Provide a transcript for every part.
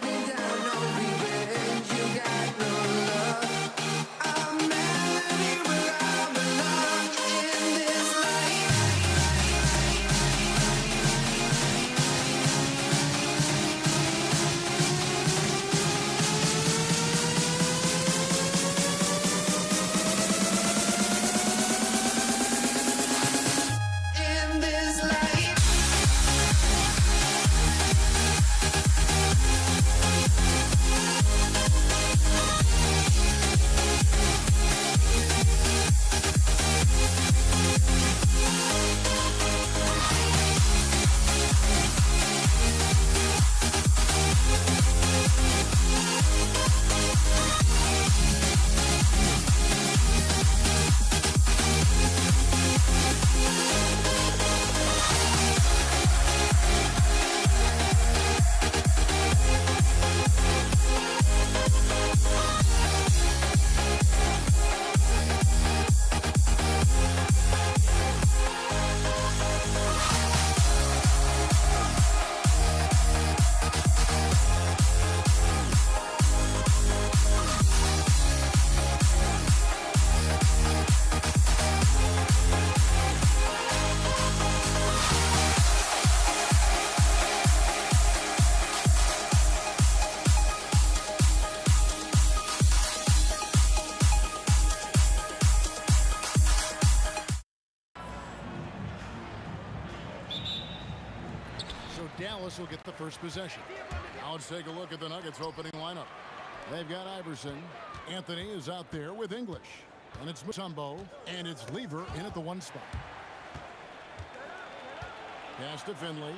Without no regret, you got no love. Dallas will get the first possession. Now let's take a look at the Nuggets opening lineup. They've got Iverson. Anthony is out there with English. And it's Mutombo. And it's Lever in at the 1 spot. Pass to Finley.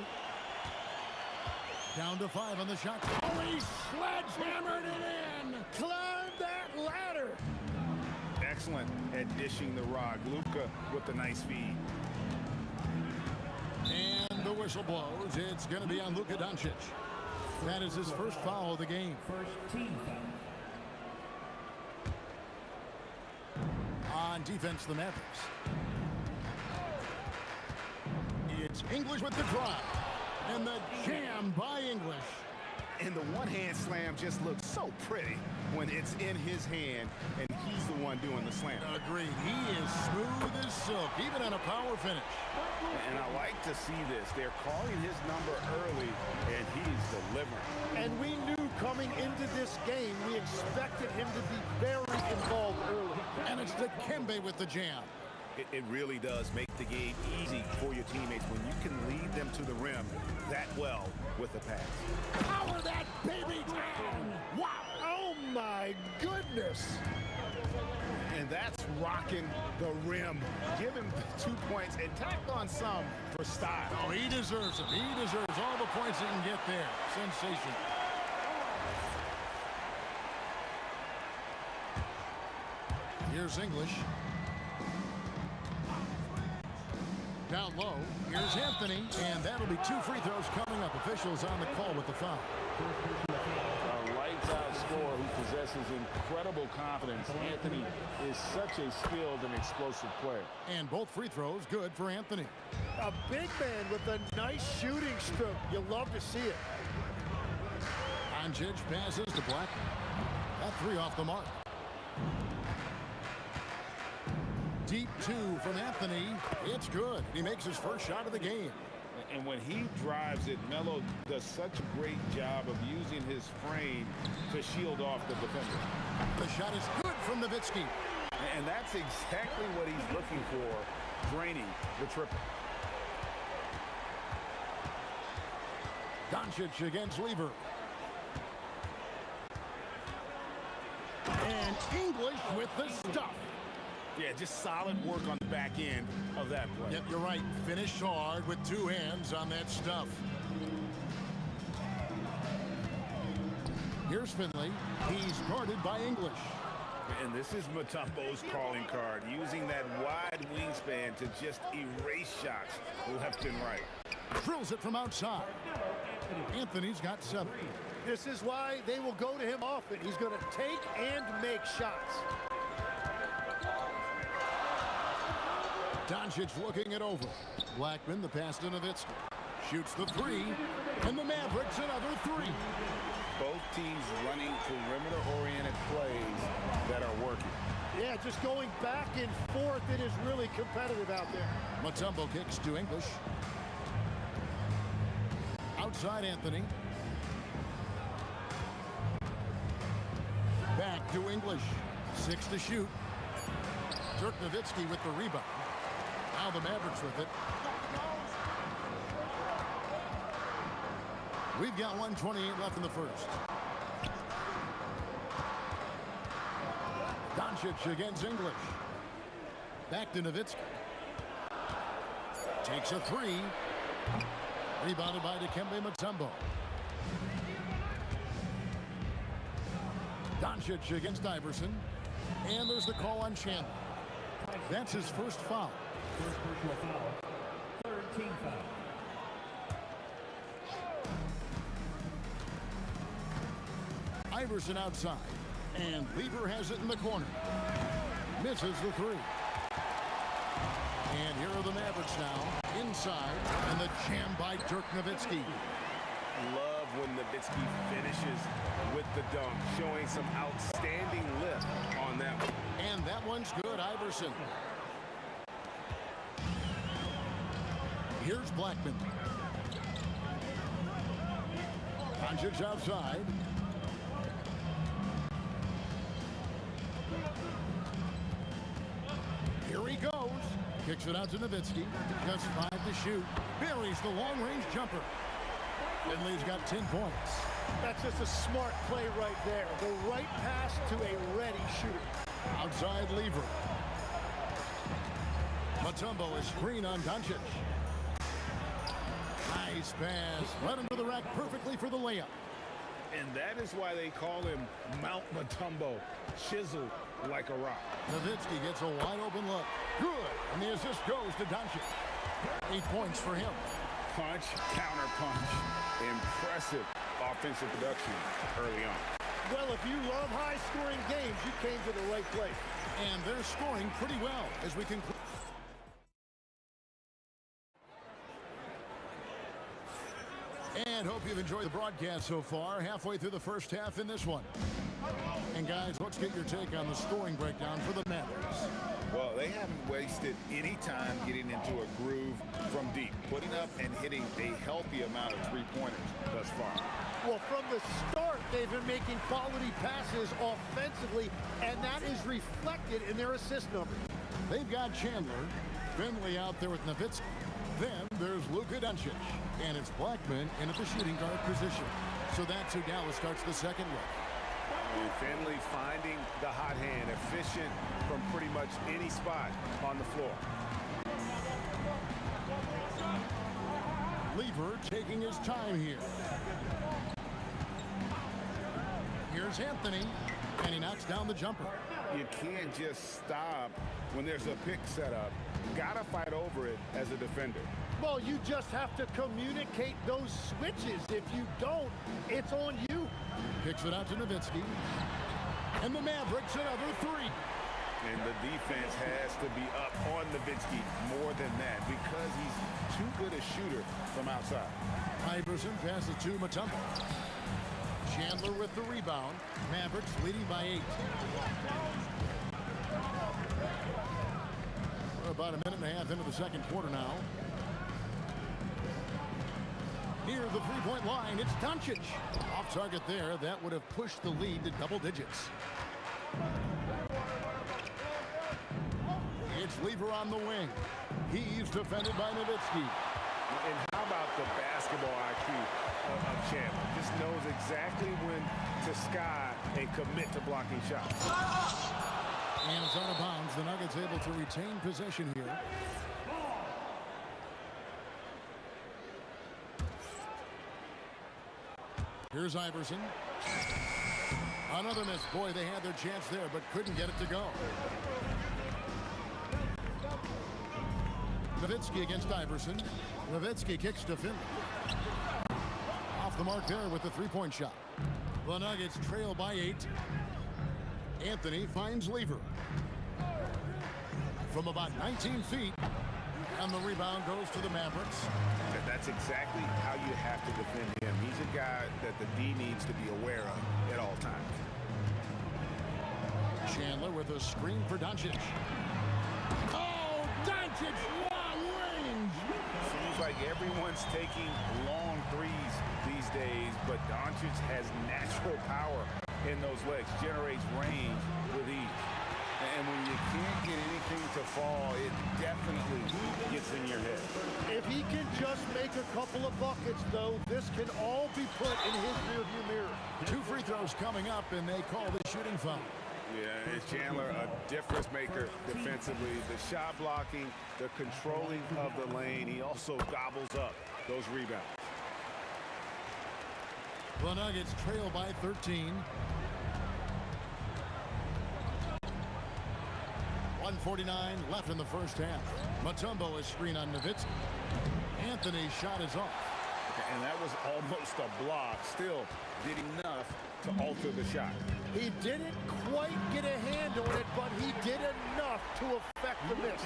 Down to 5 on the shot. Oh, he sledgehammered it in! Climb that ladder! Excellent at dishing the rock. Luka with the nice feed. And the whistle blows. It's going to be on Luka Doncic. That is his first foul of the game. First team foul. On defense, the Mavericks. It's English with the drive. And the jam by English. And the one-hand slam just looks so pretty when it's in his hand and he's the one doing the slam. Agreed. He is smooth as silk, even on a power finish. And I like to see this. They're calling his number early, and he's delivering. And we knew coming into this game, we expected him to be very involved early. And it's Dikembe with the jam. It really does make the game easy for your teammates when you can lead them to the rim that well with a pass. Power that baby down! Wow! Oh my goodness! And that's rocking the rim. Give him 2 points and tack on some for style. Oh, he deserves it. He deserves all the points he can get there. Sensation. Here's English. Down low, here's Anthony, and that'll be 2 free throws coming up. Officials on the call with the foul. A lights-out scorer who possesses incredible confidence. Anthony is such a skilled and explosive player. And both free throws good for Anthony. A big man with a nice shooting stroke. You love to see it. Doncic passes to Black. That 3 off the mark. Deep 2 from Anthony. It's good. He makes his first shot of the game. And when he drives it, Melo does such a great job of using his frame to shield off the defender. The shot is good from Nowitzki. And that's exactly what he's looking for, draining the triple. Doncic against Lever. And English with the stuff. Yeah, just solid work on the back end of that play. Yep, you're right. Finished hard with 2 hands on that stuff. Here's Finley. He's guarded by English. And this is Mutombo's calling card, using that wide wingspan to just erase shots left and right. Drills it from outside. Anthony's got 7. This is why they will go to him often. He's going to take and make shots. Doncic looking it over. Blackman, the pass to Nowitzki. Shoots the 3. And the Mavericks another 3. Both teams running perimeter-oriented plays that are working. Yeah, just going back and forth. It is really competitive out there. Mutombo kicks to English. Outside Anthony. Back to English. 6 to shoot. Dirk Nowitzki with the rebound. Now the Mavericks with it. We've got 1:28 left in the first. Doncic against English. Back to Nowitzki. Takes a 3. Rebounded by Dikembe Mutombo. Doncic against Iverson. And there's the call on Chandler. That's his first foul. First personal foul. Third team foul. Iverson outside. And Lever has it in the corner. Misses the 3. And here are the Mavericks now. Inside. And the jam by Dirk Nowitzki. Love when Nowitzki finishes with the dunk, showing some outstanding lift on that one. And that one's good, Iverson. Here's Blackman. Doncic outside. Here he goes. Kicks it out to Nowitzki. Just 5 to shoot. Buries the long-range jumper. Finley's got 10 points. That's just a smart play right there. The right pass to a ready shooter. Outside Lever. Mutombo is screen on Doncic. Nice pass. Right into the rack perfectly for the layup. And that is why they call him Mount Mutombo, chiseled like a rock. Nowitzki gets a wide open look. Good. And the assist goes to Doncic. 8 points for him. Punch, counter punch. Impressive offensive production early on. Well, if you love high-scoring games, you came to the right place. And they're scoring pretty well as we conclude. And hope you've enjoyed the broadcast so far. Halfway through the first half in this one. And guys, let's get your take on the scoring breakdown for the Mavericks. Well, they haven't wasted any time getting into a groove from deep, putting up and hitting a healthy amount of three-pointers thus far. Well, from the start, they've been making quality passes offensively, and that is reflected in their assist numbers. They've got Chandler, Finley out there with Nowitzki. Then there's Luka Doncic, and it's Blackman in at the shooting guard position. So that's who Dallas starts the second with. And Finley finding the hot hand, efficient from pretty much any spot on the floor. Lever taking his time here. Here's Anthony, and he knocks down the jumper. You can't just stop when there's a pick set up. Gotta fight over it as a defender. Well, you just have to communicate those switches. If you don't, it's on you. Kicks it out to Nowitzki. And the Mavericks another three. And the defense has to be up on Nowitzki more than that because he's too good a shooter from outside. Iverson passes to Mutombo. Chandler with the rebound. Mavericks leading by 8. We're about a minute and a half into the second quarter now. Near the three-point line, it's Doncic. Off target there. That would have pushed the lead to double digits. It's Lever on the wing. He's defended by Nowitzki. And how about the basketball IQ of Chandler? Just knows exactly when to sky and commit to blocking shots. And it's out of bounds. The Nuggets able to retain possession here. Here's Iverson. Another miss. Boy, they had their chance there, but couldn't get it to go. Nowitzki against Iverson. Nowitzki kicks to Finley. Off the mark there with the three-point shot. The Nuggets trail by 8. Anthony finds Lever. From about 19 feet. And the rebound goes to the Mavericks. And that's exactly how you have to defend him. He's a guy that the D needs to be aware of at all times. Chandler with a screen for Doncic. Oh, Doncic, long range. Seems like everyone's taking long threes these days, but Doncic has natural power in those legs, generates range with ease. And when you can't get anything to fall, it definitely gets in your head. If he can just make a couple of buckets, though, this can all be put in his rearview mirror. 2 free throws coming up, and they call the shooting foul. Yeah, it's Chandler, a difference maker defensively. The shot blocking, the controlling of the lane. He also gobbles up those rebounds. The Nuggets trail by 13. 1:49 left in the first half. Mutombo is screen on Nowitzki. Anthony's shot is off. And that was almost a block. Still did enough to alter the shot. He didn't quite get a hand on it, but he did enough to affect the miss.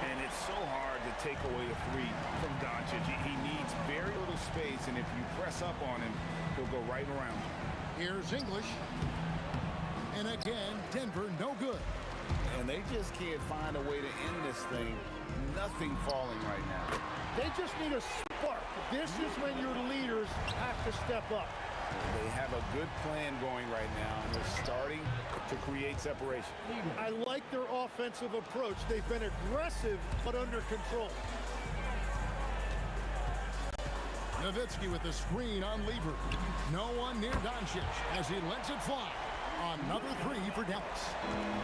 And it's so hard to take away a three from Doncic. He needs very little space, and if you press up on him, he'll go right around. Here's English. And again, Denver no good. And they just can't find a way to end this thing. Nothing falling right now. They just need a spark. This is when your leaders have to step up. They have a good plan going right now, and they're starting to create separation. I like their offensive approach. They've been aggressive, but under control. Nowitzki with the screen on Lever. No one near Doncic as he lets it fly. Another three for Dallas.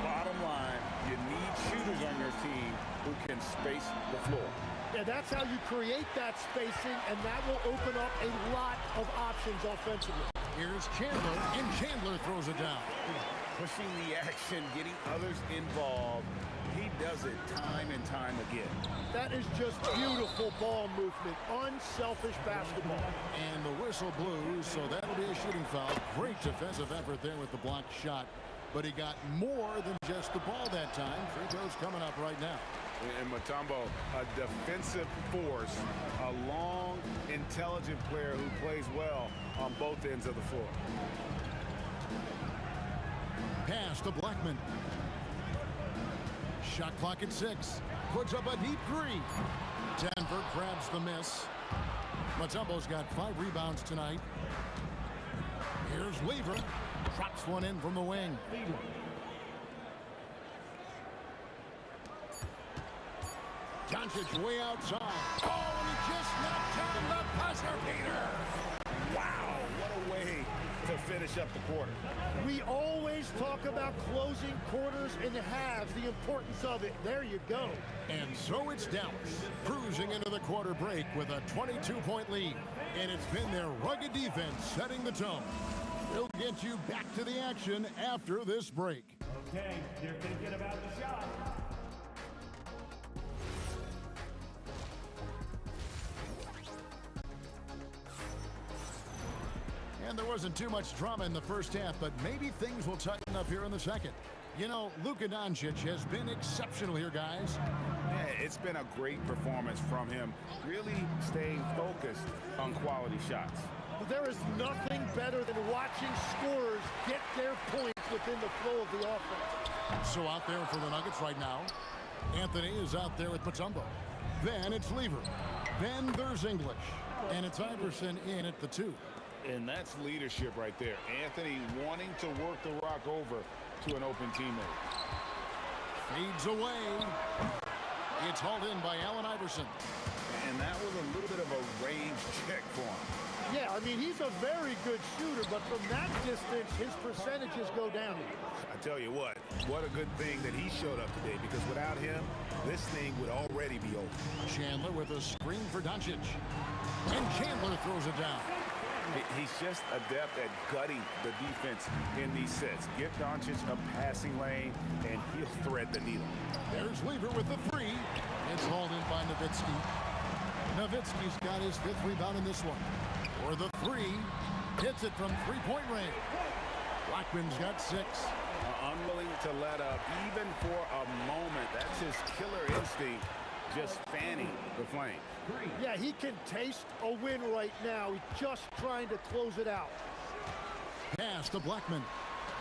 Bottom line, you need shooters on your team who can space the floor. Yeah, that's how you create that spacing, and that will open up a lot of options offensively. Here's Chandler, and Chandler throws it down. Pushing the action, getting others involved. He does it time and time again. That is just beautiful ball movement, unselfish basketball. And the whistle blew, so that'll be a shooting foul. Great defensive effort there with the blocked shot. But he got more than just the ball that time. Free throws coming up right now. And Mutombo, a defensive force, a long, intelligent player who plays well on both ends of the floor. Pass to Blackman. Shot clock at 6. Puts up a deep three. Denver grabs the miss. Mutombo's got 5 rebounds tonight. Here's Lever. Drops one in from the wing. Doncic way outside. Oh, and he just knocked down the buzzer beater. Wow, what a way to finish up the quarter. We always talk about closing quarters and halves, the importance of it. There you go. And so it's Dallas, cruising into the quarter break with a 22-point lead. And it's been their rugged defense setting the tone. We'll get you back to the action after this break. Okay, they're thinking about the shot. And there wasn't too much drama in the first half, but maybe things will tighten up here in the second. You know, Luka Doncic has been exceptional here, guys. Yeah, it's been a great performance from him, really staying focused on quality shots. There is nothing better than watching scorers get their points within the flow of the offense. So out there for the Nuggets right now, Anthony is out there with Mutombo. Then it's Lever. Then there's English. And it's Iverson in at the 2. And that's leadership right there. Anthony wanting to work the rock over to an open teammate. Fades away. It's hauled in by Allen Iverson. And that was a little bit of a range check for him. Yeah, I mean, he's a very good shooter, but from that distance, his percentages go down. I tell you what a good thing that he showed up today, because without him, this thing would already be over. Chandler with a screen for Doncic. And Chandler throws it down. He's just adept at gutting the defense in these sets. Give Doncic a passing lane, and he'll thread the needle. There's Lever with the 3. It's hauled in by Nowitzki. Nowitzki's got his 5th rebound in this one. For the 3, hits it from 3-point range. Blackman's got 6. Unwilling to let up, even for a moment. That's his killer instinct, just fanning the flame. Yeah, he can taste a win right now. He's just trying to close it out. Pass to Blackman.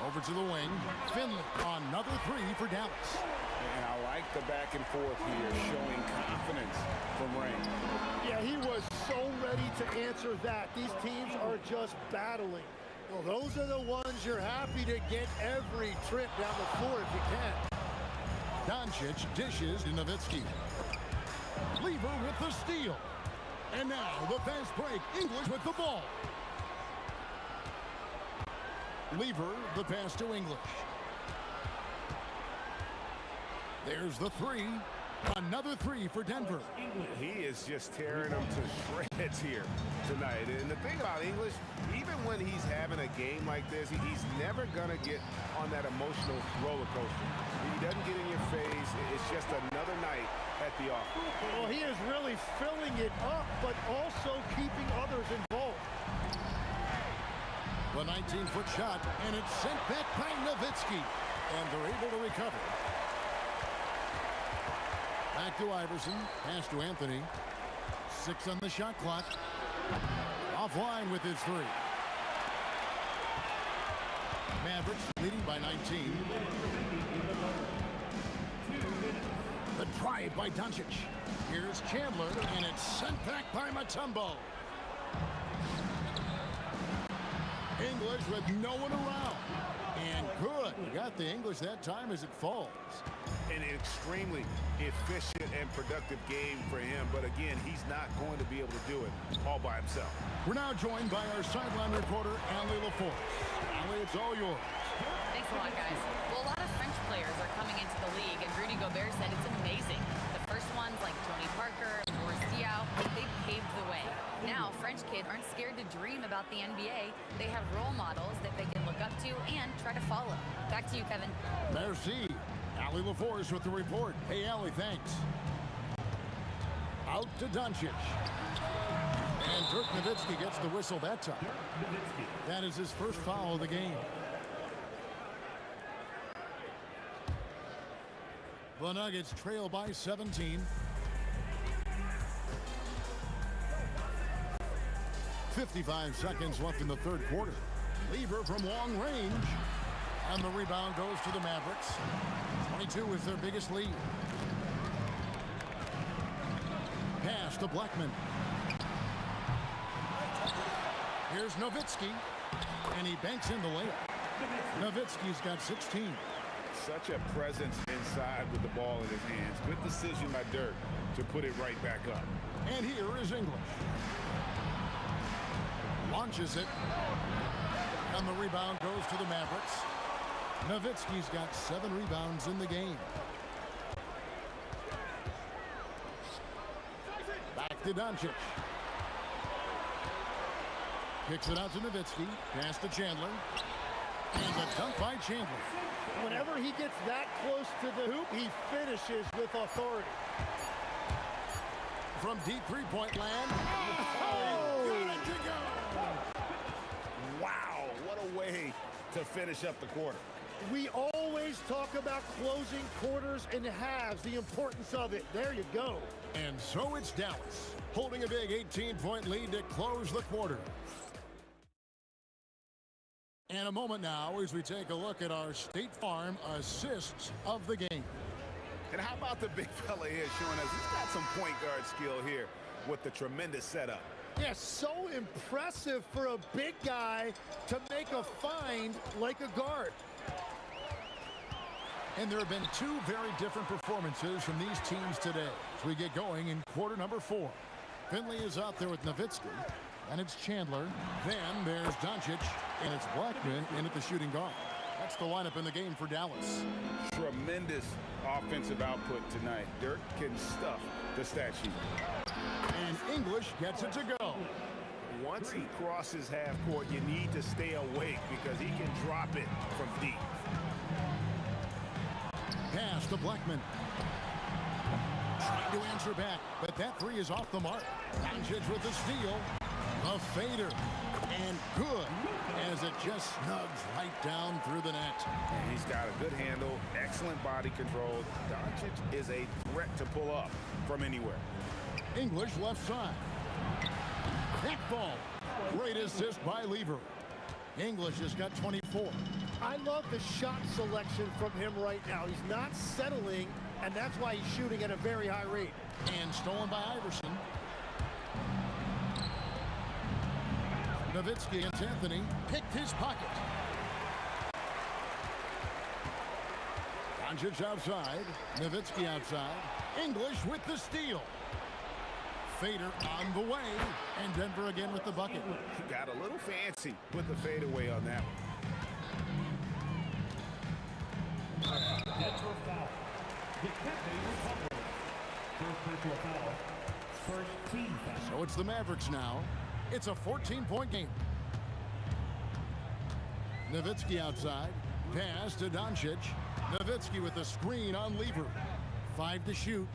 Over to the wing. Finley on another 3 for Dallas. And I like the back and forth here, showing confidence from Rain. Yeah, he was so ready to answer that. These teams are just battling. Well, those are the ones you're happy to get every trip down the floor if you can. Doncic dishes to Nowitzki. Lever with the steal. And now the fast break. English with the ball. Lever, the pass to English. There's the 3. Another 3 for Denver. He is just tearing them to shreds here tonight. And the thing about English, even when he's having a game like this, he's never going to get on that emotional roller coaster. He doesn't get in your face. It's just another night at the office. Well, he is really filling it up, but also keeping others involved. The 19-foot shot, and it's sent back by Nowitzki. And they're able to recover. Back to Iverson. Pass to Anthony. 6 on the shot clock. Offline with his 3. Mavericks leading by 19. The drive by Doncic. Here's Chandler, and it's sent back by Mutombo. English with no one around. And good. You got the English that time as it falls. An extremely efficient and productive game for him. But again, he's not going to be able to do it all by himself. We're now joined by our sideline reporter, Allie LaForce. Allie, it's all yours. Thanks a lot, guys. Well, a lot of French players are coming into the league, and Rudy Gobert said it's amazing. The first ones, like Tony Parker, Boris Diaw, they paved the way. Now, French kids aren't scared to dream about the NBA. They have role models that they can look up to and try to follow. Back to you, Kevin. Merci. Allie LaForce with the report. Hey, Allie, thanks. Out to Doncic. And Dirk Nowitzki gets the whistle that time. That is his first foul of the game. The Nuggets trail by 17. 55 seconds left in the third quarter. Lever from long range. And the rebound goes to the Mavericks. 22 is their biggest lead. Pass to Blackman. Here's Nowitzki. And he banks in the layup. Nowitzki's got 16. Such a presence inside with the ball in his hands. Good decision by Dirk to put it right back up. And here is English. Launches it. And the rebound goes to the Mavericks. Nowitzki's got 7 rebounds in the game. Back to Doncic. Kicks it out to Nowitzki. Pass to Chandler. And a dunk by Chandler. Whenever he gets that close to the hoop, he finishes with authority. From deep three-point land. Oh! Good to go! Wow, what a way to finish up the quarter. We always talk about closing quarters and halves, the importance of it. There you go. And so it's Dallas, holding a big 18-point lead to close the quarter. And a moment now as we take a look at our State Farm assists of the game. And how about the big fella here showing us he's got some point guard skill here with the tremendous setup. Yeah, so impressive for a big guy to make a find like a guard. And there have been 2 very different performances from these teams today as we get going in quarter number 4. Finley is out there with Nowitzki, and it's Chandler. Then there's Doncic, and it's Blackman in at the shooting guard. That's the lineup in the game for Dallas. Tremendous offensive output tonight. Dirk can stuff the stat sheet. And English gets it to go. Once he crosses half court, you need to stay awake because he can drop it from deep. Pass to Blackman. Trying to answer back, but that 3 is off the mark. Doncic with the steal. The fader. And good, as it just snugs right down through the net. And he's got a good handle, excellent body control. Doncic is a threat to pull up from anywhere. English left side. That ball. Great assist by Lever. English has got 24. I love the shot selection from him right now. He's not settling, and that's why he's shooting at a very high rate. And stolen by Iverson. Nowitzki against Anthony. Picked his pocket. Doncic outside. Nowitzki outside. English with the steal. Fader on the way. And Denver again with the bucket. Got a little fancy with the fadeaway on that one. Denver foul. Defending Republic. First personal foul. First team foul. So it's the Mavericks now. It's a 14-point game. Nowitzki outside. Pass to Doncic. Nowitzki with the screen on Lever. 5 to shoot.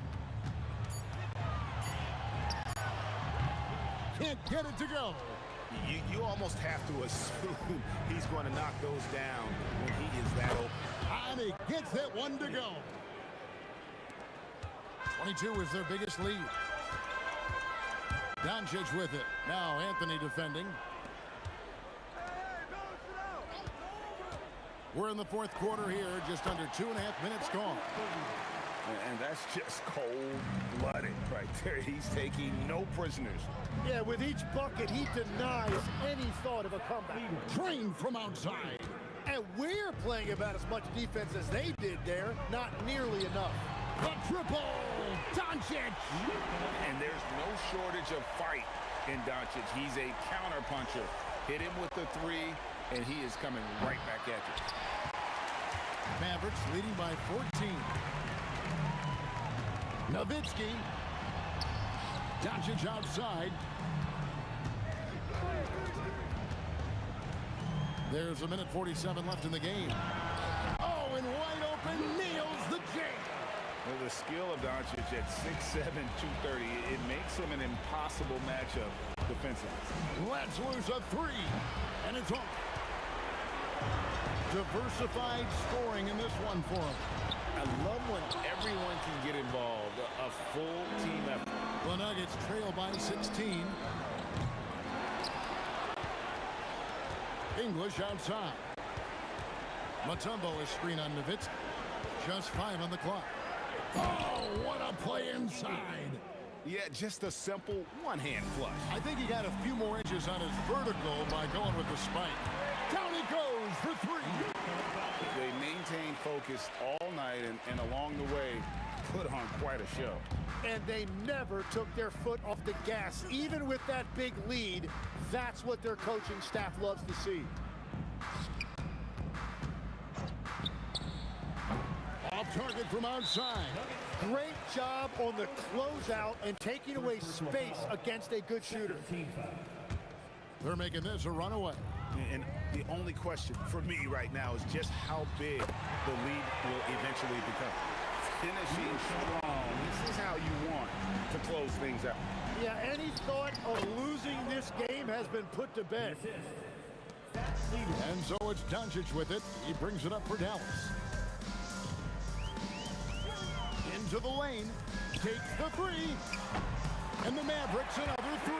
Can't get it to go. You almost have to assume he's going to knock those down when he is that open. And he gets that one to go. 22 is their biggest lead. Doncic with it. Now Anthony defending. We're in the fourth quarter here, just under 2.5 minutes gone. And that's just cold-blooded right there. He's taking no prisoners. Yeah, with each bucket, he denies any thought of a comeback. Trained from outside. And we're playing about as much defense as they did there. Not nearly enough. The triple. Doncic. And there's no shortage of fight in Doncic. He's a counterpuncher. Hit him with the three, and he is coming right back at you. Mavericks leading by 14. Nowitzki. Doncic outside. There's a minute 47 left in the game. Oh, and wide open, nails the jam. Well, the skill of Doncic at 6'7", 230, it makes him an impossible matchup defensively. Let's lose a three, and it's off. Diversified scoring in this one for him. I love when everyone can get involved, a full team effort. The Nuggets trail by 16. English outside. Mutombo is screen on Nowitzki. Just 5 on the clock. Oh, what a play inside. Yeah, just a simple one-hand flush. I think he got a few more inches on his vertical by going with the spike. Down he goes for 3. They maintained focus all night and along the way put on quite a show. And they never took their foot off the gas. Even with that big lead, that's what their coaching staff loves to see. Off target from outside. Great job on the closeout and taking away space against a good shooter. They're making this a runaway. And the only question for me right now is just how big the lead will eventually become. Finishing strong. This is how you want to close things out. Yeah, any thought of losing this game has been put to bed. And so it's Doncic with it. He brings it up for Dallas. Into the lane. Takes the 3. And the Mavericks another 3.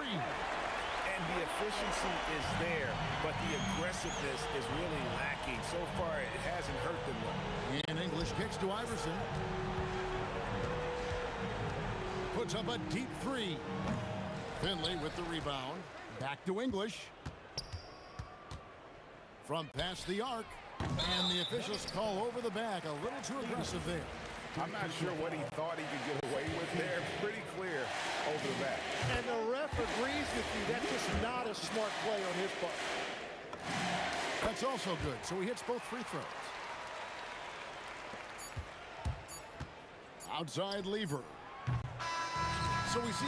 And the efficiency is there, but the aggressiveness is really lacking. So far, it hasn't hurt them though. And English kicks to Iverson. Puts up a deep 3. Finley with the rebound. Back to English. From past the arc. And the officials call over the back. A little too aggressive there. I'm not sure what he thought he could get away with there. Pretty clear over the back. And the ref agrees with you. That's just not a smart play on his part. That's also good. So he hits both free throws. Outside lever. So we see...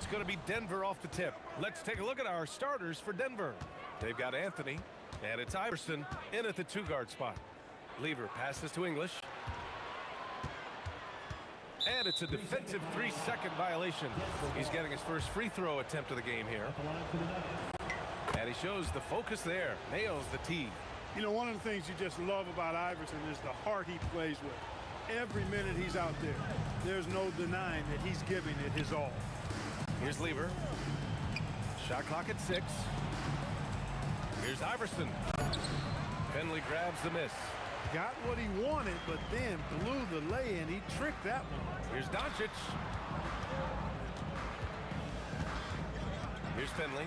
it's going to be Denver off the tip. Let's take a look at our starters for Denver. They've got Anthony, and it's Iverson in at the 2-guard spot. Lever passes to English. And it's a defensive 3-second violation. He's getting his first free throw attempt of the game here. And he shows the focus there. Nails the tee. You know, one of the things you just love about Iverson is the heart he plays with. Every minute he's out there, there's no denying that he's giving it his all. Here's Lever. Shot clock at 6. Here's Iverson. Finley grabs the miss. Got what he wanted, but then blew the lay-in. He tricked that one. Here's Doncic. Here's Finley.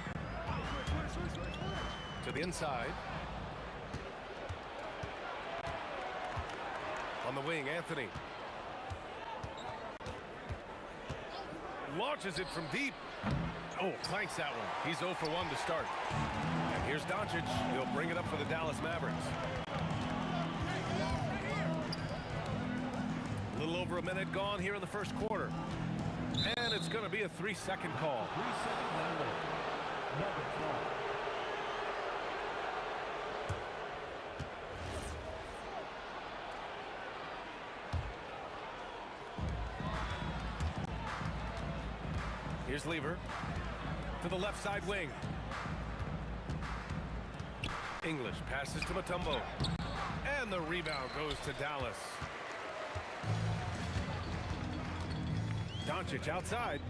To the inside. On the wing, Anthony. Launches it from deep. Oh, clanks that one. He's 0 for 1 to start. And here's Doncic. He'll bring it up for the Dallas Mavericks. A little over a minute gone here in the first quarter. And it's going to be a 3-second call. 3-second penalty. Number 12. Here's Lever to the left side wing. English passes to Mutombo. And the rebound goes to Dallas. Doncic outside.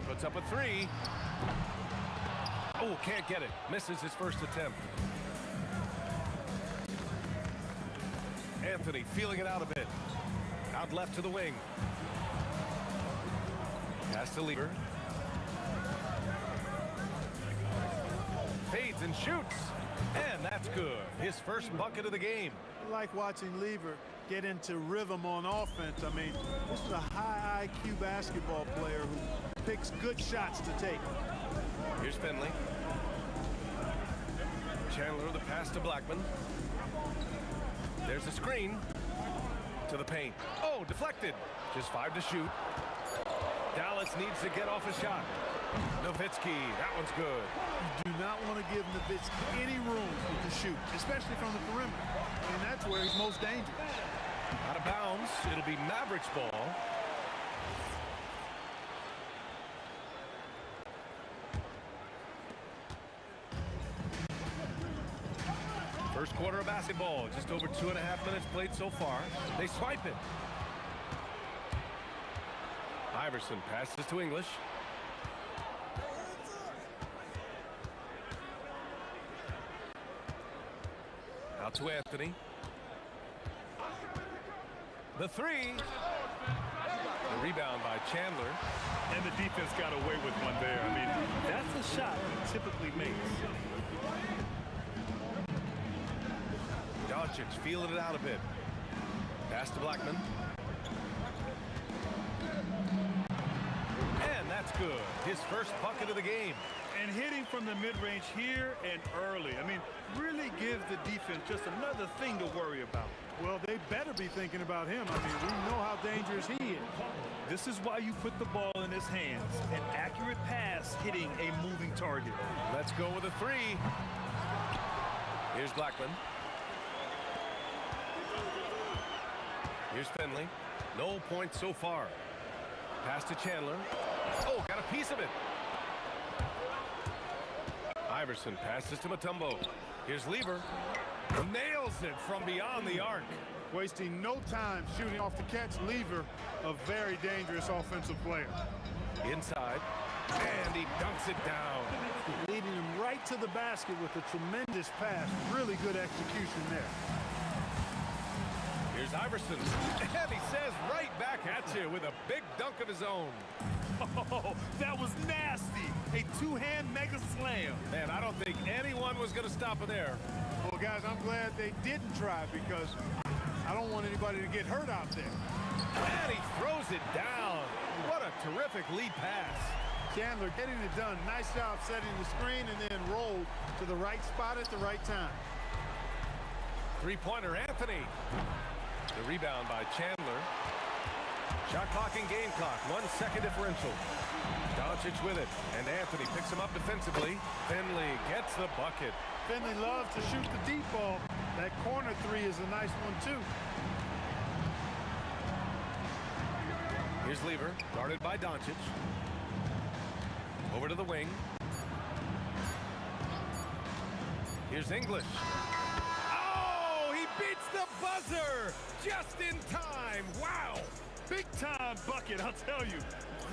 Puts up a 3. Oh, can't get it. Misses his first attempt. Anthony feeling it out a bit. Out left to the wing. Pass to Lever. Fades and shoots. And that's good. His first bucket of the game. I like watching Lever get into rhythm on offense. I mean, this is a high IQ basketball player who picks good shots to take. Here's Finley. Chandler the pass to Blackman. There's a screen to the paint. Oh, deflected. Just 5 to shoot. Dallas needs to get off a shot. Nowitzki, that one's good. You do not want to give Nowitzki any room to shoot, especially from the perimeter. And that's where he's most dangerous. Out of bounds. It'll be Mavericks ball. First quarter of basketball. Just over 2.5 minutes played so far. They swipe it. Iverson passes to English. Out to Anthony. The 3. The rebound by Chandler. And the defense got away with one there. I mean, that's a shot he typically makes. Doncic feeling it out a bit. Pass to Blackman. And that's good. His first bucket of the game. And hitting from the mid-range here and early. I mean, really gives the defense just another thing to worry about. Well, they better be thinking about him. I mean, we know how dangerous he is. This is why you put the ball in his hands. An accurate pass hitting a moving target. Let's go with a 3. Here's Blackman. Here's Finley. No points so far. Pass to Chandler. Oh, got a piece of it. Iverson passes to Mutombo. Here's Lever. Nails it from beyond the arc. Wasting no time shooting off the catch. Lever, a very dangerous offensive player. Inside. And he dunks it down. Leading him right to the basket with a tremendous pass. Really good execution there. Here's Iverson. And he says right back at you with a big dunk of his own. Oh, that was nasty. A two-hand mega slam. Man, I don't think anyone was going to stop it there. Well, guys, I'm glad they didn't try because I don't want anybody to get hurt out there. And he throws it down. What a terrific lead pass. Chandler getting it done. Nice job setting the screen and then rolled to the right spot at the right time. Three-pointer Anthony. The rebound by Chandler. Shot clock and game clock. 1 second differential. Doncic with it. And Anthony picks him up defensively. Finley gets the bucket. Finley loves to shoot the deep ball. That corner three is a nice one, too. Here's Lever, guarded by Doncic. Over to the wing. Here's English. Oh, he beats the buzzer just in time. Wow. Big time bucket, I'll tell you.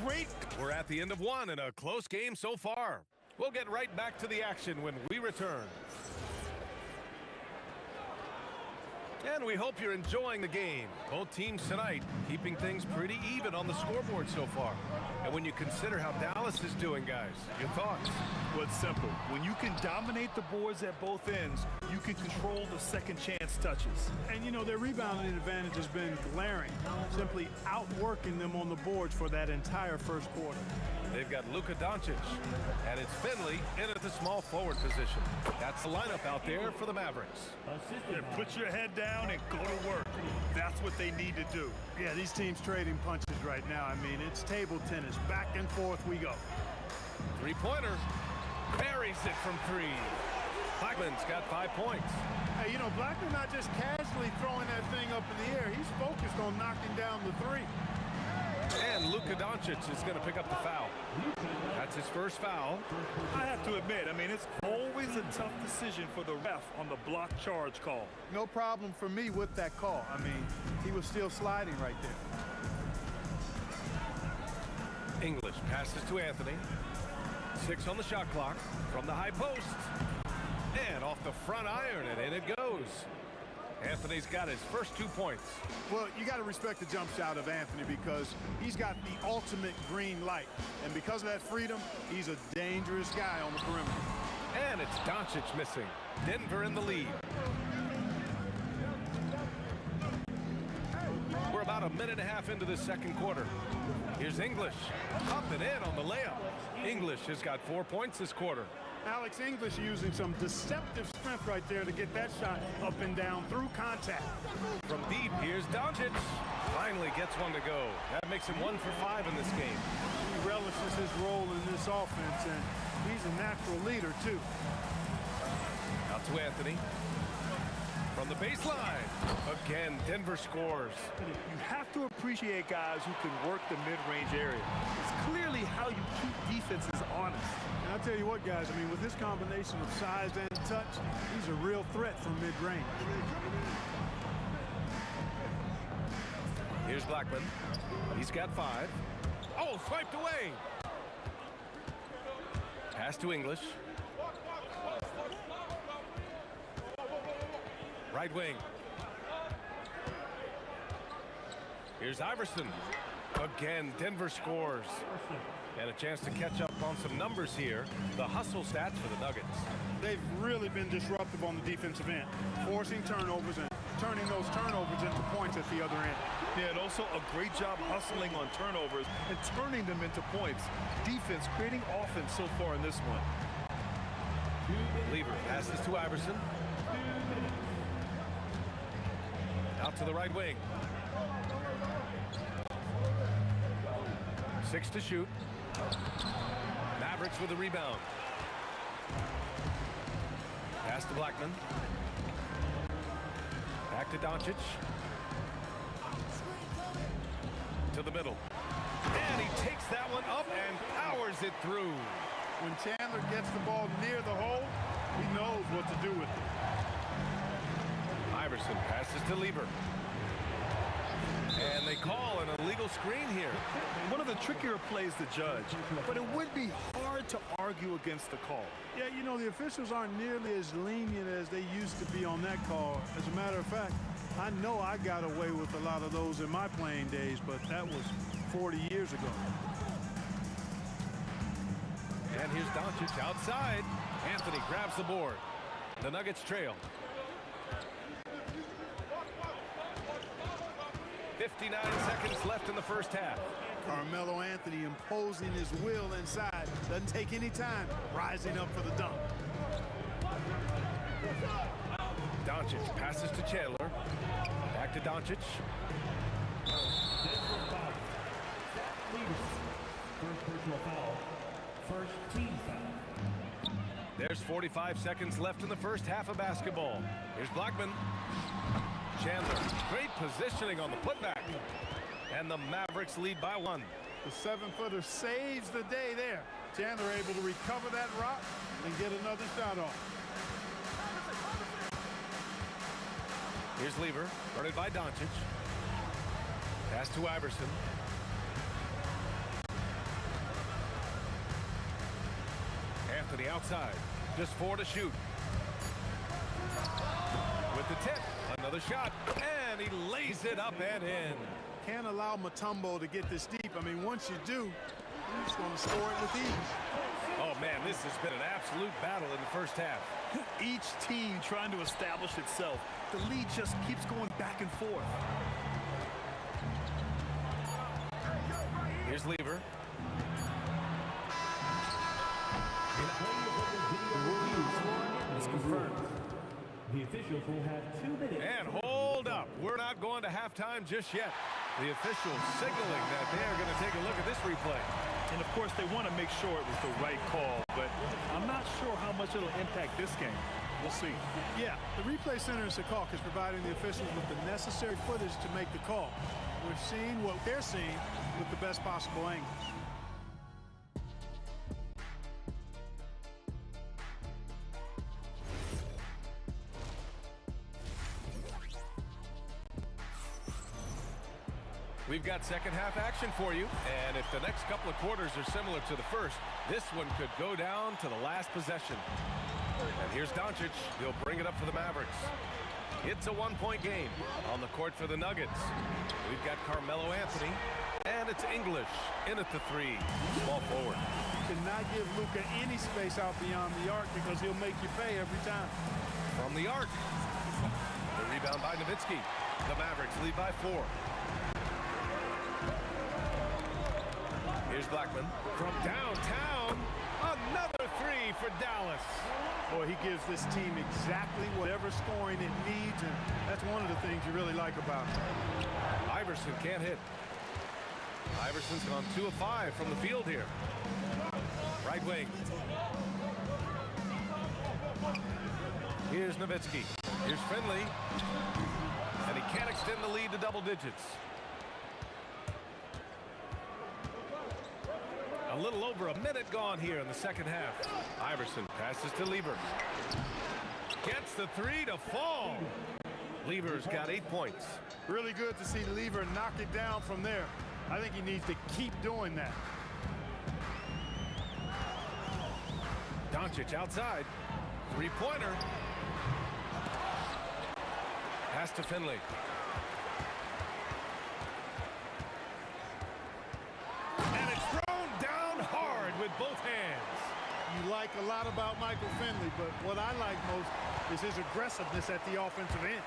Great. We're at the end of one and a close game so far. We'll get right back to the action when we return. And we hope you're enjoying the game. Both teams tonight keeping things pretty even on the scoreboard so far. And when you consider how Dallas is doing, guys, your thoughts? Well, it's simple. When you can dominate the boards at both ends, you can control the second chance touches. And, you know, their rebounding advantage has been glaring, simply outworking them on the boards for that entire first quarter. They've got Luka Doncic, and it's Finley in at the small forward position. That's the lineup out there for the Mavericks. Yeah, put your head down and go to work. That's what they need to do. Yeah, these teams trading punches right now. I mean, it's table tennis. Back and forth we go. Three-pointer. Buries it from three. Blackman's got 5 points. Hey, you know, Blackman not just casually throwing that thing up in the air. He's focused on knocking down the three. And Luka Doncic is going to pick up the foul. That's his first foul. I have to admit, I mean, it's always a tough decision for the ref on the block charge call. No problem for me with that call. I mean, he was still sliding right there. English passes to Anthony. 6 on the shot clock from the high post. And off the front iron, and in it goes. Anthony's got his first 2 points. Well, you got to respect the jump shot of Anthony because he's got the ultimate green light. And because of that freedom, he's a dangerous guy on the perimeter. And it's Doncic missing. Denver in the lead. We're about a minute and a half into this second quarter. Here's English. Up and in on the layup. English has got 4 points this quarter. Alex English using some deceptive strength right there to get that shot up and down through contact. From deep, here's Doncic. Finally gets one to go. That makes him 1 for 5 in this game. He relishes his role in this offense, and he's a natural leader, too. Out to Anthony. From the baseline. Again, Denver scores. You have to appreciate guys who can work the mid-range area. It's clearly how you keep defenses honest. And I'll tell you what, guys, I mean, with his combination of size and touch, he's a real threat from mid-range. Here's Blackman. He's got 5. Oh, swiped away. Pass to English. Right wing. Here's Iverson. Again, Denver scores. And a chance to catch up on some numbers here. The hustle stats for the Nuggets. They've really been disruptive on the defensive end, forcing turnovers and turning those turnovers into points at the other end. Yeah, and also a great job hustling on turnovers and turning them into points. Defense creating offense so far in this one. Lever passes to Iverson. Out to the right wing. 6 to shoot. Mavericks with the rebound. Pass to Blackman. Back to Doncic. To the middle. And he takes that one up and powers it through. When Chandler gets the ball near the hole, he knows what to do with it. Iverson passes to Lever. And they call an illegal screen here. One of the trickier plays to judge, but it would be hard to argue against the call. Yeah, you know, the officials aren't nearly as lenient as they used to be on that call. As a matter of fact, I know I got away with a lot of those in my playing days, but that was 40 years ago. And here's Doncic outside. Anthony grabs the board. The Nuggets trail. 59 seconds left in the first half. Carmelo Anthony imposing his will inside. Doesn't take any time. Rising up for the dunk. Doncic passes to Chandler. Back to Doncic. First personal foul. First team foul. There's 45 seconds left in the first half of basketball. Here's Blackman. Chandler, great positioning on the putback. And the Mavericks lead by 1. The 7-footer saves the day there. Chandler able to recover that rock and get another shot off. Here's Lever, guarded by Doncic. Pass to Iverson. Anthony outside, just 4 to shoot. With the tip, another shot, and he lays it up and in. Can't allow Mutombo to get this deep. I mean, once you do, he's going to score it with ease. Oh, man, this has been an absolute battle in the first half. Each team trying to establish itself. The lead just keeps going back and forth. Here's Lever. It's confirmed. The officials will have 2 minutes. And hold up. We're not going to halftime just yet. The officials signaling that they are going to take a look at this replay. And of course, they want to make sure it was the right call, but I'm not sure how much it'll impact this game. We'll see. Yeah, the replay center in Secaucus is providing the officials with the necessary footage to make the call. We're seeing what they're seeing with the best possible angle. We've got second half action for you, and if the next couple of quarters are similar to the first, this one could go down to the last possession. And here's Doncic. He'll bring it up for the Mavericks. It's a 1-point game on the court for the Nuggets. We've got Carmelo Anthony, and it's English in at the 3, small forward. You cannot give Luka any space out beyond the arc because he'll make you pay every time. From the arc. The rebound by Nowitzki. The Mavericks lead by 4. Here's Blackman from downtown. Another 3 for Dallas. Boy, he gives this team exactly whatever scoring it needs, and that's one of the things you really like about him. Iverson can't hit. Iverson's gone 2 of 5 from the field here. Right wing. Here's Nowitzki. Here's Finley. And he can't extend the lead to double digits. A little over a minute gone here in the second half. Iverson passes to Lever. Gets the 3 to fall. Lever's got 8 points. Really good to see Lever knock it down from there. I think he needs to keep doing that. Doncic outside. 3-pointer. Pass to Finley. With both hands. You like a lot about Michael Finley, but what I like most is his aggressiveness at the offensive end.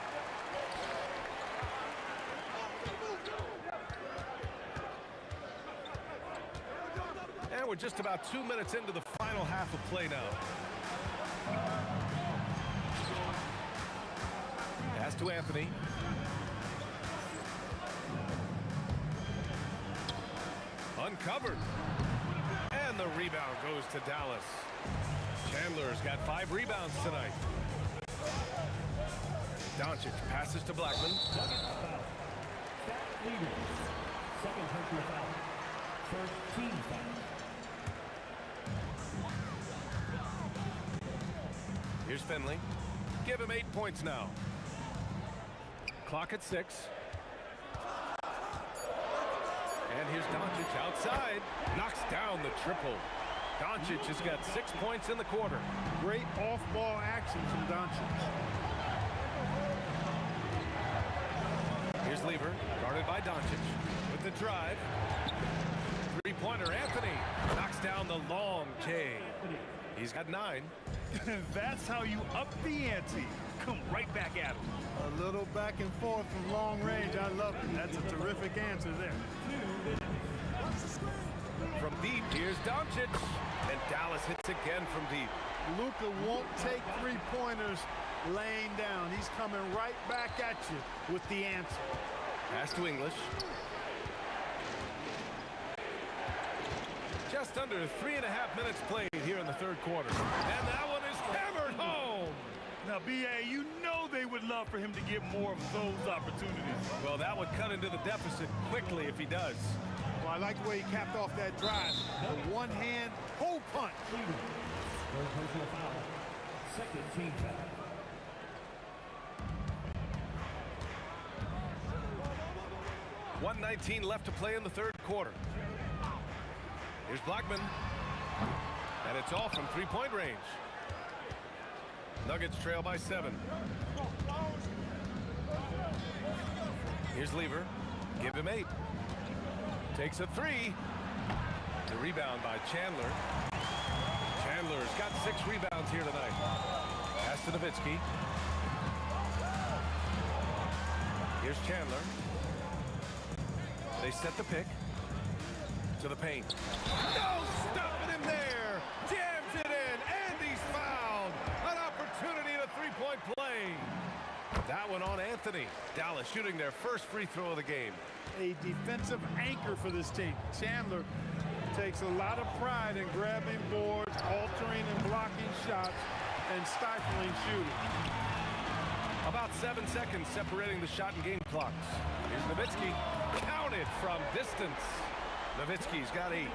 And we're just about 2 minutes into the final half of play now. Pass to Anthony. Uncovered. And the rebound goes to Dallas. Chandler's got 5 rebounds tonight. Doncic passes to Blackman. Second personal foul. First team foul. Here's Finley. Give him 8 points now. Clock at 6. And here's Doncic outside. Knocks down the triple. Doncic has got 6 points in the quarter. Great off-ball action from Doncic. Here's Lever, guarded by Doncic. With the drive. 3-pointer, Anthony. Knocks down the long K. He's got 9. That's how you up the ante. Come right back at him. A little back and forth from long range. I love it. That's a terrific answer there. From deep, here's Doncic. And Dallas hits again from deep. Luka won't take 3-pointers laying down. He's coming right back at you with the answer. Pass to English. Just under 3.5 minutes played here in the third quarter. And that one is hammered home. Now, B.A., you know they would love for him to get more of those opportunities. Well, that would cut into the deficit quickly if he does. Well, I like the way he capped off that drive. The one-hand hole punch. Third personal foul. Second team foul. .119 left to play in the third quarter. Here's Blackman. And it's off from three-point range. Nuggets trail by 7. Here's Lever. Give him 8. Takes a 3. The rebound by Chandler. Chandler's got 6 rebounds here tonight. Pass to Nowitzki. Here's Chandler. They set the pick to the paint. No stopping him there. Jams it in, and he's fouled. An opportunity at a three-point play. That one on Anthony. Dallas shooting their first free throw of the game. A defensive anchor for this team. Chandler takes a lot of pride in grabbing boards, altering and blocking shots, and stifling shooting. About 7 seconds separating the shot and game clocks. Here's Nowitzki. Counted from distance. Nowitzki's got 8.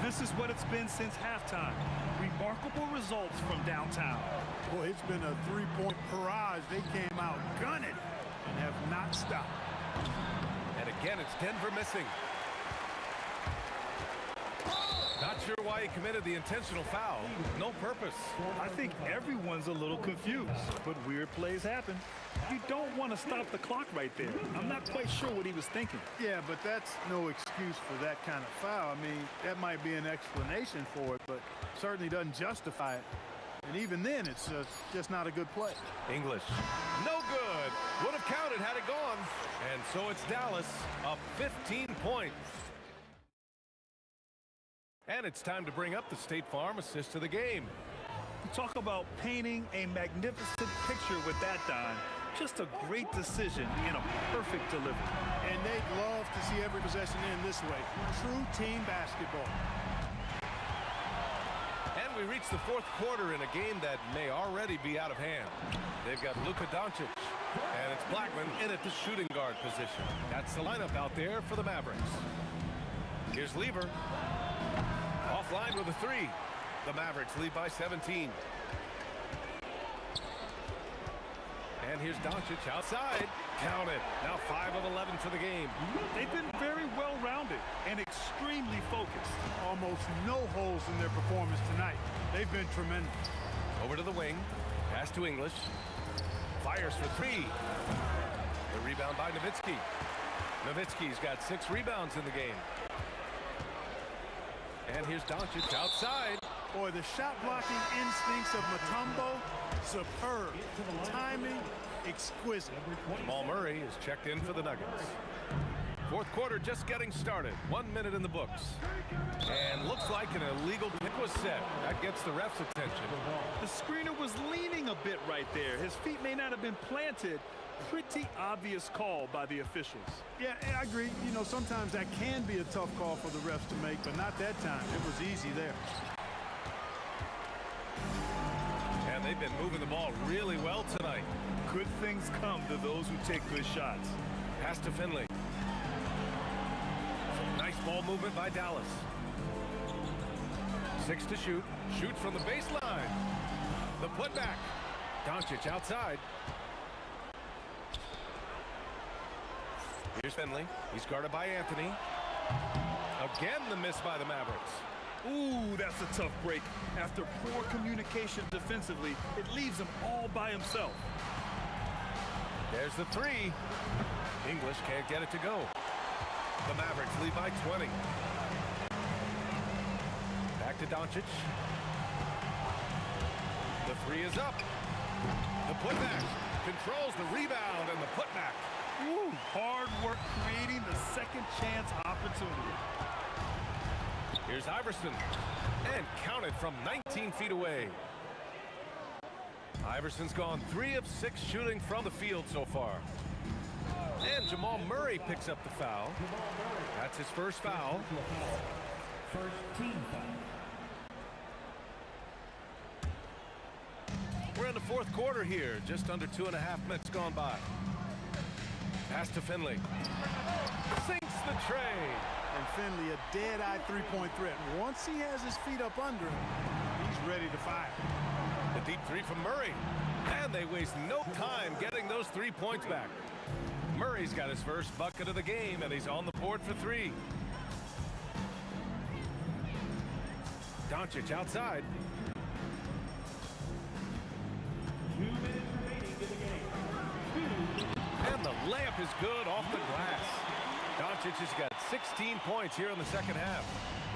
This is what it's been since halftime. Remarkable results from downtown. Boy, it's been a three-point barrage. They came out gunning and have not stopped. And again, it's Denver missing. Not sure why he committed the intentional foul. No purpose. I think everyone's a little confused, but weird plays happen. You don't want to stop the clock right there. I'm not quite sure what he was thinking. Yeah, but that's no excuse for that kind of foul. I mean, that might be an explanation for it, but certainly doesn't justify it. And even then, it's just not a good play. English. No good. Would have counted had it gone. And so it's Dallas up 15 points. And it's time to bring up the State Farm assist of the game. Talk about painting a magnificent picture with that dime. Just a great decision and a perfect delivery. And they'd love to see every possession end this way. True team basketball. And we reach the fourth quarter in a game that may already be out of hand. They've got Luka Doncic, and it's Blackman in at the shooting guard position. That's the lineup out there for the Mavericks. Here's Lever. Offline with a 3. The Mavericks lead by 17. And here's Doncic outside. Count it. Now 5 of 11 for the game. They've been very well-rounded and extremely focused. Almost no holes in their performance tonight. They've been tremendous. Over to the wing. Pass to English. Fires for 3. The rebound by Nowitzki. Nowitzki's got 6 rebounds in the game. And here's Doncic outside. Boy, the shot-blocking instincts of Mutombo, superb. Timing, exquisite. Jamal Murray is checked in for the Nuggets. Fourth quarter just getting started. 1 minute in the books. And looks like an illegal pick was set. That gets the ref's attention. The screener was leaning a bit right there. His feet may not have been planted. Pretty obvious call by the officials. Yeah, I agree. You know, sometimes that can be a tough call for the refs to make, but not that time. It was easy there. And they've been moving the ball really well tonight. Good things come to those who take good shots. Pass to Finley. Nice ball movement by Dallas. 6 to shoot. Shoot from the baseline. The putback. Doncic outside. Here's Finley. He's guarded by Anthony. Again, the miss by the Mavericks. Ooh, that's a tough break. After poor communication defensively, it leaves him all by himself. There's the 3. English can't get it to go. The Mavericks lead by 20. Back to Doncic. The 3 is up. The putback controls the rebound and the putback. Ooh, hard work creating the second chance opportunity. Here's Iverson. And counted from 19 feet away. Iverson's gone 3 of 6 shooting from the field so far. And Jamal Murray picks up the foul. That's his first foul. First team foul. We're in the fourth quarter here. Just under 2.5 minutes gone by. Pass to Finley. Sinks the tray. And Finley, a dead-eye three-point threat. Once he has his feet up under him, he's ready to fire. The deep three from Murray. And they waste no time getting those 3 points back. Murray's got his first bucket of the game, and he's on the board for 3. Doncic outside. 2 minutes remaining in the game. And the layup is good off the glass. Doncic has got 16 points here in the second half.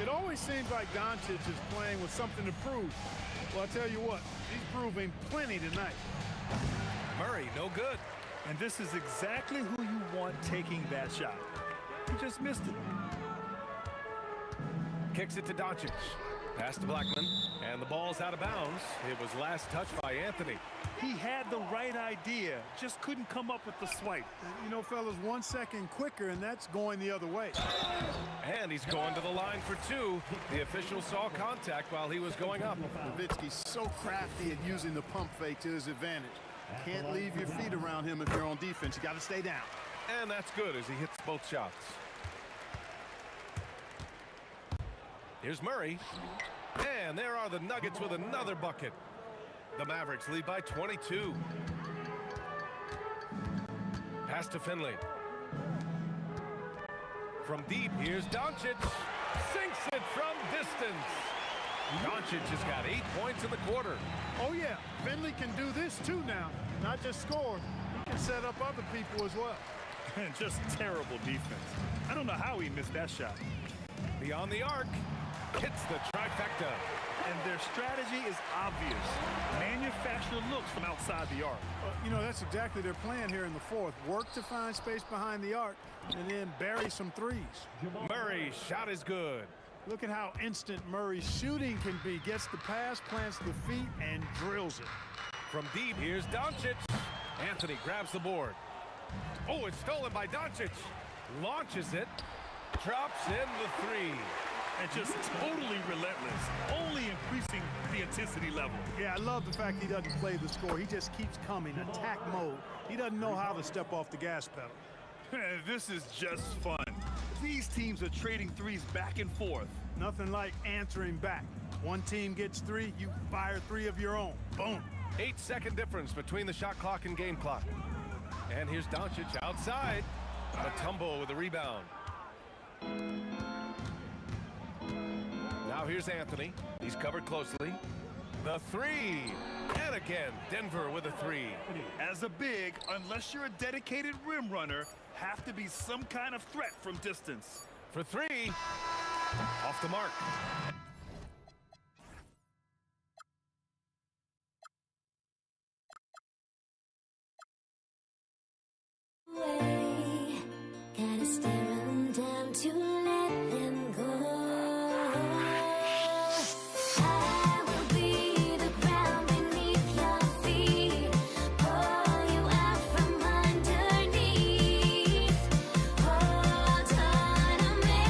It always seems like Doncic is playing with something to prove. Well, I tell you what, he's proving plenty tonight. Murray, no good. And this is exactly who you want taking that shot. He just missed it. Kicks it to Doncic. Pass to Blackman. And the ball's out of bounds. It was last touched by Anthony. He had the right idea, just couldn't come up with the swipe. And, you know, fellas, 1 second quicker, and that's going the other way. And he's going to the line for 2. The official saw contact while he was going up. Nowitzki's so crafty at using the pump fake to his advantage. Can't leave your feet around him if you're on defense. You got to stay down. And that's good as he hits both shots. Here's Murray. And there are the Nuggets with another bucket. The Mavericks lead by 22. Pass to Finley. From deep, here's Doncic. Sinks it from distance. Doncic has got 8 points in the quarter. Oh, yeah. Finley can do this, too, now. Not just score. He can set up other people as well. And just terrible defense. I don't know how he missed that shot. Beyond the arc. Hits the trifecta. And their strategy is obvious. Manufacture looks from outside the arc. You know, that's exactly their plan here in the fourth. Work to find space behind the arc and then bury some threes. Murray's shot is good. Look at how instant Murray's shooting can be. Gets the pass, plants the feet, and drills it. From deep, here's Doncic. Anthony grabs the board. Oh, it's stolen by Doncic. Launches it. Drops in the 3. And just totally relentless, only increasing the intensity level. Yeah, I love the fact he doesn't play the score. He just keeps coming, attack mode. He doesn't know how to step off the gas pedal. This is just fun. These teams are trading threes back and forth. Nothing like answering back. One team gets 3, you fire 3 of your own. Boom. 8-second difference between the shot clock and game clock. And here's Doncic outside. A tumble with the rebound. Now here's Anthony. He's covered closely. The 3. And again, Denver with a 3. As a big, unless you're a dedicated rim runner, have to be some kind of threat from distance. For 3. Off the mark. Gotta stare 'em down to let them go. I will be the ground beneath your feet, pull you out from underneath. Hold on to me.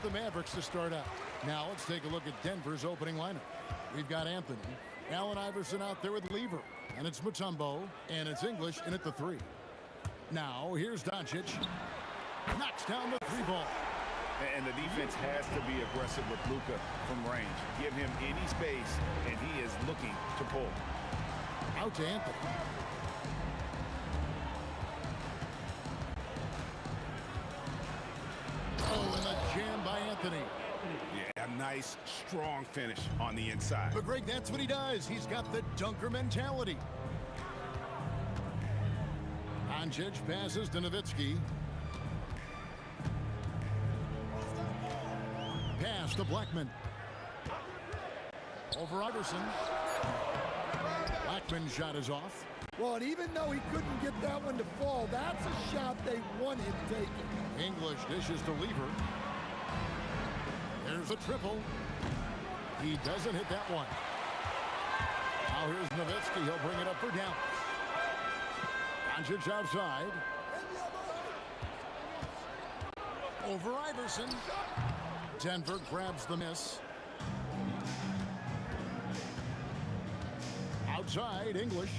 the Mavericks to start out. Now let's take a look at Denver's opening lineup. We've got Anthony, Allen Iverson out there with Lever, and it's Mutombo, and it's English in at the 3. Now here's Doncic. Knocks down the 3 ball. And the defense has to be aggressive with Luka from range. Give him any space, and he is looking to pull. Out to Anthony. Oh, and a jam by Anthony. Yeah, a nice, strong finish on the inside. But Greg, that's what he does. He's got the dunker mentality. Doncic passes to Nowitzki. Pass to Blackman. Over Iverson. Blackman's shot is off. Well, and even though he couldn't get that one to fall, that's a shot they want him taking. English dishes to Lever. There's a triple. He doesn't hit that one. Now here's Nowitzki. He'll bring it up for Dallas. Doncic outside. Over Iverson. Denver grabs the miss. Outside, English.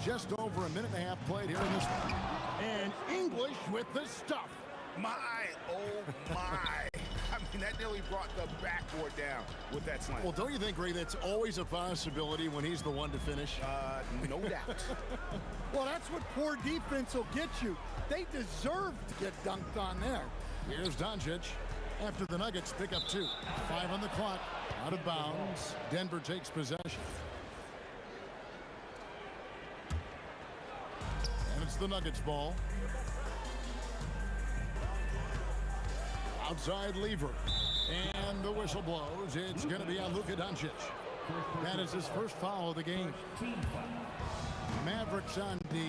Just over a minute and a half played here in this one. And English with the stuff. My, oh my. I mean, that nearly brought the backboard down with that slam. Well, don't you think, Ray, that's always a possibility when he's the one to finish? No doubt. Well, that's what poor defense will get you. They deserve to get dunked on there. Here's Doncic. After the Nuggets pick up 2. 5 on the clock. Out of bounds. Denver takes possession. And it's the Nuggets ball. Outside Lever. And the whistle blows. It's going to be on Luka Doncic. That is his first foul of the game. Mavericks on D.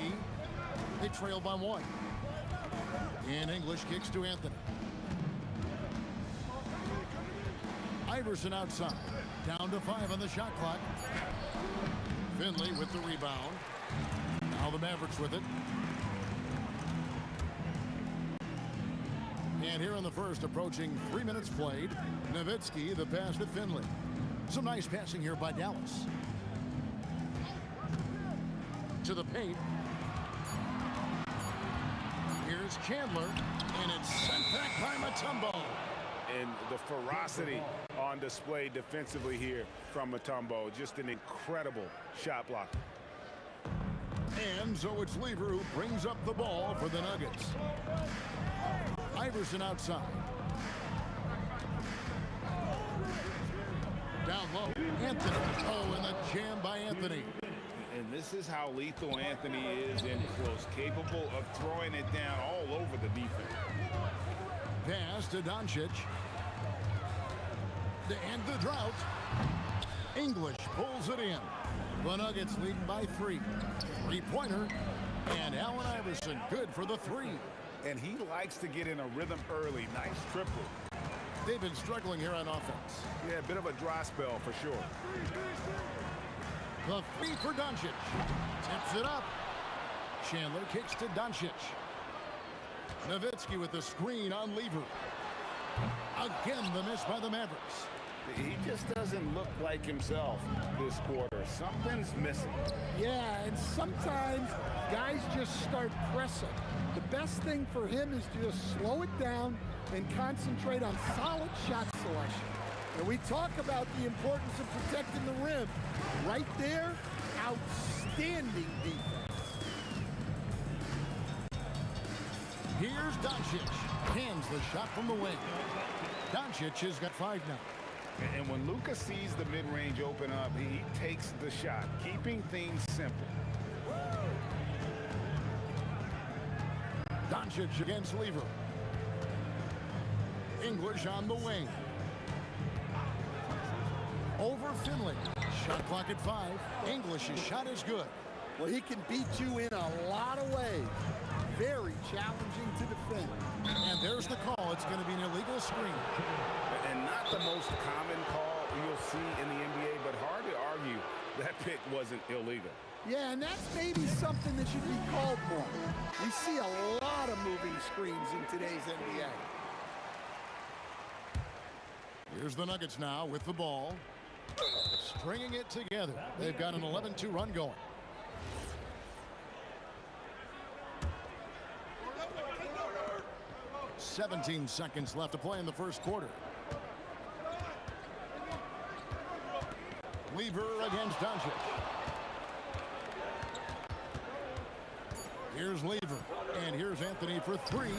They trail by 1. And English kicks to Anthony. Iverson outside. Down to 5 on the shot clock. Finley with the rebound. Now the Mavericks with it. And here in the first, approaching 3 minutes played, Nowitzki, the pass to Finley. Some nice passing here by Dallas. To the paint. Here's Chandler, and it's sent back by Mutombo. And the ferocity on display defensively here from Mutombo. Just an incredible shot blocker. And so it's Lever who brings up the ball for the Nuggets. Iverson outside. Down low. Anthony. Oh, and the jam by Anthony. And this is how lethal Anthony is in close. Capable of throwing it down all over the defense. Pass to Doncic. To end the drought. English pulls it in. The Nuggets leading by 3. 3-pointer. And Allen Iverson good for the 3. And he likes to get in a rhythm early. Nice triple. They've been struggling here on offense. Yeah, a bit of a dry spell for sure. The 3 for Doncic. Tips it up. Chandler kicks to Doncic. Nowitzki with the screen on Lever. Again, the miss by the Mavericks. He just doesn't look like himself this quarter. Something's missing. Yeah, and sometimes guys just start pressing. The best thing for him is to just slow it down and concentrate on solid shot selection. And we talk about the importance of protecting the rim. Right there, outstanding defense. Here's Doncic. Hands the shot from the wing. Doncic has got 5 now. And when Luka sees the mid-range open up, he takes the shot, keeping things simple. Doncic against Lever. English on the wing. Over Finley. Shot clock at 5. English's shot is good. Well, he can beat you in a lot of ways. Very challenging to defend. And there's the call. It's going to be an illegal screen. And not the most common call you'll see in the NBA, but hard to argue that pick wasn't illegal. Yeah, and that's maybe something that should be called more. We see a lot of moving screens in today's NBA. Here's the Nuggets now with the ball. Stringing it together. They've got an 11-2 run going. "17 seconds left to play in the first quarter. Lever against Doncic. Here's Lever, and here's Anthony for three.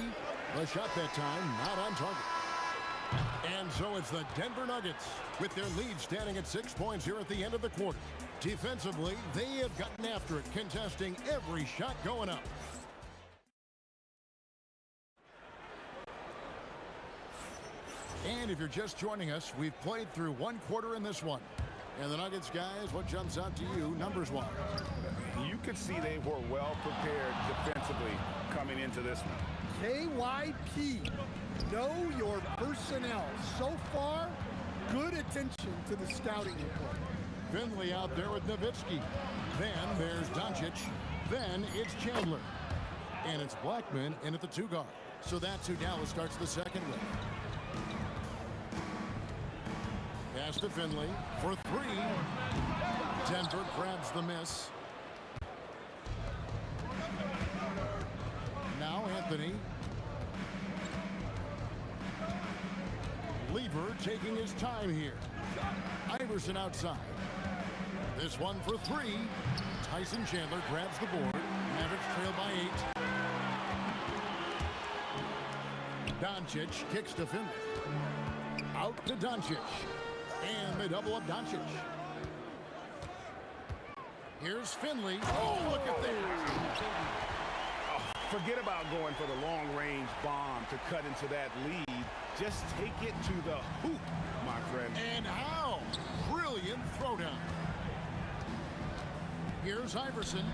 The shot that time not on target. And so it's the Denver Nuggets with their lead standing at 6 points here at the end of the quarter. Defensively, they have gotten after it, contesting every shot going up. And if you're just joining us, we've played through one quarter in this one. And the Nuggets guys, what jumps out to you numbers-wise? You could see they were well prepared defensively coming into this one. KYP, know your personnel. So far, good attention to the scouting report. Finley out there with Nowitzki. Then there's Doncic. Then it's Chandler. And it's Blackman in at the 2 guard. So that's who Dallas starts the second with. Pass to Finley for three. Denver grabs the miss. Now Anthony. Lever taking his time here. Iverson outside. This one for three. Tyson Chandler grabs the board. Mavericks trail by 8. Doncic kicks to Finley. Out to Doncic. And they double up Doncic. Here's Finley. Oh, look at that. Forget about going for the long-range bomb to cut into that lead. Just take it to the hoop, my friend. And how? Brilliant throwdown. Here's Iverson.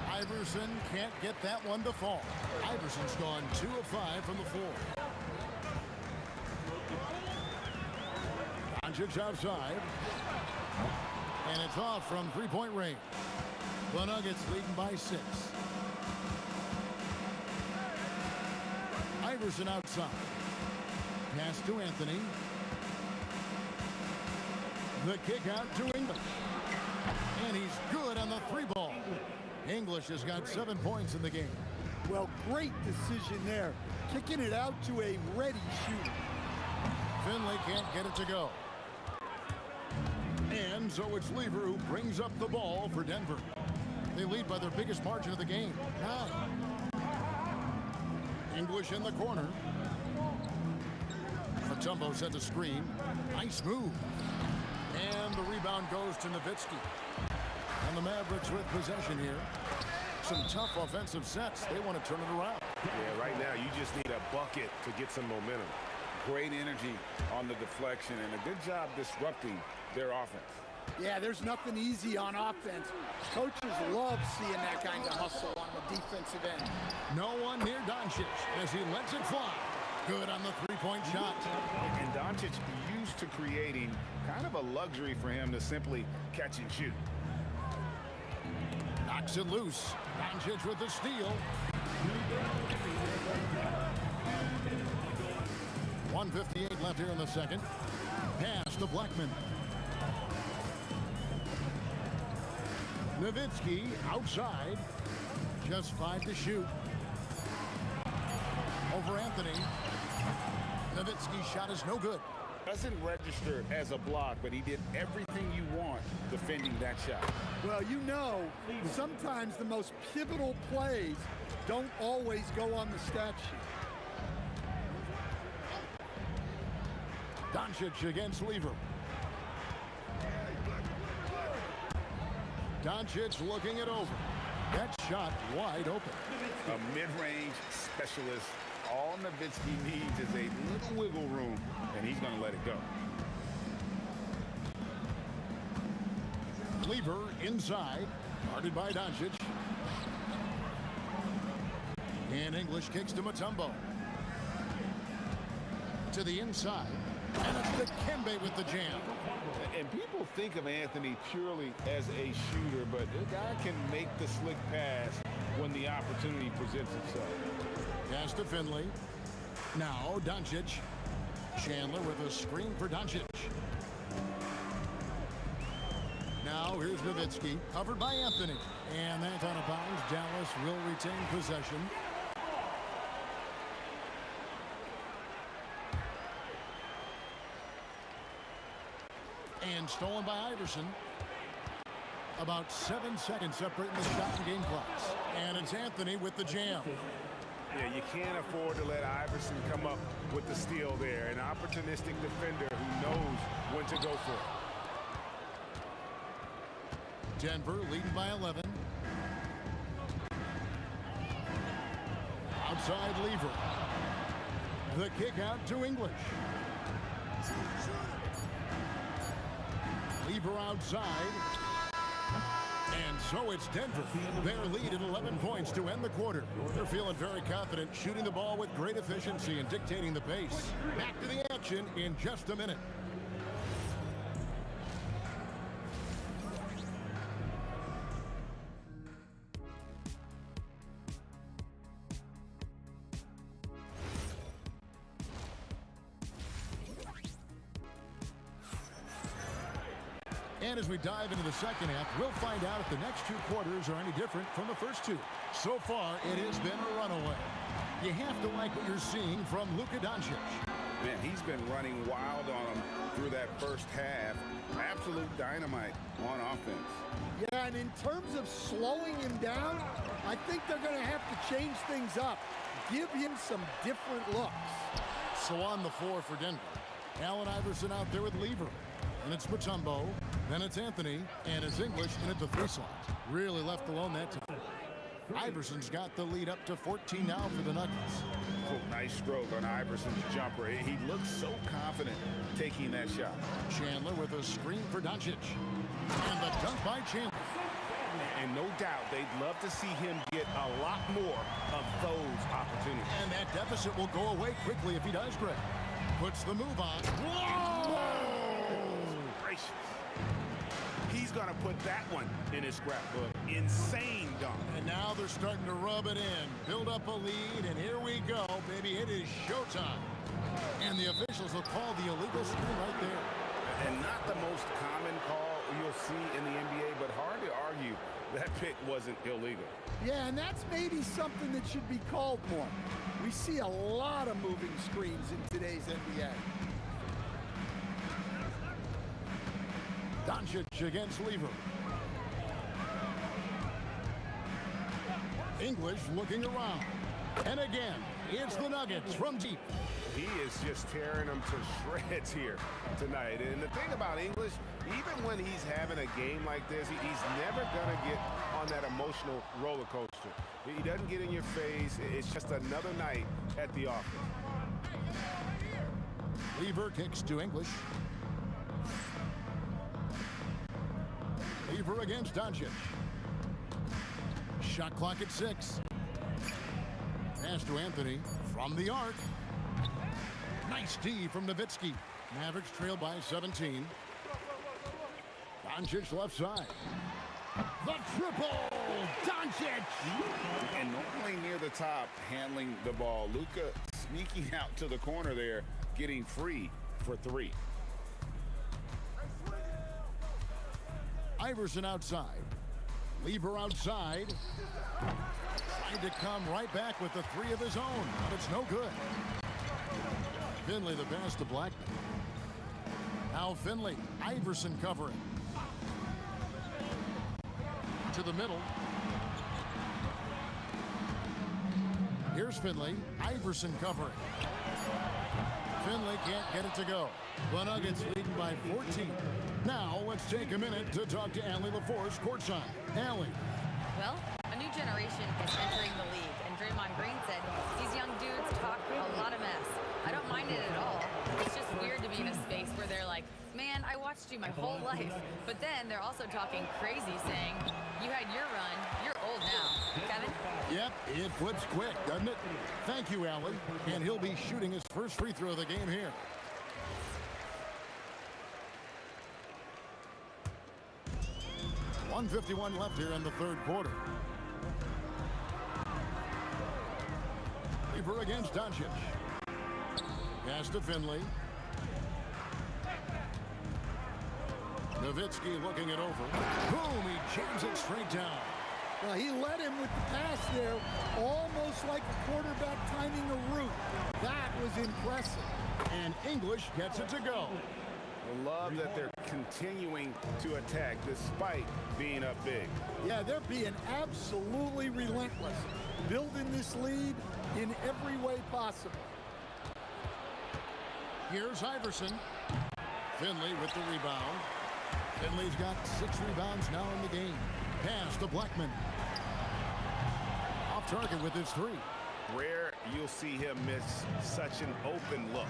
Iverson can't get that one to fall. Iverson's gone 2 of 5 from the floor. Doncic outside. And it's off from three-point range. The Nuggets leading by 6. Iverson outside. Pass to Anthony. The kick out to English. And he's good on the 3-ball. English has got 7 points in the game. Well, great decision there. Kicking it out to a ready shooter. Finley can't get it to go. And so it's Lever who brings up the ball for Denver. They lead by their biggest margin of the game, 9. English in the corner. Mutombo set the screen. Nice move. And the rebound goes to Nowitzki. And the Mavericks with possession here. Some tough offensive sets. They want to turn it around. Yeah, right now you just need a bucket to get some momentum. Great energy on the deflection and a good job disrupting their offense. Yeah, there's nothing easy on offense. Coaches love seeing that kind of hustle on the defensive end. No one near Doncic as he lets it fly. Good on the three-point shot. And Doncic used to creating kind of a luxury for him to simply catch and shoot. Knocks it loose. Doncic with the steal. 1:58 left here in the second. Pass to Blackman. Nowitzki outside. Just 5 to shoot. Over Anthony. Nowitzki's shot is no good. Doesn't register as a block, but he did everything you want defending that shot. Well, you know, sometimes the most pivotal plays don't always go on the stat sheet. Doncic against Lever. Doncic looking it over. That shot wide open. A mid-range specialist. All Nowitzki needs is a little wiggle room, and he's going to let it go. Lever inside, guarded by Doncic. And English kicks to Mutombo. To the inside, and it's Dikembe with the jam. And people think of Anthony purely as a shooter, but the guy can make the slick pass when the opportunity presents itself. Pass to Finley. Now Doncic. Chandler with a screen for Doncic. Now here's Nowitzki, covered by Anthony. And that's out of bounds. Dallas will retain possession. And stolen by Iverson. About 7 seconds separating the shot and game clocks. And it's Anthony with the jam. Yeah, you can't afford to let Iverson come up with the steal there. An opportunistic defender who knows when to go for it. Denver leading by 11. Outside Lever. The kick out to English. Lever outside. And so it's Denver. Their lead at 11 points to end the quarter. They're feeling very confident, shooting the ball with great efficiency and dictating the pace. Back to the action in just a minute. And as we dive into the second half, we'll find out if the next two quarters are any different from the first two. So far, it has been a runaway. You have to like what you're seeing from Luka Doncic. Man, he's been running wild on him through that first half. Absolute dynamite on offense. Yeah, and in terms of slowing him down, I think they're going to have to change things up. Give him some different looks. So on the floor for Denver, Allen Iverson out there with Lever. And it's Mutombo, then it's Anthony, and it's English in at the 3 slot. Really left alone that time. Iverson's got the lead up to 14 now for the Nuggets. Oh, nice stroke on Iverson's jumper. He looks so confident taking that shot. Chandler with a screen for Doncic. And the dunk by Chandler. And no doubt they'd love to see him get a lot more of those opportunities. And that deficit will go away quickly if he does, Greg. Puts the move on. Whoa! Gracious. He's going to put that one in his scrapbook. Insane dunk. And now they're starting to rub it in. Build up a lead, and here we go, baby. It is showtime. And the officials will call the illegal screen right there. And not the most common call you'll see in the NBA, but hard to argue that pick wasn't illegal. Yeah, and that's maybe something that should be called more. We see a lot of moving screens in today's NBA. Doncic against Lever. English looking around. And again, it's the Nuggets from deep. He is just tearing them to shreds here tonight. And the thing about English, even when he's having a game like this, he's never going to get on that emotional roller coaster. He doesn't get in your face. It's just another night at the office. Lever kicks to English. Lever against Doncic. Shot clock at 6. Pass to Anthony from the arc. Nice D from Nowitzki. Mavericks trail by 17. Doncic left side. The triple! Doncic! And normally near the top, handling the ball. Luka sneaking out to the corner there, getting free for 3. Iverson outside. Lever outside. Trying to come right back with the 3 of his own, but it's no good. Finley the pass to Blackman. Now Finley. Iverson covering. To the middle. Here's Finley. Iverson covering. Finley can't get it to go. The Nuggets leading by 14. Now let's take a minute to talk to Allie LaForce courtside. Allie. Well, a new generation is entering the league, and Draymond Green said these young dudes talk a lot of mess. I don't mind it at all. It's just weird to be in a space where they're like, man, I watched you my whole life. But then they're also talking crazy, saying, you had your run, you're old now. Kevin? Yep, it flips quick, doesn't it? Thank you, Allie. And he'll be shooting his first free throw of the game here. 1:51 left here in the third quarter. Lever against Doncic. Pass to Finley. Nowitzki looking it over. Boom, he jams it straight down. Well, he led him with the pass there, almost like a quarterback timing a route. That was impressive. And English gets it to go. I love that they're continuing to attack despite being up big. Yeah, they're being absolutely relentless, building this lead in every way possible. Here's Iverson. Finley with the rebound. Finley's got 6 rebounds now in the game. Pass to Blackman. Off target with his 3. Rare you'll see him miss such an open look.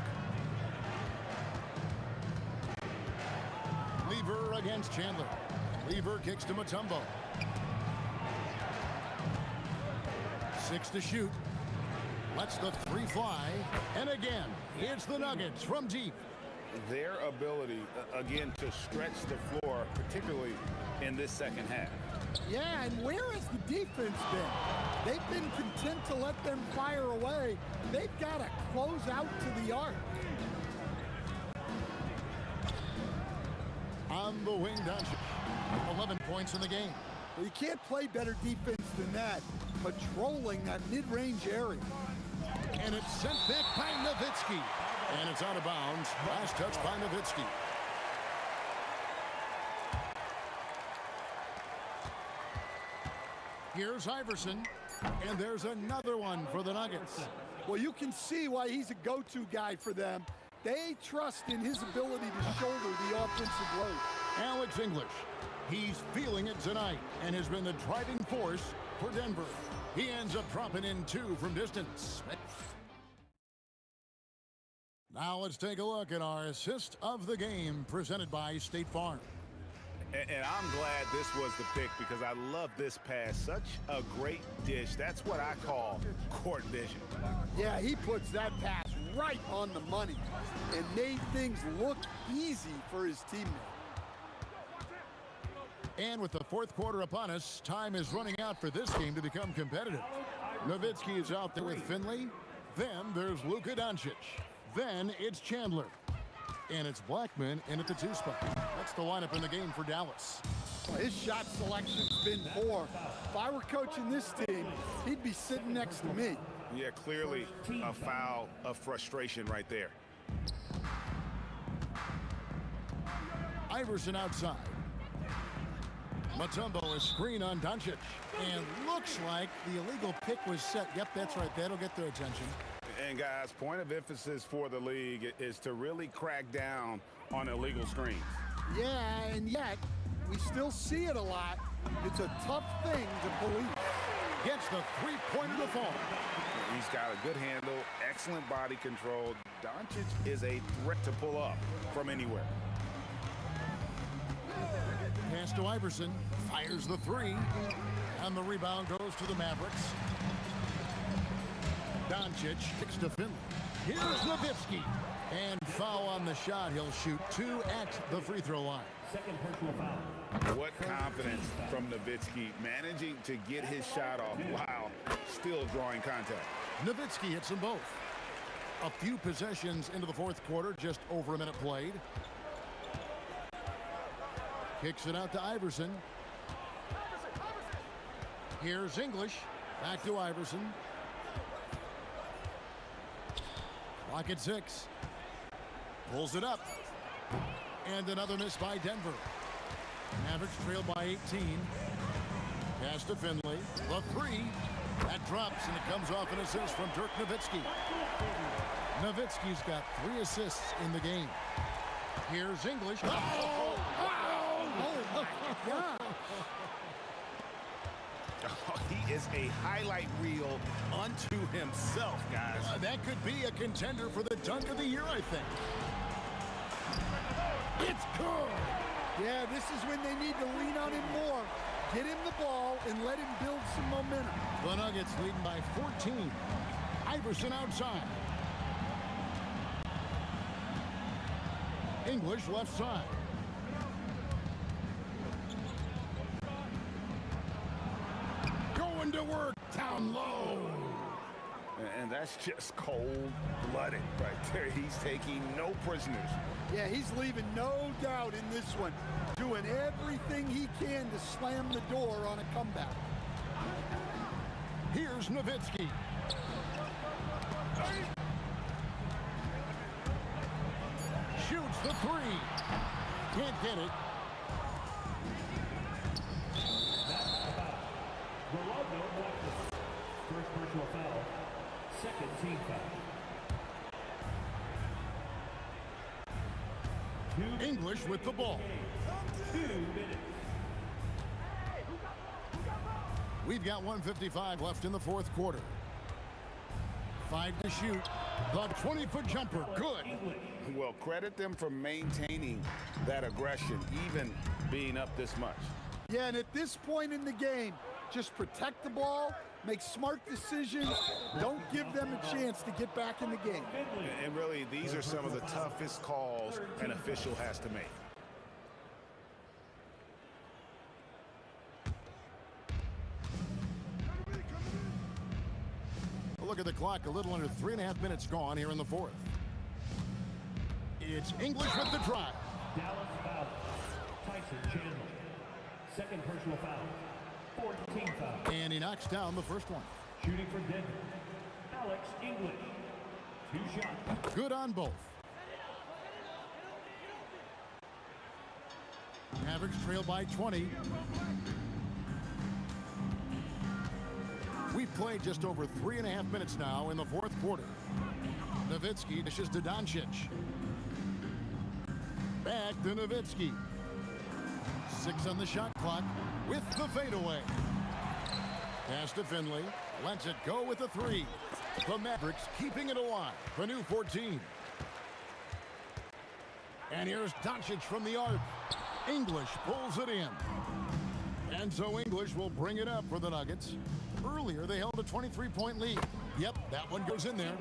Lever against Chandler. Lever kicks to Mutombo. 6 to shoot. Lets the 3 fly. And again, it's the Nuggets from deep. Their ability, again, to stretch the floor, particularly in this second half. Yeah, and where has the defense been? They've been content to let them fire away. They've got to close out to the arc. On the wing, Doncic. 11 points in the game. Well, you can't play better defense than that, patrolling that mid-range area. And it's sent back by Nowitzki. And it's out of bounds. Last touch by Nowitzki. Here's Iverson. And there's another one for the Nuggets. Well, you can see why he's a go-to guy for them. They trust in his ability to shoulder the offensive load. Alex English. He's feeling it tonight and has been the driving force for Denver. He ends up dropping in 2 from distance. Now let's take a look at our assist of the game presented by State Farm. And I'm glad this was the pick because I love this pass. Such a great dish. That's what I call court vision. Yeah, he puts that pass right on the money and made things look easy for his teammate. And with the fourth quarter upon us, time is running out for this game to become competitive. Nowitzki is out there with Finley. Then there's Luka Doncic. Then it's Chandler. And it's Blackman in at the 2 spot. That's the lineup in the game for Dallas. Well, his shot selection's been poor. If I were coaching this team, he'd be sitting next to me. Yeah, clearly a foul of frustration right there. Iverson outside. Mutombo is screen on Doncic. And looks like the illegal pick was set. Yep, that's right. That'll get their attention. And guys, point of emphasis for the league is to really crack down on illegal screens. Yeah, and yet we still see it a lot. It's a tough thing to police. Gets the 3-pointer to fall. He's got a good handle, excellent body control. Doncic is a threat to pull up from anywhere. Pass to Iverson. Fires the 3. And the rebound goes to the Mavericks. Doncic kicks to Finley. Here's Nowitzki. And foul on the shot. He'll shoot 2 at the free throw line. Second personal foul. What confidence from Nowitzki, managing to get his shot off while still drawing contact. Nowitzki hits them both. A few possessions into the fourth quarter, just over a minute played. Kicks it out to Iverson. Here's English. Back to Iverson. Clock at 6. Pulls it up. And another miss by Denver. Mavericks trail by 18. Pass to Finley. The 3. That drops, and it comes off an assist from Dirk Nowitzki. Nowitzki's got 3 assists in the game. Here's English. Oh my God. Oh, he is a highlight reel unto himself, guys. That could be a contender for the dunk of the year, I think. It's good. Yeah, this is when they need to lean on him more. Get him the ball and let him build some momentum. The Nuggets leading by 14. Iverson outside. English left side. him to work down low. And that's just cold-blooded right there. He's taking no prisoners. Yeah, he's leaving no doubt in this one. Doing everything he can to slam the door on a comeback. Here's Nowitzki. Shoots the three. Can't get it. Ronaldo Blackman. First personal foul. Second team foul. English with the ball. 2 minutes. We've got 1:55 left in the fourth quarter. 5 to shoot. The 20-foot jumper, good. Well, credit them for maintaining that aggression, even being up this much. Yeah, and at this point in the game, just protect the ball, make smart decisions, don't give them a chance to get back in the game. And really, these are some of the toughest calls an official has to make. Look at the clock, a little under 3.5 minutes gone here in the fourth. It's English with the drive. Dallas foul. Tyson Chandler. Second personal foul. 14 foul. And he knocks down the first one. Shooting for Denver. Alex English. 2 shots. Good on both. Mavericks trail by 20. We've played just over 3.5 minutes now in the fourth quarter. Nowitzki dishes to Doncic. Back to Nowitzki. 6 on the shot clock with the fadeaway. Pass to Finley. Lets it go with the 3. The Mavericks keeping it alive. The new 14. And here's Doncic from the arc. English pulls it in. And so English will bring it up for the Nuggets. Earlier, they held a 23-point lead. Yep, that one goes in there.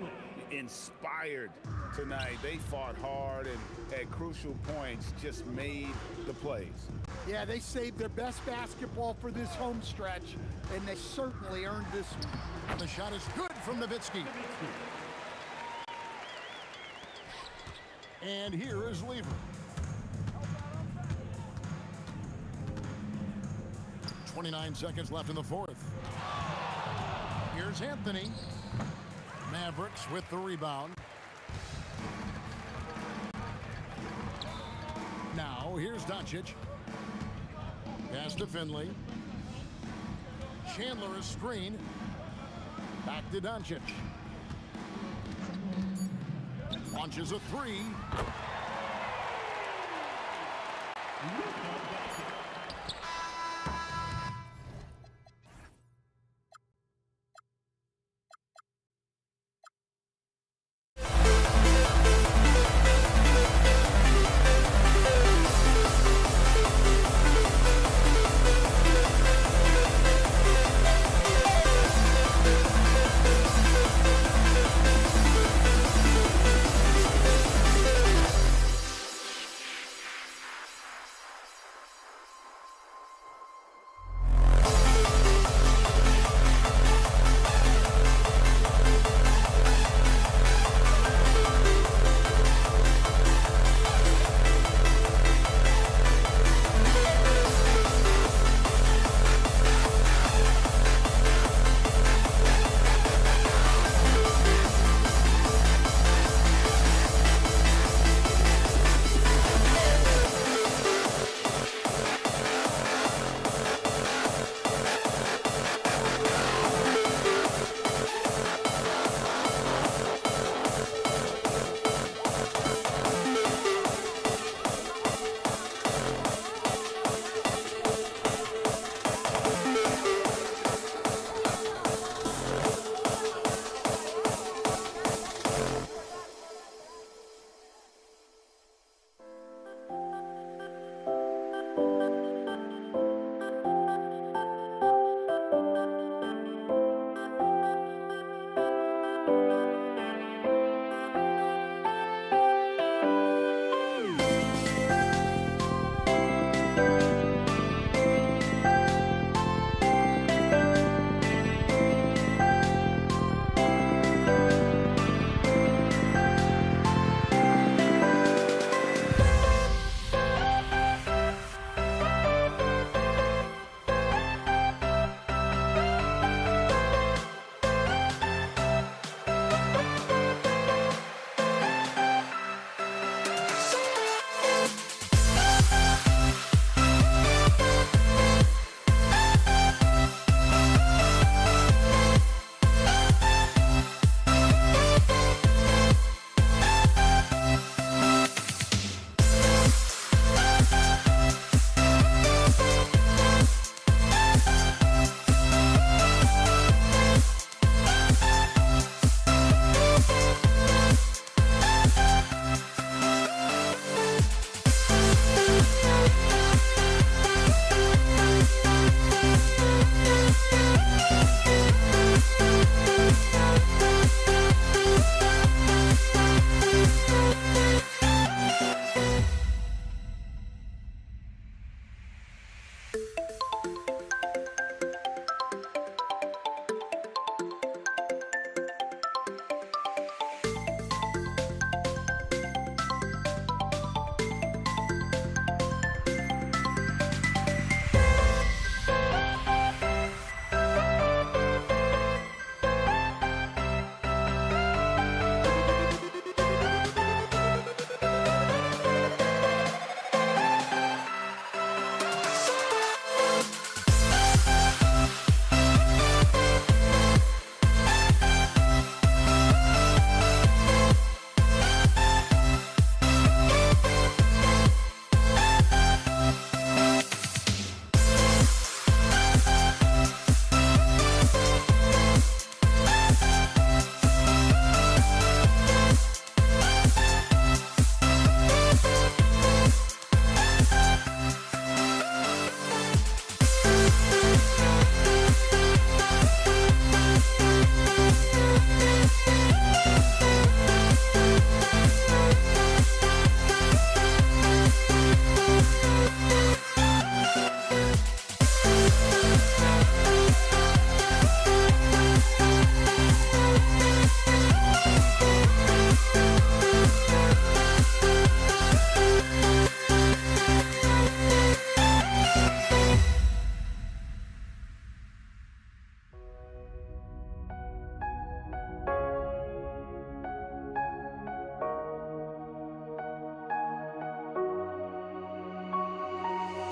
Inspired tonight. They fought hard and at crucial points just made the plays. Yeah, they saved their best basketball for this home stretch, and they certainly earned this one. The shot is good from Nowitzki. And here is Lever. 29 seconds left in the fourth. Here's Anthony. Mavericks with the rebound. Now, here's Doncic. Pass to Finley. Chandler is screen. Back to Doncic. Launches a 3.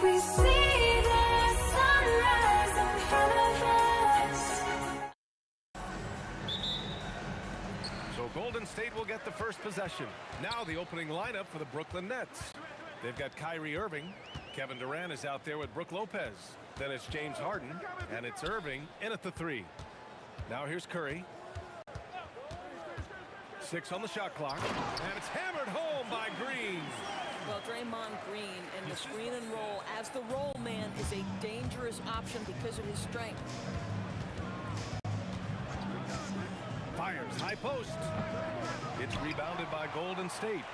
We see the sunrise ahead of us. So Golden State will get the first possession. Now the opening lineup for the Brooklyn Nets. They've got Kyrie Irving. Kevin Durant is out there with Brook Lopez. Then it's James Harden, and it's Irving in at the 3. Now here's Curry. 6 on the shot clock, and it's hammered home by Green. Well, Draymond Green in the screen and roll as the roll man is a dangerous option because of his strength. Fires high post. It's rebounded by Golden State.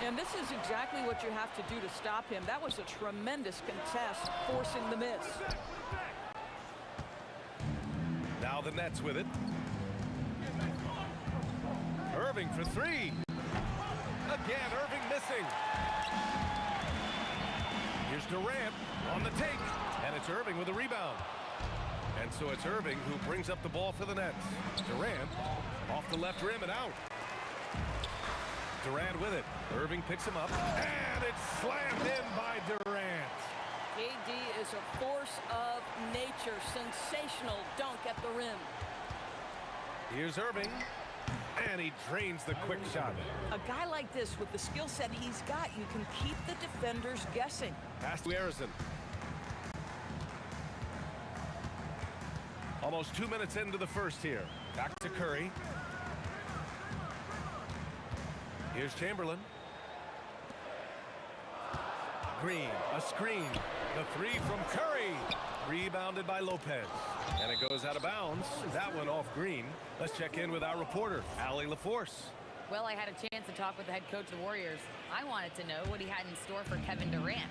And this is exactly what you have to do to stop him. That was a tremendous contest, forcing the miss. Now the Nets with it. Irving for 3. Again, Irving missing. Here's Durant on the take, and it's Irving with a rebound. And so it's Irving who brings up the ball for the Nets. Durant off the left rim and out. Durant with it. Irving picks him up, and it's slammed in by Durant. KD is a force of nature. Sensational dunk at the rim. Here's Irving, and he drains the quick shot. A guy like this, with the skill set he's got, you can keep the defenders guessing. Pass to Harrison. Almost 2 minutes into the first here. Back to Curry. Here's Chamberlain. Green, a screen. The 3 from Curry. Rebounded by Lopez. And it goes out of bounds. That one off Green. Let's check in with our reporter, Allie LaForce. Well, I had a chance to talk with the head coach of the Warriors. I wanted to know what he had in store for Kevin Durant.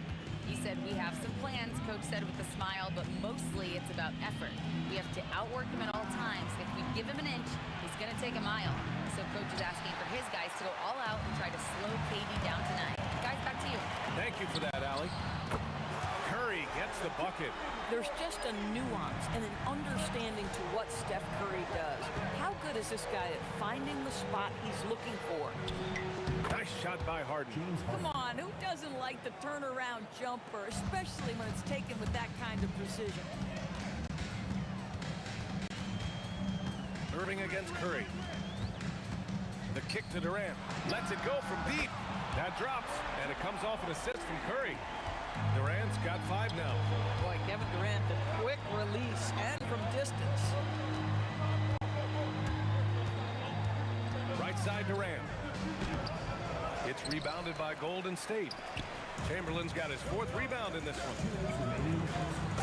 He said, we have some plans, coach said with a smile, but mostly it's about effort. We have to outwork him at all times. If we give him an inch, he's going to take a mile. So coach is asking for his guys to go all out and try to slow KD down tonight. Guys, back to you. Thank you for that, Allie. Curry gets the bucket. There's just a nuance and an understanding to what Steph Curry does. How good is this guy at finding the spot he's looking for? Nice shot by Harden. Come on, who doesn't like the turnaround jumper, especially when it's taken with that kind of precision? Irving against Curry. The kick to Durant. Lets it go from deep. That drops, and it comes off an assist from Curry. Durant's got 5 now. Boy, Kevin Durant, the quick release and from distance. Right side Durant. It's rebounded by Golden State. Chamberlain's got his 4th rebound in this one.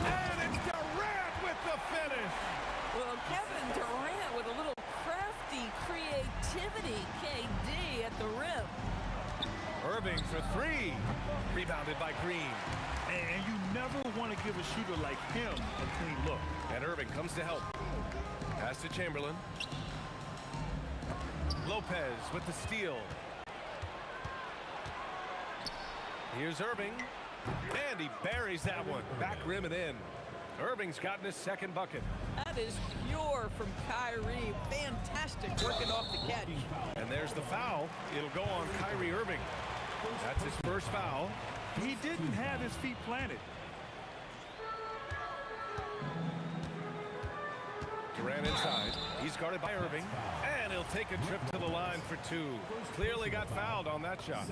And it's Durant with the finish. Well, Kevin Durant with a little crafty creativity. KD at the rim. Irving for 3. Rebounded by Green. And you never want to give a shooter like him a clean look. And Irving comes to help. Pass to Chamberlain. Lopez with the steal. Here's Irving. And he buries that one. Back rim and in. Irving's gotten his 2nd bucket. That is pure from Kyrie. Fantastic working off the catch. And there's the foul. It'll go on Kyrie Irving. That's his 1st foul. He didn't have his feet planted. Durant inside. He's guarded by Irving. And he'll take a trip to the line for 2. Clearly got fouled on that shot.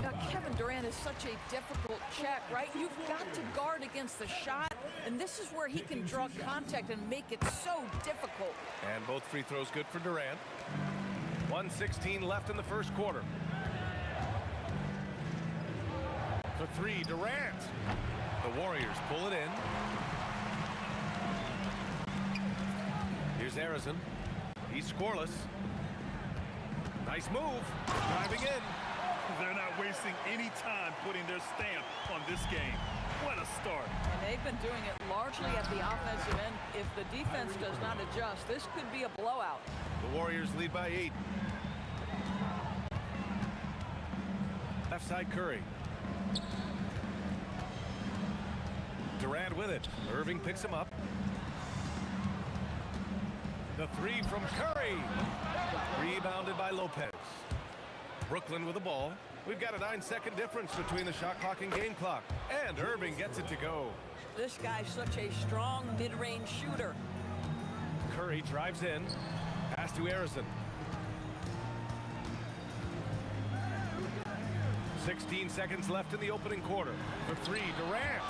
Now, Kevin Durant is such a difficult check, right? You've got to guard against the shot, and this is where he can draw contact and make it so difficult. And both free throws good for Durant. 1:16 left in the first quarter. For 3, Durant. The Warriors pull it in. Here's Harrison. He's scoreless. Nice move. Driving in. They're not wasting any time putting their stamp on this game. What a start. And they've been doing it largely at the offensive end. If the defense does not adjust, this could be a blowout. The Warriors lead by 8. Left side Curry. Durant with it. Irving picks him up. The 3 from Curry. Rebounded by Lopez. Brooklyn with the ball. We've got a 9-second difference between the shot clock and game clock. And Irving gets it to go. This guy's such a strong mid-range shooter. Curry drives in. Pass to Harrison. 16 seconds left in the opening quarter. For three, Durant.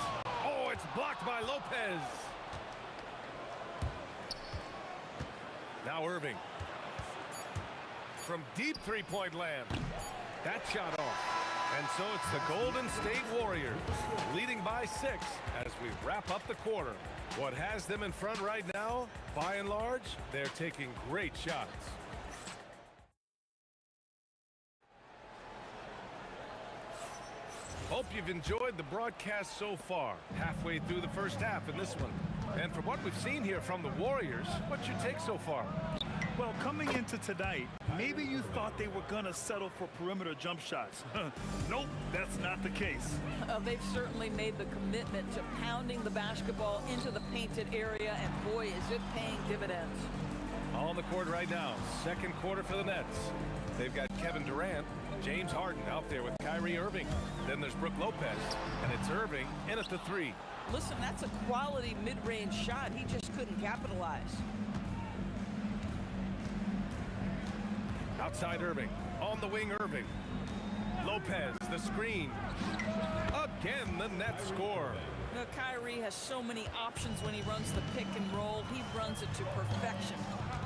Oh, it's blocked by Lopez. Now Irving. From deep three-point land. That shot off. And so it's the Golden State Warriors leading by 6 as we wrap up the quarter. What has them in front right now, by and large, they're taking great shots. Hope you've enjoyed the broadcast so far. Halfway through the first half in this one. And from what we've seen here from the Warriors, what's your take so far? Well, coming into tonight, maybe you thought they were going to settle for perimeter jump shots. Nope, that's not the case. They've certainly made the commitment to pounding the basketball into the painted area, and boy, is it paying dividends. On the court right now, second quarter for the Nets. They've got Kevin Durant, James Harden out there with Kyrie Irving. Then there's Brook Lopez, and it's Irving in at the three. Listen, that's a quality mid-range shot. He just couldn't capitalize. Outside Irving, on the wing Irving. Lopez, the screen. Again, the net score. Now, Kyrie has so many options when he runs the pick and roll. He runs it to perfection.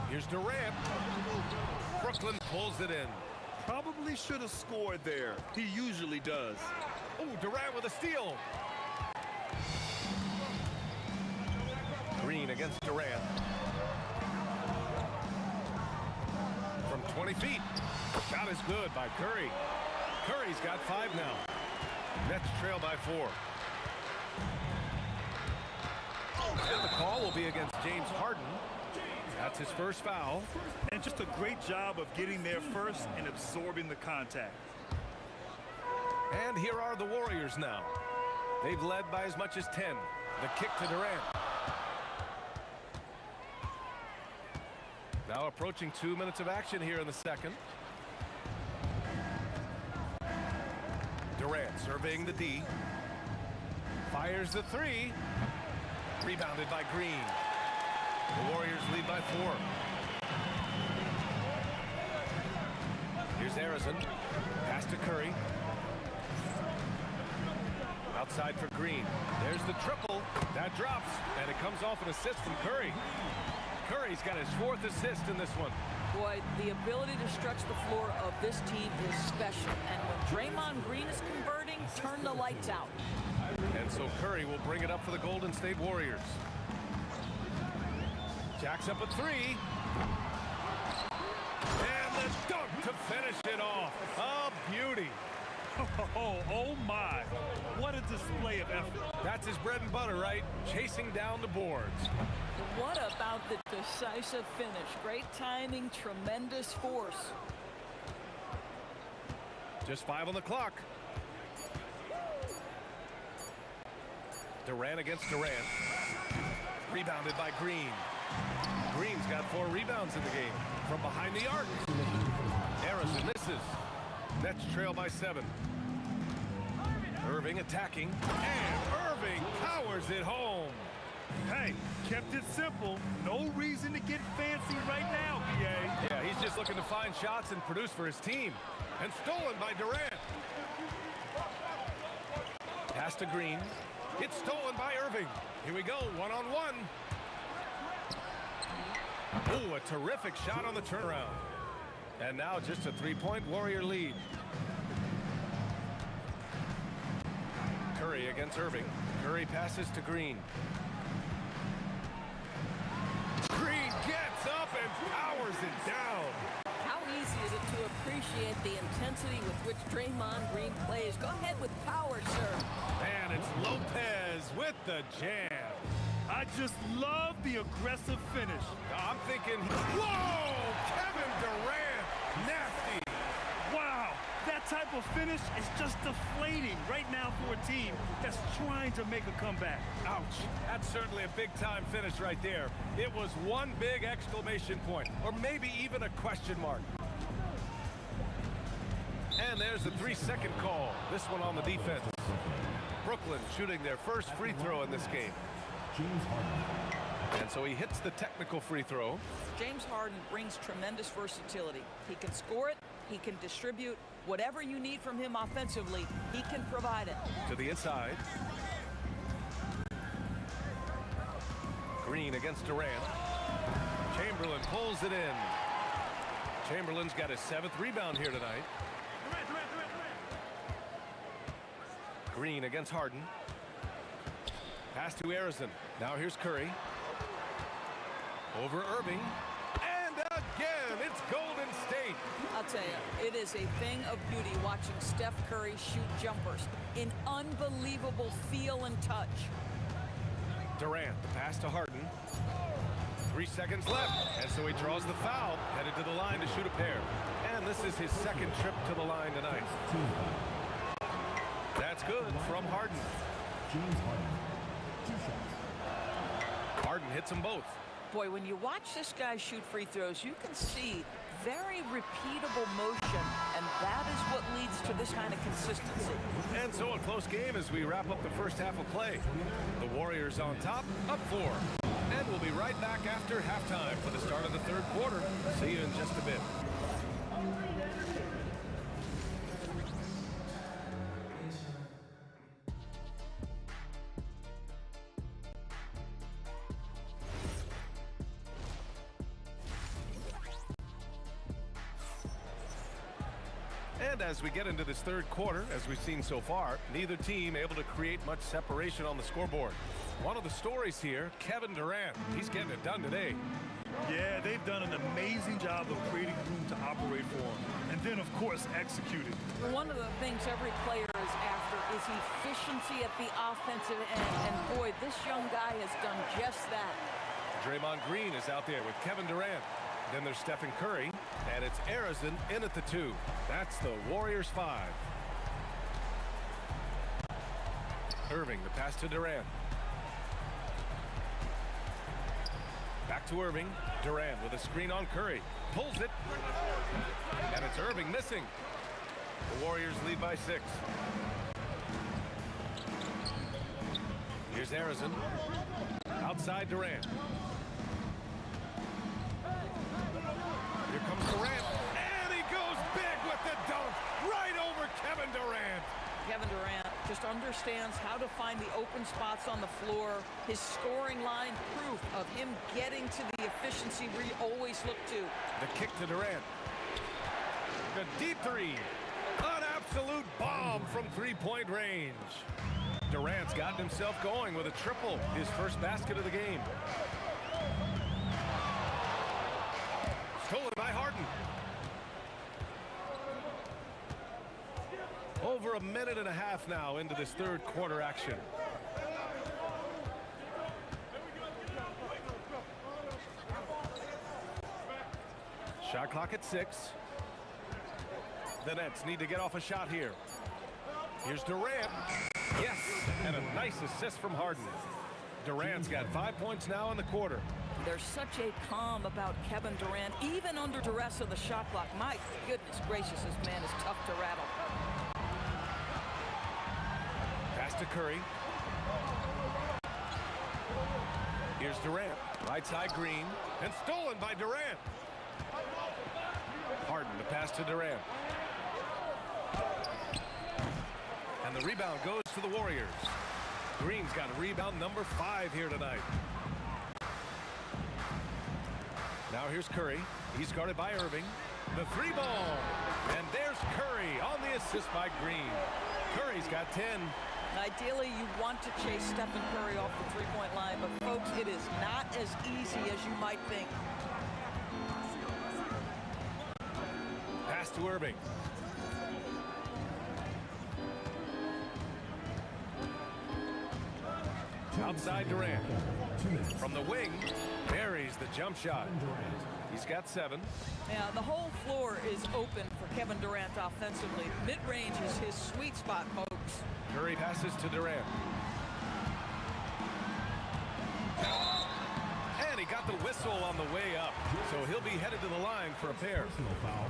Here's Durant. Brooklyn pulls it in. Probably should have scored there. He usually does. Oh, Durant with a steal. Green against Durant. From 20 feet. Shot is good by Curry. Curry's got 5 now. Nets trail by 4. And the call will be against James Harden. That's his first foul. And just a great job of getting there first and absorbing the contact. And here are the Warriors now. They've led by as much as 10. The kick to Durant. Now approaching 2 minutes of action here in the second. Durant surveying the D. Fires the 3. Rebounded by Green. The Warriors lead by 4. Here's Harrison. Pass to Curry. Outside for Green. There's the triple. That drops, and it comes off an assist from Curry. Curry's got his 4th assist in this one. Boy, the ability to stretch the floor of this team is special. And when Draymond Green is converting, turn the lights out. And so Curry will bring it up for the Golden State Warriors. Jacks up a 3. And the dunk to finish it off. A beauty. Oh my. What a display of effort. That's his bread and butter, right? Chasing down the boards. What about the decisive finish? Great timing, tremendous force. Just 5 on the clock. Durant against Durant. Rebounded by Green. Green's got 4 rebounds in the game from behind the arc. Harrison misses. Nets trail by 7. Irving attacking, and Irving powers it home. Hey, kept it simple. No reason to get fancy right now, BA. Yeah, he's just looking to find shots and produce for his team. And stolen by Durant. Pass to Green. It's stolen by Irving. Here we go, 1-on-1. Ooh, a terrific shot on the turnaround. And now just a 3-point Warrior lead. Curry against Irving. Curry passes to Green. Green gets up and powers it down. How easy is it to appreciate the intensity with which Draymond Green plays? Go ahead with power, sir. And it's Lopez with the jam. I just love the aggressive finish. I'm thinking, whoa, Kevin Durant, nasty. Wow, that type of finish is just deflating right now for a team that's trying to make a comeback. Ouch, that's certainly a big-time finish right there. It was one big exclamation point, or maybe even a question mark. And there's the 3-second call. This one on the defense. Brooklyn shooting their first free throw in this game. James Harden. And so he hits the technical free throw. James Harden brings tremendous versatility. He can score it, he can distribute. Whatever you need from him offensively, he can provide it. To the inside. Green against Durant. Chamberlain pulls it in. Chamberlain's got his 7th rebound here tonight. Green against Harden. Pass to Arizon. Now here's Curry. Over Irving. And again, it's Golden State. I'll tell you, it is a thing of beauty watching Steph Curry shoot jumpers. An unbelievable feel and touch. Durant, the pass to Harden. 3 seconds left, and so he draws the foul, headed to the line to shoot a pair. And this is his 2nd trip to the line tonight. That's good from Harden. James Harden. 2 shots. Harden hits them both. Boy, when you watch this guy shoot free throws, you can see very repeatable motion, and that is what leads to this kind of consistency. And so a close game as we wrap up the first half of play. The Warriors on top, up 4. And we'll be right back after halftime for the start of the 3rd quarter. See you in just a bit. And as we get into this 3rd quarter, as we've seen so far, neither team able to create much separation on the scoreboard. One of the stories here, Kevin Durant. He's getting it done today. Yeah, they've done an amazing job of creating room to operate for him. And then, of course, executing. One of the things every player is after is efficiency at the offensive end. And boy, this young guy has done just that. Draymond Green is out there with Kevin Durant. Then there's Stephen Curry, and it's Arizon in at the 2. That's the Warriors 5. Irving, the pass to Durant. Back to Irving. Durant with a screen on Curry. Pulls it. And it's Irving missing. The Warriors lead by 6. Here's Arizon. Outside Durant. Here comes Durant. And he goes big with the dunk. Right over Kevin Durant. Kevin Durant just understands how to find the open spots on the floor. His scoring line proof of him getting to the efficiency we always look to. The kick to Durant. The deep 3. An absolute bomb from 3-point range. Durant's gotten himself going with a triple, his first basket of the game. Stolen by Harden. Over a minute and a half now into this 3rd quarter action. Shot clock at 6. The Nets need to get off a shot here. Here's Durant. Yes, and a nice assist from Harden. Durant's got 5 points now in the quarter. There's such a calm about Kevin Durant, even under duress of the shot clock. My goodness gracious, this man is tough to rattle. Pass to Curry. Here's Durant. Right side Green. And stolen by Durant. Harden, the pass to Durant. And the rebound goes to the Warriors. Green's got a rebound number 5 here tonight. Now here's Curry. He's guarded by Irving. The 3 ball. And there's Curry on the assist by Green. Curry's got 10. Ideally, you want to chase Stephen Curry off the 3-point line, but folks, it is not as easy as you might think. Pass to Irving. Outside Durant. From the wing, buries the jump shot. He's got 7. Yeah, the whole floor is open for Kevin Durant offensively. Mid-range is his sweet spot, folks. Curry passes to Durant. And he got the whistle on the way up, so he'll be headed to the line for a pair. Personal foul.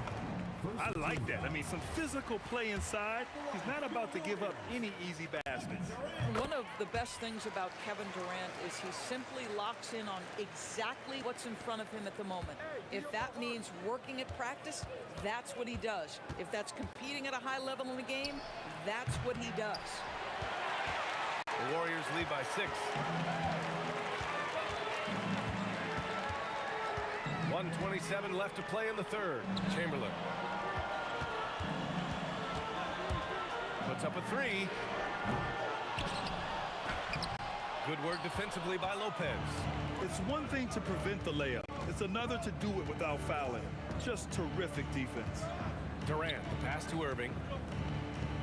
I like that. I mean, some physical play inside. He's not about to give up any easy baskets. One of the best things about Kevin Durant is he simply locks in on exactly what's in front of him at the moment. If that means working at practice, that's what he does. If that's competing at a high level in the game, that's what he does. The Warriors lead by 6. 1:27 left to play in the third. Chamberlain puts up a 3. Good work defensively by Lopez. It's one thing to prevent the layup. It's another to do it without fouling. Just terrific defense. Durant, the pass to Irving.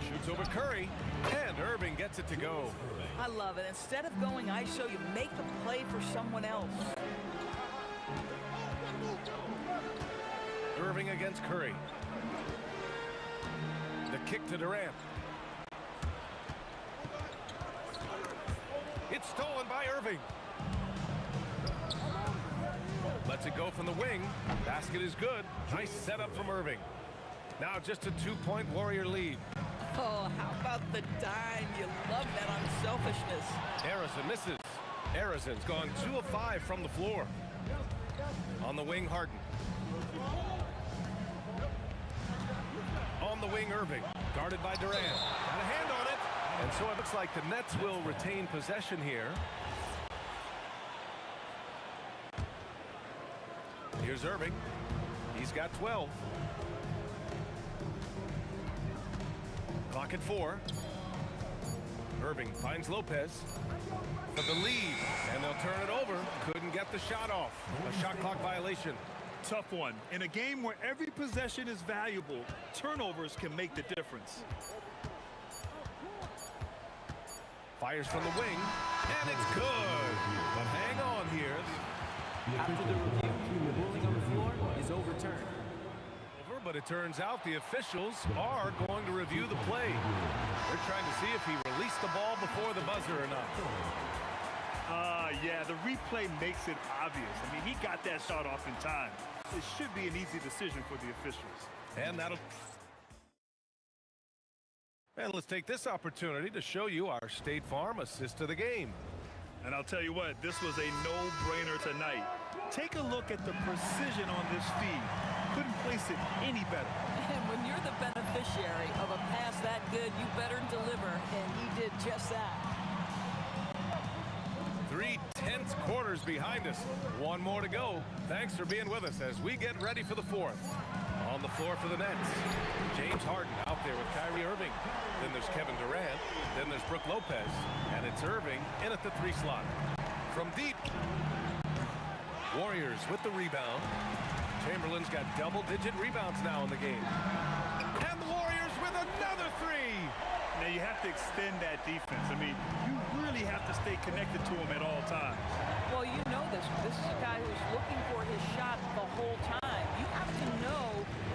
Shoots over Curry, and Irving gets it to go. I love it. Instead of going ISO, you make a play for someone else. Irving against Curry. The kick to Durant. It's stolen by Irving. Lets it go from the wing. Basket is good. Nice setup from Irving. Now just a 2-point Warrior lead. Oh, how about the dime? You love that unselfishness. Harrison misses. Harrison's gone 2 of 5 from the floor. On the wing, Harden. On the wing, Irving. Guarded by Durant. Got a hand on it. And so it looks like the Nets will retain possession here. Here's Irving. He's got 12. Clock at 4. Irving finds Lopez for the lead, and they'll turn it over. Couldn't get the shot off. A shot clock violation. Tough one. In a game where every possession is valuable, turnovers can make the difference. Fires from the wing, and it's good. But hang on here. After the review, the ruling on the floor is overturned. But it turns out the officials are going to review the play. They're trying to see if he released the ball before the buzzer or not. Yeah, the replay makes it obvious. I mean, he got that shot off in time. It should be an easy decision for the officials. And let's take this opportunity to show you our State Farm assist to the game. And I'll tell you what, this was a no-brainer tonight. Take a look at the precision on this feed. Couldn't place it any better. And when you're the beneficiary of a pass that good, you better deliver, and he did just that. 3 tense quarters behind us. One more to go. Thanks for being with us as we get ready for the fourth. On the floor for the Nets, James Harden out there with Kyrie Irving. Then there's Kevin Durant. Then there's Brook Lopez. And it's Irving in at the 3 slot. From deep. Warriors with the rebound. Chamberlain's got double-digit rebounds now in the game. And the Warriors with another 3. Now you have to extend that defense. I mean, you really have to stay connected to him at all times. Well, you know this. This is a guy who's looking for his shot the whole time. You have to know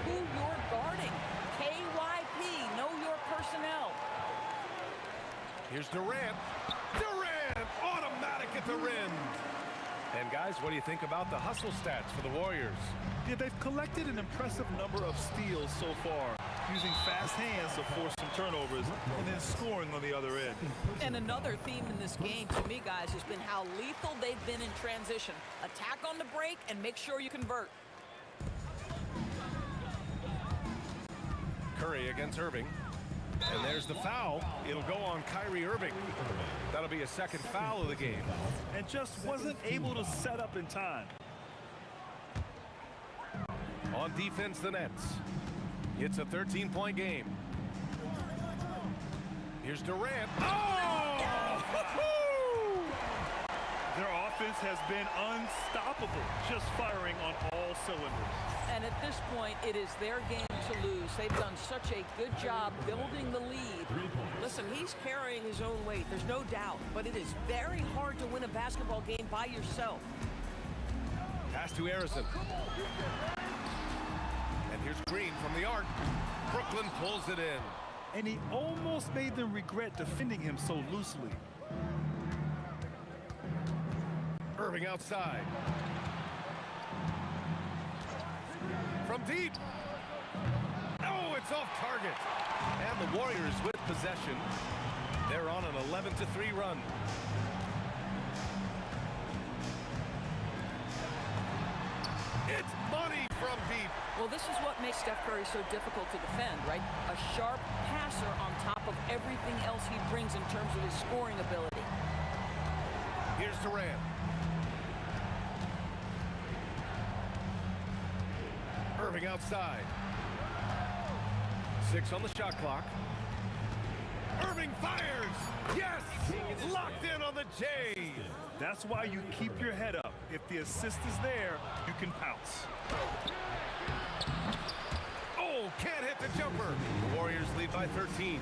who you're guarding. KYP, know your personnel. Here's Durant. Durant, automatic at the rim. And guys, what do you think about the hustle stats for the Warriors? Yeah, they've collected an impressive number of steals so far, using fast hands to force some turnovers and then scoring on the other end. And another theme in this game to me, guys, has been how lethal they've been in transition. Attack on the break and make sure you convert. Curry against Irving. And there's the foul. It'll go on Kyrie Irving. That'll be a second foul of the game. And just wasn't able to set up in time. On defense, the Nets. It's a 13-point game. Here's Durant. Oh! Their offense has been unstoppable, just firing on all cylinders. And at this point, it is their game to lose. They've done such a good job building the lead. Listen, he's carrying his own weight, there's no doubt, but it is very hard to win a basketball game by yourself. Pass to Harrison. And here's Green from the arc. Brooklyn pulls it in. And he almost made them regret defending him so loosely. Irving outside. From deep. It's off target. And the Warriors with possession. They're on an 11-3 run. It's money from deep. Well, this is what makes Steph Curry so difficult to defend, right? A sharp passer on top of everything else he brings in terms of his scoring ability. Here's Durant. Irving outside. 6 on the shot clock. Irving fires! Yes! Locked in on the J! That's why you keep your head up. If the assist is there, you can pounce. Oh, can't hit the jumper. The Warriors lead by 13.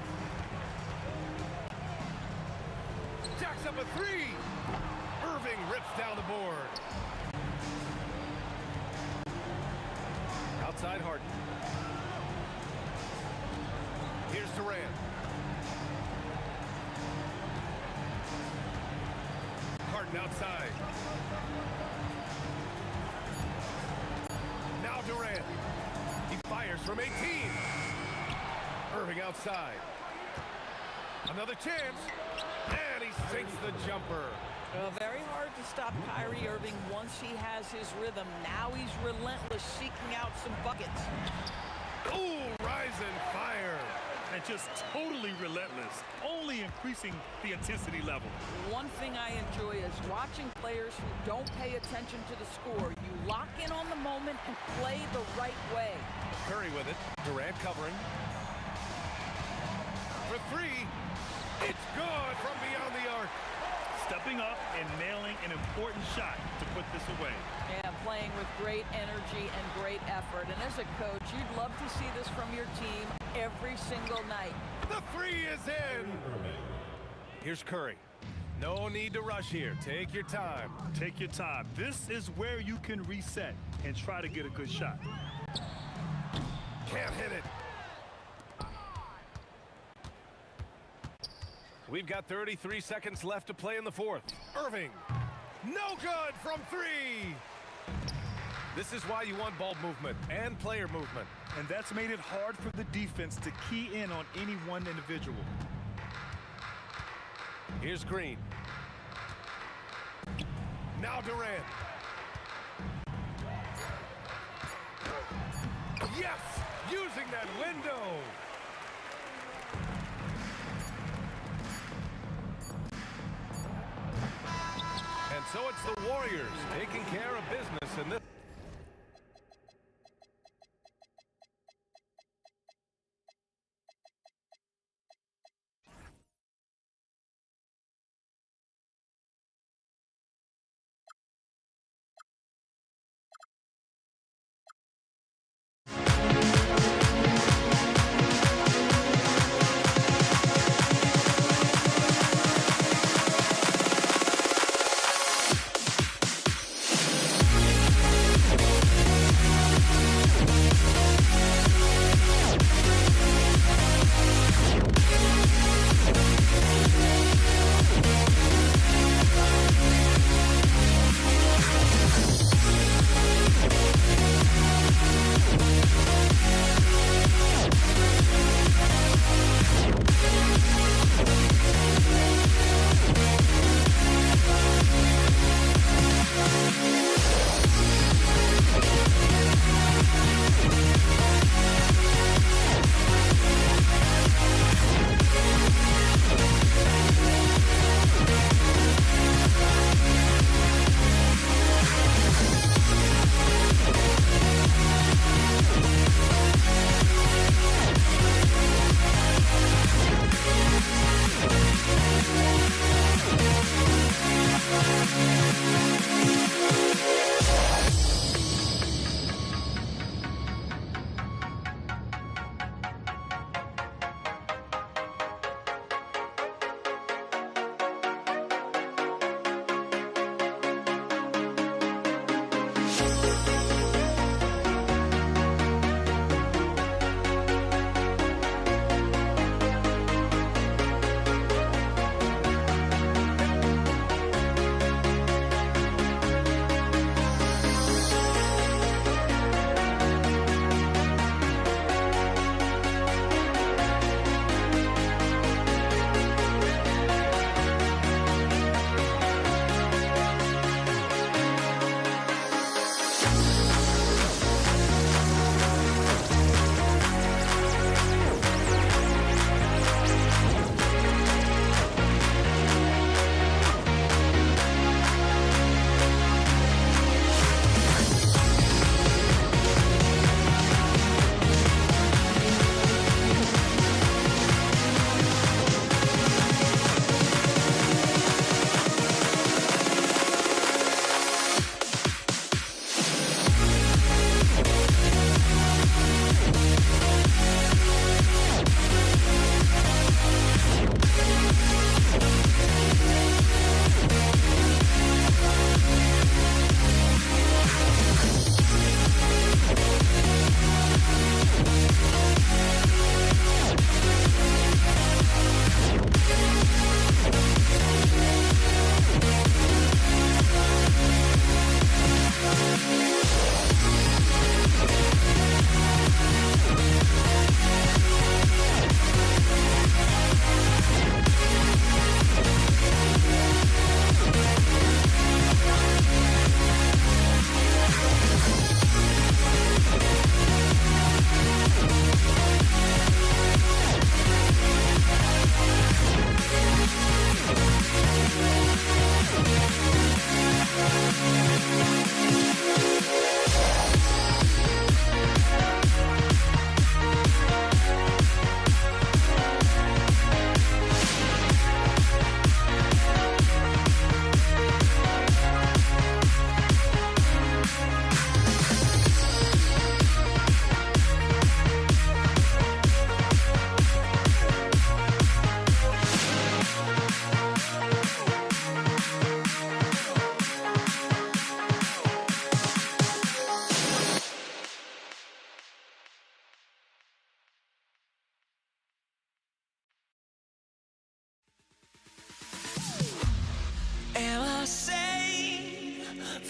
Jacks up a 3. Irving rips down the board. Outside Harden. Here's Durant. Harden outside. Now Durant. He fires from 18. Irving outside. Another chance. And he sinks the jumper. Very hard to stop Kyrie Irving once he has his rhythm. Now he's relentless, seeking out some buckets. Ooh, rise and fire. And just totally relentless, only increasing the intensity level. One thing I enjoy is watching players who don't pay attention to the score. You lock in on the moment and play the right way. Curry with it. Durant covering. For 3. It's good from beyond the arc. Stepping up and nailing an important shot to put this away. Yeah, playing with great energy and great effort. And as a coach, you'd love to see this from your team every single night. The 3 is in. Here's Curry. No need to rush here. Take your time. Take your time. This is where you can reset and try to get a good shot. Can't hit it. We've got 33 seconds left to play in the fourth. Irving. No good from 3. This is why you want ball movement and player movement. And that's made it hard for the defense to key in on any one individual. Here's Green. Now Durant. Yes! Using that window! And so it's the Warriors taking care of business in this.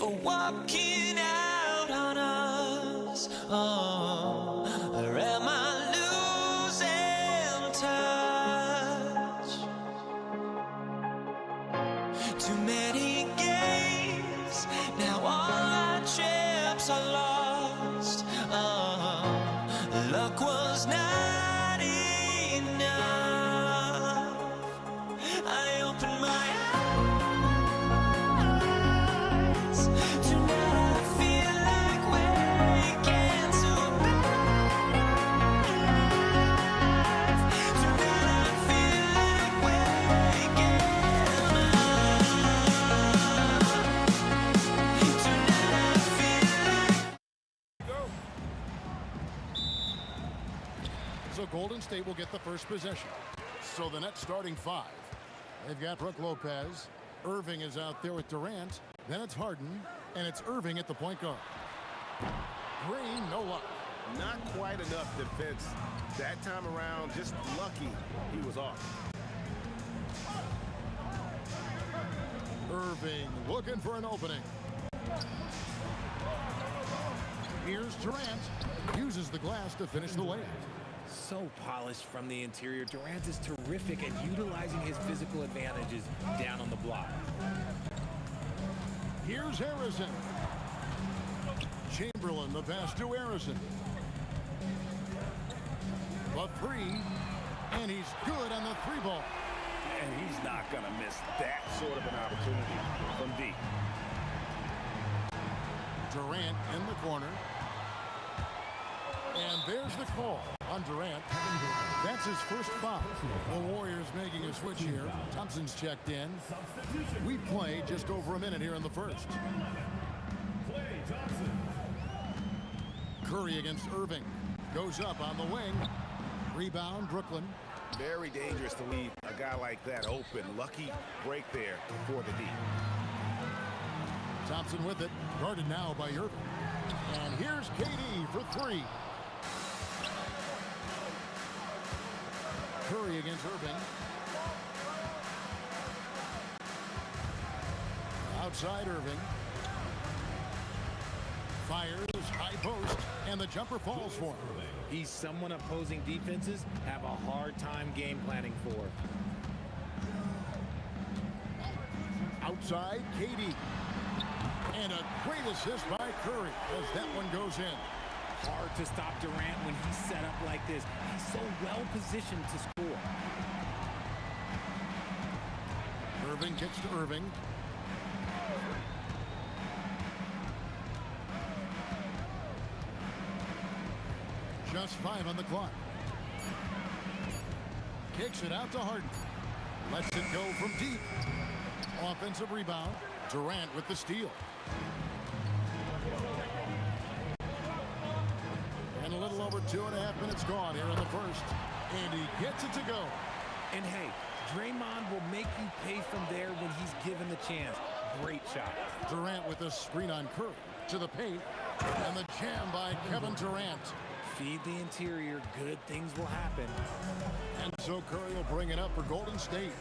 for walking out on us. Oh, or am I losing touch? Too many games, now all our chips are lost. Oh, luck was not enough. I opened my eyes. Tonight I feel like waking to a better life. Tonight I feel like waking up. Tonight I feel like. So Golden State will get the first possession. So the Nets starting 5. They've got Brook Lopez. Irving is out there with Durant. Then it's Harden, and it's Irving at the point guard. Green, no luck. Not quite enough defense that time around. Just lucky he was off. Irving looking for an opening. Here's Durant. Uses the glass to finish the layup. So polished from the interior. Durant is terrific at utilizing his physical advantages down on the block. Here's Harrison. Chamberlain, the pass to Harrison. The three, and he's good on the 3 ball. And he's not going to miss that sort of an opportunity from deep. Durant in the corner. And there's the call on Durant. That's his first foul. The Warriors making a switch here. Thompson's checked in. We play just over a minute here in the first. Curry against Irving. Goes up on the wing. Rebound, Brooklyn. Very dangerous to leave a guy like that open. Lucky break there for the D. Thompson with it. Guarded now by Irving. And here's KD for 3. Curry against Irving. Outside Irving. Fires, high post, and the jumper falls for him. He's someone opposing defenses have a hard time game planning for. Outside, KD. And a great assist by Curry as that one goes in. Hard to stop Durant when he's set up like this. He's so well positioned to score. Irving gets to Irving. Just 5 on the clock. Kicks it out to Harden. Lets it go from deep. Offensive rebound. Durant with the steal. And a little over 2.5 minutes gone here in the first. And he gets it to go. And hey, Draymond will make you pay from there when he's given the chance. Great shot. Durant with a screen on Curry. To the paint. And the jam by Kevin Durant. Feed the interior, good things will happen. And so Curry will bring it up for Golden State.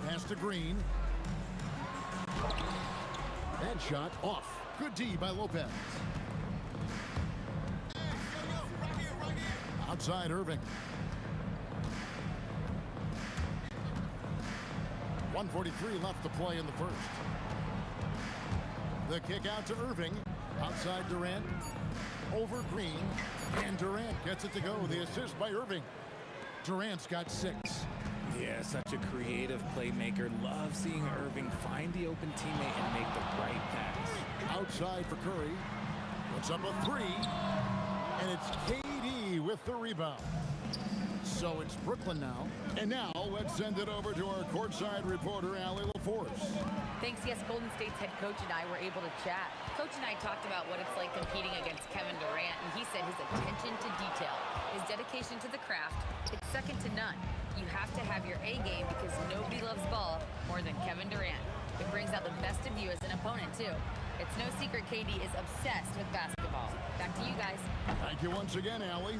Pass to Green. That shot off. Good D by Lopez. Outside Irving. 1:43 left to play in the first. The kick out to Irving. Outside Durant. Over Green. And Durant gets it to go. The assist by Irving. Durant's got 6. Yeah, such a creative playmaker. Love seeing Irving find the open teammate and make the right pass. Outside for Curry. Puts up a 3. And it's KD with the rebound. So it's Brooklyn now. And now let's send it over to our courtside reporter, Allie LaForce. Thanks. Yes, Golden State's head coach and I were able to chat. Coach and I talked about what it's like competing against Kevin Durant, and he said his attention to detail, his dedication to the craft, it's second to none. You have to have your A game because nobody loves ball more than Kevin Durant. It brings out the best of you as an opponent, too. It's no secret KD is obsessed with basketball. Back to you guys. Thank you once again, Allie.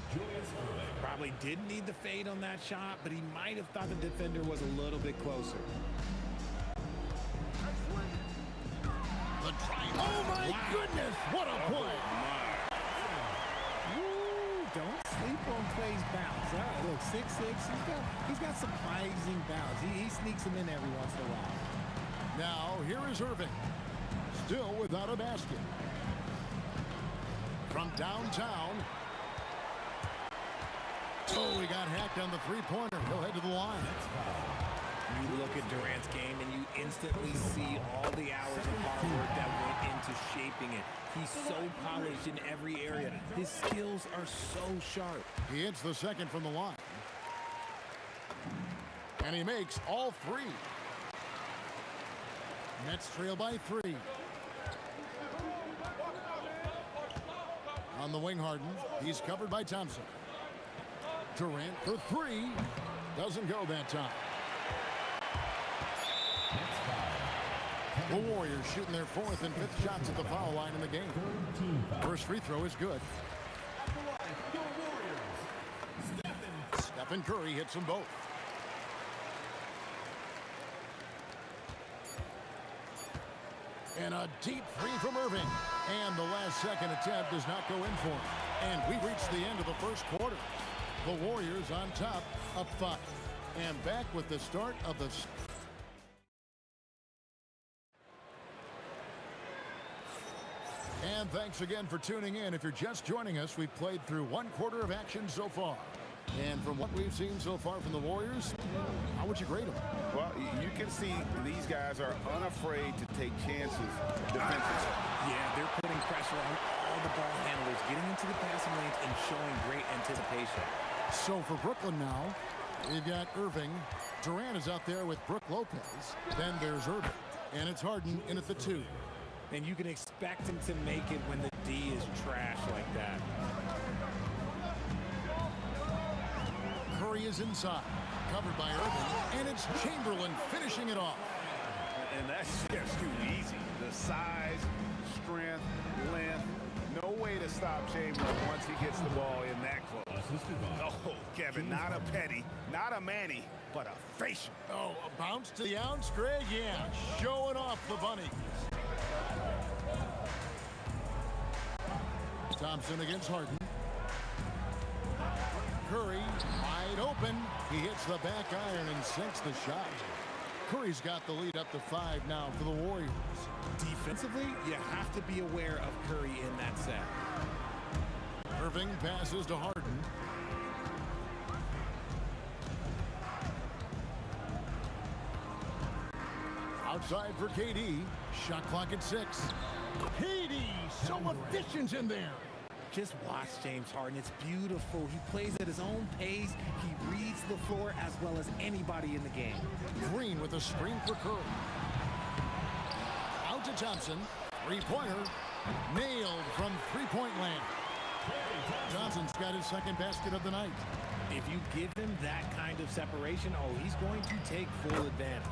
Probably didn't need the fade on that shot, but he might have thought the defender was a little bit closer. goodness, what a play. Woo, don't sleep on Clay's bounce. All right, look, 6'6". He's got surprising bounce. He sneaks them in every once in a while. Now, here is Irving. Still without a basket. From downtown. Oh, he got hacked on the three-pointer. He'll head to the line. You look at Durant's game and you instantly see all the hours of hard work that went into shaping it. He's so polished in every area. His skills are so sharp. He hits the second from the line. And he makes all three. Nets trail by 3. On the wing, Harden. He's covered by Thompson. Durant for 3. Doesn't go that time. The Warriors shooting their 4th and 5th shots at the foul line in the game. First free throw is good. Stephen Curry hits them both. And a deep three from Irving. And the last second attempt does not go in for him. And we reach the end of the first quarter. The Warriors on top, up 5. And back with the start of the... And thanks again for tuning in. If you're just joining us, we've played through 1 quarter of action so far. And from what we've seen so far from the Warriors, how would you grade them? Well, you can see these guys are unafraid to take chances defensively. Yeah, they're putting pressure on all the ball handlers, getting into the passing lanes and showing great anticipation. So for Brooklyn now, we've got Irving. Durant is out there with Brook Lopez. Then there's Irving. And it's Harden in at the 2. And you can expect him to make it when the D is trash like that. Curry is inside, covered by Irving, and it's Chamberlain finishing it off. And that's just too easy. The size, strength, length, no way to stop Chamberlain once he gets the ball in that close. Oh, Kevin, not a petty, not a Manny, but a facial. Oh, a bounce to the ounce, Greg? Yeah, showing off the bunny. Thompson against Harden. Curry wide open. He hits the back iron and sinks the shot. Curry's got the lead up to 5 now for the Warriors. Defensively, you have to be aware of Curry in that set. Irving passes to Harden. Outside for KD. Shot clock at 6. KD, so efficient in there. Just watch James Harden. It's beautiful. He plays at his own pace. He reads the floor as well as anybody in the game. Green with a screen for Curry. Out to Thompson. Three-pointer. Nailed from three-point land. Johnson's got his second basket of the night. If you give him that kind of separation, oh, he's going to take full advantage.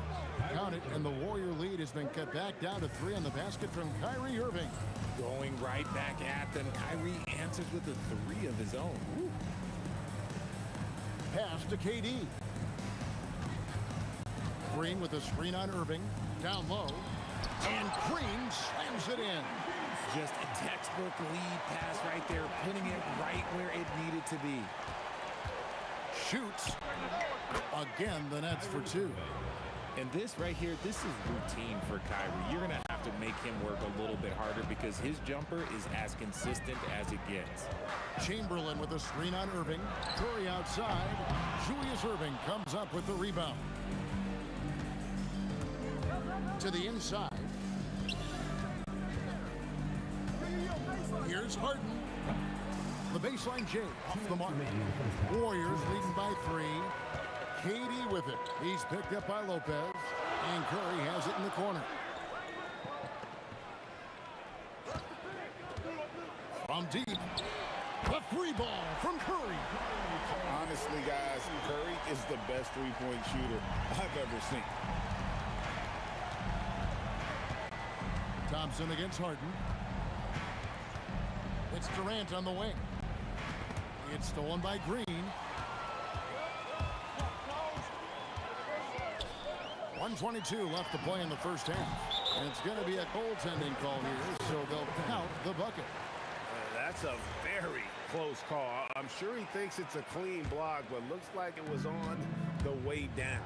Count it, and the Warrior lead has been cut back down to 3 on the basket from Kyrie Irving. Going right back at them. Kyrie answers with a 3 of his own. Woo. Pass to KD. Green with a screen on Irving. Down low. And Green slams it in. Just a textbook lead pass right there, putting it right where it needed to be. Shoots. Again, the Nets for 2. And this right here, this is routine for Kyrie. You're going to have to make him work a little bit harder because his jumper is as consistent as it gets. Chamberlain with a screen on Irving. Curry outside. Julius Irving comes up with the rebound. To the inside. Here's Harden. The baseline J off the mark. Warriors leading by 3. KD with it. He's picked up by Lopez. And Curry has it in the corner. From deep. The free ball from Curry. Honestly, guys, Curry is the best three-point shooter I've ever seen. Thompson against Harden. It's Durant on the wing. It's stolen by Green. 1:22 left to play in the first half. And it's going to be a goaltending call here, so they'll count the bucket. That's a very close call. I'm sure he thinks it's a clean block, but looks like it was on the way down.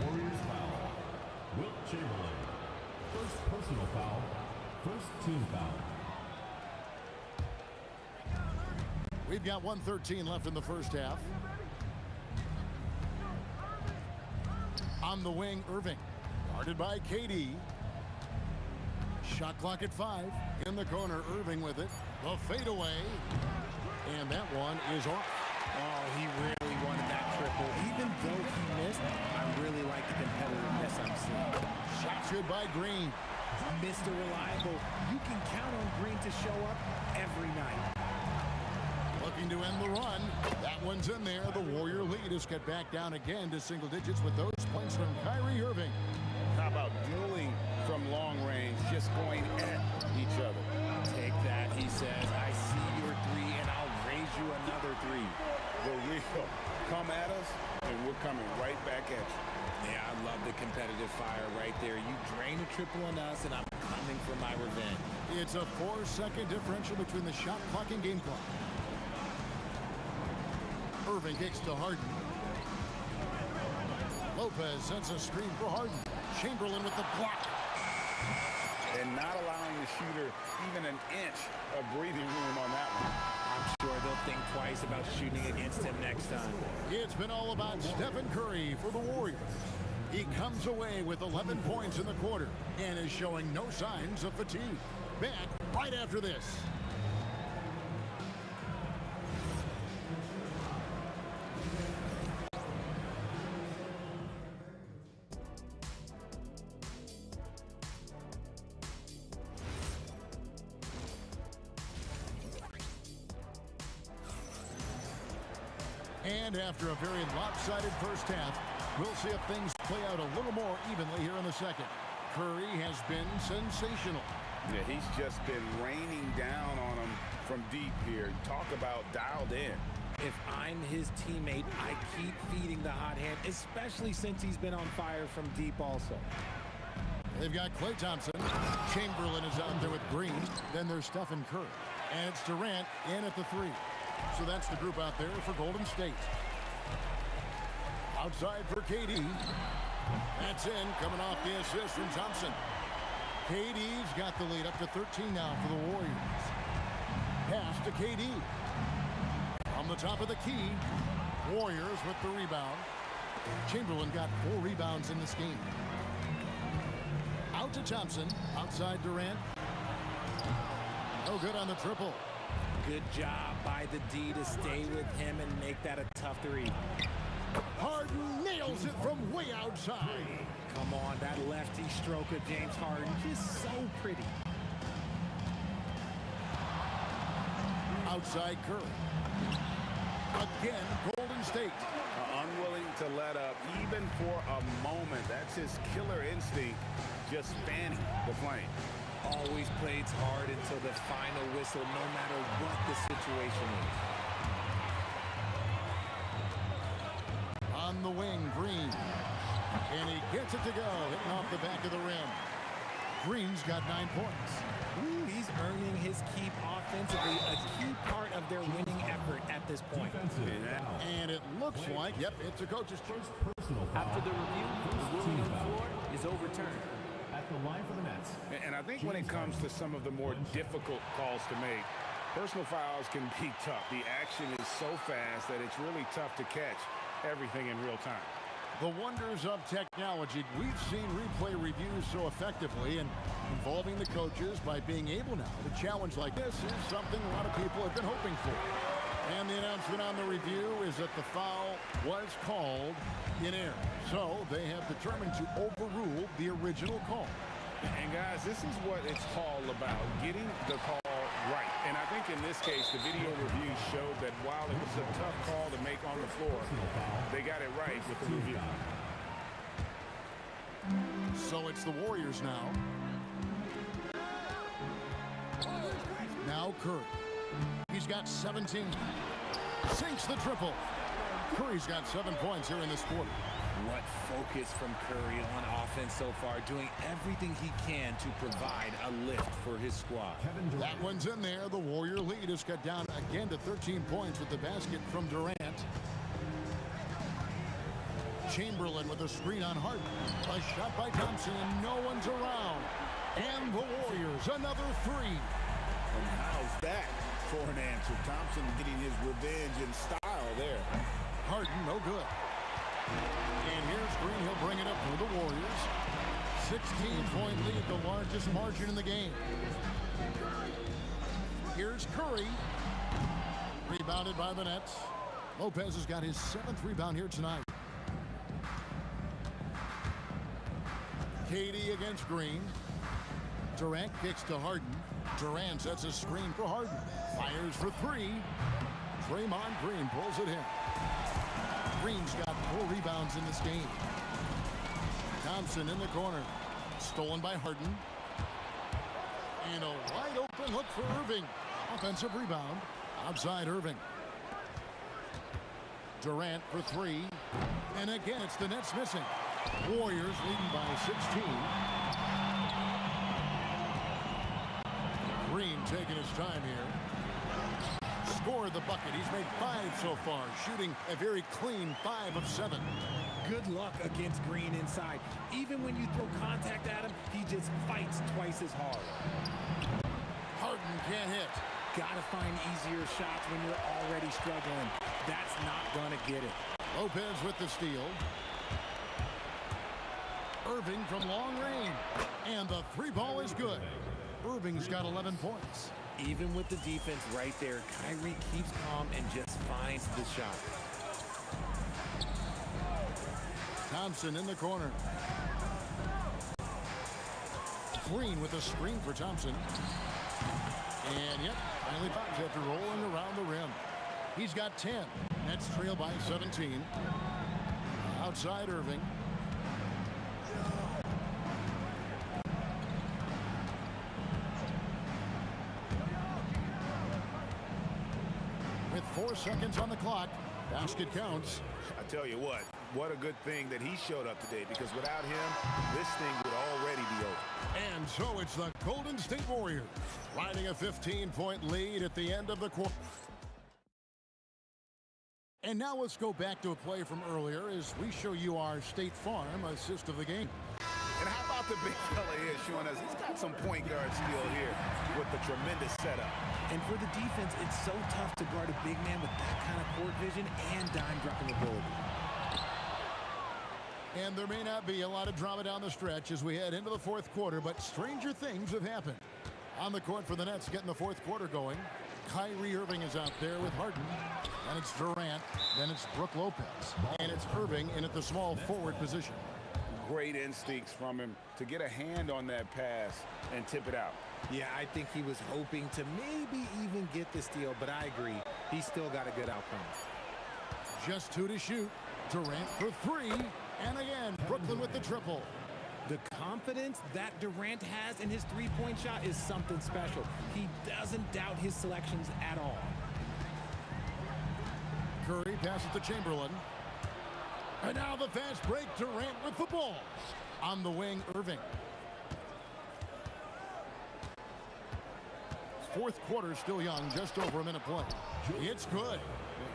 Warriors foul. Wilt Chamberlain. First personal foul. First team foul. We've got 1:13 left in the first half. On the wing, Irving. Guarded by KD. Shot clock at 5. In the corner, Irving with it. The fadeaway. And that one is off. Oh, he really wanted that triple. Even though he missed, I really like the competitiveness I'm seeing. Shot good by Green. Mr. Reliable. You can count on Green to show up every night. Looking to end the run. That one's in there. The Warrior lead is cut back down again to single digits with those points from Kyrie Irving. How about dueling from long range, just going at each other? Take that, he says. I see your three, and I'll raise you another three. The real come at us, and we're coming right back at you. Yeah, I love the competitive fire right there. You drain a triple on us, and I'm coming for my revenge. It's a 4-second differential between the shot clock and game clock. Irving kicks to Harden. Lopez sends a screen for Harden. Chamberlain with the block. And not allowing the shooter even an inch of breathing room on that one. I'm sure they'll think twice about shooting against him next time. It's been all about Stephen Curry for the Warriors. He comes away with 11 points in the quarter and is showing no signs of fatigue. Back right after this. And after a very lopsided first half, we'll see if things play out a little more evenly here in the second. Curry has been sensational. Yeah, he's just been raining down on him from deep here. Talk about dialed in. If I'm his teammate, I keep feeding the hot hand, especially since he's been on fire from deep also. They've got Klay Thompson. Chamberlain is out there with Green. Then there's Stephen Curry. And it's Durant in at the 3. So that's the group out there for Golden State. Outside for KD. That's in, coming off the assist from Thompson. KD's got the lead up to 13 now for the Warriors. Pass to KD. From the top of the key, Warriors with the rebound. Chamberlain got 4 rebounds in this game. Out to Thompson, outside Durant. No good on the triple. Good job by the D to stay with him and make that a tough 3. Harden nails it from way outside. Come on, that lefty stroke of James Harden, just so pretty. Outside Curry. Again, Golden State. Unwilling to let up even for a moment. That's his killer instinct, just fanning the flame. Always plays hard until the final whistle, no matter what the situation is. On the wing, Green. And he gets it to go, hitting off the back of the rim. Green's got 9 points. Ooh, he's earning his keep offensively, a key part of their winning effort at this point. And it looks like, yep, it's a coach's choice. After the review, the ruling on the floor is overturned. At the line for the Nets. And I think when it comes to some of the more difficult calls to make, personal fouls can be tough. The action is so fast that it's really tough to catch everything in real time. The wonders of technology. We've seen replay reviews so effectively, and involving the coaches by being able now to challenge like this is something a lot of people have been hoping for. And the announcement on the review is that the foul was called in error. So they have determined to overrule the original call. And guys, this is what it's all about, getting the call right. And I think in this case, the video review showed that while it was a tough call to make on the floor, they got it right with the review. So it's the Warriors now. Now Curry. He's got 17. Sinks the triple. Curry Curry's got 7 points here in this quarter. What focus from Curry on offense so far, doing everything he can to provide a lift for his squad. That one's in there. The Warrior lead is cut down again to 13 points with the basket from Durant. Chamberlain with a screen on Harden. A shot by Thompson, and no one's around. And the Warriors, another three. And how's that for an answer? Thompson getting his revenge in style there. Harden, no good. And here's Green. He'll bring it up for the Warriors. 16-point lead, the largest margin in the game. Here's Curry. Rebounded by the Nets. Lopez has got his 7th rebound here tonight. KD against Green. Durant kicks to Harden. Durant sets a screen for Harden. Fires for three. Draymond Green pulls it in. Green's got 4 rebounds in this game. Thompson in the corner. Stolen by Harden. And a wide open look for Irving. Offensive rebound. Outside Irving. Durant for 3. And again, it's the Nets missing. Warriors leading by 16. Green taking his time here. Scored the bucket. He's made 5 so far, shooting a very clean 5 of 7. Good luck against Green inside. Even when you throw contact at him, he just fights twice as hard. Harden can't hit. Gotta find easier shots when you're already struggling. That's not gonna get it. Lopez with the steal. Irving from long range. And the 3 ball is good. Irving's got 11 points. Even with the defense right there, Kyrie keeps calm and just finds the shot. Thompson in the corner. Green with a screen for Thompson. And yep, finally bounce after rolling around the rim. He's got 10. Nets trail by 17. Outside Irving. With 4 seconds on the clock, basket counts. I tell you what a good thing that he showed up today, because without him, this thing would already be over. And so it's the Golden State Warriors riding a 15-point lead at the end of the quarter. And now let's go back to a play from earlier as we show you our State Farm assist of the game. And how about the big fella here showing us he's got some point guard skill here with the tremendous setup. And for the defense, it's so tough to guard a big man with that kind of court vision and dime dropping ability. And there may not be a lot of drama down the stretch as we head into the 4th quarter, but stranger things have happened. On the court for the Nets, getting the 4th quarter going. Kyrie Irving is out there with Harden. And it's Durant. Then it's Brook Lopez. And it's Irving in at the small forward position. Great instincts from him to get a hand on that pass and tip it out. Yeah, I think he was hoping to maybe even get the steal, but I agree. He still got a good outcome. Just 2 to shoot. Durant for 3. And again, Brooklyn with the triple. The confidence that Durant has in his three-point shot is something special. He doesn't doubt his selections at all. Curry passes to Chamberlain. And now the fast break. Durant with the ball. On the wing, Irving. 4th quarter still young, just over a minute play. It's good.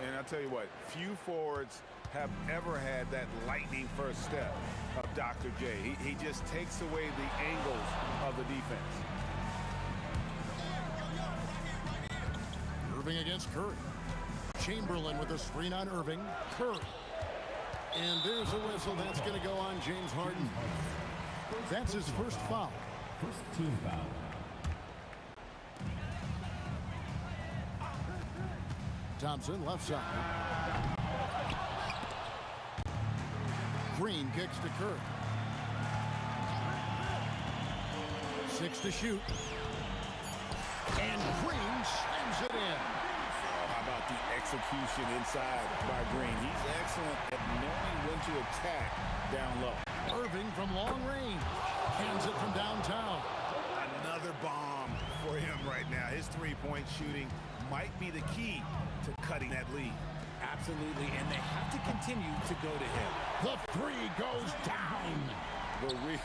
And I'll tell you what, few forwards have ever had that lightning first step of Dr. J. He just takes away the angles of the defense. Irving against Curry. Chamberlain with a screen on Irving. Curry. And there's a whistle. That's going to go on James Harden. That's his first foul. First team foul. Thompson, left side. Green kicks to Curry. 6 to shoot. And Green slams it in. How about the execution inside by Green? He's excellent at knowing when to attack down low. Irving from long range. Cans it from downtown. Another bomb for him right now. His three-point shooting might be the key to cutting that lead. Absolutely, and they have to continue to go to him. The three goes down. The real.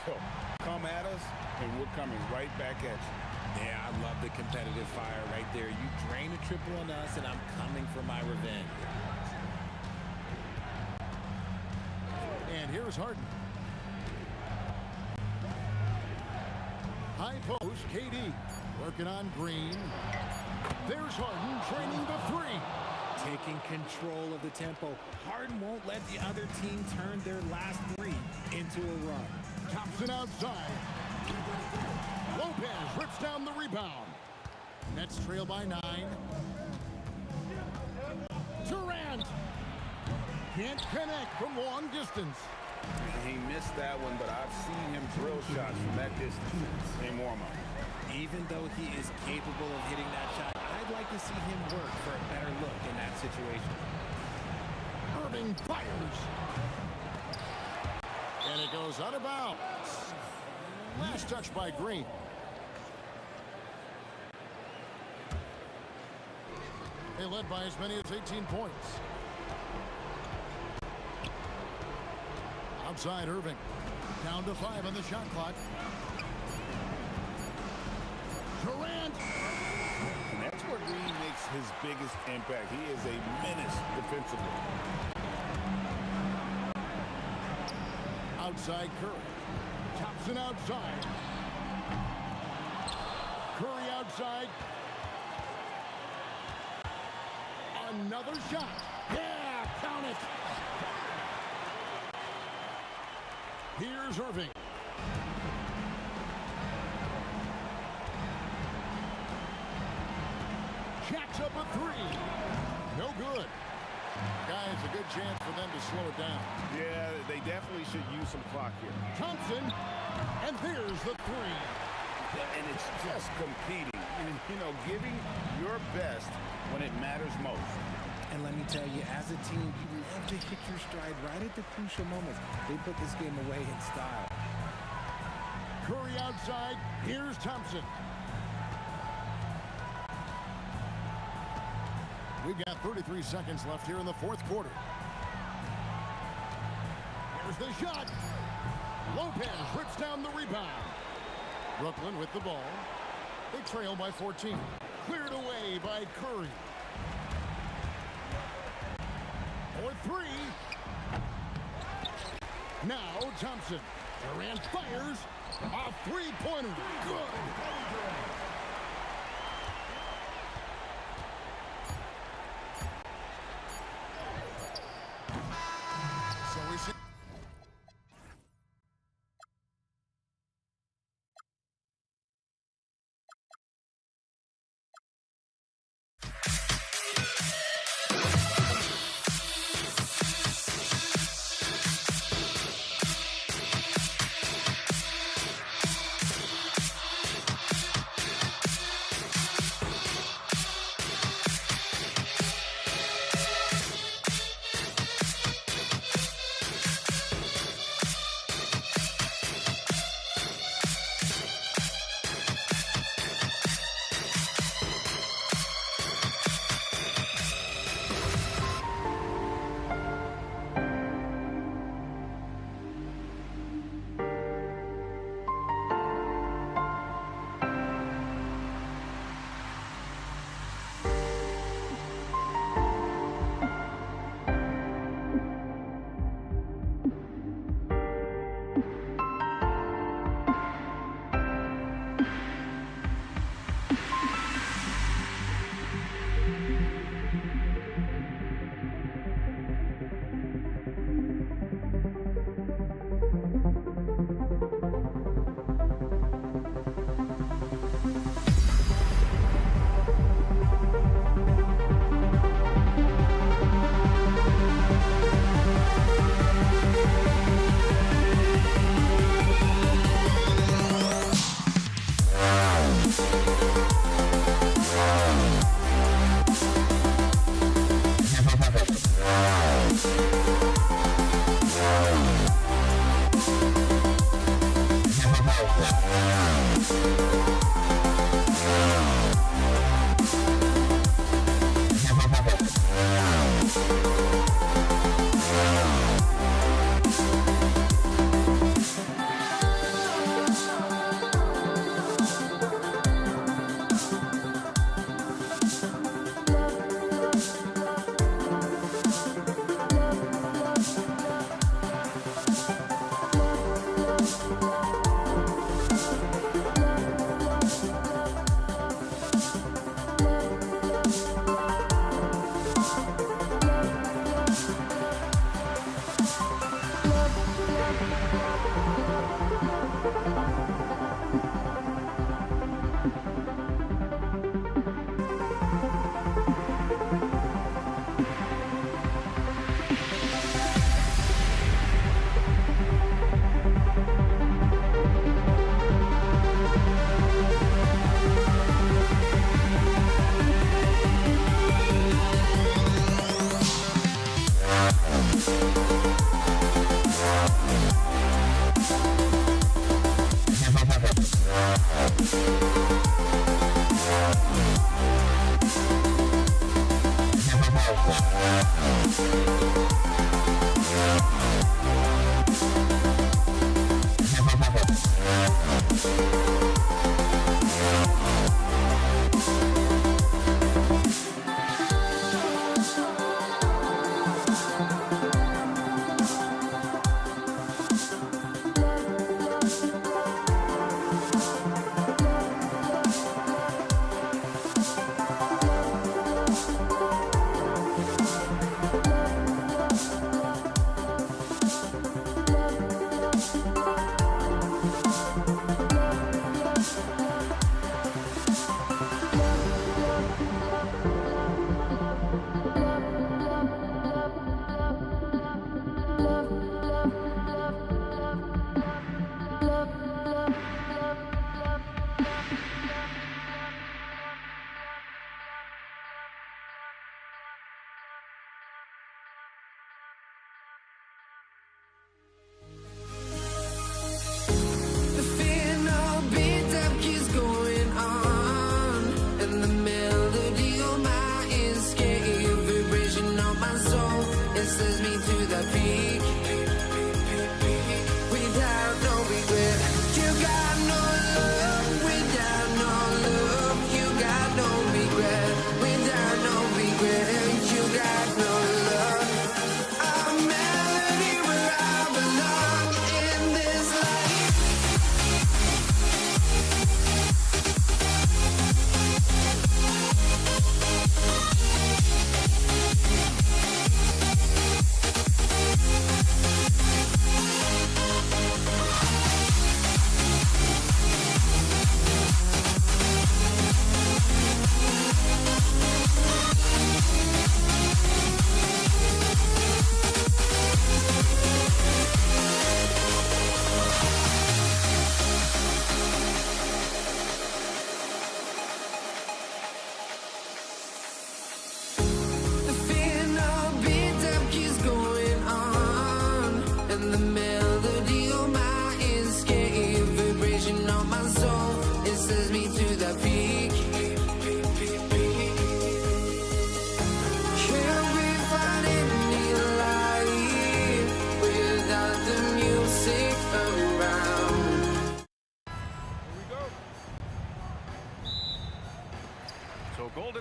Come at us, and we're coming right back at you. Yeah, I love the competitive fire right there. You drain a triple on us, and I'm coming for my revenge. And here's Harden. High post, KD. Working on Green. There's Harden training the three. Taking control of the tempo. Harden won't let the other team turn their last three into a run. Thompson outside. Lopez rips down the rebound. Nets trail by 9. Durant can't connect from long distance. He missed that one, but I've seen him drill shots from that distance in warm-up. Even though he is capable of hitting that shot, I'd like to see him work for a better look in that situation. Irving fires. And it goes out of bounds. Last touch by Green. They led by as many as 18 points. Outside Irving. Down to 5 on the shot clock. Durant. And that's where Green makes his biggest impact. He is a menace defensively. Outside Curry. Thompson outside. Curry outside. Another shot. Yeah, count it. Here's Irving. Jacks up a three. No good. Guys, a good chance for them to slow it down. Yeah, they definitely should use some clock here. Thompson, and there's the three. And it's just competing. And, you know, giving your best when it matters most. And let me tell you, as a team, you love to hit your stride right at the crucial moments. They put this game away in style. Curry outside. Here's Thompson. We've got 33 seconds left here in the fourth quarter. Here's the shot. Lopez rips down the rebound. Brooklyn with the ball. They trail by 14. Cleared away by Curry. For three. Now Thompson. Durant fires. A three-pointer. Good. So we see.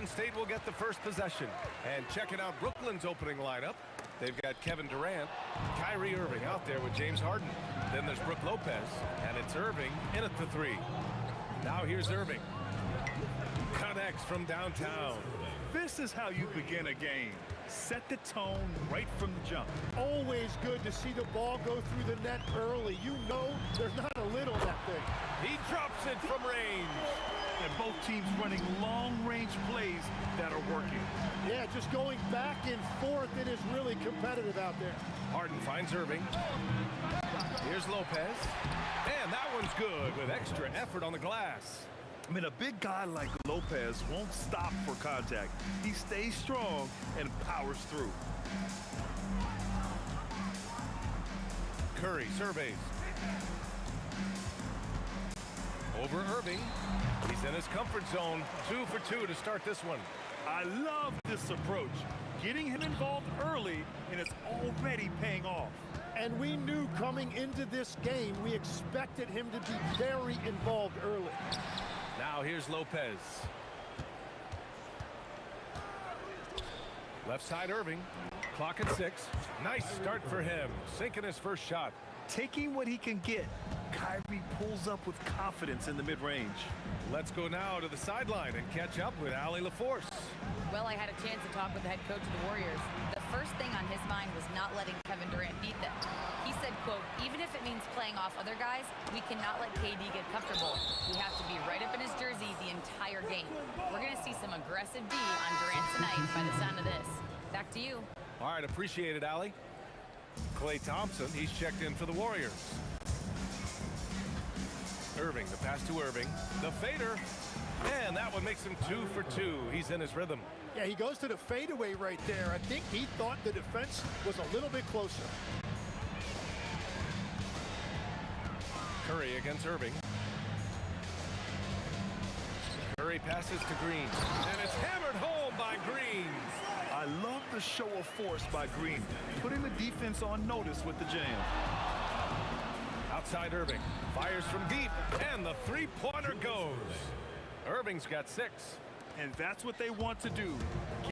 State will get the first possession. And checking out Brooklyn's opening lineup, they've got Kevin Durant, Kyrie Irving out there with James Harden. Then there's Brook Lopez, and it's Irving in at the three. Now here's Irving. Connects from downtown. This is how you begin a game. Set the tone right from the jump. Always good to see the ball go through the net early. You know there's not a lid on that thing. He drops it from range. And both teams running long-range plays that are working. Yeah, just going back and forth. It is really competitive out there. Harden finds Irving. Here's Lopez. And that one's good with extra effort on the glass. I mean, a big guy like Lopez won't stop for contact. He stays strong and powers through. Curry surveys. Over Irving. He's in his comfort zone. 2 for 2 to start this one. I love this approach. Getting him involved early, and it's already paying off. And we knew coming into this game, we expected him to be very involved early. Now here's Lopez. Left side Irving. Clock at 6. Nice start for him. Sinking his first shot. Taking what he can get, Kyrie pulls up with confidence in the mid-range. Let's go now to the sideline and catch up with Allie LaForce. Well, I had a chance to talk with the head coach of the Warriors. The first thing on his mind was not letting Kevin Durant beat them. He said Quote, even if it means playing off other guys, we cannot let KD get comfortable. We have to be right up in his jersey the entire game. We're going to see some aggressive D on Durant tonight by the sound of this. Back to you. All right, appreciate it, Allie. Klay Thompson, he's checked in for the Warriors. Irving, the pass to Irving. The fader. And that one makes him 2 for 2. He's in his rhythm. Yeah, he goes to the fadeaway right there. I think he thought the defense was a little bit closer. Curry against Irving. Curry passes to Green. And it's hammered home by Green. I love the show of force by Green, putting the defense on notice with the jam. Outside Irving. Fires from deep. And the three-pointer goes. Irving's got 6. And that's what they want to do.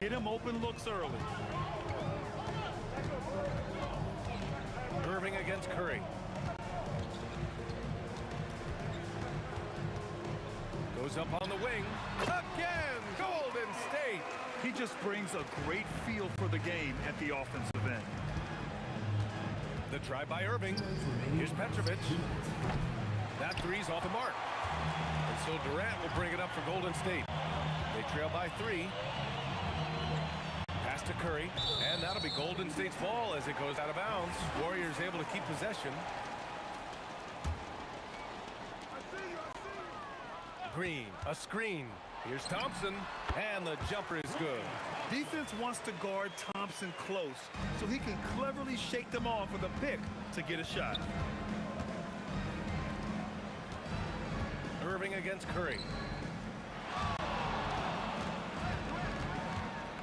Get him open looks early. Irving against Curry. Goes up on the wing. Again, Golden State. He just brings a great feel for the game at the offensive end. The try by Irving. Here's Petrovic. That three's off the mark. And so Durant will bring it up for Golden State. They trail by 3. Pass to Curry. And that'll be Golden State's ball as it goes out of bounds. Warriors able to keep possession. Green, a screen. Here's Thompson, and the jumper is good. Defense wants to guard Thompson close so he can cleverly shake them off with a pick to get a shot. Irving against Curry.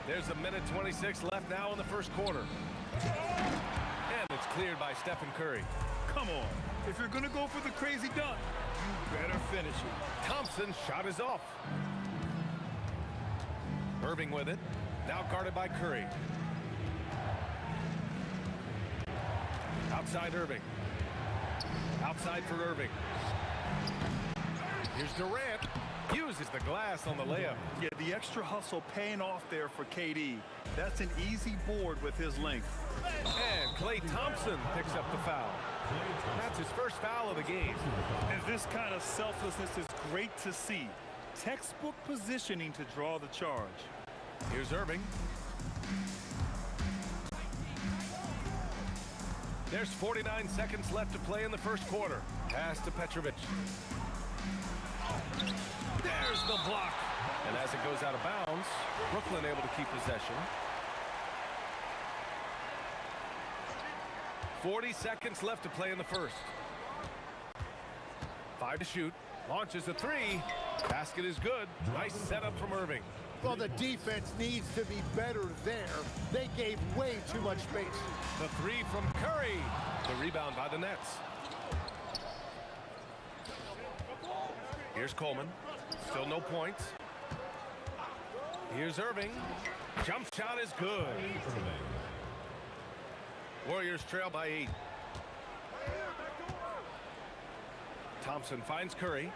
There's a minute 26 left now in the first quarter. And it's cleared by Stephen Curry. Come on. If you're going to go for the crazy dunk, you better finish it. Thompson's shot is off. Irving with it. Now guarded by Curry. Outside Irving. Outside for Irving. Here's Durant. Uses the glass on the layup. Yeah, the extra hustle paying off there for KD. That's an easy board with his length. And Klay Thompson picks up the foul. That's his first foul of the game. And this kind of selflessness is great to see. Textbook positioning to draw the charge. Here's Irving. There's 49 seconds left to play in the first quarter. Pass to Petrovic. There's the block. And as it goes out of bounds, Brooklyn able to keep possession. 40 seconds left to play in the first. 5 to shoot. Launches a 3. Basket is good. Nice setup from Irving. Well, the defense needs to be better there. They gave way too much space. The 3 from Curry. The rebound by the Nets. Here's Coleman. Still no points. Here's Irving. Jump shot is good. Warriors trail by 8. Thompson finds Curry.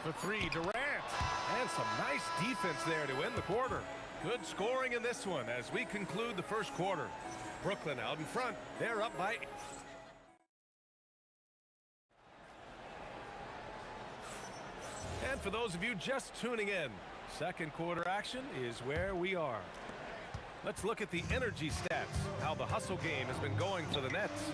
For 3, Durant. And some nice defense there to end the quarter. Good scoring in this one as we conclude the first quarter. Brooklyn out in front. They're up by 8. And for those of you just tuning in, second quarter action is where we are. Let's look at the energy stats, how the hustle game has been going for the Nets.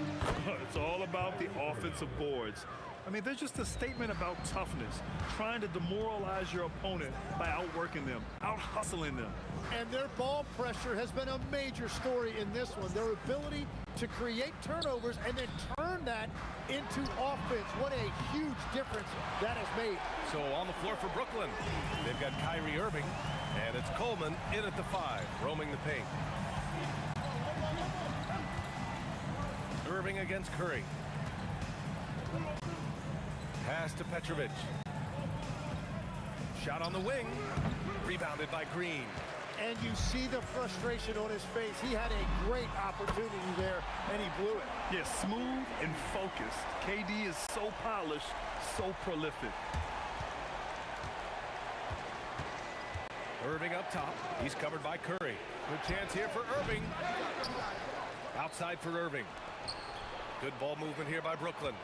It's all about the offensive boards. I mean, they're just a statement about toughness, trying to demoralize your opponent by outworking them, out-hustling them. And their ball pressure has been a major story in this one. Their ability to create turnovers and then turn that into offense. What a huge difference that has made. So on the floor for Brooklyn, they've got Kyrie Irving, and it's Coleman in at the 5, roaming the paint. Irving against Curry. Pass to Petrovic. Shot on the wing. Rebounded by Green. And you see the frustration on his face. He had a great opportunity there, and he blew it. Yeah, smooth and focused. KD is so polished, so prolific. Irving up top. He's covered by Curry. Good chance here for Irving. Outside for Irving. Good ball movement here by Brooklyn.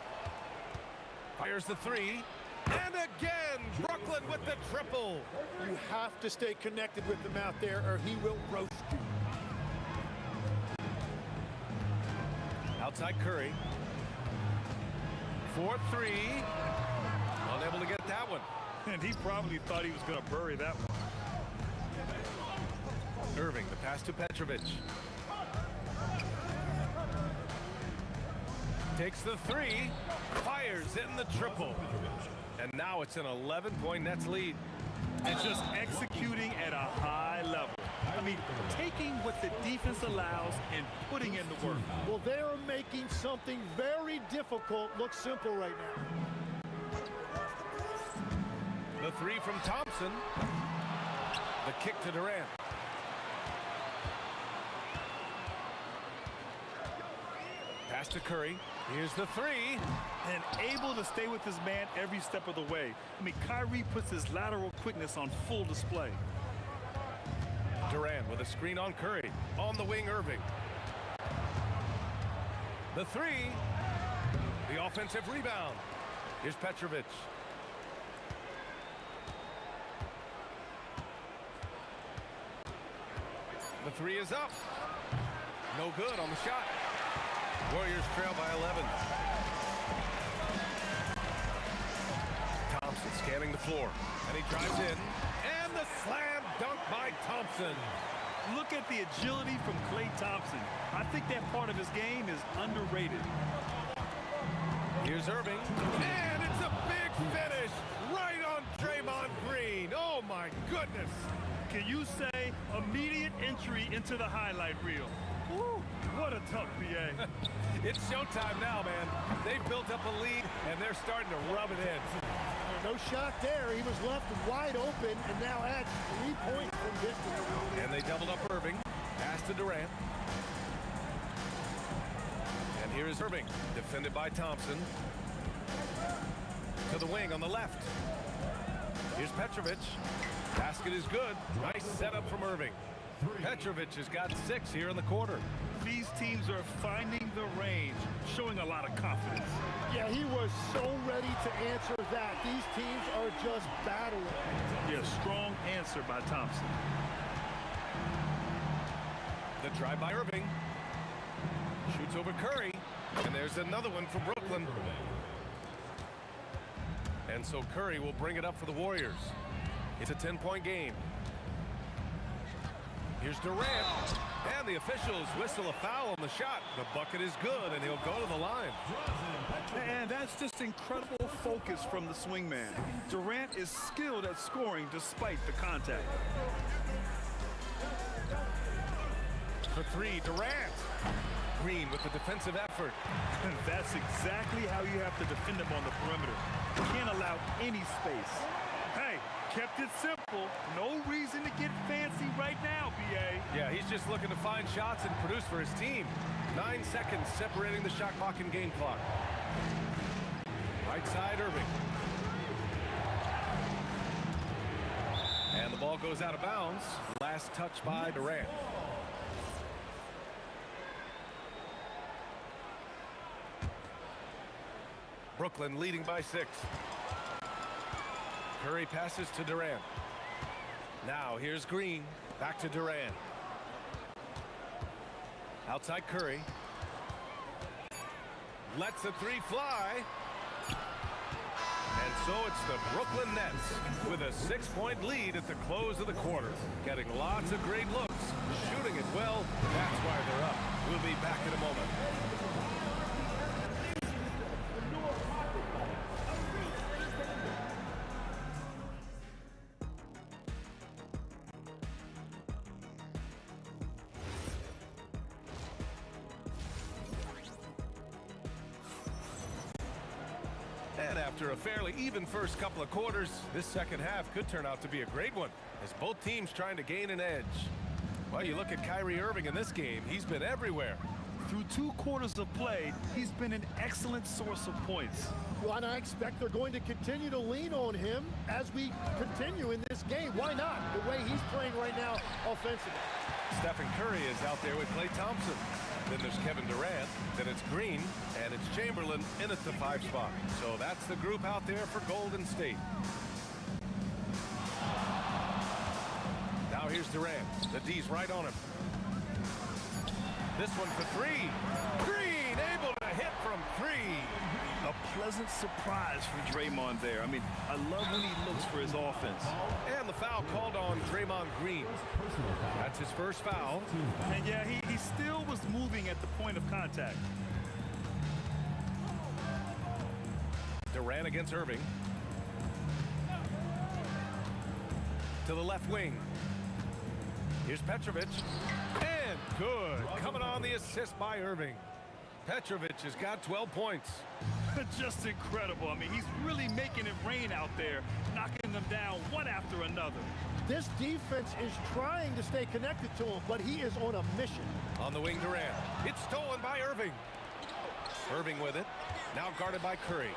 Fires the three. And again, Brooklyn with the triple. You have to stay connected with him out there or he will roast you. Outside Curry. 4-3. Unable to get that one. And he probably thought he was going to bury that one. Irving, the pass to Petrovic. Takes the three. Fires in the triple. And now it's an 11-point Nets lead. And just executing at a high level. I mean, taking what the defense allows and putting in the work. Well, they are making something very difficult look simple right now. The three from Thompson. The kick to Durant. Pass to Curry. Here's the three. And able to stay with his man every step of the way. I mean, Kyrie puts his lateral quickness on full display. Durant with a screen on Curry. On the wing, Irving. The three. The offensive rebound. Here's Petrovic. The three is up. No good on the shot. Warriors trail by 11. Thompson scanning the floor. And he drives in. And the slam dunk by Thompson. Look at the agility from Klay Thompson. I think that part of his game is underrated. Here's Irving. And it's a big finish right on Draymond Green. Oh, my goodness. Can you say immediate entry into the highlight reel? Woo, what a tough BA. It's showtime now, man. They've built up a lead, and they're starting to rub it in. No shot there. He was left wide open and now adds 3 points from distance. And they doubled up Irving. Pass to Durant. And here is Irving, defended by Thompson. To the wing on the left. Here's Petrovic. Basket is good. Nice setup from Irving. Petrovic has got 6 here in the quarter. These teams are finding the range, showing a lot of confidence. Yeah, he was so ready to answer that. These teams are just battling. Yeah, strong answer by Thompson. The drive by Irving. Shoots over Curry. And there's another one for Brooklyn. And so Curry will bring it up for the Warriors. It's a 10-point game. Here's Durant. And the officials whistle a foul on the shot. The bucket is good, and he'll go to the line. And that's just incredible focus from the swingman. Durant is skilled at scoring despite the contact. For three, Durant. Green with the defensive effort. And that's exactly how you have to defend him on the perimeter. You can't allow any space. Hey, kept it simple. No reason to get fancy right now, B.A. Yeah, he's just looking to find shots and produce for his team. 9 seconds separating the shot clock and game clock. Right side, Irving. And the ball goes out of bounds. Last touch by Durant. Brooklyn leading by 6. Curry passes to Durant. Now here's Green. Back to Durant. Outside Curry. Lets the three fly. And so it's the Brooklyn Nets with a 6-point lead at the close of the quarter. Getting lots of great looks. Shooting it well. That's why they're up. We'll be back in a moment. And after a fairly even first couple of quarters, this second half could turn out to be a great one as both teams trying to gain an edge. Well, you look at Kyrie Irving in this game, he's been everywhere. Through 2 quarters of play, he's been an excellent source of points. Well, and I expect they're going to continue to lean on him as we continue in this game. Why not? The way he's playing right now offensively. Stephen Curry is out there with Klay Thompson. Then there's Kevin Durant, then it's Green, and it's Chamberlain in at the 5 spot. So that's the group out there for Golden State. Now here's Durant. The D's right on him. This one for 3. Green able to hit from 3. A pleasant surprise for Draymond there. I mean, I love when he looks for his offense. And the foul called on Draymond Green. That's his first foul. And yeah, he still was moving at the point of contact. Durant against Irving. To the left wing. Here's Petrovic. And good. Coming on the assist by Irving. Petrovic has got 12 points. Just incredible. I mean, he's really making it rain out there, knocking them down one after another. This defense is trying to stay connected to him, but he is on a mission. On the wing, Durant. It's stolen by Irving. Irving with it. Now guarded by Curry.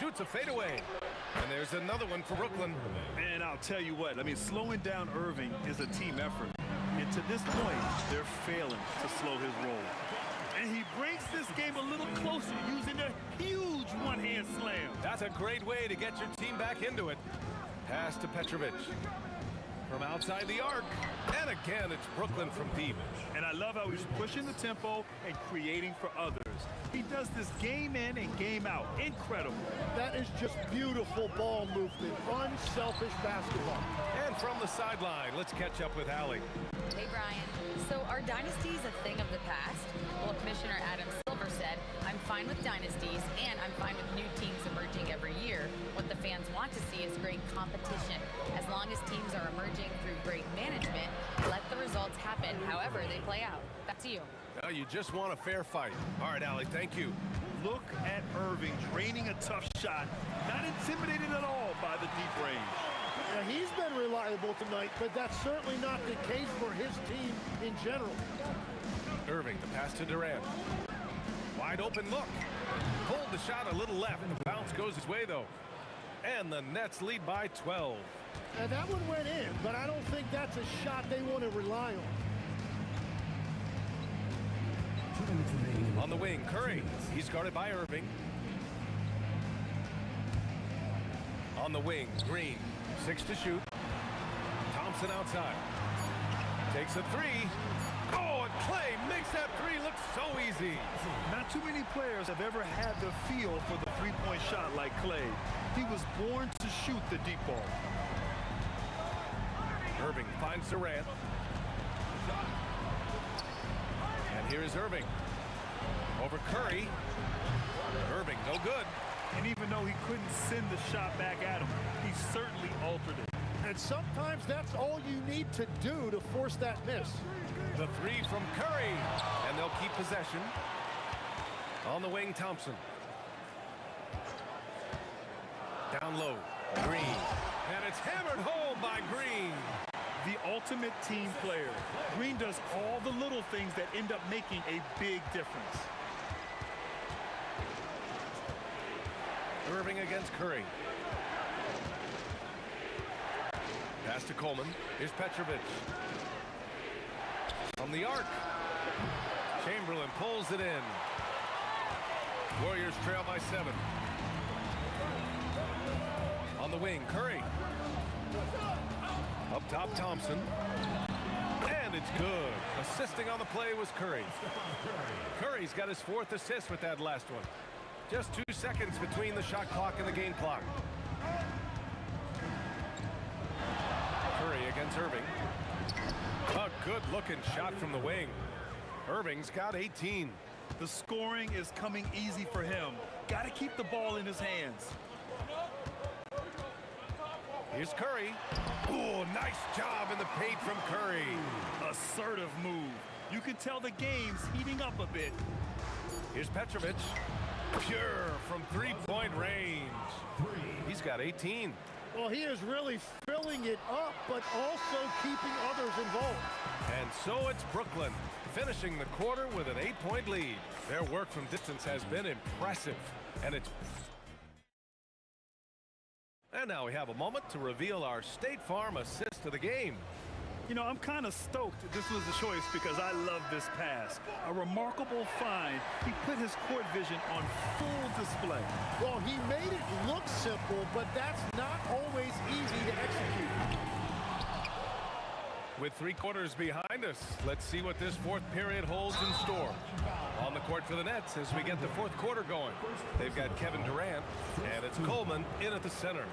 Shoots a fadeaway. And there's another one for Brooklyn. And I'll tell you what, I mean, slowing down Irving is a team effort. And to this point, they're failing to slow his roll. And he brings this game a little closer using a huge one-hand slam. That's a great way to get your team back into it. Pass to Petrovic. From outside the arc. And again, it's Brooklyn from deep. And I love how he's pushing the tempo and creating for others. He does this game in and game out. Incredible. That is just beautiful ball movement. Unselfish basketball. And from the sideline, let's catch up with Allie. Hey, Brian. So are dynasties a thing of the past? Well, Commissioner Adam Silver said, I'm fine with dynasties, and I'm fine with new teams emerging every year. What the fans want to see is great competition. As long as teams are emerging through great management, let the results happen however they play out. Back to you. You just want a fair fight. All right, Allie, thank you. Look at Irving draining a tough shot. Not intimidated at all by the deep range. Now, he's been reliable tonight, but that's certainly not the case for his team in general. Irving, the pass to Durant. Wide open look. Pulled the shot a little left. The bounce goes his way, though. And the Nets lead by 12. Now, that one went in, but I don't think that's a shot they want to rely on. On the wing, Curry. He's guarded by Irving. On the wing, Green. 6 to shoot. Thompson outside. Takes a 3. Oh, and Klay makes that 3 look so easy. Not too many players have ever had the feel for the three-point shot like Klay. He was born to shoot the deep ball. Irving finds Durant. And here is Irving. Over Curry. Irving, no good. And even though he couldn't send the shot back at him, he certainly altered it. And sometimes that's all you need to do to force that miss. The 3 from Curry. And they'll keep possession. On the wing, Thompson. Down low, Green. And it's hammered home by Green. The ultimate team player. Green does all the little things that end up making a big difference. Irving against Curry. Pass to Coleman. Here's Petrovic. From the arc. Chamberlain pulls it in. Warriors trail by 7. On the wing, Curry. Up top, Thompson. And it's good. Assisting on the play was Curry. Curry's got his 4th assist with that last one. Just 2 seconds between the shot clock and the game clock. Curry against Irving. A good-looking shot from the wing. Irving's got 18. The scoring is coming easy for him. Got to keep the ball in his hands. Here's Curry. Oh, nice job in the paint from Curry. Assertive move. You can tell the game's heating up a bit. Here's Petrovic. Pure from 3-point range. He's got 18. Well, he is really filling it up, but also keeping others involved. And so it's Brooklyn, finishing the quarter with an 8-point lead. Their work from distance has been impressive, and now we have a moment to reveal our State Farm assist of the game. You know, I'm kind of stoked this was the choice because I love this pass. A remarkable find. He put his court vision on full display. Well, he made it look simple, but that's not always easy to execute. With 3 quarters behind us, let's see what this fourth period holds in store. On the court for the Nets as we get the fourth quarter going. They've got Kevin Durant, and it's Coleman in at the center.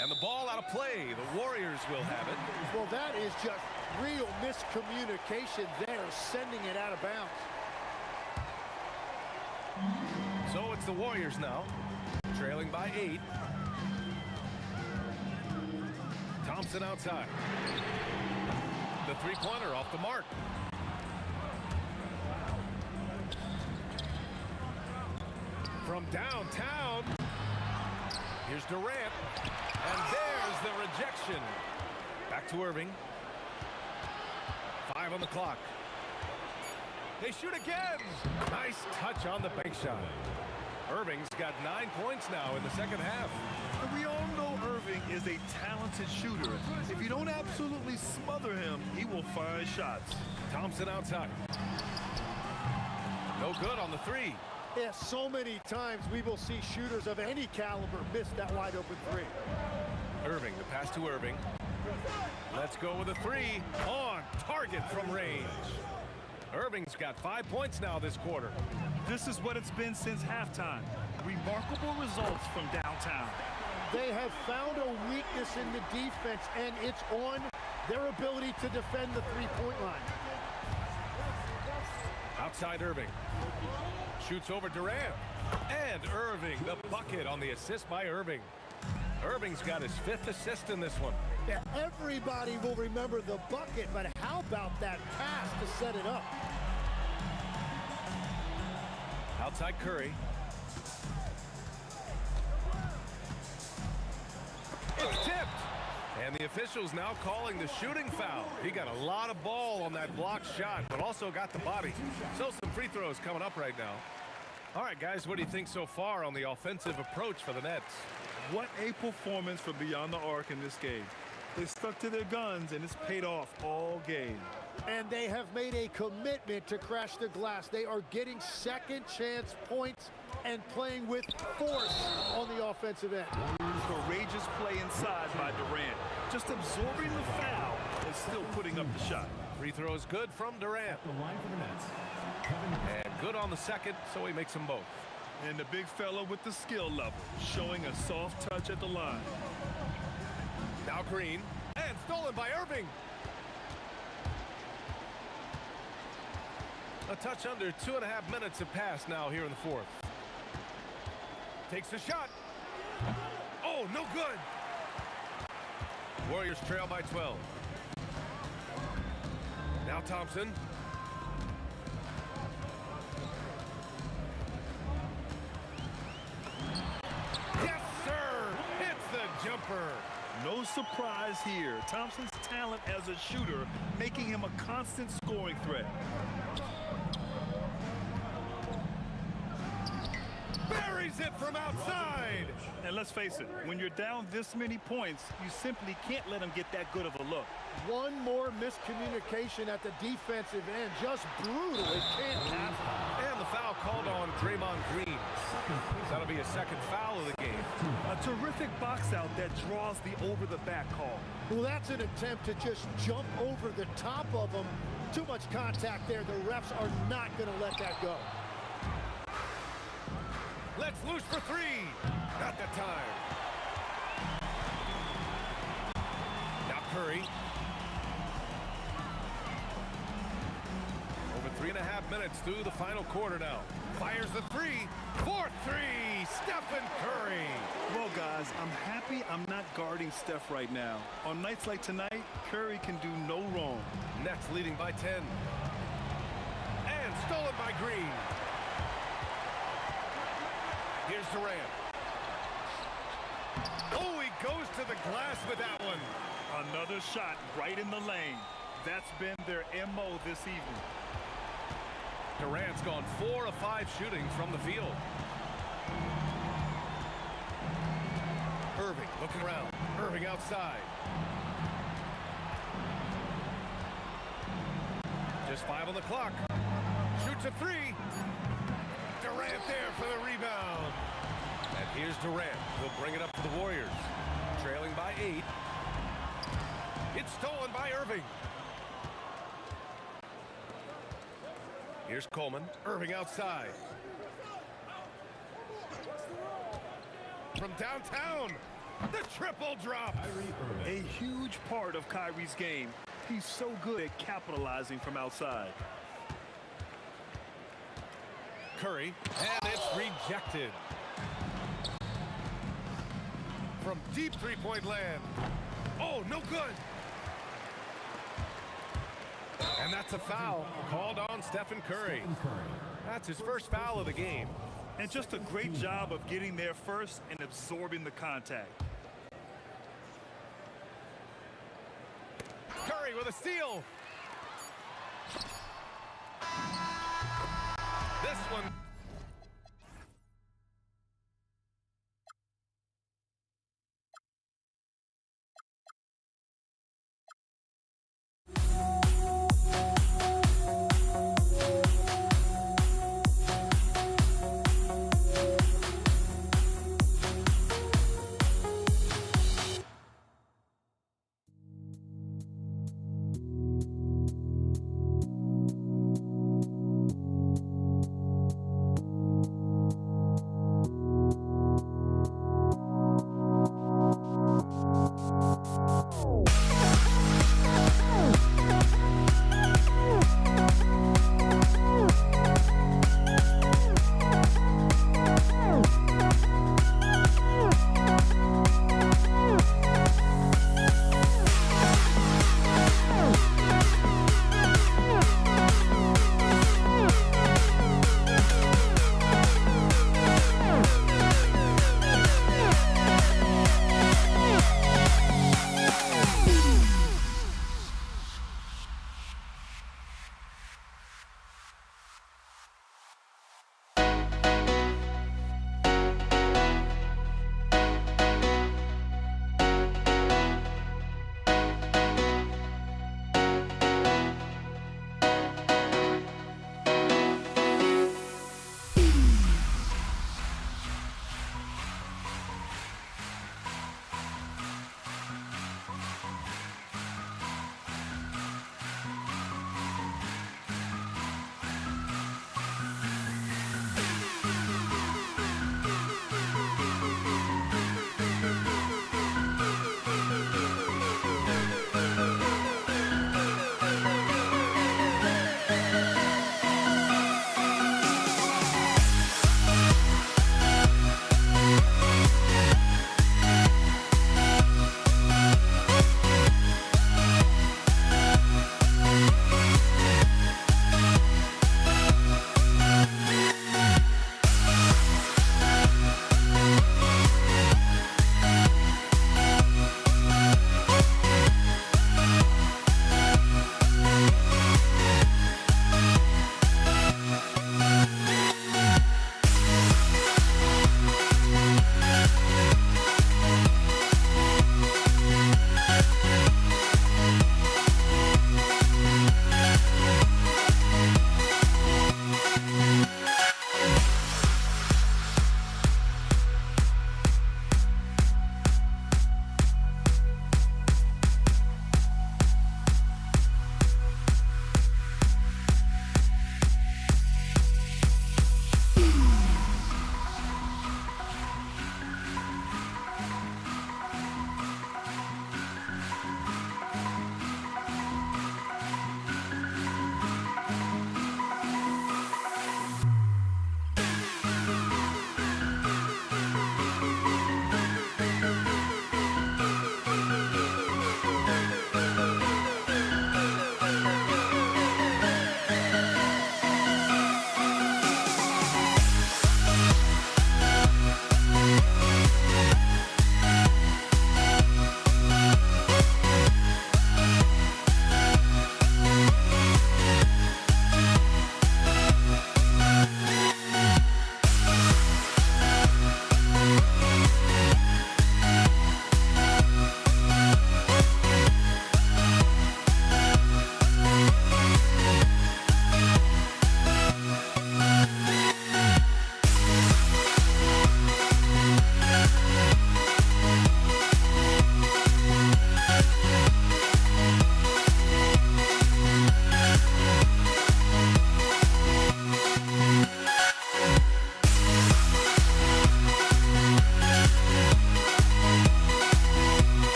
And the ball out of play. The Warriors will have it. Well, that is just real miscommunication there, sending it out of bounds. So it's the Warriors now, trailing by 8. Thompson outside. The three-pointer off the mark. From downtown, here's Durant. And there's the rejection. Back to Irving. 5 on the clock. They shoot again. Nice touch on the bank shot. Irving's got 9 points now in the second half. And we all know Irving is a talented shooter. If you don't absolutely smother him, he will find shots. Thompson outside. No good on the 3. Yeah, so many times we will see shooters of any caliber miss that wide open 3. Irving, the pass to Irving. Let's go with a 3 on target from range. Irving's got 5 points now this quarter. This is what it's been since halftime. Remarkable results from downtown. They have found a weakness in the defense, and it's on their ability to defend the three-point line. Outside Irving. Shoots over Durant. And Irving, the bucket on the assist by Irving. Irving's got his 5th assist in this one. Yeah, everybody will remember the bucket, but how about that pass to set it up? Outside Curry. It's tipped. And the officials now calling the shooting foul. He got a lot of ball on that blocked shot, but also got the body. So some free throws coming up right now. All right, guys, what do you think so far on the offensive approach for the Nets? What a performance from beyond the arc in this game. They stuck to their guns, and it's paid off all game. And they have made a commitment to crash the glass. They are getting second chance points and playing with force on the offensive end. Courageous play inside by Durant. Just absorbing the foul and still putting up the shot. Free throw is good from Durant. The line for the Nets. And good on the second, so he makes them both. And the big fella with the skill level, showing a soft touch at the line. Now Green, and stolen by Irving. A touch under 2.5 minutes have passed now here in the fourth. Takes the shot. Oh, no good. Warriors trail by 12. Now Thompson. Yes, sir. Hits the jumper. No surprise here. Thompson's talent as a shooter making him a constant scoring threat. Buries it from outside. And let's face it, when you're down this many points, you simply can't let him get that good of a look. One more miscommunication at the defensive end. Just brutal. It can't happen. And the foul called on Draymond Green. That'll be a second foul of the game. A terrific box out that draws the over-the-back call. Well, that's an attempt to just jump over the top of them. Too much contact there. The refs are not going to let that go. Let's loose for 3. Not that time. Now Curry. Over 3.5 minutes through the final quarter now. Fires the 3. 4-3. Stephen Curry. Well, guys, I'm happy I'm not guarding Steph right now. On nights like tonight, Curry can do no wrong. Nets leading by 10. And stolen by Green. Here's Durant. Oh, he goes to the glass with that one. Another shot right in the lane. That's been their MO this evening. Durant's gone 4 of 5 shooting from the field. Irving looking around. Irving outside. Just 5 on the clock. Shoots a 3. Durant there for the rebound. And here's Durant. He'll bring it up to the Warriors. Trailing by 8. It's stolen by Irving. Here's Coleman. Irving outside. From downtown. The triple drop. A huge part of Kyrie's game. He's so good at capitalizing from outside. Curry. And it's rejected. From deep three-point land. Oh, no good. And that's a foul called on Stephen Curry. That's his first foul of the game. And just a great job of getting there first and absorbing the contact. Curry with a steal. This one.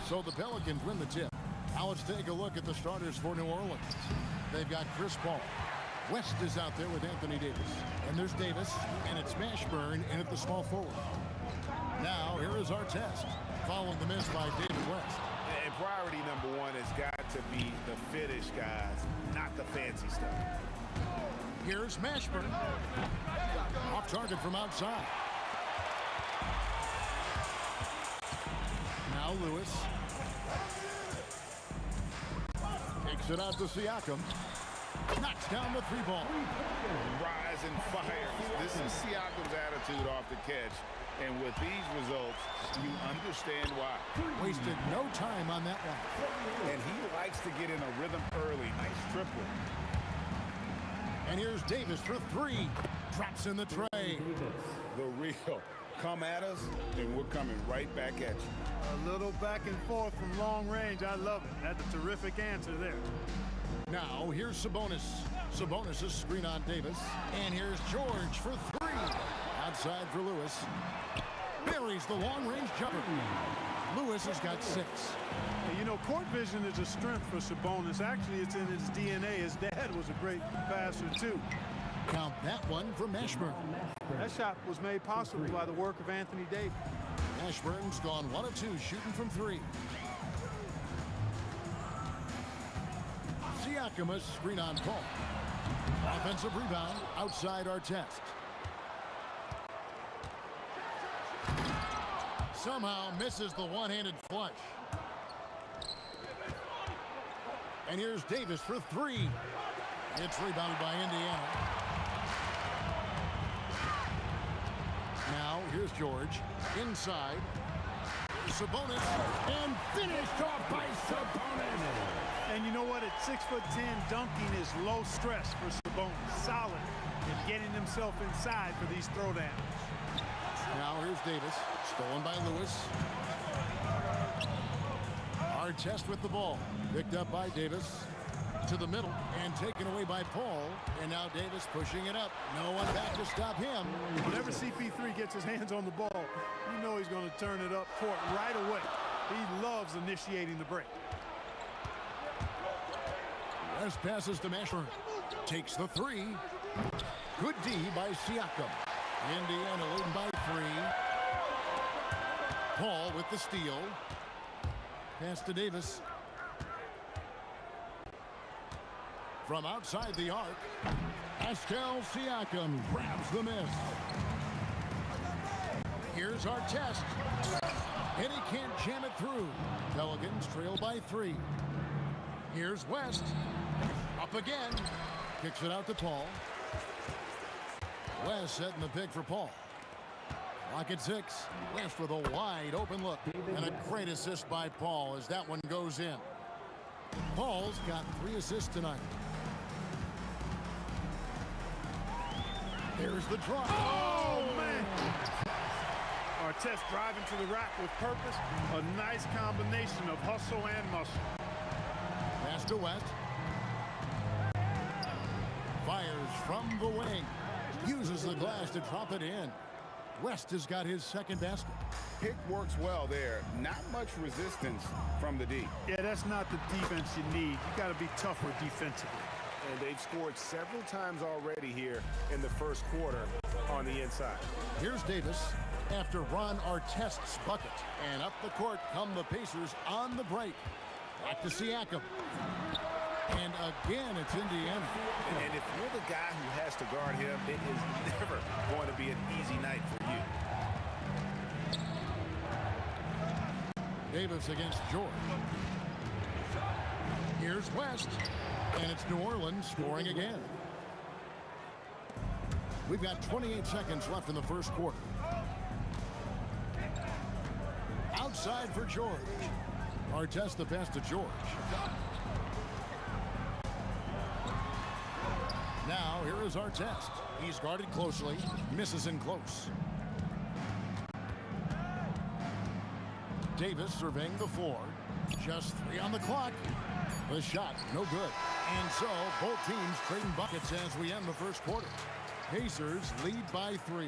So the Pelicans win the tip. Now let's take a look at the starters for New Orleans. They've got Chris Paul. West is out there with Anthony Davis. And there's Davis, and it's Mashburn in at the small forward. Now, here is our test, following the miss by David West. And priority number one has got to be the finish, guys, not the fancy stuff. Here's Mashburn. Off target from outside. Now Lewis. Takes it out to Siakam. Knocks down the three ball. Rise and fire. This is Siakam's attitude off the catch. And with these results, you understand why. Wasted no time on that one. And he likes to get in a rhythm early. Nice triple. And here's Davis for three. Drops in the tray. The real. Come at us, and we're coming right back at you. A little back and forth from long range. I love it. That's a terrific answer there. Now, here's Sabonis. Sabonis' screen on Davis. And here's George for three. Outside for Lewis. Buries the long-range jumper. Lewis has got 6. Hey, you know, court vision is a strength for Sabonis. Actually, it's in his DNA. His dad was a great passer, too. Count that one for Mashburn. That shot was made possible by the work of Anthony Davis. Mashburn's gone 1 of 2, shooting from 3. Siakam, screen on Paul. Offensive rebound outside our test. Somehow misses the one-handed flush. And here's Davis for 3. It's rebounded by Indiana. Now here's George inside. Sabonis and finished off by Sabonis. And you know what? At 6'10", dunking is low stress for Sabonis. Solid in getting himself inside for these throwdowns. Now here's Davis, stolen by Lewis. Hard test with the ball, picked up by Davis to the middle and taken away by Paul. And now Davis pushing it up. No one back to stop him. Whenever CP3 gets his hands on the ball, you know he's going to turn it up court right away. He loves initiating the break. West passes to Mashburn. Takes the 3. Good D by Siakam. Indiana leading by 3. Paul with the steal. Pass to Davis. From outside the arc, Pascal Siakam grabs the miss. Here's our test. And he can't jam it through. Pelicans trail by 3. Here's West. Up again. Kicks it out to Paul. West setting the pick for Paul. Clock at 6. West with a wide open look. And a great assist by Paul as that one goes in. Paul's got 3 assists tonight. There's the drop. Oh, man. Artest driving to the rack with purpose. A nice combination of hustle and muscle. Pass to West. Fires from the wing. Uses the glass to drop it in. West has got his second basket. Pick works well there. Not much resistance from the D. Yeah, that's not the defense you need. You got to be tougher defensively. And they've scored several times already here in the first quarter on the inside. Here's Davis after Ron Artest's bucket. And up the court come the Pacers on the break. Back to Siakam. And again, it's Indiana. And if you're the guy who has to guard him, it is never going to be an easy night for you. Davis against George. Here's West. And it's New Orleans scoring again. We've got 28 seconds left in the first quarter. Outside for George. Artest the pass to George. Now, here is Artest. He's guarded closely, misses in close. Davis surveying the floor. Just 3 on the clock. The shot, no good. And so, both teams trading buckets as we end the first quarter. Pacers lead by 3.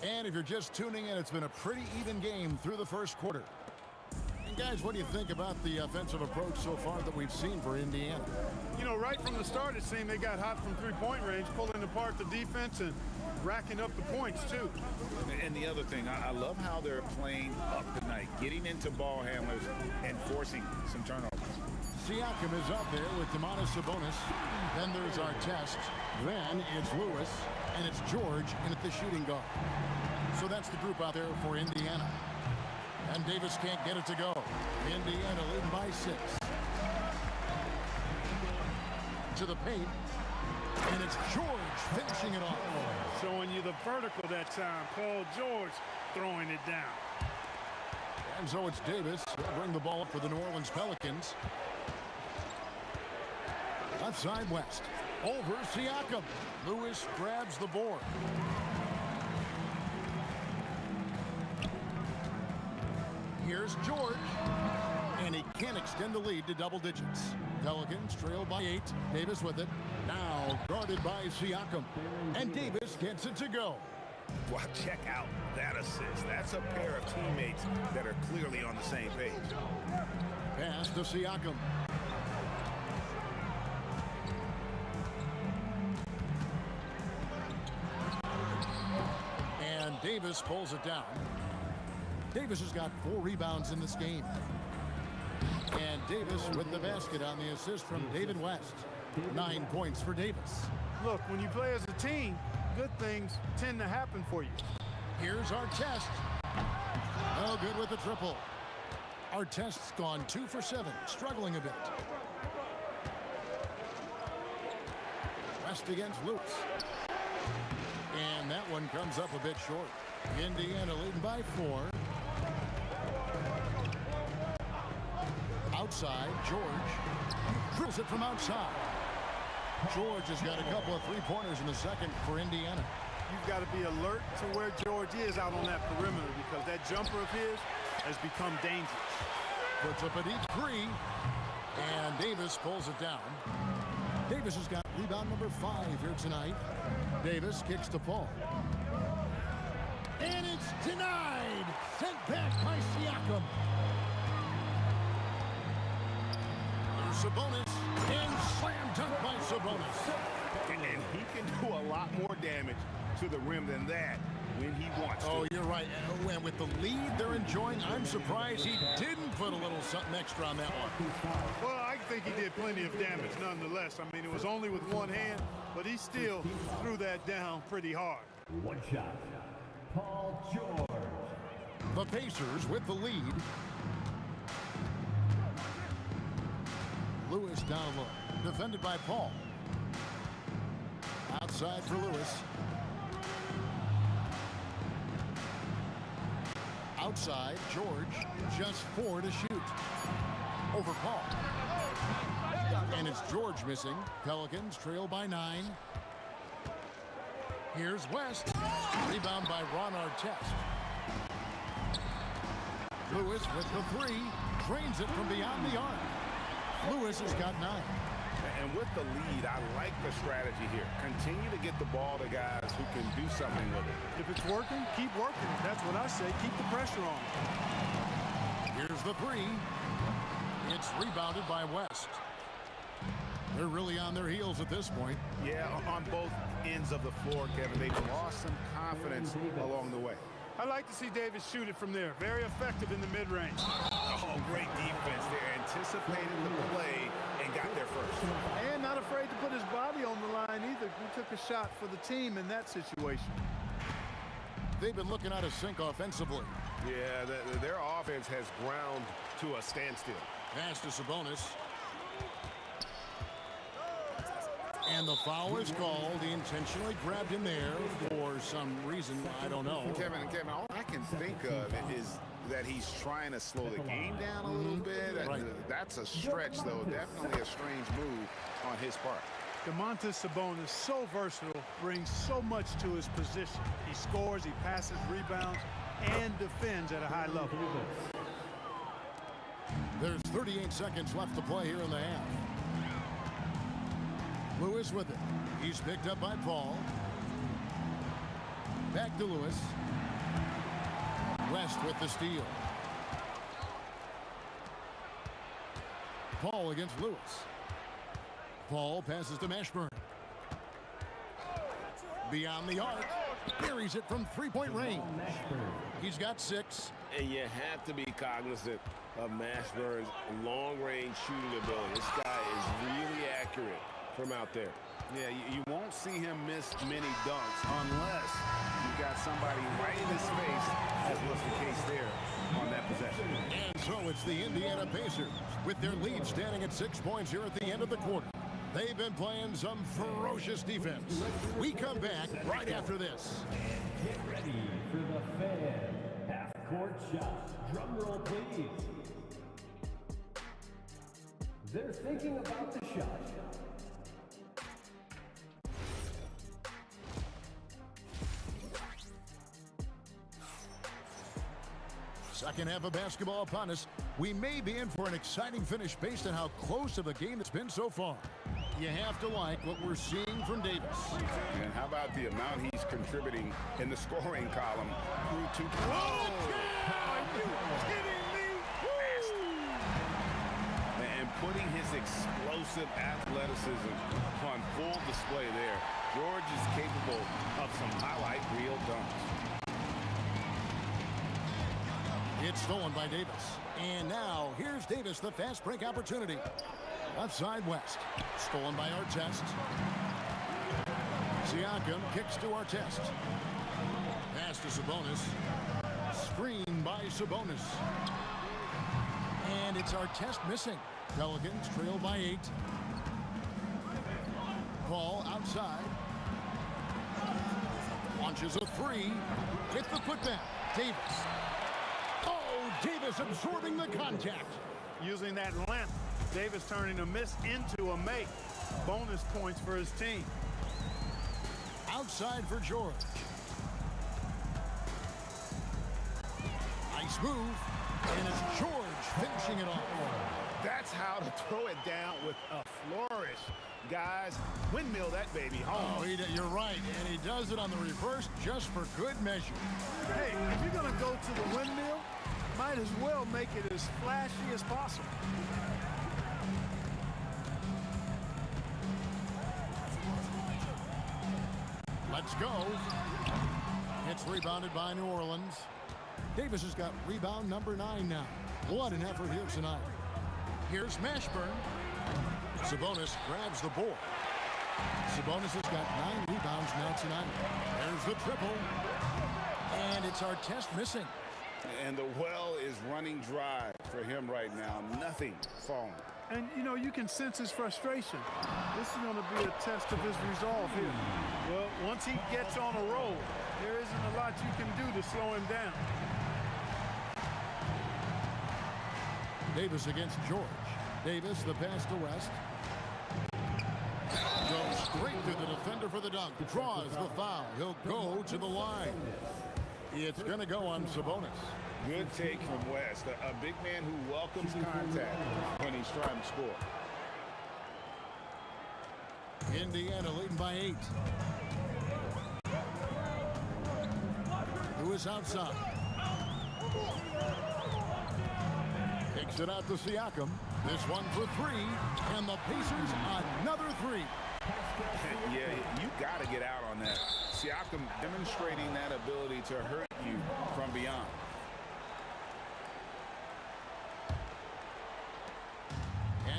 And if you're just tuning in, it's been a pretty even game through the first quarter. And guys, what do you think about the offensive approach so far that we've seen for Indiana? You know, right from the start, it seemed they got hot from three-point range, pulling apart the defense and racking up the points, too. And the other thing, I love how they're playing up the night, getting into ball handlers and forcing some turnovers. Siakam is out there with Domantas Sabonis. Then there's Artest. Then it's Lewis. And it's George in at the shooting guard. So that's the group out there for Indiana. And Davis can't get it to go. Indiana leading by 6. To the paint. And it's George finishing it off. Showing you the vertical that time. Paul George throwing it down. And so it's Davis. He'll bring the ball up for the New Orleans Pelicans. Left side West. Over Siakam. Lewis grabs the board. Here's George. And he can't extend the lead to double digits. Pelicans trail by 8. Davis with it. Now guarded by Siakam. And Davis gets it to go. Well, check out that assist. That's a pair of teammates that are clearly on the same page. Pass to Siakam. And Davis pulls it down. Davis has got 4 rebounds in this game. And Davis with the basket on the assist from David West. 9 points for Davis. Look, when you play as a team, good things tend to happen for you. Here's Artest. No good with the triple. Artest's gone 2 for 7, struggling a bit. West against Lewis. And that one comes up a bit short. Indiana leading by 4. Outside, George drills it from outside. George has got a couple of three-pointers in the second for Indiana. You've got to be alert to where George is out on that perimeter because that jumper of his has become dangerous. Puts up a deep 3, and Davis pulls it down. Davis has got rebound number 5 here tonight. Davis kicks to Paul. And it's denied. Sent back by Siakam. There's Sabonis. And slam dunk by Sabonis. And he can do a lot more damage to the rim than that when he wants to. Oh, you're right. And with the lead they're enjoying, I'm surprised he didn't put a little something extra on that one. Well, I think he did plenty of damage nonetheless. I mean, it was only with one hand, but he still threw that down pretty hard. One shot. Paul George. The Pacers with the lead. Lewis down low. Defended by Paul. Outside for Lewis. Outside, George. Just 4 to shoot. Over Paul. And it's George missing. Pelicans trail by 9. Here's West. Rebound by Ron Artest. Lewis with the 3. Drains it from beyond the arc. Lewis has got 9. And with the lead, I like the strategy here. Continue to get the ball to guys who can do something with it. If it's working, keep working. That's what I say. Keep the pressure on. Here's the 3. It's rebounded by West. They're really on their heels at this point. Yeah, on both ends of the floor, Kevin. They've lost some confidence along the way. I like to see Davis shoot it from there. Very effective in the mid-range. Oh, great defense there. Anticipated the play and got there first. And not afraid to put his body on the line either. He took a shot for the team in that situation. They've been looking out of sync offensively. Yeah, their offense has ground to a standstill. Pass to Sabonis. And the foul is called. He intentionally grabbed him there for some reason. I don't know. Kevin, all I can think of is that he's trying to slow the game down a little bit. Right. That's a stretch, though. Definitely a strange move on his part. Domantas Sabonis, so versatile, brings so much to his position. He scores, he passes, rebounds, and defends at a high level. There's 38 seconds left to play here in the half. Lewis with it. He's picked up by Paul. Back to Lewis. West with the steal. Paul against Lewis. Paul passes to Mashburn. Beyond the arc. Buries it from three-point range. He's got 6. And you have to be cognizant of Mashburn's long-range shooting ability. This guy is really accurate from out there. Yeah, you won't see him miss many dunks unless you've got somebody right in his face, as was the case there on that possession. And so it's the Indiana Pacers with their lead standing at 6 points here at the end of the quarter. They've been playing some ferocious defense. We come back right after this. Get ready for the fan half-court shot. Drum roll, please. They're thinking about the shot. Second half of basketball upon us. We may be in for an exciting finish based on how close of a game it's been so far. You have to like what we're seeing from Davis. And how about the amount he's contributing in the scoring column through 2. Are you kidding me? And putting his explosive athleticism on full display there. George is capable of some highlight reel dunks. It's stolen by Davis. And now, here's Davis, the fast break opportunity. Left side West. Stolen by Artest. Siakam kicks to Artest. Pass to Sabonis. Screen by Sabonis. And it's Artest missing. Pelicans trail by 8. Ball outside. Launches a 3. With the putback. Davis. Davis absorbing the contact. Using that length, Davis turning a miss into a make. Bonus points for his team. Outside for George. Nice move. And it's George finishing it off. That's how to throw it down with a flourish. Guys, windmill that baby home. Oh, you're right. And he does it on the reverse just for good measure. Hey, if you're going to go to the windmill, might as well make it as flashy as possible. Let's go. It's rebounded by New Orleans. Davis has got rebound number 9 now. What an effort here tonight. Here's Mashburn. Sabonis grabs the board. Sabonis has got 9 rebounds now tonight. There's the triple. And it's Artest missing. And the well is running dry for him right now. Nothing falling. And, you know, you can sense his frustration. This is going to be a test of his resolve here. Well, once he gets on a roll, there isn't a lot you can do to slow him down. Davis against George. Davis, the pass to West. Goes straight to the defender for the dunk. Draws the foul. He'll go to the line. It's going to go on Sabonis. Good take from West. A big man who welcomes contact when he's trying to score. Indiana leading by 8. Lewis outside. Kicks it out to Siakam. This one for 3. And the Pacers another 3. Yeah, you got to get out on that. Siakam demonstrating that ability to hurt you from beyond.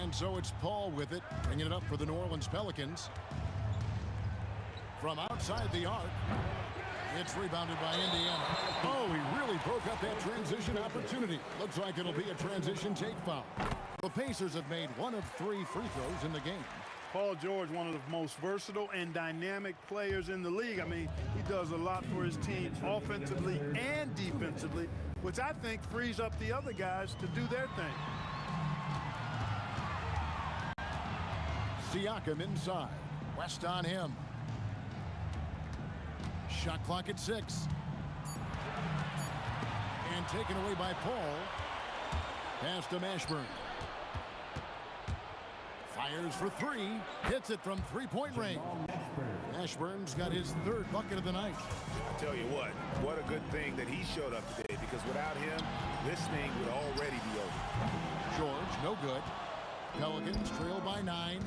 And so it's Paul with it, bringing it up for the New Orleans Pelicans. From outside the arc, it's rebounded by Indiana. Oh, he really broke up that transition opportunity. Looks like it'll be a transition take foul. The Pacers have made 1 of 3 free throws in the game. Paul George, one of the most versatile and dynamic players in the league. I mean, he does a lot for his team offensively and defensively, which I think frees up the other guys to do their thing. Siakam inside. West on him. Shot clock at 6. And taken away by Paul. Pass to Mashburn. Fires for 3. Hits it from three-point range. Mashburn's got his 3rd bucket of the night. I tell you what a good thing that he showed up today, because without him, this thing would already be over. George, no good. Pelicans trail by 9.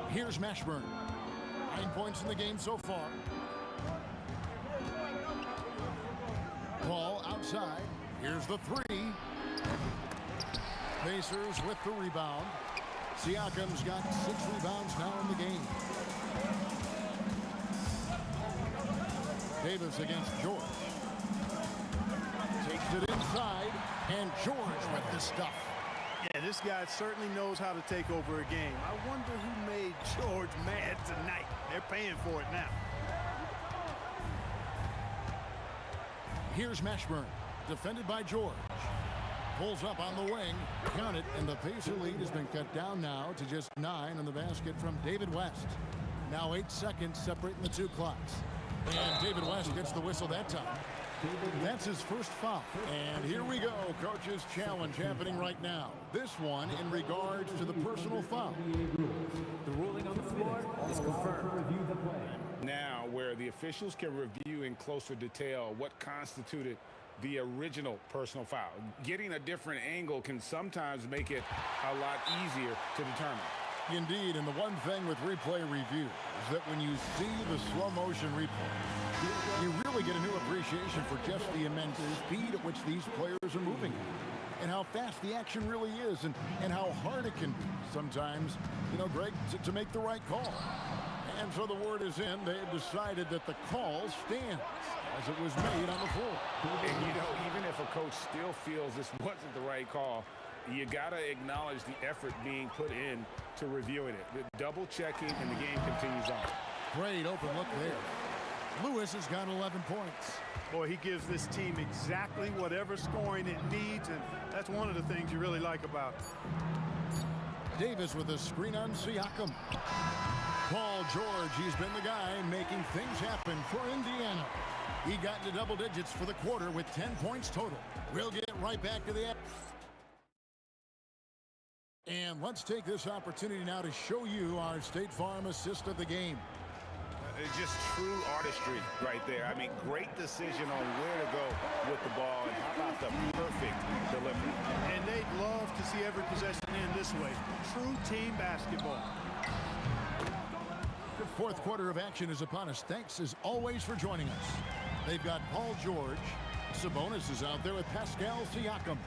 Here's Mashburn. 9 points in the game so far. Ball outside. Here's the 3. Pacers with the rebound. Siakam's got 6 rebounds now in the game. Davis against George. Takes it inside, and George with the stuff. Yeah, this guy certainly knows how to take over a game. I wonder who made George mad tonight. They're paying for it now. Here's Mashburn, defended by George. Pulls up on the wing, count it, and the Pacer lead has been cut down now to just 9 on the basket from David West. Now 8 seconds separating the 2 clocks. And David West gets the whistle that time. That's his first foul. And here we go, coach's challenge happening right now. This one in regards to the personal foul. The ruling on the floor is confirmed. Now, where the officials can review in closer detail what constituted the original personal foul. Getting a different angle can sometimes make it a lot easier to determine. Indeed, and the one thing with replay review is that when you see the slow motion replay, you really get a new appreciation for just the immense speed at which these players are moving and how fast the action really is and how hard it can be sometimes, you know, Greg, to make the right call. And so the word is in. They have decided that the call stands as it was made on the floor. And, you know, even if a coach still feels this wasn't the right call, you got to acknowledge the effort being put in to reviewing it. The double checking, and the game continues on. Great open look there. Lewis has got 11 points. Boy, he gives this team exactly whatever scoring it needs, and that's one of the things you really like about it. Davis with a screen on Siakam. Paul George, he's been the guy making things happen for Indiana. He got into double digits for the quarter with 10 points total. We'll get right back to the action. And let's take this opportunity now to show you our State Farm assist of the game. It's just true artistry right there. I mean, great decision on where to go with the ball, and how about the perfect delivery. And they'd love to see every possession end this way. True team basketball. The fourth quarter of action is upon us. Thanks, as always, for joining us. They've got Paul George. Sabonis is out there with Pascal Siakam.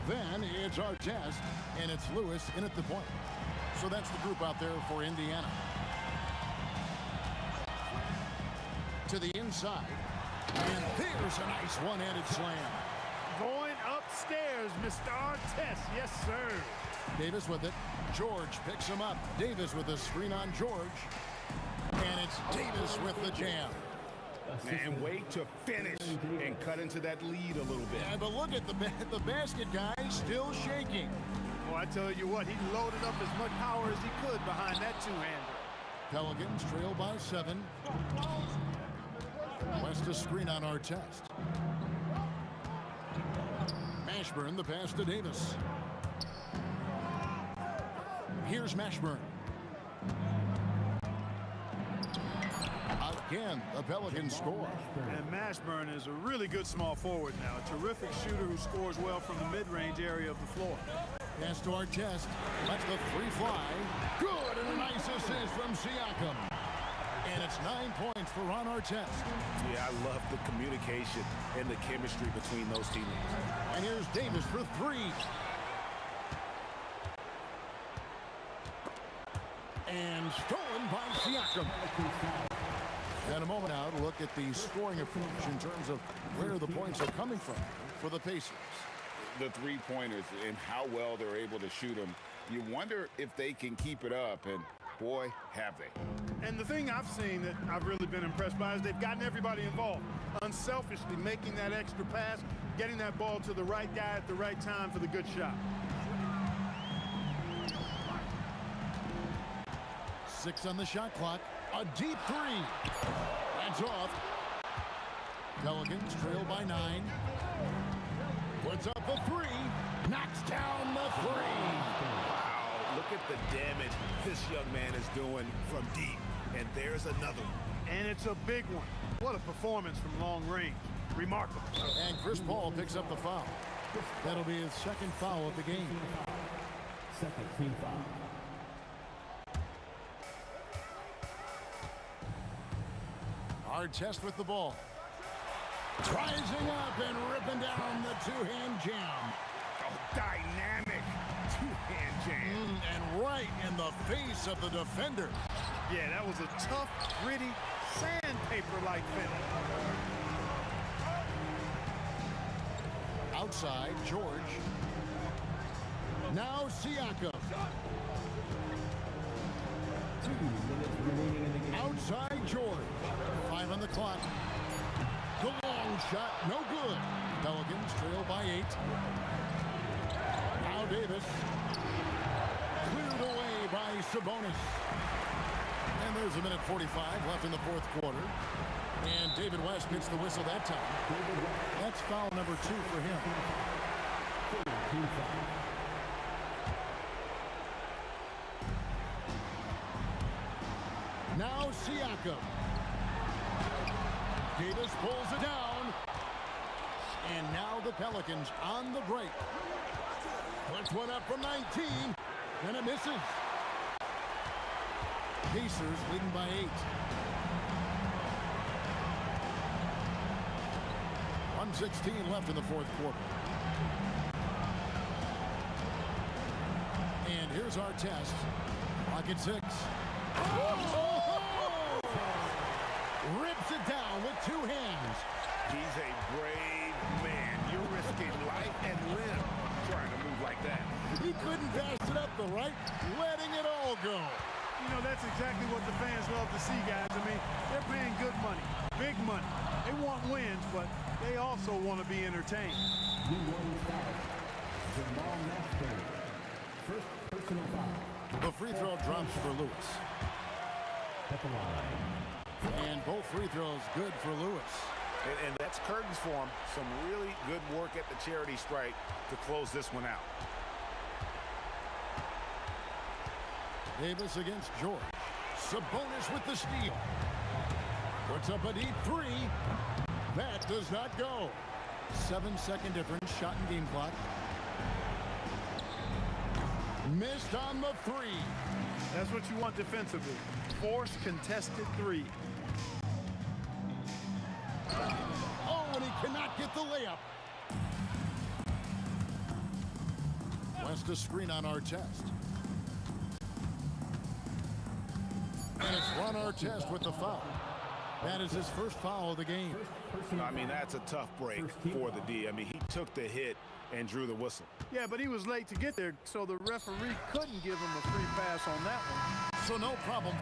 Then it's Artest, and it's Lewis in at the point. So that's the group out there for Indiana. To the inside. And there's a nice one-handed slam. Going upstairs, Mr. Artest. Yes, sir. Davis with it. George picks him up. Davis with a screen on George. And it's Davis with the jam. And wait to finish and cut into that lead a little bit. Yeah, but look at the basket guy still shaking. Well, I tell you what, he loaded up as much power as he could behind that two-hander. Pelicans trail by 7. West a screen on Artest. Mashburn, the pass to Davis. Here's Mashburn. Again, the Pelicans score. And Mashburn is a really good small forward now. A terrific shooter who scores well from the mid-range area of the floor. Pass to Artest. Lets the 3 fly. Good, and a nice assist from Siakam. And it's 9 points for Ron Artest. Yeah, I love the communication and the chemistry between those teammates. And here's Davis for 3. And stolen by Siakam. And a moment now to look at the scoring approach in terms of where the points are coming from for the Pacers. The three-pointers and how well they're able to shoot them. You wonder if they can keep it up, and boy, have they. And the thing I've seen that I've really been impressed by is they've gotten everybody involved. Unselfishly making that extra pass, getting that ball to the right guy at the right time for the good shot. 6 on the shot clock. A deep 3. That's off. Pelicans trail by 9. Puts up a 3. Knocks down the 3. Wow, look at the damage this young man is doing from deep. And there's another one. And it's a big one. What a performance from long range. Remarkable. And Chris Paul picks up the foul. That'll be his second foul of the game. Second team foul. Artest with the ball. Rising up and ripping down the two-hand jam. Oh, dynamic two-hand jam. And right in the face of the defender. Yeah, that was a tough, gritty, sandpaper-like finish. Outside, George. Now Siakam. 2 minutes remaining in the game. Outside, George. 5 on the clock. The long shot, no good. Pelicans trail by 8. Now Davis. Cleared away by Sabonis. And there's a minute 45 left in the fourth quarter. And David West gets the whistle that time. That's foul number 2 for him. Now Siakam. Davis pulls it down. And now the Pelicans on the break. Puts one up from 19. And it misses. Pacers leading by 8. 1:16 left in the fourth quarter. And here's our test. Clock at 6. Rips it down with 2 hands. He's a brave man. You're risking life and limb trying to move like that. He couldn't pass it up the right, letting it all go. You know, that's exactly what the fans love to see, guys. I mean, they're paying good money, big money. They want wins, but they also want to be entertained. First personal foul. The free throw drops for Lewis. At the line. And both free throws good for Lewis. And that's curtains for him. Some really good work at the charity stripe to close this one out. Davis against George. Sabonis with the steal. Puts up a deep 3. That does not go. 7-second difference, shot and game clock. Missed on the 3. That's what you want defensively. Force contested 3. Oh, and he cannot get the layup. West a screen on Artest. And it's Ron Artest with the foul. That is his first foul of the game. I mean, that's a tough break for the D. I mean, he took the hit and drew the whistle. Yeah, but he was late to get there, so the referee couldn't give him a free pass on that one. So no problem.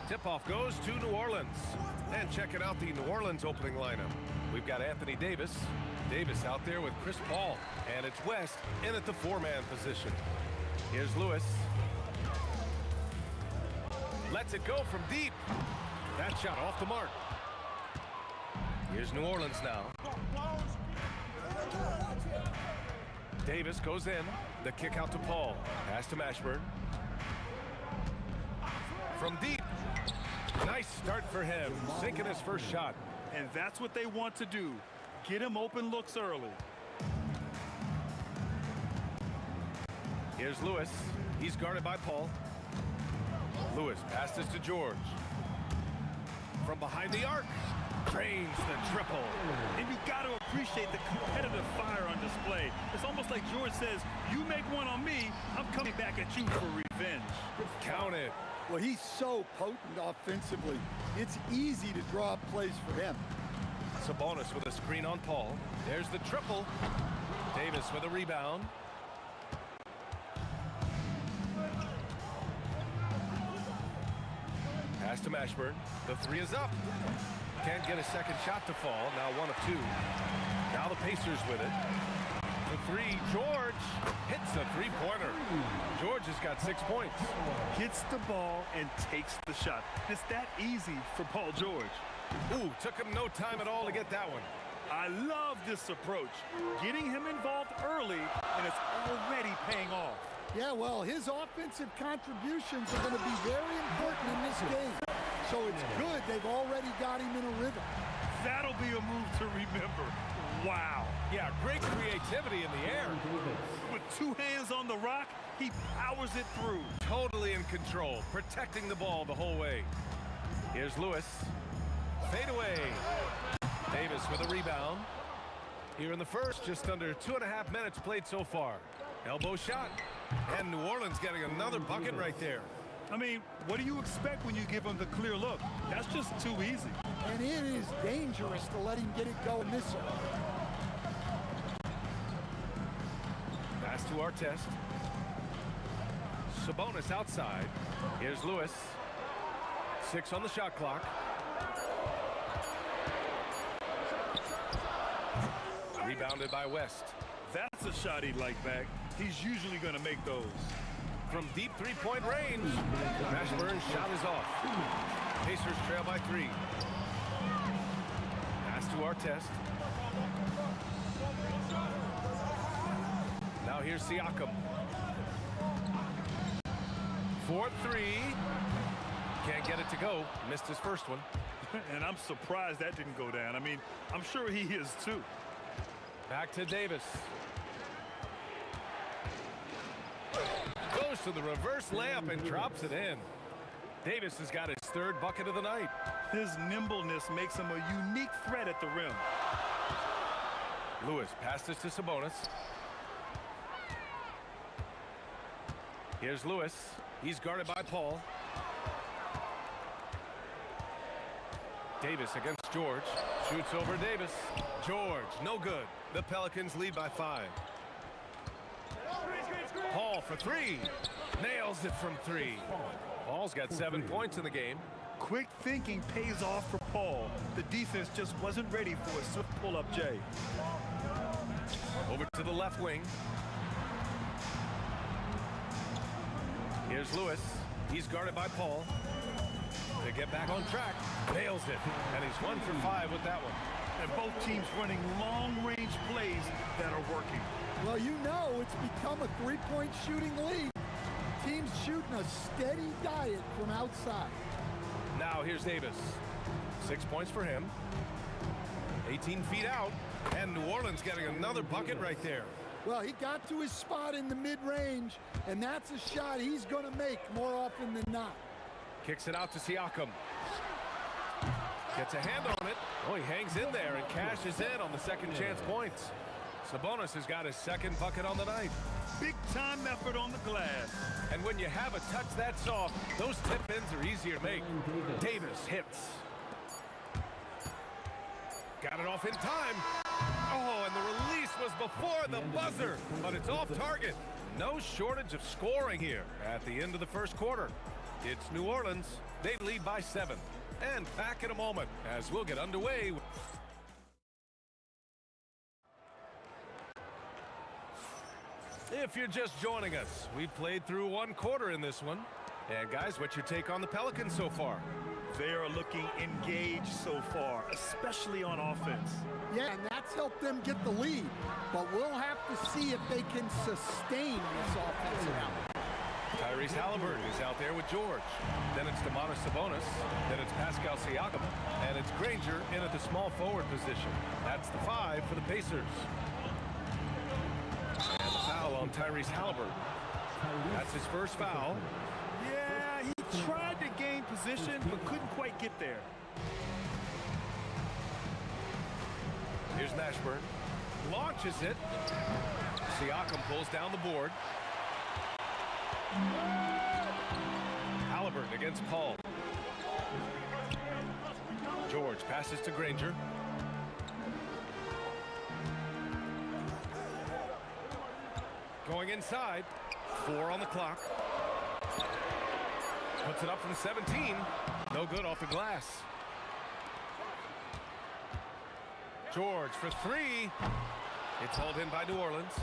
Tip-off goes to New Orleans. And checking out the New Orleans opening lineup. We've got Anthony Davis. Davis out there with Chris Paul. And it's West in at the four-man position. Here's Lewis. Lets it go from deep. That shot off the mark. Here's New Orleans now. Davis goes in. The kick out to Paul. Pass to Mashburn. From deep. Nice start for him. Sinking his first shot. And that's what they want to do. Get him open looks early. Here's Lewis. He's guarded by Paul. Lewis passes to George. From behind the arc. Drains the triple. And you got to appreciate the competitive fire on display. It's almost like George says, you make one on me, I'm coming back at you for revenge. Count it. Well, he's so potent offensively. It's easy to draw up plays for him. Sabonis with a screen on Paul. There's the triple. Davis with a rebound. Pass to Mashburn. The three is up. Can't get a second shot to fall. Now 1 of 2. Now the Pacers with it. The three, George hits a three-pointer. George has got 6 points. Hits the ball and takes the shot. It's that easy for Paul George. Ooh, took him no time at all to get that one. I love this approach. Getting him involved early, and it's already paying off. Yeah, well, his offensive contributions are going to be very important in this game. So it's good they've already got him in a rhythm. That'll be a move to remember. Wow. Yeah, great creativity in the air. With 2 hands on the rock, he powers it through. Totally in control, protecting the ball the whole way. Here's Lewis. Fade away. Davis with a rebound. Here in the first, just under 2.5 minutes played so far. Elbow shot. And New Orleans getting another bucket right there. I mean, what do you expect when you give him the clear look? That's just too easy. And it is dangerous to let him get it going this early. to Artest. Sabonis outside. Here's Lewis. 6 on the shot clock. Rebounded by West. That's a shot he'd like back. He's usually going to make those. From deep three-point range, Mashburn's shot is off. Pacers trail by 3. Pass to Artest. Now here's Siakam. 4-3. Can't get it to go. Missed his first one. And I'm surprised that didn't go down. I mean, I'm sure he is too. Back to Davis. Goes to the reverse layup and drops it in. Davis has got his 3rd bucket of the night. His nimbleness makes him a unique threat at the rim. Lewis passes to Sabonis. Here's Lewis. He's guarded by Paul. Davis against George. Shoots over Davis. George, no good. The Pelicans lead by 5. Paul for 3. Nails it from 3. Paul's got 7 points in the game. Quick thinking pays off for Paul. The defense just wasn't ready for a swift pull-up J. Over to the left wing. Here's Lewis. He's guarded by Paul. To get back on track. Nails it. And he's 1 for 5 with that one. And both teams running long-range plays that are working. Well, you know it's become a three-point shooting league. Teams shooting a steady diet from outside. Now here's Davis. 6 points for him. 18 feet out. And New Orleans getting another bucket right there. Well, he got to his spot in the mid-range, and that's a shot he's going to make more often than not. Kicks it out to Siakam. Gets a hand on it. Oh, he hangs in there and cashes in on the second chance points. Sabonis has got his 2nd bucket on the night. Big time effort on the glass. And when you have a touch that soft, those tip-ins are easier to make. Davis hits. Got it off in time. Oh, and the release was before the buzzer, but it's off target. No shortage of scoring here at the end of the first quarter. It's New Orleans. They lead by 7. And back in a moment as we'll get underway. If you're just joining us, we played through 1 quarter in this one. And guys, what's your take on the Pelicans so far? They are looking engaged so far, especially on offense. Yeah, and that's helped them get the lead. But we'll have to see if they can sustain this offensive output. Tyrese Halliburton is out there with George. Then it's Domantas Sabonis. Then it's Pascal Siakam. And it's Granger in at the small forward position. That's the 5 for the Pacers. And the foul on Tyrese Halliburton. That's his first foul. Yeah, he tried to gain position, but couldn't quite get there. Here's Mashburn. Launches it. Siakam pulls down the board. Halliburton against Paul. George passes to Granger. Going inside. 4 on the clock. Puts it up from 17. No good off the glass. George for 3. It's hauled in by New Orleans.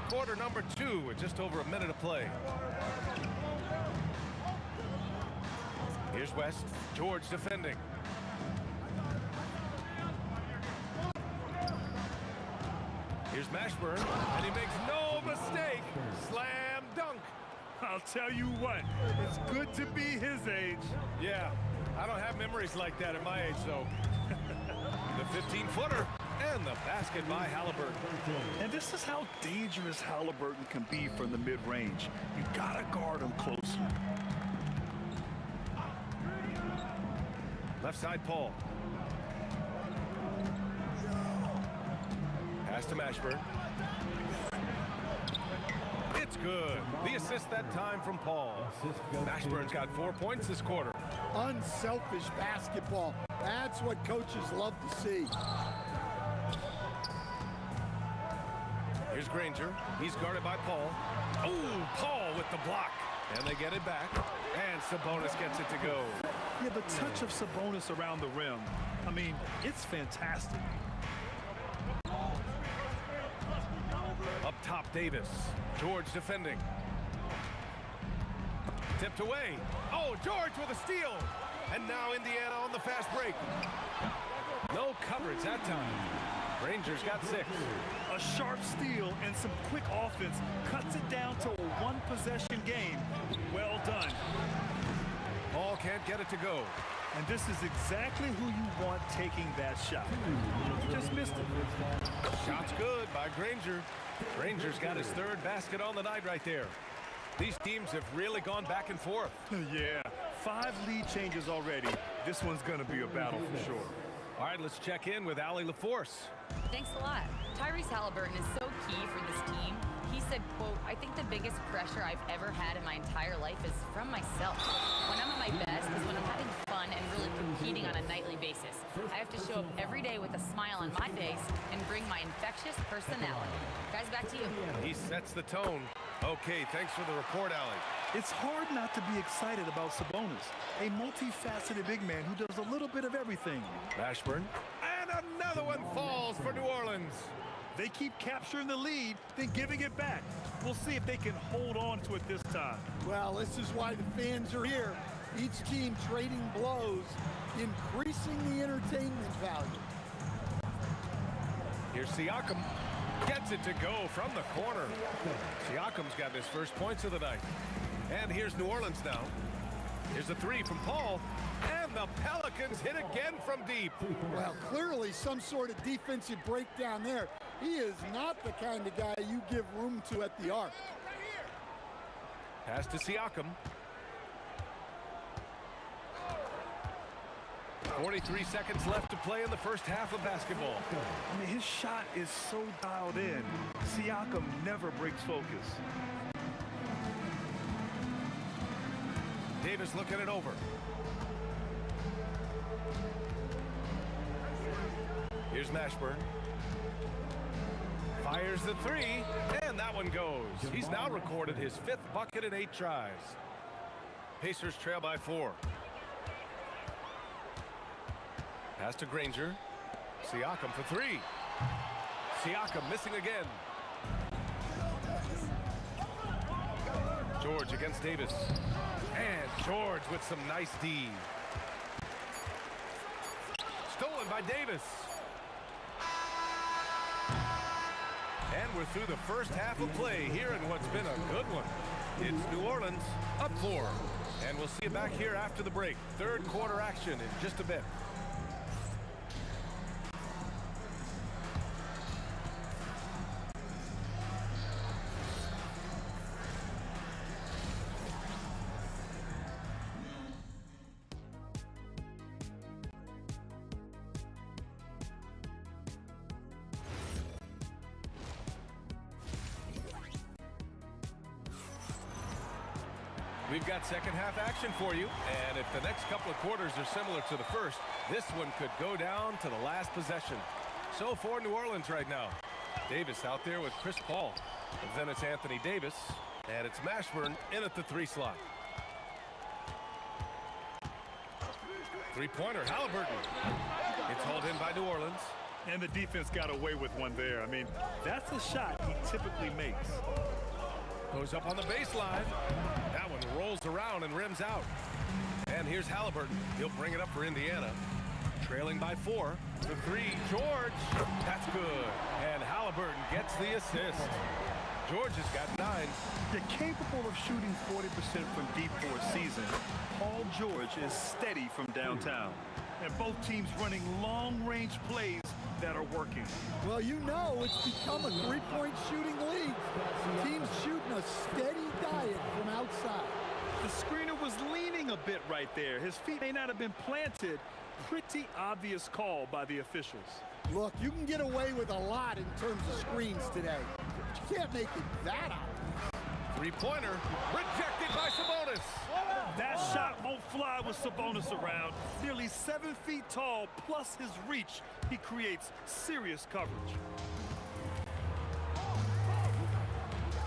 Quarter number 2 with just over a minute of play. Here's West. George defending. Here's Mashburn, and he makes no mistake. Slam dunk. I'll tell you what, it's good to be his age. Yeah, I don't have memories like that at my age, though. The 15-footer and the basket by Halliburton. And this is how dangerous Halliburton can be from the mid-range. You gotta guard him closer. Left side, Paul. Pass to Mashburn. It's good. The assist that time from Paul. Mashburn's got 4 points this quarter. Unselfish basketball. That's what coaches love to see. Here's Granger. He's guarded by Paul. Oh, Paul with the block. And they get it back. And Sabonis gets it to go. Yeah, the touch of Sabonis around the rim. I mean, it's fantastic. Up top, Davis. George defending. Tipped away. Oh, George with a steal. And now Indiana on the fast break. No coverage that time. Rangers got 6. A sharp steal and some quick offense cuts it down to a one-possession game. Well done. Paul can't get it to go. And this is exactly who you want taking that shot. Just missed it. Shot's good by Granger. Granger's got his 3rd basket on the night right there. These teams have really gone back and forth. Yeah, 5 lead changes already. This one's going to be a battle for sure. All right, let's check in with Allie LaForce. Thanks a lot. Tyrese Halliburton is so key for this team. He said, quote, "I think the biggest pressure I've ever had in my entire life is from myself. When I'm at my best is when I'm having fun and really competing on a nightly basis. I have to show up every day with a smile on my face and bring my infectious personality." Guys, back to you. He sets the tone. Okay, thanks for the report, Allie. It's hard not to be excited about Sabonis, a multifaceted big man who does a little bit of everything. Mashburn. And another one falls for New Orleans. They keep capturing the lead, then giving it back. We'll see if they can hold on to it this time. Well, this is why the fans are here. Each team trading blows, increasing the entertainment value. Here's Siakam. Gets it to go from the corner. Siakam's got his first points of the night. And here's New Orleans now. Here's a 3 from Paul. And the Pelicans hit again from deep. Well, clearly some sort of defensive breakdown there. He is not the kind of guy you give room to at the arc. Pass to Siakam. 43 seconds left to play in the first half of basketball. I mean, his shot is so dialed in. Siakam never breaks focus. Davis looking it over. Here's Mashburn. Fires the 3, and that one goes. He's now recorded his 5th bucket in 8 tries. Pacers trail by 4. Pass to Granger. Siakam for 3. Siakam missing again. George against Davis. And George with some nice D. Stolen by Davis. And we're through the first half of play here in what's been a good one. It's New Orleans up 4. And we'll see you back here after the break. 3rd quarter action in just a bit. We've got second half action for you, and if the next couple of quarters are similar to the first, this one could go down to the last possession. So for New Orleans right now, Davis out there with Chris Paul. And then it's Anthony Davis, and it's Mashburn in at the 3 slot. 3-pointer, Halliburton. It's hauled in by New Orleans. And the defense got away with one there. I mean, that's a shot he typically makes. Goes up on the baseline. That one rolls around and rims out. And here's Halliburton. He'll bring it up for Indiana. Trailing by 4. The 3, George. That's good. And Halliburton gets the assist. George has got 9. They're capable of shooting 40% from deep for a season. Paul George is steady from downtown. And both teams running long-range plays that are working. Well, you know it's become a 3-point shooting league. Teams shooting a steady diet from outside. The screener was leaning a bit right there. His feet may not have been planted. Pretty obvious call by the officials. Look, you can get away with a lot in terms of screens today. But you can't make it that obvious. 3-pointer rejected by Sabonis. That shot won't fly with Sabonis around. Nearly 7 feet tall, plus his reach. He creates serious coverage.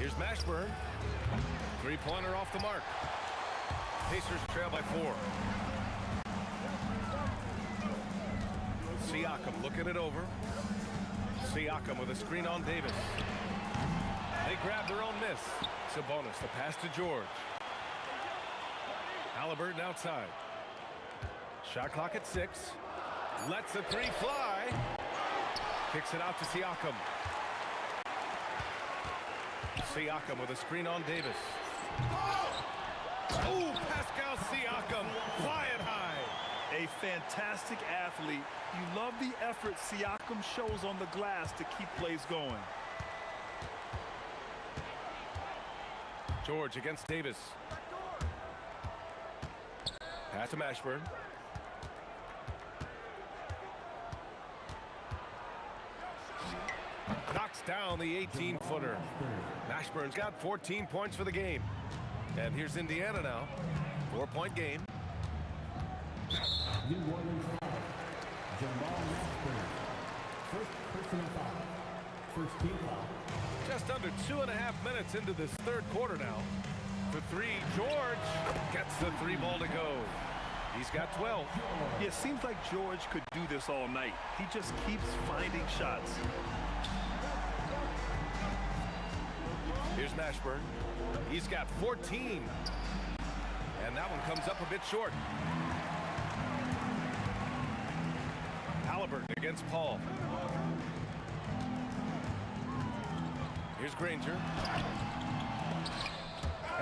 Here's Mashburn. Three-pointer off the mark. Pacers trail by 4. Siakam looking it over. Siakam with a screen on Davis. They grab their own miss. Sabonis, the pass to George. Halliburton outside. Shot clock at 6. Lets the 3 fly. Kicks it out to Siakam. Siakam with a screen on Davis. Oh, Pascal Siakam, flying high. A fantastic athlete. You love the effort Siakam shows on the glass to keep plays going. George against Davis. Pass to Mashburn. Knocks down the 18-footer. Mashburn's got 14 points for the game. And here's Indiana now. 4-point game. New Orleans foul. Jamal Mashburn. First personal foul. First team foul. Just under 2.5 minutes into this third quarter now. For 3, George gets the 3 ball to go. He's got 12. Yeah, it seems like George could do this all night. He just keeps finding shots. Here's Mashburn. He's got 14. And that one comes up a bit short. Halliburton against Paul. Here's Granger.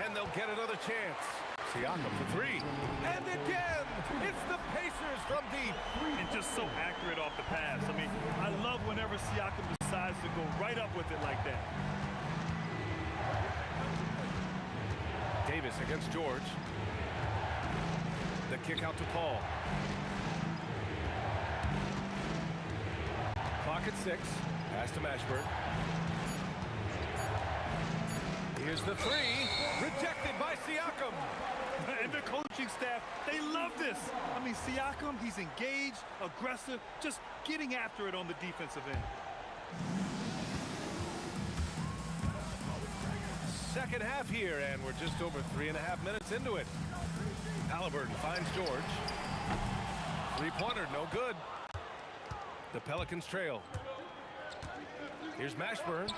And they'll get another chance. Siakam for 3. And again, it's the Pacers from deep. And just so accurate off the pass. I mean, I love whenever Siakam decides to go right up with it like that. Davis against George. The kick out to Paul. Clock at 6. Pass to Mashburn. Here's the 3. Rejected by Siakam. And the coaching staff, they love this. I mean, Siakam, he's engaged, aggressive, just getting after it on the defensive end. Second half here, and we're just over 3.5 minutes into it. Halliburton finds George. Three-pointer, no good. The Pelicans trail. Here's Mashburn.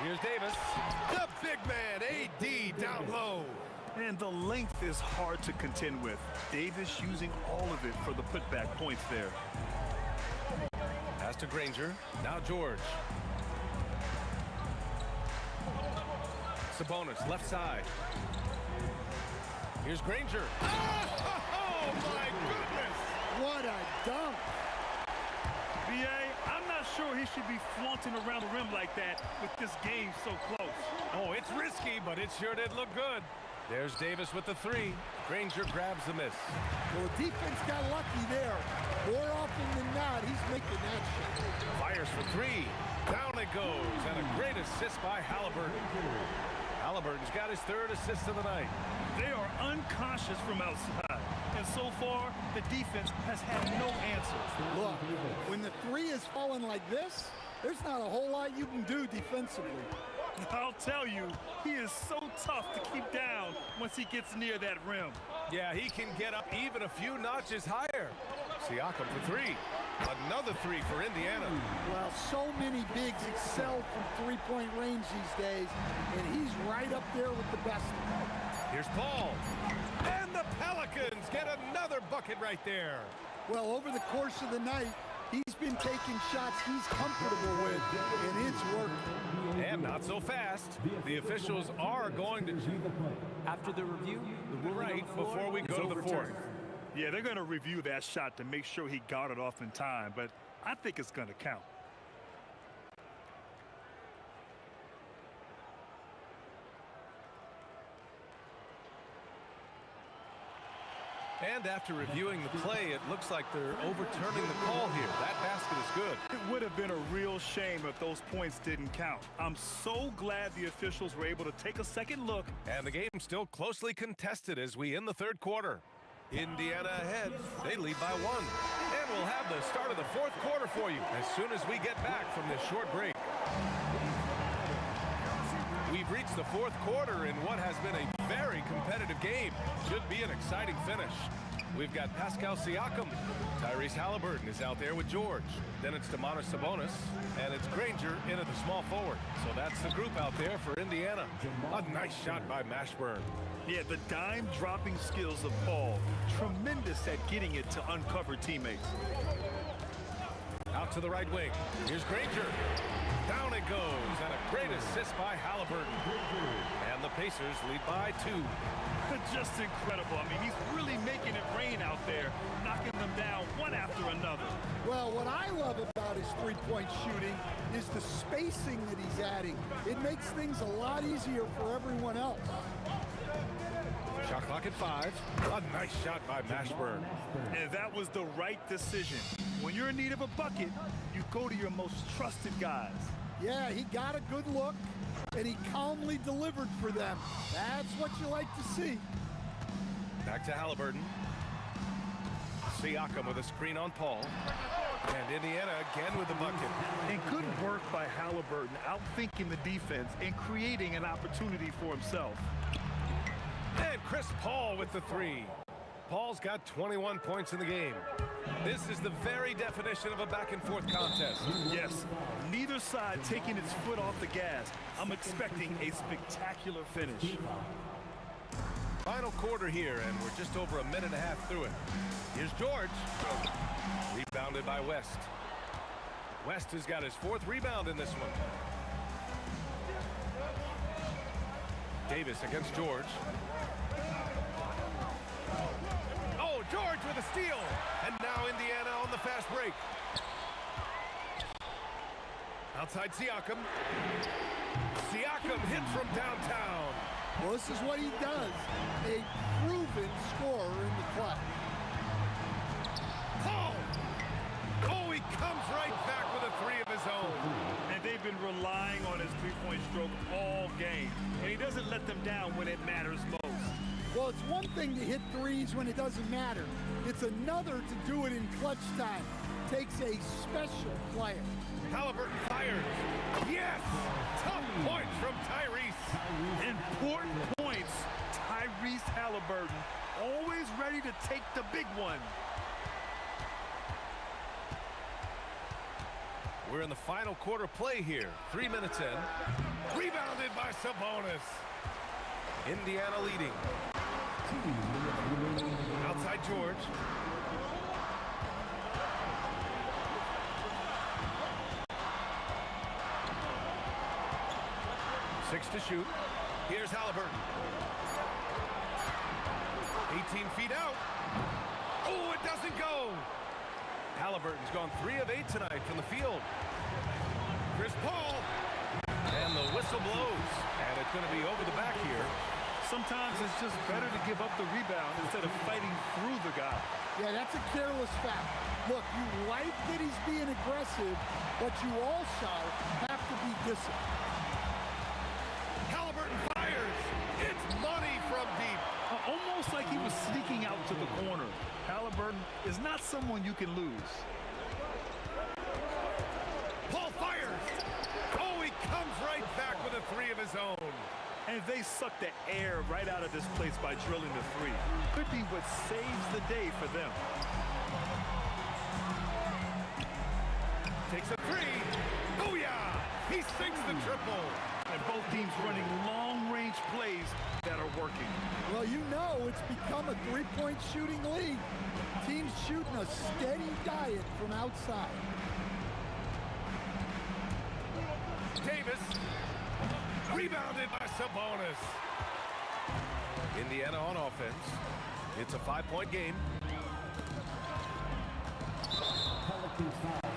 Here's Davis. The big man, AD, down low. And the length is hard to contend with. Davis using all of it for the putback points there. Pass to Granger. Now George. Sabonis, left side. Here's Granger. Oh, my goodness! What a dunk! B.A., I'm not sure he should be flaunting around the rim like that with this game so close. Oh, it's risky, but it sure did look good. There's Davis with the 3. Granger grabs the miss. Well, the defense got lucky there. More often than not, he's making that shot. Fires for 3. Down it goes, and a great assist by Halliburton. Halliburton's got his 3rd assist of the night. They are unconscious from outside. And so far, the defense has had no answers. Look, when the 3 is falling like this, there's not a whole lot you can do defensively. I'll tell you, he is so tough to keep down once he gets near that rim. Yeah, he can get up even a few notches higher. Siakam for 3. Another 3 for Indiana. Well, so many bigs excel from three-point range these days, and he's right up there with the best. Here's Paul. And the Pelicans get another bucket right there. Well, over the course of the night, he's been taking shots he's comfortable with, and it's working. And not so fast. The officials are going to... After the review, the ruling right on the floor before we is go to the overturned. 4th. Yeah, they're going to review that shot to make sure he got it off in time, but I think it's going to count. And after reviewing the play, it looks like they're overturning the call here. That basket is good. It would have been a real shame if those points didn't count. I'm so glad the officials were able to take a second look. And the game's still closely contested as we end the 3rd quarter. Indiana ahead. They lead by 1. And we'll have the start of the 4th quarter for you as soon as we get back from this short break. We've reached the fourth quarter in what has been a very competitive game. Should be an exciting finish. We've got Pascal Siakam. Tyrese Halliburton is out there with George. Then it's Domantas Sabonis. And it's Granger in at the small forward. So that's the group out there for Indiana. A nice shot by Mashburn. Yeah, the dime-dropping skills of Paul. Tremendous at getting it to uncover teammates. Out to the right wing. Here's Granger. Down it goes. And a great assist by Halliburton. And the Pacers lead by 2. Just incredible. I mean, he's really making it rain out there, knocking them down one after another. Well, what I love about his three-point shooting is the spacing that he's adding. It makes things a lot easier for everyone else. Shot clock at 5. A nice shot by Mashburn. And that was the right decision. When you're in need of a bucket, you go to your most trusted guys. Yeah, he got a good look, and he calmly delivered for them. That's what you like to see. Back to Halliburton. Siakam with a screen on Paul. And Indiana again with the bucket. And good work by Halliburton, outthinking the defense and creating an opportunity for himself. And Chris Paul with the 3. Paul's got 21 points in the game. This is the very definition of a back-and-forth contest. Yes, neither side taking its foot off the gas. I'm expecting a spectacular finish. Final quarter here, and we're just over a minute and a half through it. Here's George. Rebounded by West. West has got his 4th rebound in this one. Davis against George. Oh, George with a steal. And now Indiana on the fast break. Outside Siakam. Siakam hits from downtown. Well, this is what he does. A proven scorer in the club. Paul! Oh, he comes right back with a 3 of his own. And they've been relying on his three-point stroke all game. And he doesn't let them down when it matters most. Well, it's one thing to hit threes when it doesn't matter. It's another to do it in clutch time. Takes a special player. Halliburton fires. Yes! Tough points from Tyrese. Important points. Tyrese Halliburton, always ready to take the big one. We're in the final quarter play here. 3 minutes in. Rebounded by Sabonis. Indiana leading. Outside George. Six to shoot. Here's Halliburton. 18 feet out. Oh, it doesn't go. Halliburton's gone 3 of 8 tonight from the field. Chris Paul. And the whistle blows. And it's going to be over the back here. Sometimes it's just better to give up the rebound instead of fighting through the guy. Yeah, that's a careless foul. Look, you like that he's being aggressive, but you also have to be disciplined. Halliburton fires. It's money from deep. Almost like he was sneaking out to the corner. Halliburton is not someone you can lose. Paul fires. Oh, he comes right back with a 3 of his own. And they suck the air right out of this place by drilling the 3. Could be what saves the day for them. Takes a 3. Booyah! He sinks the triple. And both teams running long-range plays that are working. Well, you know it's become a three-point shooting league. Teams shooting a steady diet from outside. Davis. Rebounded by Sabonis. Indiana on offense. It's a 5-point game. Pelicans foul.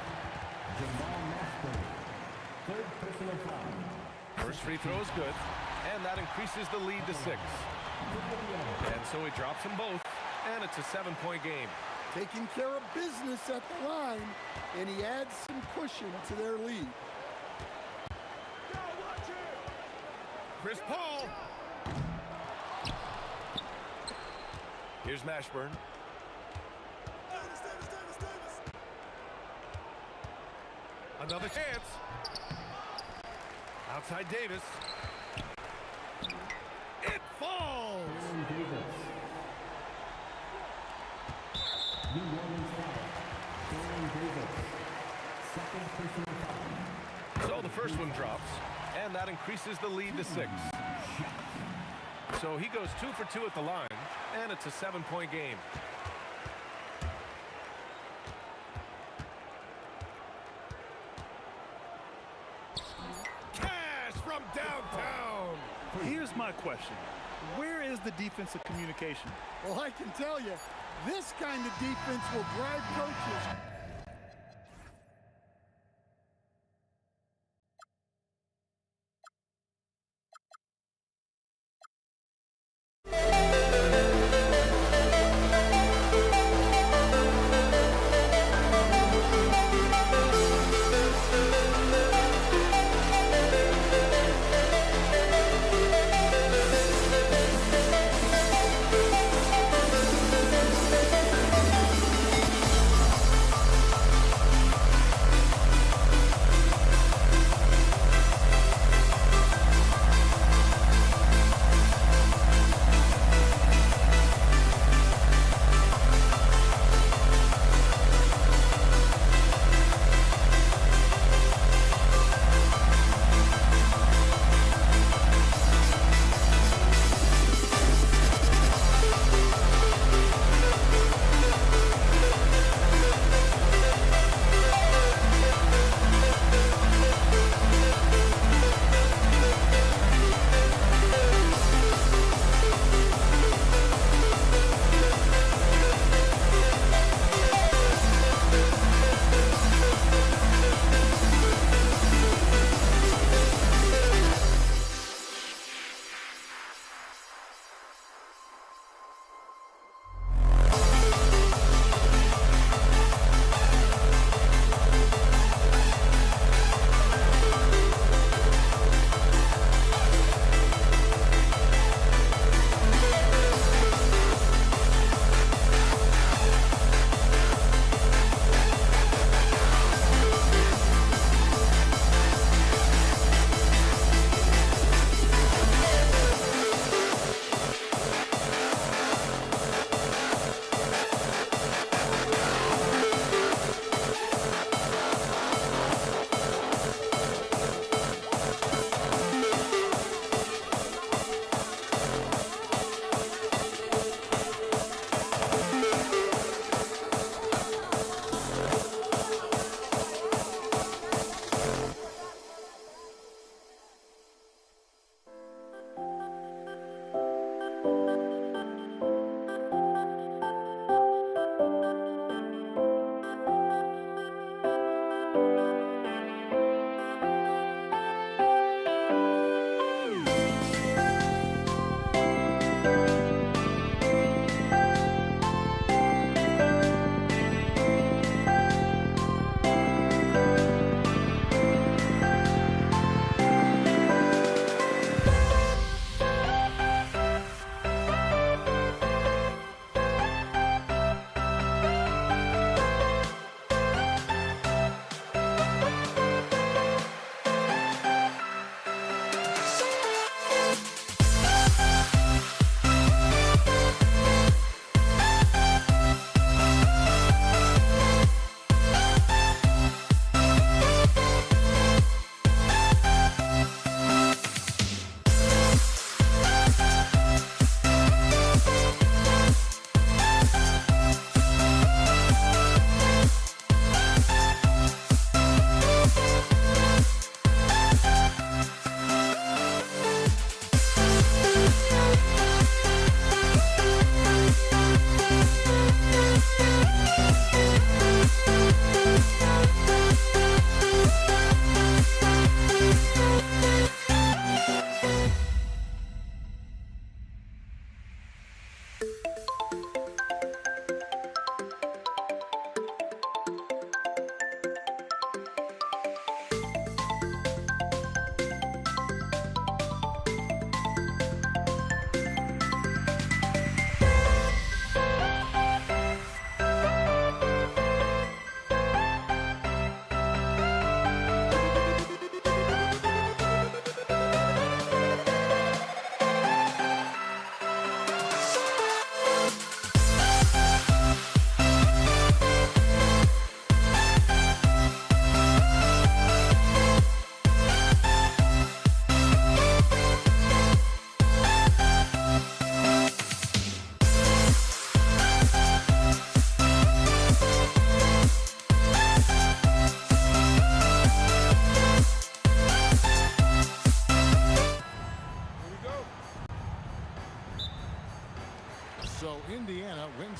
Jamal Mashburn. 3rd personal foul. First free throw is good, and that increases the lead to 6. And so he drops them both, and it's a 7-point game. Taking care of business at the line, and he adds some cushion to their lead. Chris Paul. Here's Mashburn. Another chance. Outside Davis. It falls. New Orleans foul. Aaron Davis. Second personal foul. So the first one drops, and that increases the lead to 6. So he goes 2 for 2 at the line, and it's a 7-point game. Cash from downtown. Here's my question. Where is the defensive communication? Well, I can tell you, this kind of defense will drive coaches.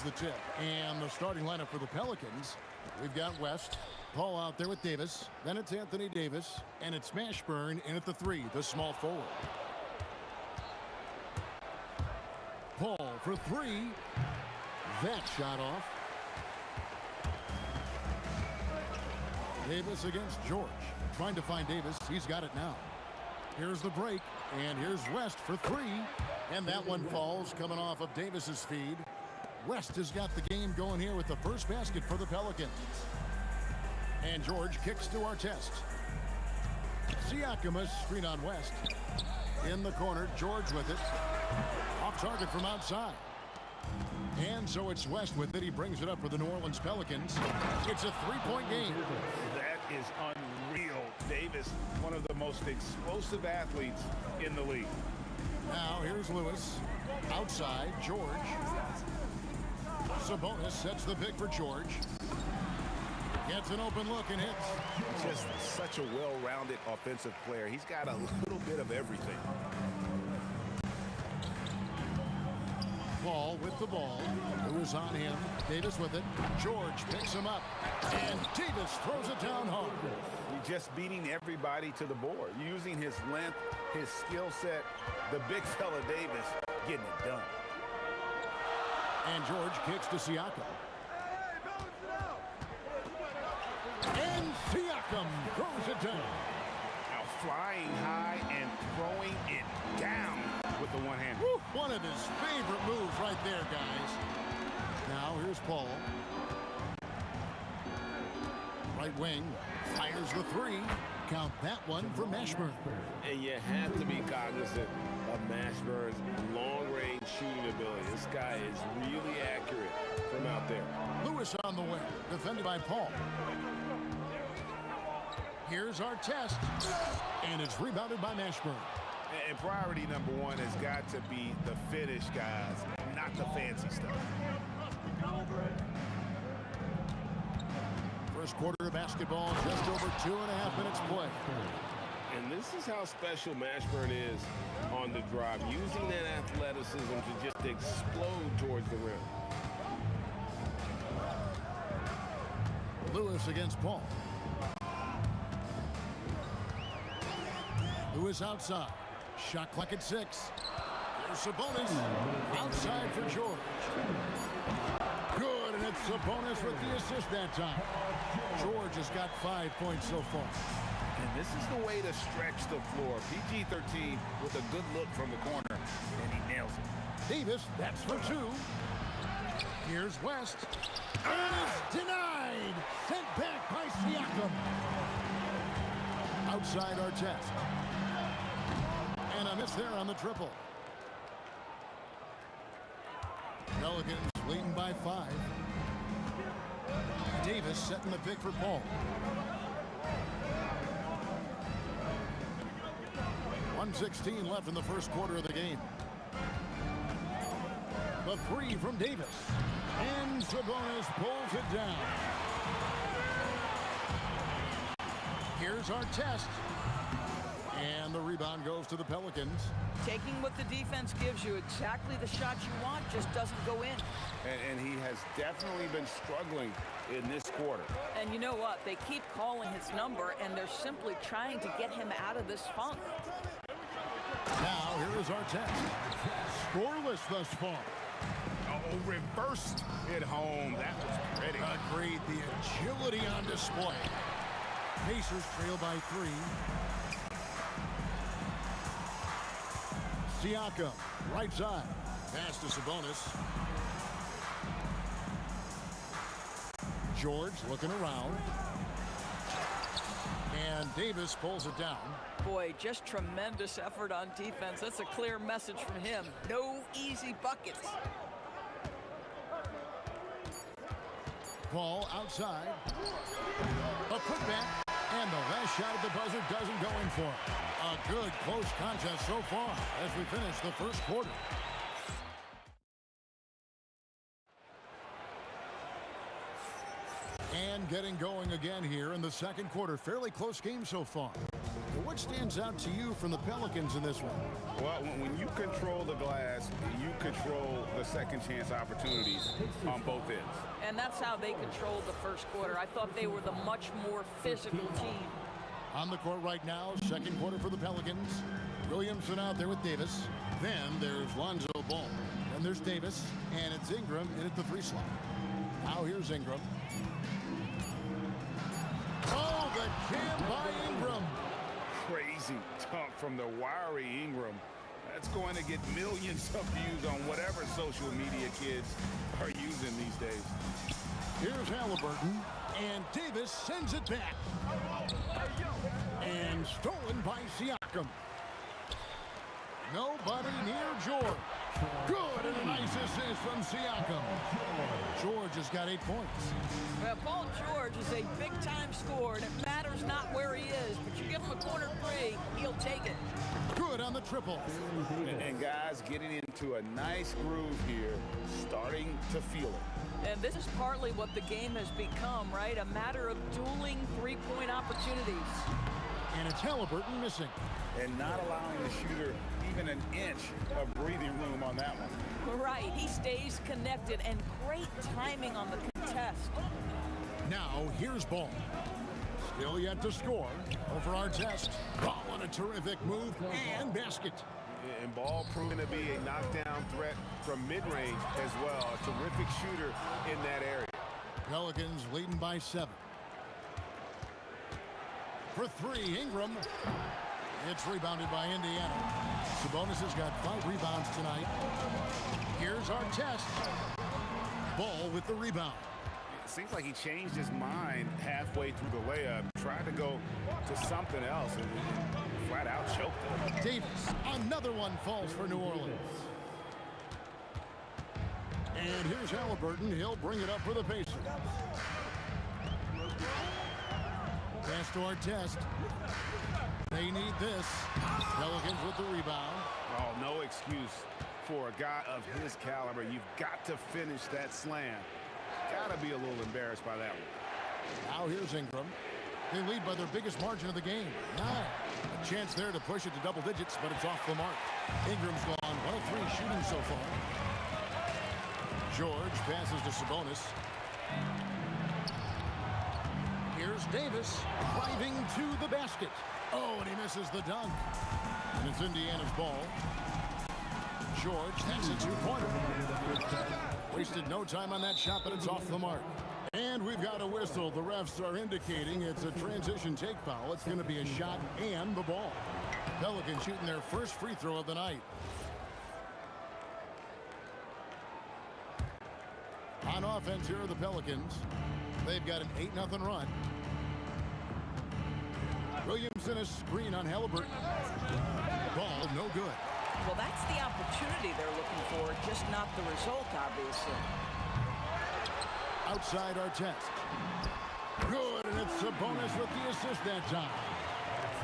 the tip. And the starting lineup for the Pelicans. We've got West. Paul out there with Davis. Then it's Anthony Davis. And it's Mashburn in at the 3, the small forward. Paul for 3. That shot off. Davis against George. Trying to find Davis. He's got it now. Here's the break. And here's West for 3. And that one falls coming off of Davis's feed. West has got the game going here with the first basket for the Pelicans. And George kicks to Artest. Siakam a screen on West. In the corner, George with it. Off target from outside. And so it's West with it. He brings it up for the New Orleans Pelicans. It's a 3-point game. That is unreal. Davis, one of the most explosive athletes in the league. Now here's Lewis. Outside, George. Sabonis sets the pick for George. Gets an open look and hits. Just such a well-rounded offensive player. He's got a little bit of everything. Paul with the ball. Lewis on him. Davis with it. George picks him up. And Davis throws it down hard. He's just beating everybody to the board. Using his length, his skill set. The big fella Davis getting it done. And George kicks to Siakam. And Siakam throws it down. Now flying high and throwing it down with the one hand. One of his favorite moves right there, guys. Now here's Paul. Right wing. Fires the 3. Count that one for Mashburn. And you have to be cognizant of Mashburn's long-range shooting ability. This guy is really accurate from out there. Lewis on the wing, defended by Paul. Here's Artest, and it's rebounded by Mashburn. And priority number 1 has got to be the finish, guys, not the fancy stuff. First quarter of basketball, just over 2.5 minutes play. And this is how special Mashburn is on the drive, using that athleticism to just explode towards the rim. Lewis against Paul. Lewis outside. Shot clock at 6. There's Sabonis. Outside for George. Good, and it's Sabonis with the assist that time. George has got 5 points so far. And this is the way to stretch the floor. PG-13 with a good look from the corner, and he nails it. Davis, that's for 2. Here's West. And it's denied. Sent back by Siakam. Outside Artest. And a miss there on the triple. Pelicans leading by 5. Davis setting the pick for Paul. 1:16 left in the first quarter of the game. The 3 from Davis. And Sabonis pulls it down. Here's Artest. And the rebound goes to the Pelicans. Taking what the defense gives you, exactly the shot you want, just doesn't go in. And he has definitely been struggling in this quarter. And you know what? They keep calling his number, and they're simply trying to get him out of this funk. Now, here is Artest. Scoreless thus far. Oh, reversed it home. That was pretty. Agreed. The agility on display. Pacers trail by 3. Siakam, right side. Pass to Sabonis. George looking around. And Davis pulls it down. Boy, just tremendous effort on defense. That's a clear message from him. No easy buckets. Paul outside. A putback. And the last shot at the buzzer doesn't go in for him. A good close contest so far as we finish the first quarter. And getting going again here in the second quarter. Fairly close game so far. What stands out to you from the Pelicans in this one? Well, when you control the glass, you control the second chance opportunities on both ends. And that's how they controlled the first quarter. I thought they were the much more physical team. On the court right now, second quarter for the Pelicans. Williamson out there with Davis. Then there's Lonzo Ball. Then there's Davis, and it's Ingram in at the 3 slot. Now here's Ingram. Oh, the jam by Ingram. Crazy dunk from the wiry Ingram. That's going to get millions of views on whatever social media kids are using these days. Here's Halliburton, and Davis sends it back. And stolen by Siakam. Nobody near George. Good, and a nice assist from Siakam. George has got 8 points. Well, Paul George is a big-time scorer, and it matters not where he is, but you give him a corner 3, he'll take it. Good on the triple. And guys getting into a nice groove here, starting to feel it. And this is partly what the game has become, right? A matter of dueling 3-point opportunities. And it's Halliburton missing. And not allowing the shooter even an inch of breathing room on that one. Right, he stays connected, and great timing on the contest. Now here's Ball. Still yet to score over our test. Ball on a terrific move and basket. And Ball proven to be a knockdown threat from mid-range as well. A terrific shooter in that area. Pelicans leading by 7. For 3, Ingram. It's rebounded by Indiana. Sabonis has got 5 rebounds tonight. Here's our test. Ball with the rebound. It seems like he changed his mind halfway through the layup. Tried to go to something else and flat out choked him. Davis. Another one falls for New Orleans. And here's Halliburton. He'll bring it up for the Pacers. Pass to our test. They need this. Pelicans with the rebound. Oh, no excuse for a guy of his caliber. You've got to finish that slam. Got to be a little embarrassed by that one. Now here's Ingram. They lead by their biggest margin of the game, 9. A chance there to push it to double digits, but it's off the mark. Ingram's gone 1 of 3 shooting so far. George passes to Sabonis. Here's Davis driving to the basket. Oh, and he misses the dunk. And it's Indiana's ball. George, that's a 2-pointer. Wasted no time on that shot, but it's off the mark. And we've got a whistle. The refs are indicating it's a transition take foul. It's going to be a shot and the ball. Pelicans shooting their first free throw of the night. On offense, here are the Pelicans. They've got an 8-0 run. Williamson a screen on Halliburton. Ball no good. Well, that's the opportunity they're looking for, just not the result, obviously. Outside our test. Good, and it's Sabonis with the assist that time.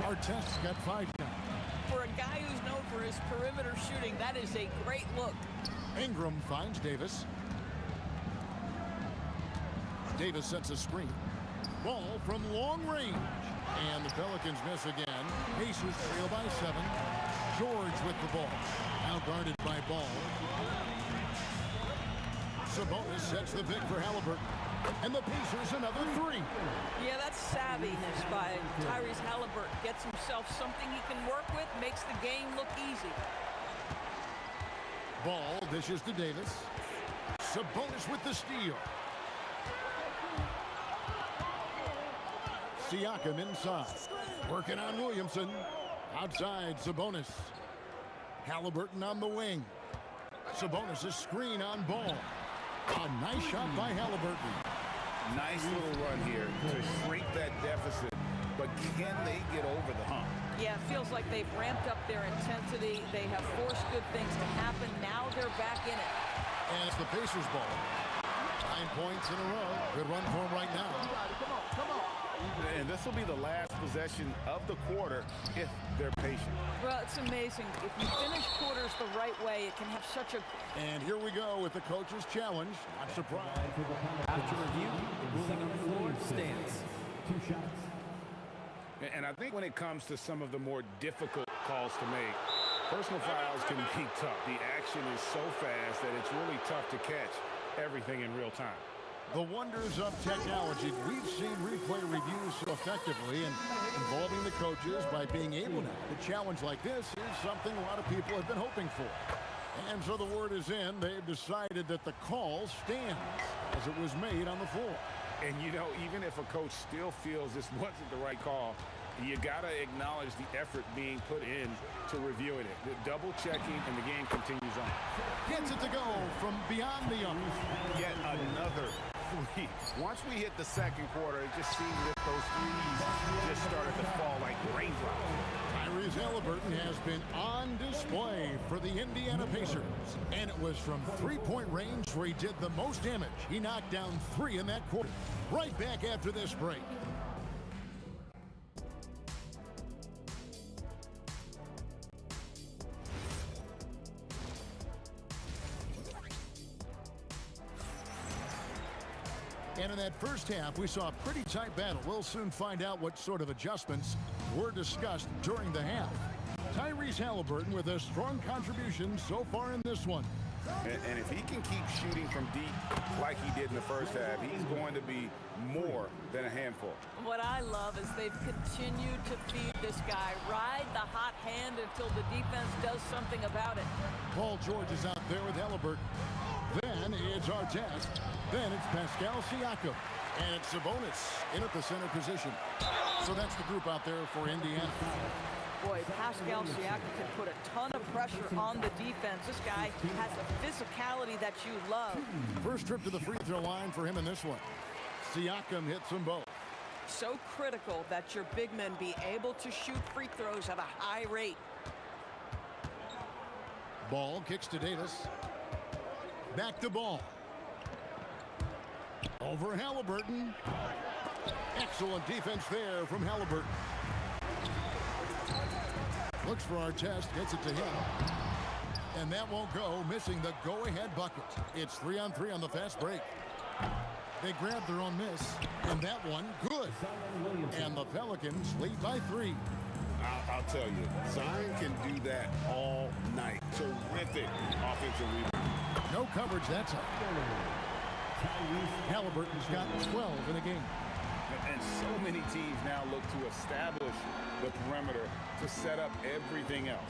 Our test's got 5 now. For a guy who's known for his perimeter shooting, that is a great look. Ingram finds Davis. Davis sets a screen. Ball from long range. And the Pelicans miss again. Pacers trail by 7. George with the ball. Now guarded by Ball. Sabonis sets the pick for Halliburton. And the Pacers another 3. Yeah, that's savviness by Tyrese Halliburton. Gets himself something he can work with, makes the game look easy. Ball dishes to Davis. Sabonis with the steal. Siakam inside. Working on Williamson. Outside, Sabonis. Halliburton on the wing. Sabonis' screen on Ball. A nice shot by Halliburton. Nice little run here to shrink that deficit, but can they get over the hump? Yeah, it feels like they've ramped up their intensity. They have forced good things to happen. Now they're back in it. And it's the Pacers ball. 9 points in a row. Good run for him right now. Come on, come on. And this will be the last possession of the quarter if they're patient. Well, it's amazing. If you finish quarters the right way, it can have such a... And here we go with the coach's challenge. Not surprised. After review, the ruling on the floor stands. 2 shots. And I think when it comes to some of the more difficult calls to make, personal fouls can be tough. The action is so fast that it's really tough to catch everything in real time. The wonders of technology. We've seen replay reviews so effectively, and involving the coaches by being able to challenge like this is something a lot of people have been hoping for. And so the word is in. They've decided that the call stands as it was made on the floor. And, you know, even if a coach still feels this wasn't the right call, you got to acknowledge the effort being put in to reviewing it. The double checking, and the game continues on. Gets it to go from beyond the arc. Yet another three. Once we hit the second quarter, it just seems as if those threes just started to fall like raindrops. Tyrese Halliburton has been on display for the Indiana Pacers. And it was from three-point range where he did the most damage. He knocked down 3 in that quarter. Right back after this break. And in that first half, we saw a pretty tight battle. We'll soon find out what sort of adjustments were discussed during the half. Tyrese Halliburton with a strong contribution so far in this one. And if he can keep shooting from deep like he did in the first half, he's going to be more than a handful. What I love is they've continued to feed this guy. Ride the hot hand until the defense does something about it. Paul George is out there with Halliburton. Then it's Artest. Then it's Pascal Siakam. And it's Sabonis in at the center position. So that's the group out there for Indiana. Boy, Pascal Siakam can put a ton of pressure on the defense. This guy has a physicality that you love. First trip to the free throw line for him in this one. Siakam hits them both. So critical that your big men be able to shoot free throws at a high rate. Ball kicks to Davis. Back to Ball. Over Halliburton. Excellent defense there from Halliburton. Looks for Artest, gets it to him. And that won't go, missing the go-ahead bucket. It's 3-on-3 on the fast break. They grabbed their own miss, and that one, good. And the Pelicans lead by 3. I'll tell you, Zion can do that all night. Terrific offensive rebound. No coverage that time. Halliburton's got 12 in a game. And so many teams now look to establish the perimeter to set up everything else.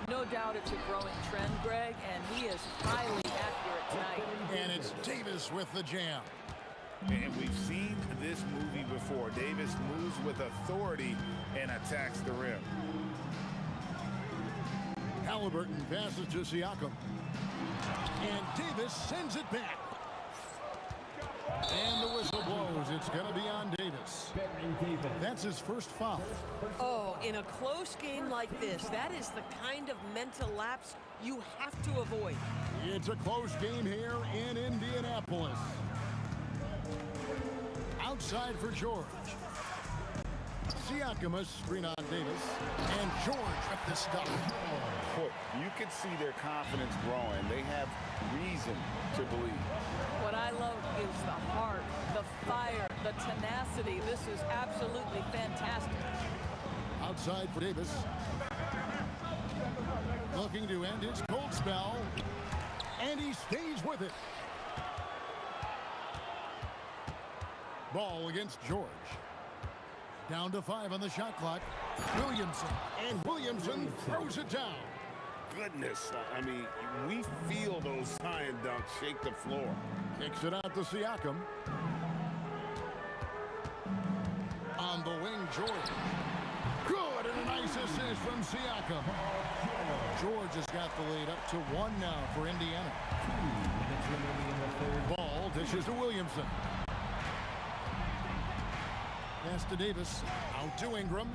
No doubt it's a growing trend, Greg, and he is highly accurate tonight. And it's Davis with the jam. And we've seen this movie before. Davis moves with authority and attacks the rim. Halliburton passes to Siakam. And Davis sends it back. And the whistle blows. It's going to be on Davis. That's his first foul. Oh, in a close game like this, that is the kind of mental lapse you have to avoid. It's a close game here in Indianapolis. Outside for George. Siakam a screen on Davis. And George with the stop. Look, you can see their confidence growing. They have reason to believe. What I love is the heart, the fire, the tenacity. This is absolutely fantastic. Outside for Davis. Looking to end his cold spell. And he stays with it. Ball against George. Down to 5 on the shot clock. Williamson. And Williamson throws it down. Goodness, I mean, we feel those Zion dunks shake the floor. Kicks it out to Siakam. On the wing, George. Good, and a nice assist from Siakam. George has got the lead up to 1 now for Indiana. Ball dishes to Williamson. Pass to Davis. Out to Ingram.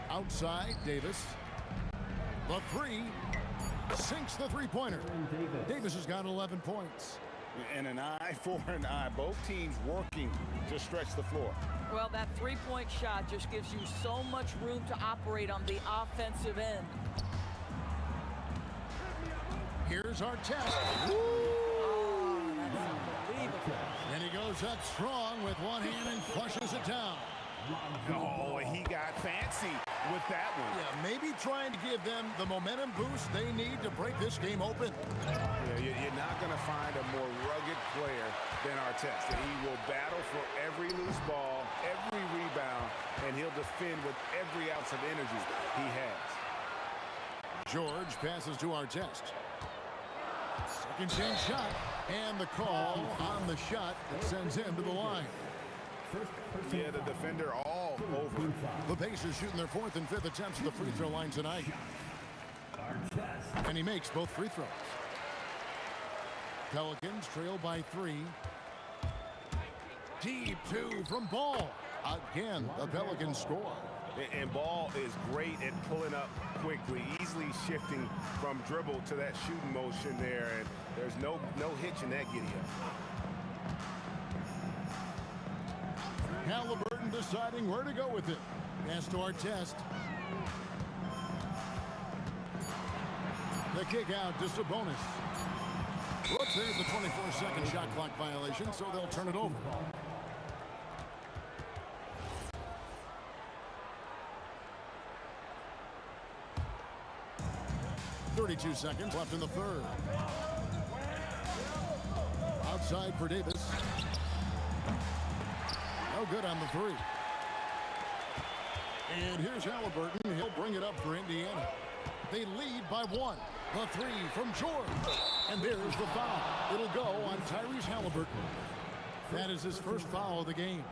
Outside, Davis. The 3 sinks the three-pointer. Davis has got 11 points. And an eye for an eye. Both teams working to stretch the floor. Well, that three-point shot just gives you so much room to operate on the offensive end. Here's our test. Oh, that's unbelievable. And he goes up strong with one hand and flushes it down. Oh, he got fancy with that one. Yeah, maybe trying to give them the momentum boost they need to break this game open. Yeah, you're not going to find a more rugged player than Artest. He will battle for every loose ball, every rebound, and he'll defend with every ounce of energy he has. George passes to Artest. Second chance shot, and the call on the shot that sends him to the line. Yeah, the defender all over. The Pacers shooting their fourth and fifth attempts at the free throw line tonight. And he makes both free throws. Pelicans trail by 3. Deep 2 from Ball. Again, the Pelicans score. And Ball is great at pulling up quickly, easily shifting from dribble to that shooting motion there. And there's no hitch in that giddy-up. Halliburton deciding where to go with it. Pass to Artest. The kick out to Sabonis. Whoops, there's the 24-second shot clock violation, so they'll turn it over. .32 seconds left in the third. Outside for Davis. No good on the three. And here's Halliburton. He'll bring it up for Indiana. They lead by 1. The three from George. And there's the foul. It'll go on Tyrese Halliburton. That is his first foul of the game.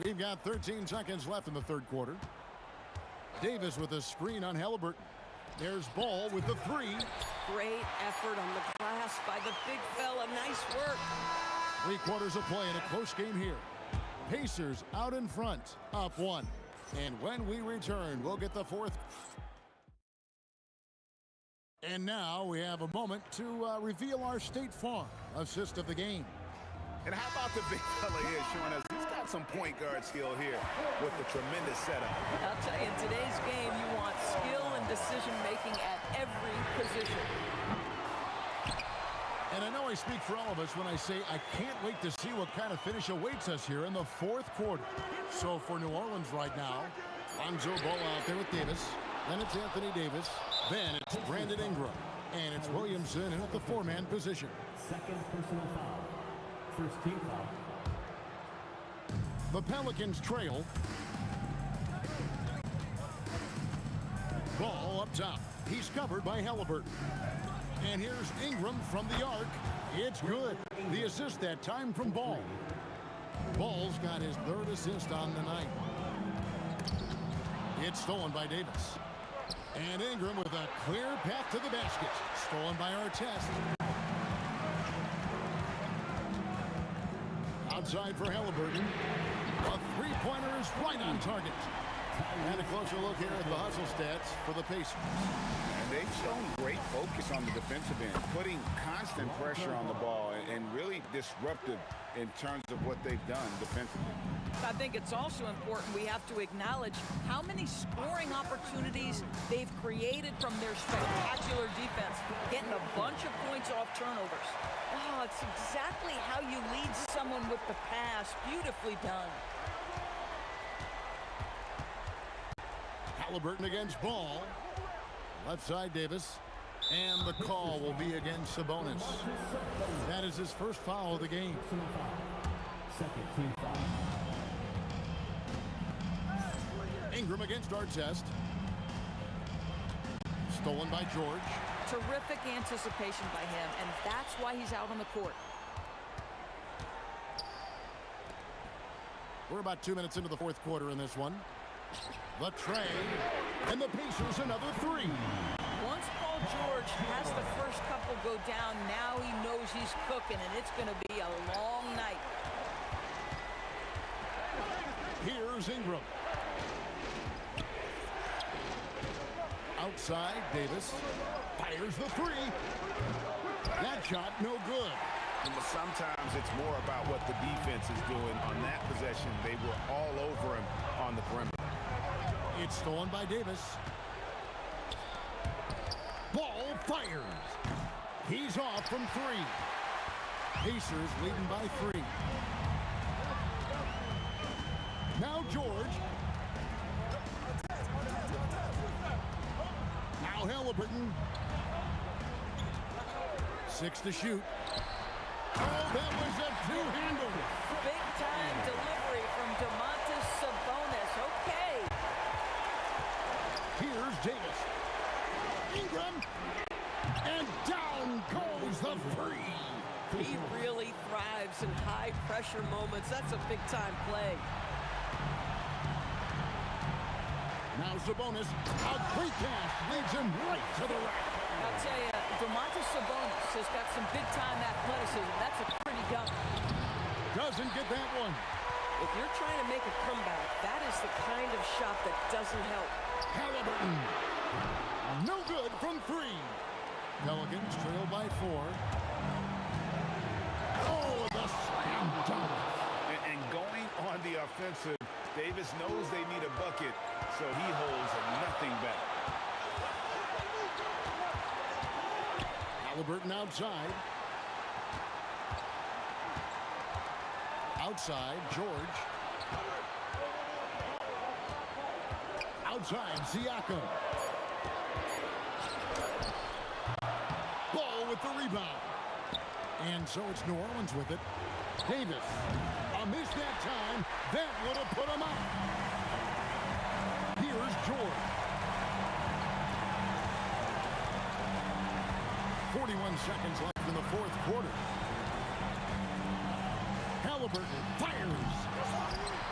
We've got 13 seconds left in the third quarter. Davis with a screen on Halliburton. There's Ball with the three. Great effort on the glass by the big fella. Nice work. 3 quarters of play in a close game here. Pacers out in front, up 1. And when we return, we'll get the fourth. And now we have a moment to reveal our State Farm assist of the game. And how about the big fella here showing us he's got some point guard skill here with the tremendous setup. I'll tell you, in today's game, you want skill and decision-making at every position. And I know I speak for all of us when I say I can't wait to see what kind of finish awaits us here in the fourth quarter. So for New Orleans right now, Lonzo Ball out there with Davis. Then it's Anthony Davis. Then it's Brandon Ingram. And it's Williamson in at the 4-man position. Second personal foul. First team foul. The Pelicans trail. Ball up top. He's covered by Halliburton. And here's Ingram from the arc. It's good. The assist that time from Ball. Ball's got his third assist on the night. It's stolen by Davis. And Ingram with a clear path to the basket. Stolen by Artest. Outside for Halliburton. A three-pointer is right on target. And a closer look here at the hustle stats for the Pacers. And they've shown great focus on the defensive end, putting constant pressure on the ball and really disruptive in terms of what they've done defensively. I think it's also important we have to acknowledge how many scoring opportunities they've created from their spectacular defense, getting a bunch of points off turnovers. Oh, it's exactly how you lead someone with the pass. Beautifully done. Halliburton against Ball. Left side Davis. And the call will be against Sabonis. That is his first foul of the game. Second team foul. Ingram against Artest. Stolen by George. Terrific anticipation by him, and that's why he's out on the court. We're about 2 minutes into the fourth quarter in this one. The tray, and the Pacers another three. Once Paul George has the first couple go down, now he knows he's cooking, and it's going to be a long night. Here's Ingram. Outside, Davis fires the three. That shot, no good. But sometimes it's more about what the defense is doing. On that possession, they were all over him on the perimeter. It's stolen by Davis. Ball fires. He's off from three. Pacers leading by 3. Now George. Now Halliburton. 6 to shoot. Oh, that was a two-handle. Big-time delivery from Domantas Sabonis. Okay. Here's Davis. Ingram. And down goes the free. He really thrives in high-pressure moments. That's a big-time play. Now Sabonis. A quick pass leads him right to the rack. I'll tell you, Domantas Sabonis has got some big-time athleticism. That's a pretty dunk. Doesn't get that one. If you're trying to make a comeback, that is the kind of shot that doesn't help. Halliburton. No good from 3. Pelicans trail by 4. Oh, the slam dunk. And going on the offensive, Davis knows they need a bucket, so he holds nothing back. Halliburton outside. Outside, George. Outside, Siakam. Ball with the rebound. And so it's New Orleans with it. Davis. A miss that time. That would have put him out. Here's George. 41 seconds left in the 4th quarter. Halliburton fires.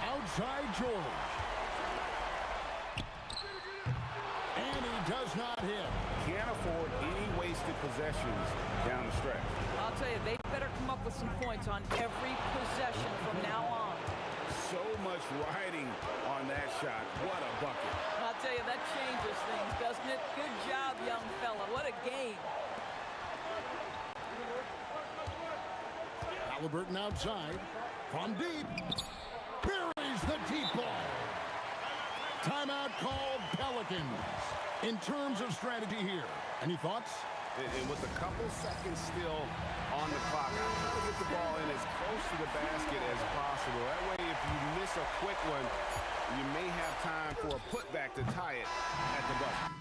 Outside George. And he does not hit. Can't afford any wasted possessions down the stretch. I'll tell you, they better come up with some points on every possession from now on. So much riding on that shot. What a bucket. I'll tell you, that changes things, doesn't it? Good job, young fella. What a game. Halliburton outside. From deep. Buries the deep ball. Timeout called Pelicans. In terms of strategy here, any thoughts? And with a couple seconds still on the clock, I'm trying to get the ball in as close to the basket as possible. That way, if you miss a quick one, you may have time for a putback to tie it at the buzzer.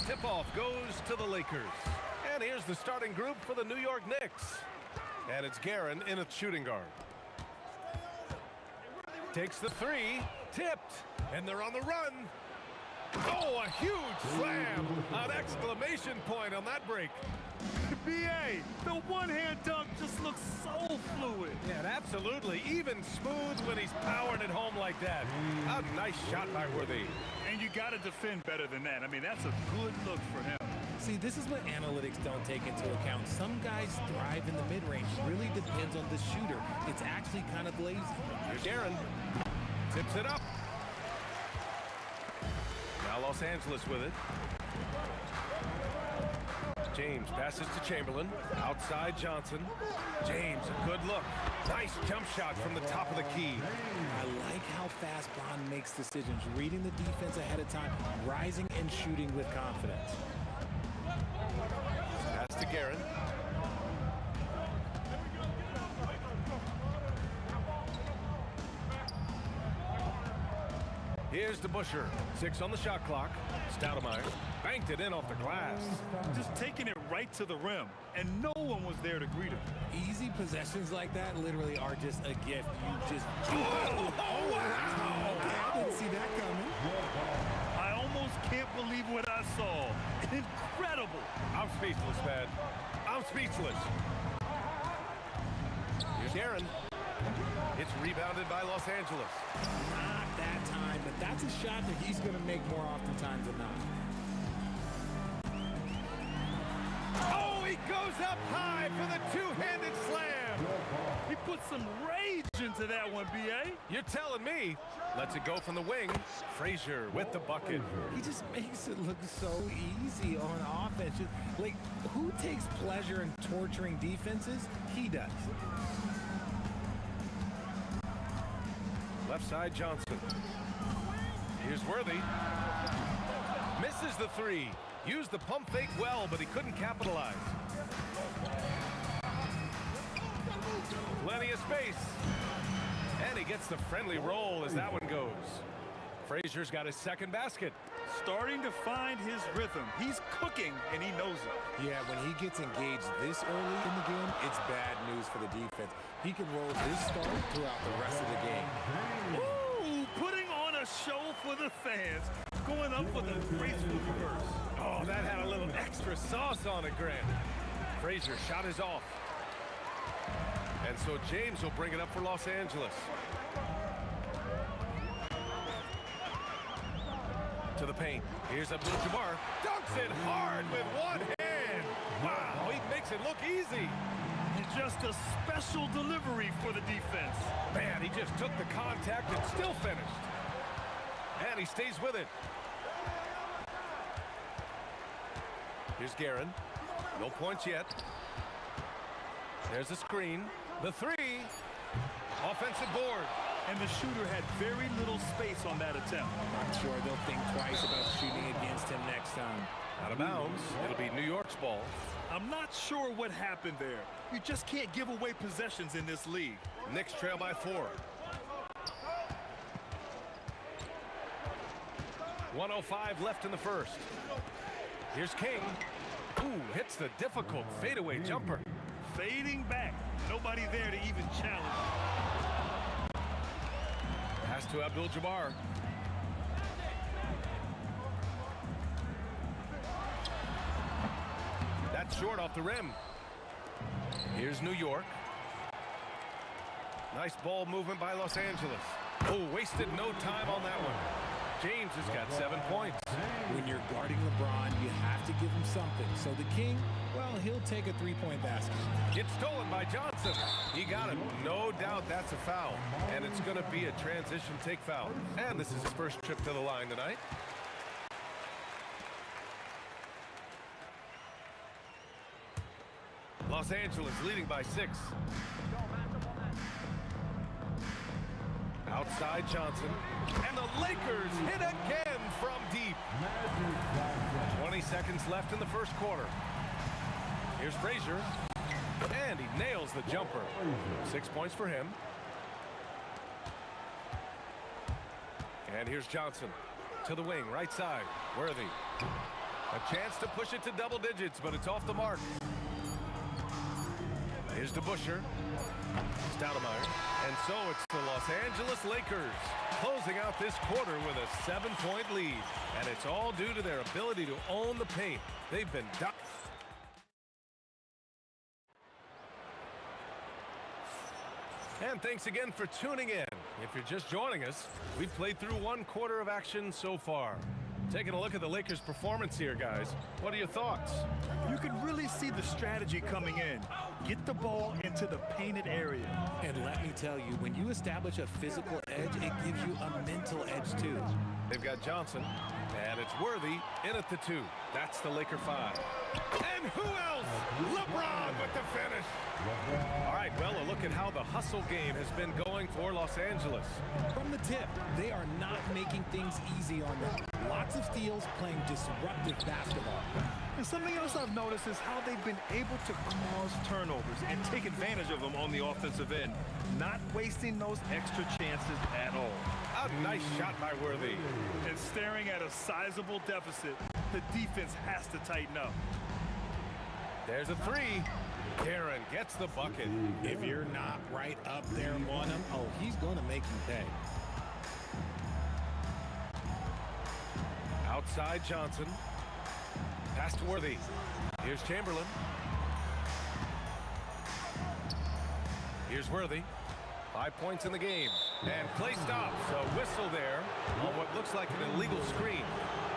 Tip-off goes to the Lakers. And here's the starting group for the New York Knicks. And it's Guerin in a shooting guard. Takes the three, tipped, and they're on the run. Oh, a huge slam! An exclamation point on that break. B.A., the one-hand dunk just looks so fluid. Yeah, absolutely. Even smooth when he's powering it home like that. A nice shot by Worthy. And you got to defend better than that. I mean, that's a good look for him. See, this is what analytics don't take into account. Some guys thrive in the mid-range. Really depends on the shooter. It's actually kind of lazy. Here's Guerin. Tips it up. Now Los Angeles with it. James passes to Chamberlain. Outside Johnson. James, a good look. Nice jump shot from the top of the key. I like how fast Bond makes decisions, reading the defense ahead of time, rising and shooting with confidence. Pass to Guerin. Here's the Busher. 6 on the shot clock. Stoudemire banked it in off the glass. Just taking it right to the rim, and no one was there to greet him. Easy possessions like that literally are just a gift. You just... Oh, wow! I didn't see that coming. I almost can't believe what I saw. Incredible. I'm speechless, man. I'm speechless. Here's Guerin. It's rebounded by Los Angeles. Not that time, but that's a shot that he's going to make more oftentimes than not. Oh, he goes up high for the two-handed slam. He put some rage into that one, B.A. You're telling me. Lets it go from the wing. Frazier with the bucket. He just makes it look so easy on offense. Like, who takes pleasure in torturing defenses? He does. Left side Johnson. Here's Worthy. Misses the three. Used the pump fake well, but he couldn't capitalize. Plenty of space. And he gets the friendly roll as that one goes. Frazier's got his second basket. Starting to find his rhythm. He's cooking, and he knows it. Yeah, when he gets engaged this early in the game, it's bad news for the defense. He can roll this start throughout the rest of the game. Ooh, putting on a show for the fans. Going up with a graceful reverse. Oh, that had a little extra sauce on it, Grant. Frazier shot is off. And so James will bring it up for Los Angeles. To the paint. Here's Abdul-Jabbar. Dunks it hard with one hand. Wow, he makes it look easy. And just a special delivery for the defense. Man, he just took the contact and still finished. And he stays with it. Here's Guerin. No points yet. There's a screen. The three. Offensive board. And the shooter had very little space on that attempt. I'm sure they'll think twice about shooting against him next time. Out of bounds. It'll be New York's ball. I'm not sure what happened there. You just can't give away possessions in this league. Knicks trail by 4. 1:05 left in the first. Here's King. Ooh, hits the difficult fadeaway jumper. Fading back. Nobody there to even challenge. Pass to Abdul-Jabbar. That's short off the rim. Here's New York. Nice ball movement by Los Angeles. Oh, wasted no time on that one. James has got 7 points. When you're guarding LeBron, you have to give him something. So the King, well, he'll take a three-point basket. It's stolen by Johnson. He got him. No doubt that's a foul. And it's going to be a transition take foul. And this is his first trip to the line tonight. Los Angeles leading by 6. Outside Johnson. And the Lakers hit again from deep. 20 seconds left in the first quarter. Here's Frazier. And he nails the jumper. 6 points for him. And here's Johnson. To the wing, right side. Worthy. A chance to push it to double digits, but it's off the mark. Here's DeBusschere. Stoudemire. And so it's the Los Angeles Lakers closing out this quarter with a 7-point lead. And it's all due to their ability to own the paint. They've been down. And thanks again for tuning in. If you're just joining us, we've played through 1 quarter of action so far. Taking a look at the Lakers' performance here, guys. What are your thoughts? You can really see the strategy coming in. Get the ball into the painted area. And let me tell you, when you establish a physical edge, it gives you a mental edge, too. They've got Johnson, and it's Worthy in at the 2. That's the Laker 5. And who else? LeBron with the finish. All right, well, a look at how the hustle game has been going for Los Angeles. From the tip, they are not making things easy on them. Lots of steals, playing disruptive basketball. And something else I've noticed is how they've been able to cause turnovers and take advantage of them on the offensive end, not wasting those extra chances at all. A nice shot by Worthy. And staring at a sizable deficit, the defense has to tighten up. There's a 3. Guerin gets the bucket. If you're not right up there on him, oh, he's going to make you pay. Outside Johnson. Pass to Worthy. Here's Chamberlain. Here's Worthy. 5 points in the game. And play stops. A whistle there on what looks like an illegal screen.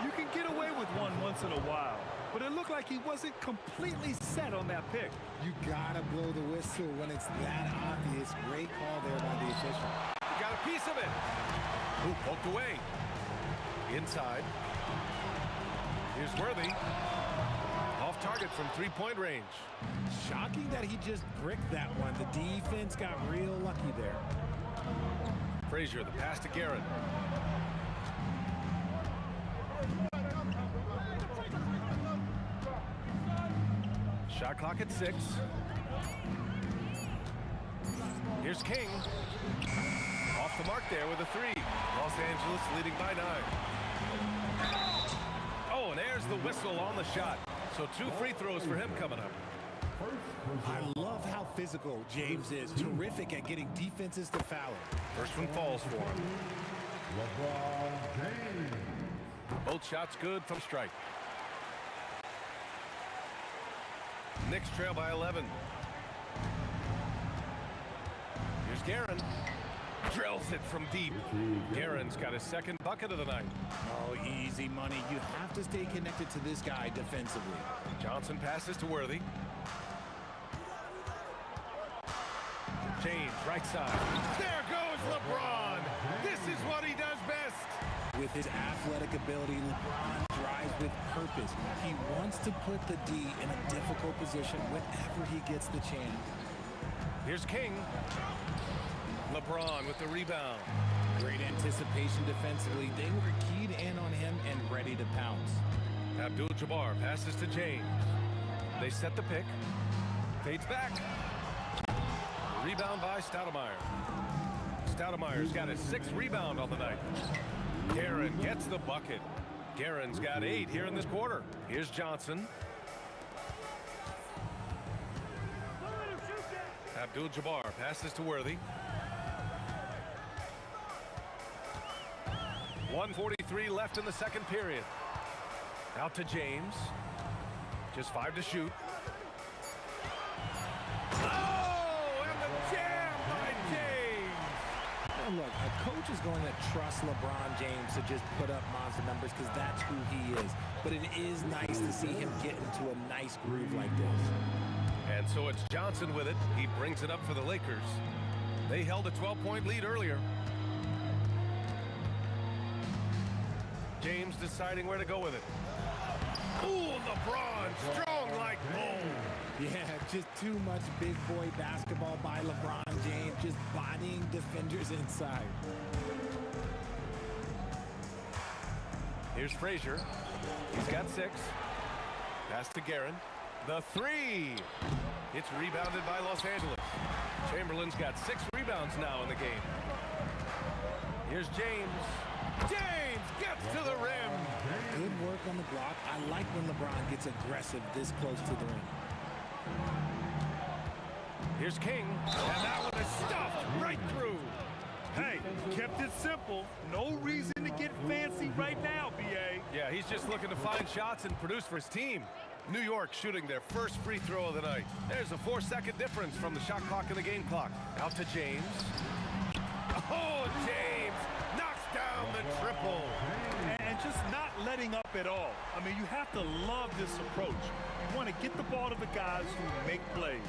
You can get away with one once in a while, but it looked like he wasn't completely set on that pick. You got to blow the whistle when it's that obvious. Great call there by the official. He got a piece of it. Ooh, poked away. Inside. Here's Worthy. Off target from 3-point range. Shocking that he just bricked that one. The defense got real lucky there. Frazier, the pass to Shot clock at 6. Here's King. Off the mark there with a 3. Los Angeles leading by 9. Oh, and there's the whistle on the shot. So 2 free throws for him coming up. I love how physical James is. Terrific at getting defenses to foul him. First one falls for him. LeBron James. Both shots good from strike. Knicks trail by 11. Here's Guerin. Drills it from deep. Guerin's got his second bucket of the night. Oh, easy money. You have to stay connected to this guy defensively. Johnson passes to Worthy. James, right side. There goes LeBron. This is what he does best. With his athletic ability, LeBron drives with purpose. He wants to put the D in a difficult position whenever he gets the chance. Here's King. LeBron with the rebound. Great anticipation defensively. They were keyed in on him and ready to pounce. Abdul-Jabbar passes to James. They set the pick. Fades back. Rebound by Stoudemire. Stoudemire's got his 6th rebound on the night. Guerin gets the bucket. Guerin's got 8 here in this quarter. Here's Johnson. Abdul-Jabbar passes to Worthy. 1:43 left in the second period. Out to James. Just 5 to shoot. Oh, and the jam by James. Now look, a coach is going to trust LeBron James to just put up monster numbers because that's who he is. But it is nice to see him get into a nice groove like this. And so it's Johnson with it. He brings it up for the Lakers. They held a 12-point lead earlier. James deciding where to go with it. Ooh, LeBron, strong like bull. Yeah, just too much big boy basketball by LeBron James, just bodying defenders inside. Here's Frazier. He's got 6. Pass to Guerin. The 3. It's rebounded by Los Angeles. Chamberlain's got 6 rebounds now in the game. Here's James. James gets to the rim. Good work on the block. I like when LeBron gets aggressive this close to the rim. Here's King. And that one is stuffed right through. Hey, kept it simple. No reason to get fancy right now, B.A. Yeah, he's just looking to find shots and produce for his team. New York shooting their first free throw of the night. There's a 4-second difference from the shot clock and the game clock. Out to James. Oh, James knocks down the triple. And just not letting up at all. I mean, you have to love this approach. You want to get the ball to the guys who make plays.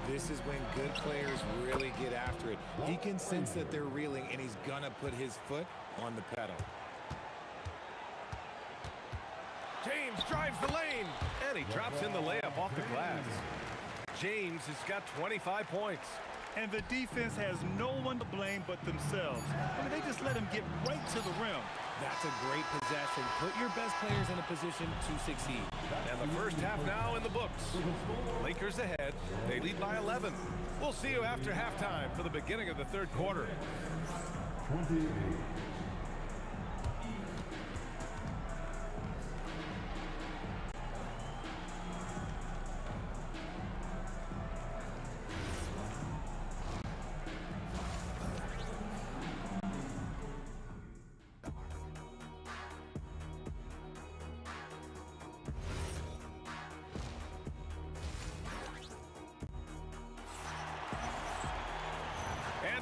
This is when good players really get after it. He can sense that they're reeling, and he's going to put his foot on the pedal. James drives the lane, and he drops in the layup off the glass. James has got 25 points. And the defense has no one to blame but themselves. I mean, they just let him get right to the rim. That's a great possession. Put your best players in a position to succeed. And the first half now in the books. Lakers ahead. They lead by 11. We'll see you after halftime for the beginning of the third quarter. 28.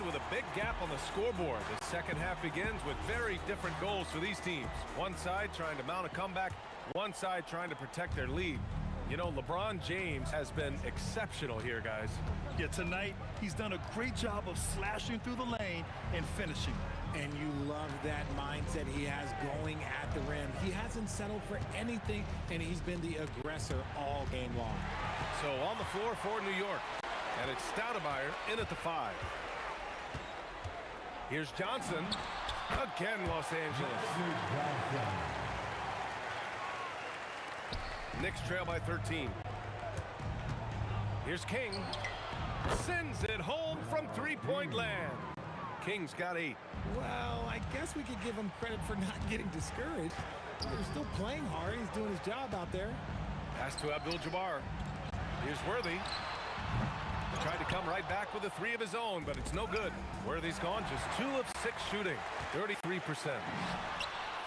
With a big gap on the scoreboard, the second half begins with very different goals for these teams. One side trying to mount a comeback, one side trying to protect their lead. You know, LeBron James has been exceptional here, guys. Yeah, tonight he's done a great job of slashing through the lane and finishing. And you love that mindset he has going at the rim. He hasn't settled for anything, and he's been the aggressor all game long. So on the floor for New York, and it's Stoudemire in at the 5. Here's Johnson. Again, Los Angeles. Knicks trail by 13. Here's King. Sends it home from three-point land. King's got 8. Well, I guess we could give him credit for not getting discouraged. They're still playing hard. He's doing his job out there. Pass to Abdul-Jabbar. Here's Worthy. Tried to come right back with a 3 of his own, but it's no good. Worthy's gone just 2 of 6 shooting, 33%.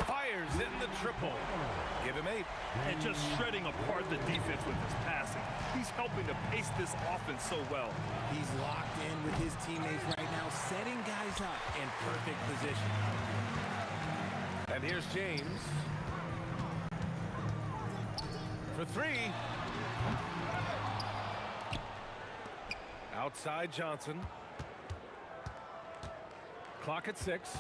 Fires in the triple. Give him 8. And just shredding apart the defense with his passing. He's helping to pace this offense so well. He's locked in with his teammates right now, setting guys up in perfect position. And here's James. For 3. Outside Johnson. Clock at 6.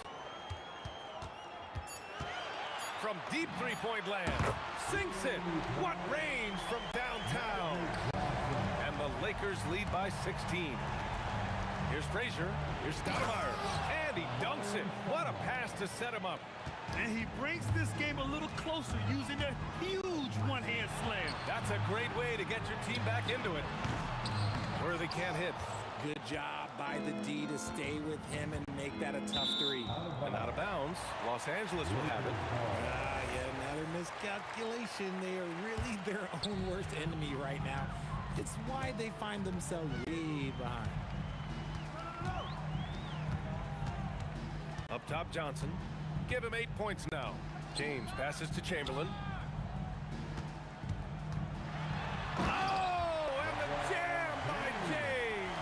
From deep three-point land. Sinks it. What range from downtown. And the Lakers lead by 16. Here's Frazier. Here's Stoudemire. And he dunks it. What a pass to set him up. And he brings this game a little closer using a huge one-hand slam. That's a great way to get your team back into it. Worthy can't hit. Good job by the D to stay with him and make that a tough 3. And out of bounds. Los Angeles will have it. Yet another miscalculation. They are really their own worst enemy right now. It's why they find themselves way behind. Up top, Johnson. Give him 8 points now. James passes to Chamberlain. Oh, and the jam by James.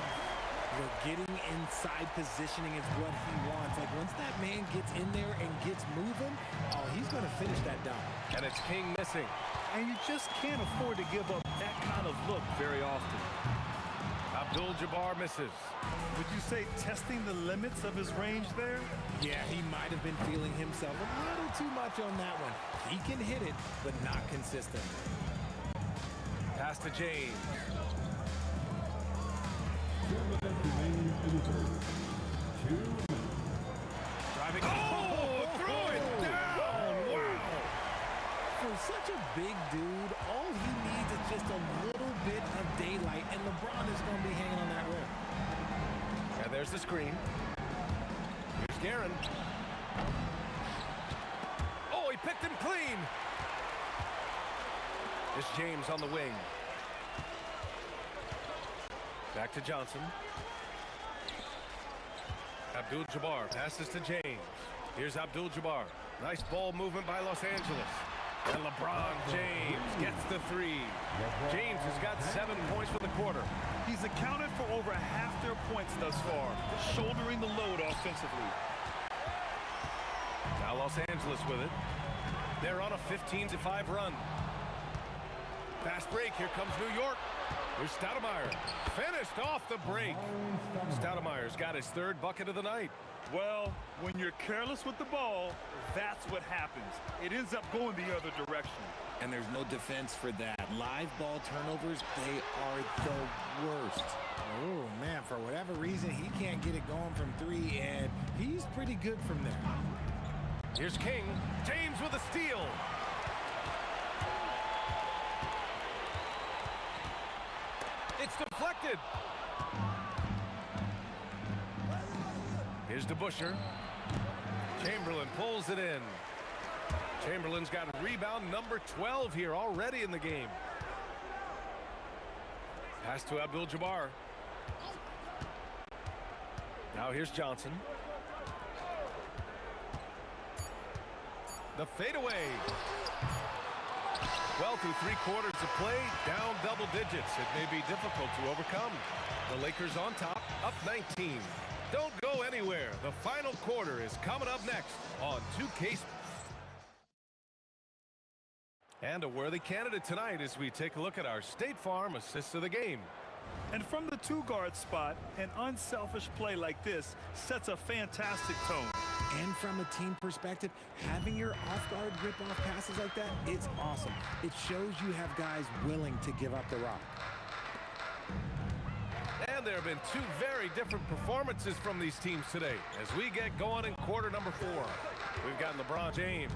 Getting inside positioning is what he wants. Like, once that man gets in there and gets moving, oh, he's going to finish that down. And it's King missing. And you just can't afford to give up that kind of look very often. Abdul-Jabbar misses. Would you say testing the limits of his range there? Yeah, he might have been feeling himself a little too much on that one. He can hit it, but not consistent. Pass to James. Driving. Oh, throw it down. Wow. For such a big dude, all he needs is just a little bit of daylight, and LeBron is going to be hanging on that rim. And there's the screen. Here's Guerin. Oh, he picked him clean. It's James on the wing. Back to Johnson. Abdul-Jabbar passes to James. Here's Abdul-Jabbar. Nice ball movement by Los Angeles. And LeBron James gets the 3. James has got 7 points for the quarter. He's accounted for over half their points thus far, shouldering the load offensively. Now Los Angeles with it. They're on a 15-5 run. Fast break. Here comes New York. Here's Stoudemire. Finished off the break. Stoudemire's got his 3rd bucket of the night. Well, when you're careless with the ball, that's what happens. It ends up going the other direction. And there's no defense for that. Live ball turnovers, they are the worst. Oh, man, for whatever reason, he can't get it going from 3, and he's pretty good from there. Here's King. James with a steal. It's deflected. Here's DeBusschere. Chamberlain pulls it in. Chamberlain's got rebound number 12 here already in the game. Pass to Abdul-Jabbar. Now here's Johnson. The fadeaway. Well, through 3 quarters of play, down double digits. It may be difficult to overcome. The Lakers on top, up 19. Don't go anywhere. The final quarter is coming up next on 2K. And a worthy candidate tonight as we take a look at our State Farm assists of the game. And from the 2-guard spot, an unselfish play like this sets a fantastic tone. And from a team perspective, having your off-guard rip-off passes like that, it's awesome. It shows you have guys willing to give up the rock. And there have been 2 very different performances from these teams today as we get going in quarter number 4. We've got LeBron James,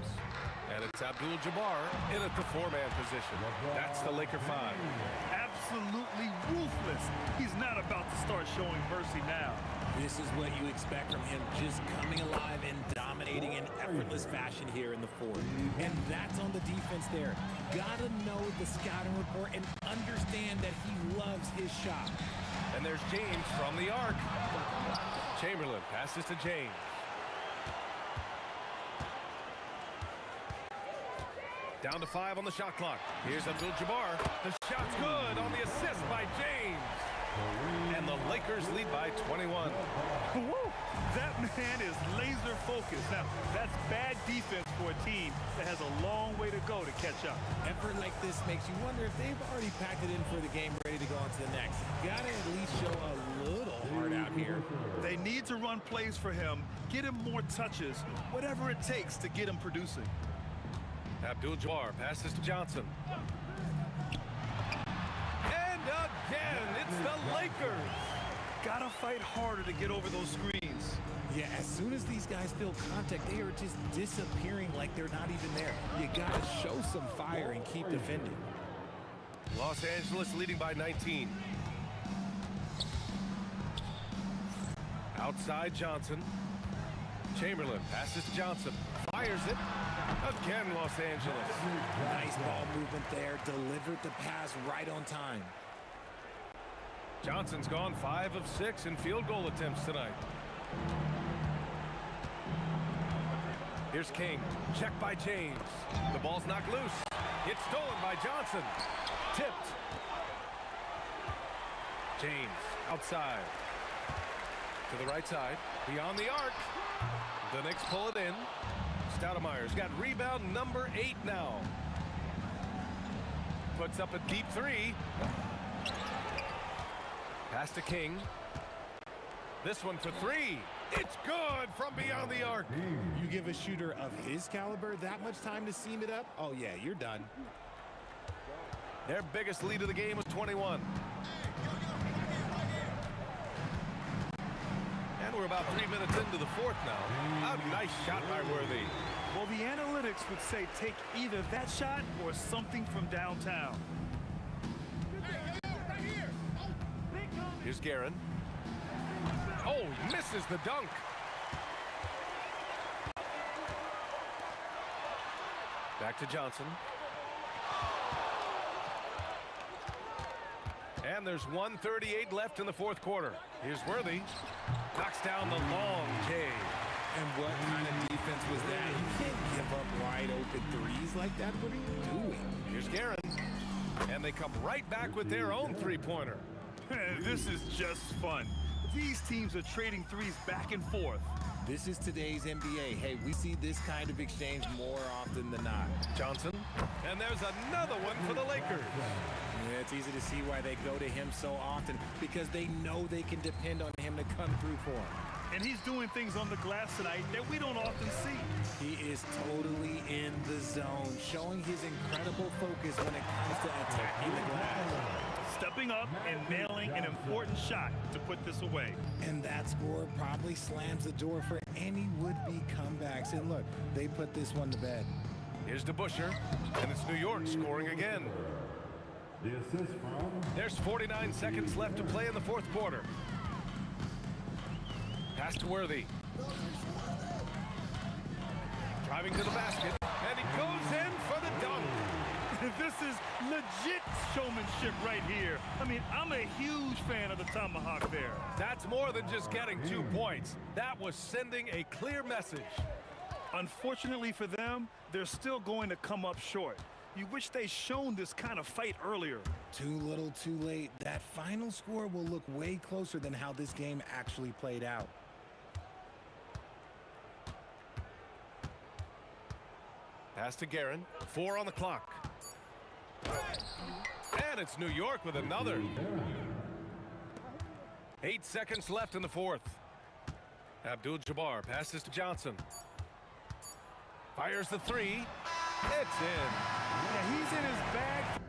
and it's Abdul-Jabbar in at the 4-man position. That's the Laker 5. absolutely ruthless. He's not about to start showing mercy now. This is what you expect from him, just coming alive and dominating in effortless fashion here in the fourth. And that's on the defense there. Gotta know the scouting report and understand that he loves his shot. And there's James from the arc. Chamberlain passes to James. Down to 5 on the shot clock. Here's Abdul-Jabbar. The shot's good on the assist by James. And the Lakers lead by 21. Woo! That man is laser focused. Now, that's bad defense for a team that has a long way to go to catch up. Effort like this makes you wonder if they've already packed it in for the game, ready to go on to the next. Gotta at least show a little heart out here. They need to run plays for him, get him more touches, whatever it takes to get him producing. Abdul-Jabbar passes to Johnson. And again, it's the Lakers. Gotta fight harder to get over those screens. Yeah, as soon as these guys feel contact, they are just disappearing like they're not even there. You gotta show some fire and keep defending. Los Angeles leading by 19. Outside Johnson. Chamberlain passes to Johnson. Fires it. Again, Los Angeles. Nice ball movement there. Delivered the pass right on time. Johnson's gone 5 of 6 in field goal attempts tonight. Here's King. Check by James. The ball's knocked loose. It's stolen by Johnson. Tipped. James outside. To the right side. Beyond the arc. The Knicks pull it in. Stoudemire's got rebound number 8 now. Puts up a deep 3. Pass to King. This one for 3. It's good from beyond the arc. You give a shooter of his caliber that much time to seam it up? Oh, yeah, you're done. Their biggest lead of the game was 21. And we're about 3 minutes into the fourth now. A nice shot by Worthy. Well, the analytics would say take either that shot or something from downtown. Here's Guerin. Oh, misses the dunk. Back to Johnson. And there's 1:38 left in the fourth quarter. Here's Worthy. Knocks down the long J. And what kind of defense was that? You can't give up wide open threes like that. What are you doing? Here's Guerin. And they come right back with their own three-pointer. This is just fun. These teams are trading threes back and forth. This is today's NBA. Hey, we see this kind of exchange more often than not. Johnson. And there's another one for the Lakers. Yeah, it's easy to see why they go to him so often, because they know they can depend on him to come through for them. And he's doing things on the glass tonight that we don't often see. He is totally in the zone, showing his incredible focus when it comes to attacking the glass. Stepping up and nailing an important shot to put this away. And that score probably slams the door for any would-be comebacks. And look, they put this one to bed. Here's DeBuscher, and it's New York scoring again. The assist from... There's 49 seconds left to play in the fourth quarter. Pass to Worthy. Driving to the basket, and he goes in for the dunk. This is legit showmanship right here. I mean, I'm a huge fan of the tomahawk there. That's more than just getting 2 points. That was sending a clear message. Unfortunately for them, they're still going to come up short. You wish they'd shown this kind of fight earlier. Too little, too late. That final score will look way closer than how this game actually played out. Pass to Guerin. 4 on the clock. And it's New York with another. 8 seconds left in the fourth. Abdul-Jabbar passes to Johnson. Fires the 3. It's in. Yeah, he's in his bag.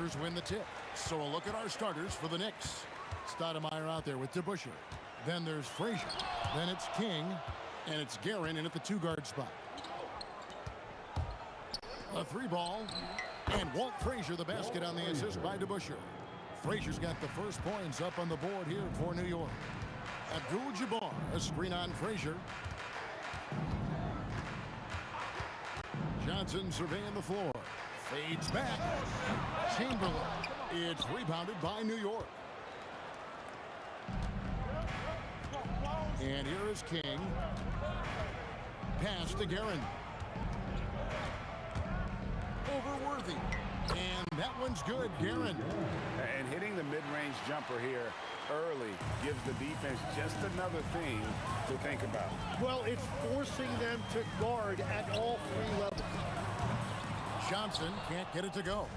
Lakers win the tip. So a look at our starters for the Knicks. Stoudemire out there with DeBusschere. Then there's Frazier. Then it's King. And it's Guerin in at the 2-guard spot. A 3-ball. And Walt Frazier the basket on the assist by DeBusschere. Frazier's got the first points up on the board here for New York. Abdul-Jabbar, a screen on Frazier. Johnson surveying the floor. Fades back. Chamberlain. It's rebounded by New York. And here is King. Pass to Guerin. Over Worthy. And that one's good, Guerin. And hitting the mid-range jumper here early gives the defense just another thing to think about. Well, it's forcing them to guard at all 3 levels. Johnson can't get it to go.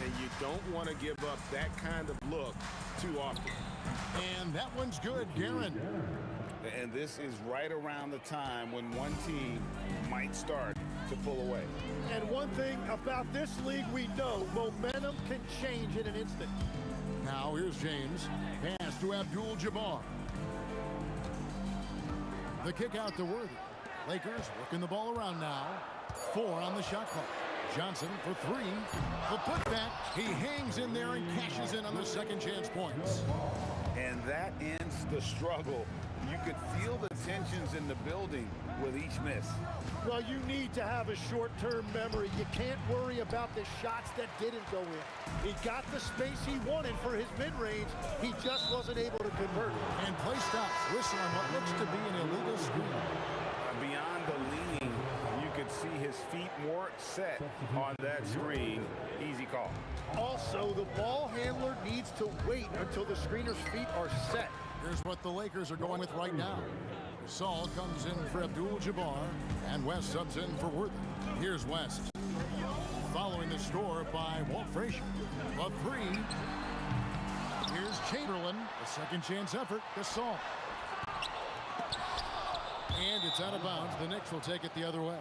And you don't want to give up that kind of look too often. And that one's good, Guerin. And this is right around the time when one team might start to pull away. And one thing about this league we know, momentum can change in an instant. Now here's James. Pass to Abdul-Jabbar. The kick out to Worthy. Lakers working the ball around now. 4 on the shot clock. Johnson for 3. The putback. He hangs in there and cashes in on the second chance points. And that ends the struggle. You could feel the tensions in the building with each miss. Well, you need to have a short-term memory. You can't worry about the shots that didn't go in. He got the space he wanted for his mid-range. He just wasn't able to convert. And play stops. Whistle on what looks to be an illegal screen. Beyond the leaning, you could see his feet more set on that screen. Easy call. Also, the ball handler needs to wait until the screener's feet are set. Here's what the Lakers are going with right now. Saul comes in for Abdul-Jabbar, and West subs in for Worthy. Here's West. Following the score by Walt Frazier. A 3. Here's Chamberlain. A second chance effort to Saul. And it's out of bounds. The Knicks will take it the other way.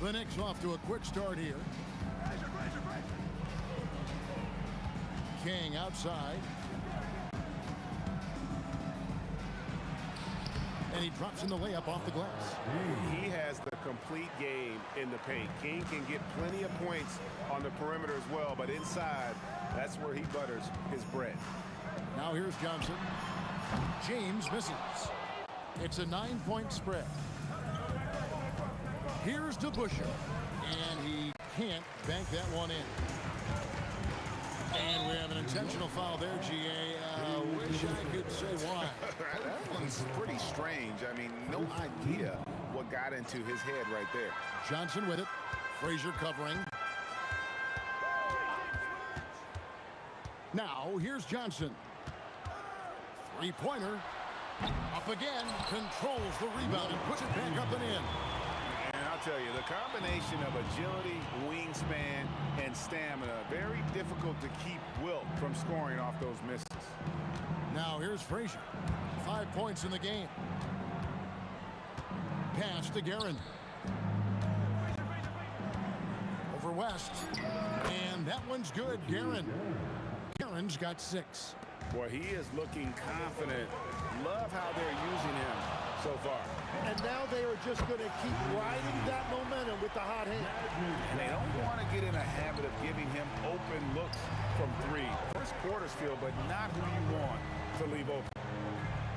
The Knicks off to a quick start here. King outside. And he drops in the layup off the glass. He has the complete game in the paint. King can get plenty of points on the perimeter as well, but inside, that's where he butters his bread. Now here's Johnson. James misses. It's a 9-point spread. Here's DeBusschere, and he can't bank that one in. And we have an intentional foul there, GA. Wish I could say why. That one's pretty strange. I mean, no idea what got into his head right there. Johnson with it. Frazier covering. Now, here's Johnson. 3-pointer. Up again. Controls the rebound and puts it back up and in. And I'll tell you, the combination of agility, wingspan, and stamina, very difficult to keep Wilt from scoring off those misses. Now here's Frazier. 5 points in the game. Pass to Guerin. Over West. And that one's good, Guerin. Guerin's got 6. Boy, he is looking confident. Love how they're using him so far. And now they are just going to keep riding that momentum with the hot hand. And they don't want to get in a habit of giving him open looks from 3. First quarter's feel, but not who you want to leave open.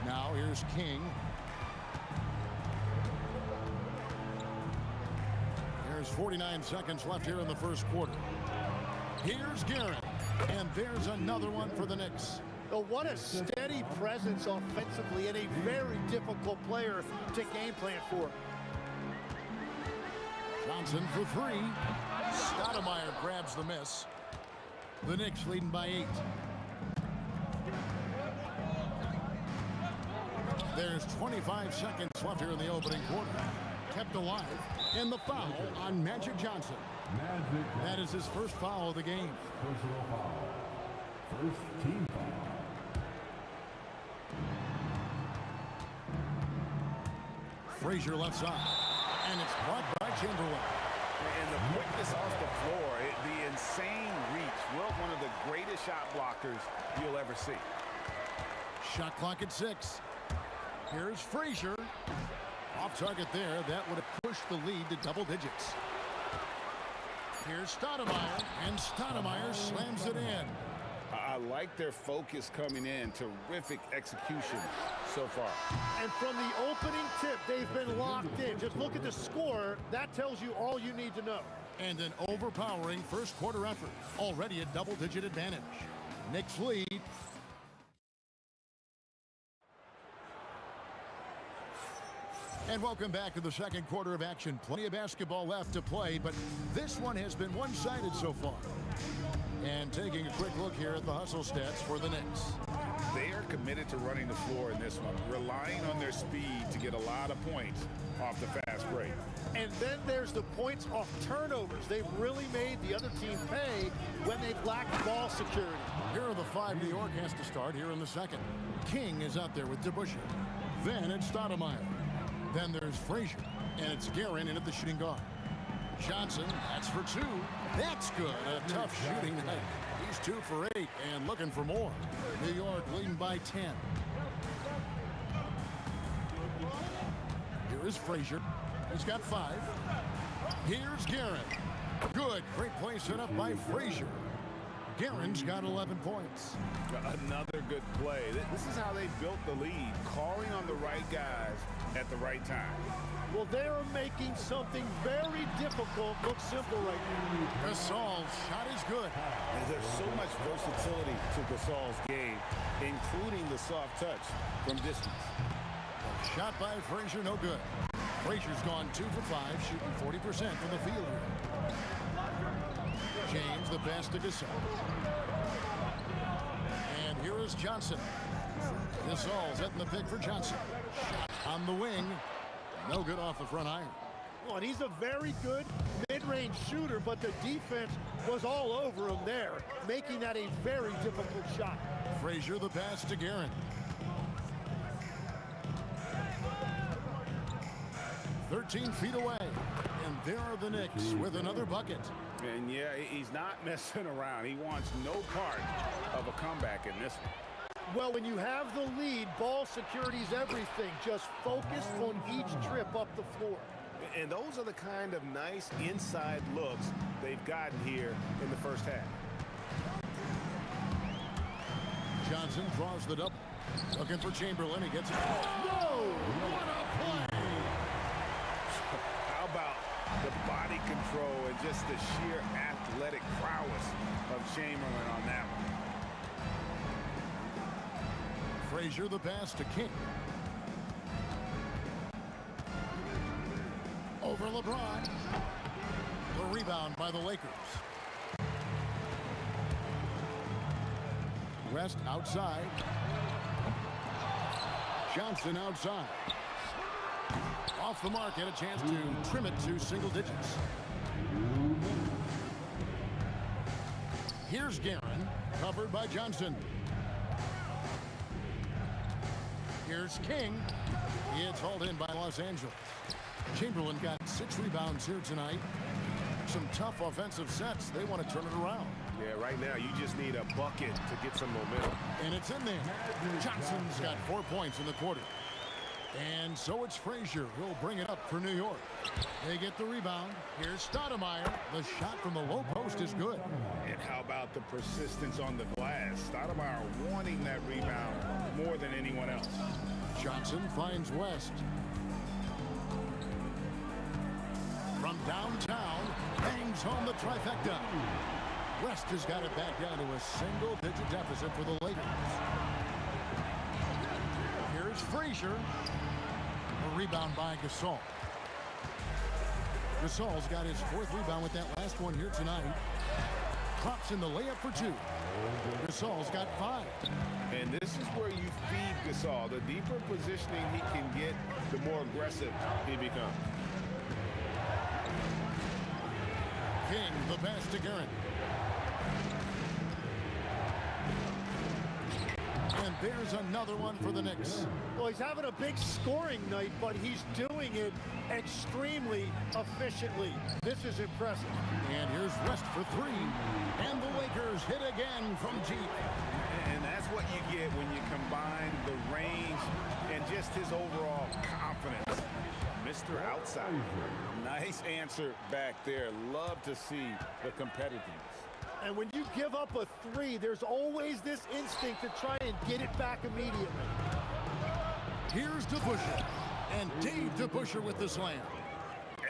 Now here's King. There's 49 seconds left here in the first quarter. Here's Guerin. And there's another one for the Knicks. Oh, what a steady presence offensively and a very difficult player to game plan for. Johnson for 3. Stoudemire grabs the miss. The Knicks leading by 8. There's 25 seconds left here in the opening quarter. Kept alive. And the foul on Magic Johnson. That is his first foul of the game. Personal foul. First team foul. Frazier left side. And it's blocked by Chamberlain. And the quickness off the floor, the insane reach. Well, one of the greatest shot blockers you'll ever see. Shot clock at 6. Here's Frazier. Off target there. That would have pushed the lead to double digits. Here's Stoudemire, and Stoudemire slams it in. I like their focus coming in. Terrific execution so far. And from the opening tip, they've been locked in. Just look at the score. That tells you all you need to know. And an overpowering first quarter effort. Already a double-digit advantage. Knicks lead. And welcome back to the second quarter of action. Plenty of basketball left to play, but this one has been one-sided so far. And taking a quick look here at the hustle stats for the Knicks. They are committed to running the floor in this one, relying on their speed to get a lot of points off the fast break. And then there's the points off turnovers. They've really made the other team pay when they've lacked ball security. Here are the 5 New York has to start here in the second. King is out there with DeBusschere. Then it's Stoudemire. Then there's Frazier, and it's Guerin in at the shooting guard. Johnson, that's for 2. That's good. A tough shooting night. He's 2 for 8 and looking for more. New York leading by 10. Here is Frazier. He's got 5. Here's Guerin. Good. Great play set up by Frazier. Guerin's got 11 points. Another good play. This is how they built the lead, calling on the right guys at the right time. Well, they're making something very difficult look simple right now. Gasol's shot is good. And there's so much versatility to Gasol's game, including the soft touch from distance. Shot by Frazier, no good. Frazier's gone 2 for 5, shooting 40% from the field here. James, the pass to Gasol. And here is Johnson. Gasol's hitting the pick for Johnson. Shot on the wing. No good off the front iron. Well, and he's a very good mid-range shooter, but the defense was all over him there, making that a very difficult shot. Frazier, the pass to Guerin. "13 feet away. And there are the Knicks with another bucket. And yeah, he's not messing around. He wants no part of a comeback in this one. Well, when you have the lead, ball security's everything. Just focus on each trip up the floor. And those are the kind of nice inside looks they've gotten here in the first half. Johnson draws the double. Looking for Chamberlain. He gets it. No! What a play! How about the body control and just the sheer athletic prowess of Chamberlain on that one? Frazier, the pass to King. Over LeBron. The rebound by the Lakers. West outside. Johnson outside. Off the mark, and a chance to trim it to single digits. Here's Guerin, covered by Johnson. Here's King. It's hauled in by Los Angeles. Chamberlain got 6 rebounds here tonight. Some tough offensive sets. They want to turn it around. Yeah, right now you just need a bucket to get some momentum. And it's in there. Johnson's got 4 points in the quarter. And so it's Frazier who'll bring it up for New York. They get the rebound. Here's Stoudemire. The shot from the low post is good. And how about the persistence on the glass? Stoudemire wanting that rebound more than anyone else. Johnson finds West. From downtown, bangs home the trifecta. West has got it back down to a single-digit deficit for the Lakers. Here's Frazier. A rebound by Gasol. Gasol's got his 4th rebound with that last one here tonight. Drops in the layup for 2. Gasol's got 5. And this is where you feed Gasol. The deeper positioning he can get, the more aggressive he becomes. King, the pass to Guerin. And there's another one for the Knicks. Well, he's having a big scoring night, but he's doing it extremely efficiently. This is impressive. And here's West for three. And the Lakers hit again from deep. And that's what you get when you combine the range and just his overall confidence. Mr. Outside. Nice answer back there. Love to see the competitiveness. And when you give up a three, there's always this instinct to try and get it back immediately. Here's DeBusschere. And Dave DeBusschere with the slam.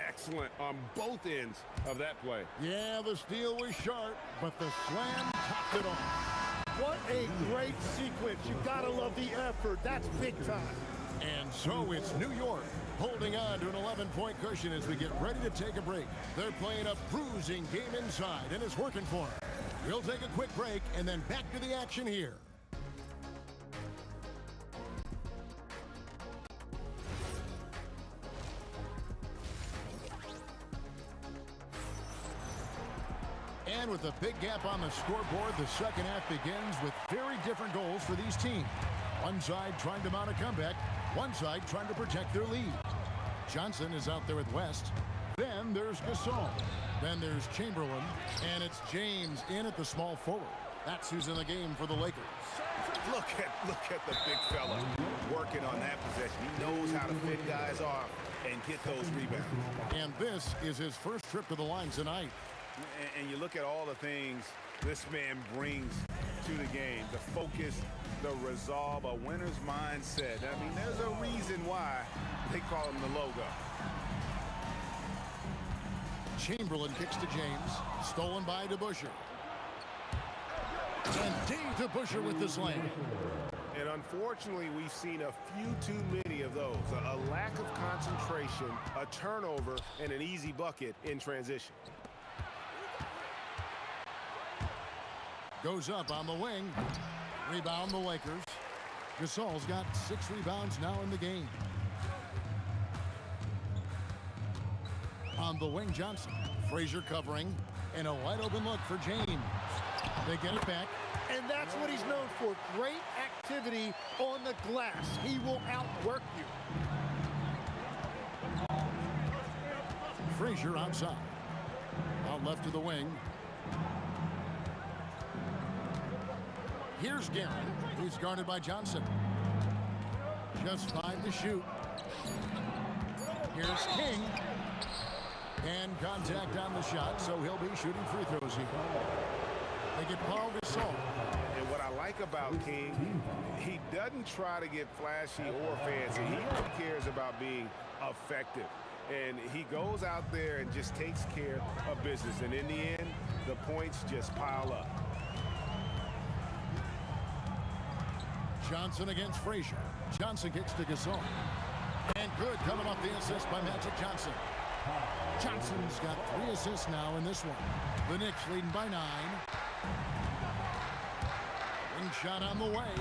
Excellent on both ends of that play. Yeah, the steal was sharp, but the slam topped it off. What a great sequence. You gotta love the effort. That's big time. And so it's New York holding on to an 11-point cushion as we get ready to take a break. They're playing a bruising game inside, and it's working for them. We'll take a quick break and then back to the action here. And with a big gap on the scoreboard, the second half begins with very different goals for these teams. One side trying to mount a comeback, one side trying to protect their lead. Johnson is out there with West. Then there's Gasol. Then there's Chamberlain. And it's James in at the small forward. That's who's in the game for the Lakers. Look at the big fella working on that possession. He knows how to pick guys off and get those rebounds. And this is his first trip to the line tonight. And you look at all the things this man brings to the game. The focus, the resolve, a winner's mindset. I mean, there's a reason why they call him the logo. Chamberlain kicks to James. Stolen by DeBusschere. And Dave DeBusschere with the slam. And unfortunately, we've seen a few too many of those. A lack of concentration, a turnover, and an easy bucket in transition. Goes up on the wing. Rebound the Lakers. Gasol's got 6 rebounds now in the game. On the wing, Johnson. Frazier covering. And a wide open look for James. They get it back. And that's what he's known for. Great activity on the glass. He will outwork you. Frazier outside. Out left to the wing. Here's Guerin. He's guarded by Johnson. Just 5 to shoot. Here's King. And contact on the shot, so he'll be shooting free throws here. They get Paul Gasol. And what I like about King, he doesn't try to get flashy or fancy. He cares about being effective. And he goes out there and just takes care of business. And in the end, the points just pile up. Johnson against Frazier. Johnson kicks to Gasol. And good coming off the assist by Magic Johnson. Johnson's got 3 assists now in this one. The Knicks leading by 9. Ring shot on the way.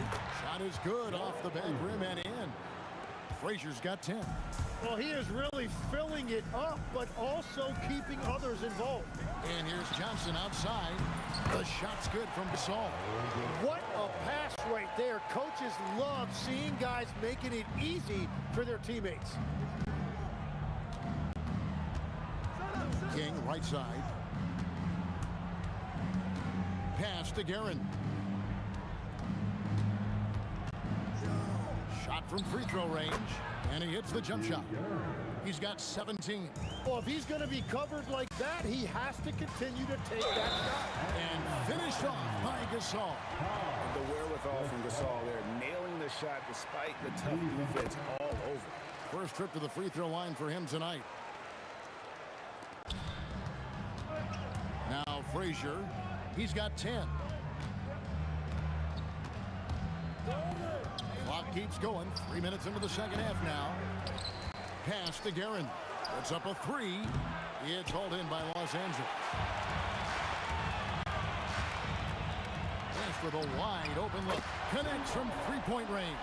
Shot is good off the back rim and in. Frazier's got 10. Well, he is really filling it up, but also keeping others involved. And here's Johnson outside. The shot's good from Gasol. What a pass right there. Coaches love seeing guys making it easy for their teammates. King right side. Pass to Guerin. Shot from free throw range. And he hits the jump shot. He's got 17. Well, if he's going to be covered like that, he has to continue to take that shot. And finished off by Gasol. The wherewithal from Gasol there, nailing the shot despite the tough defense all over. First trip to the free throw line for him tonight. Now Frazier, he's got 10. Clock keeps going. 3 minutes into the second half now. Pass to Guerin. Puts up a 3. It's hauled in by Los Angeles. Pass with a wide open look. Connects from 3-point range.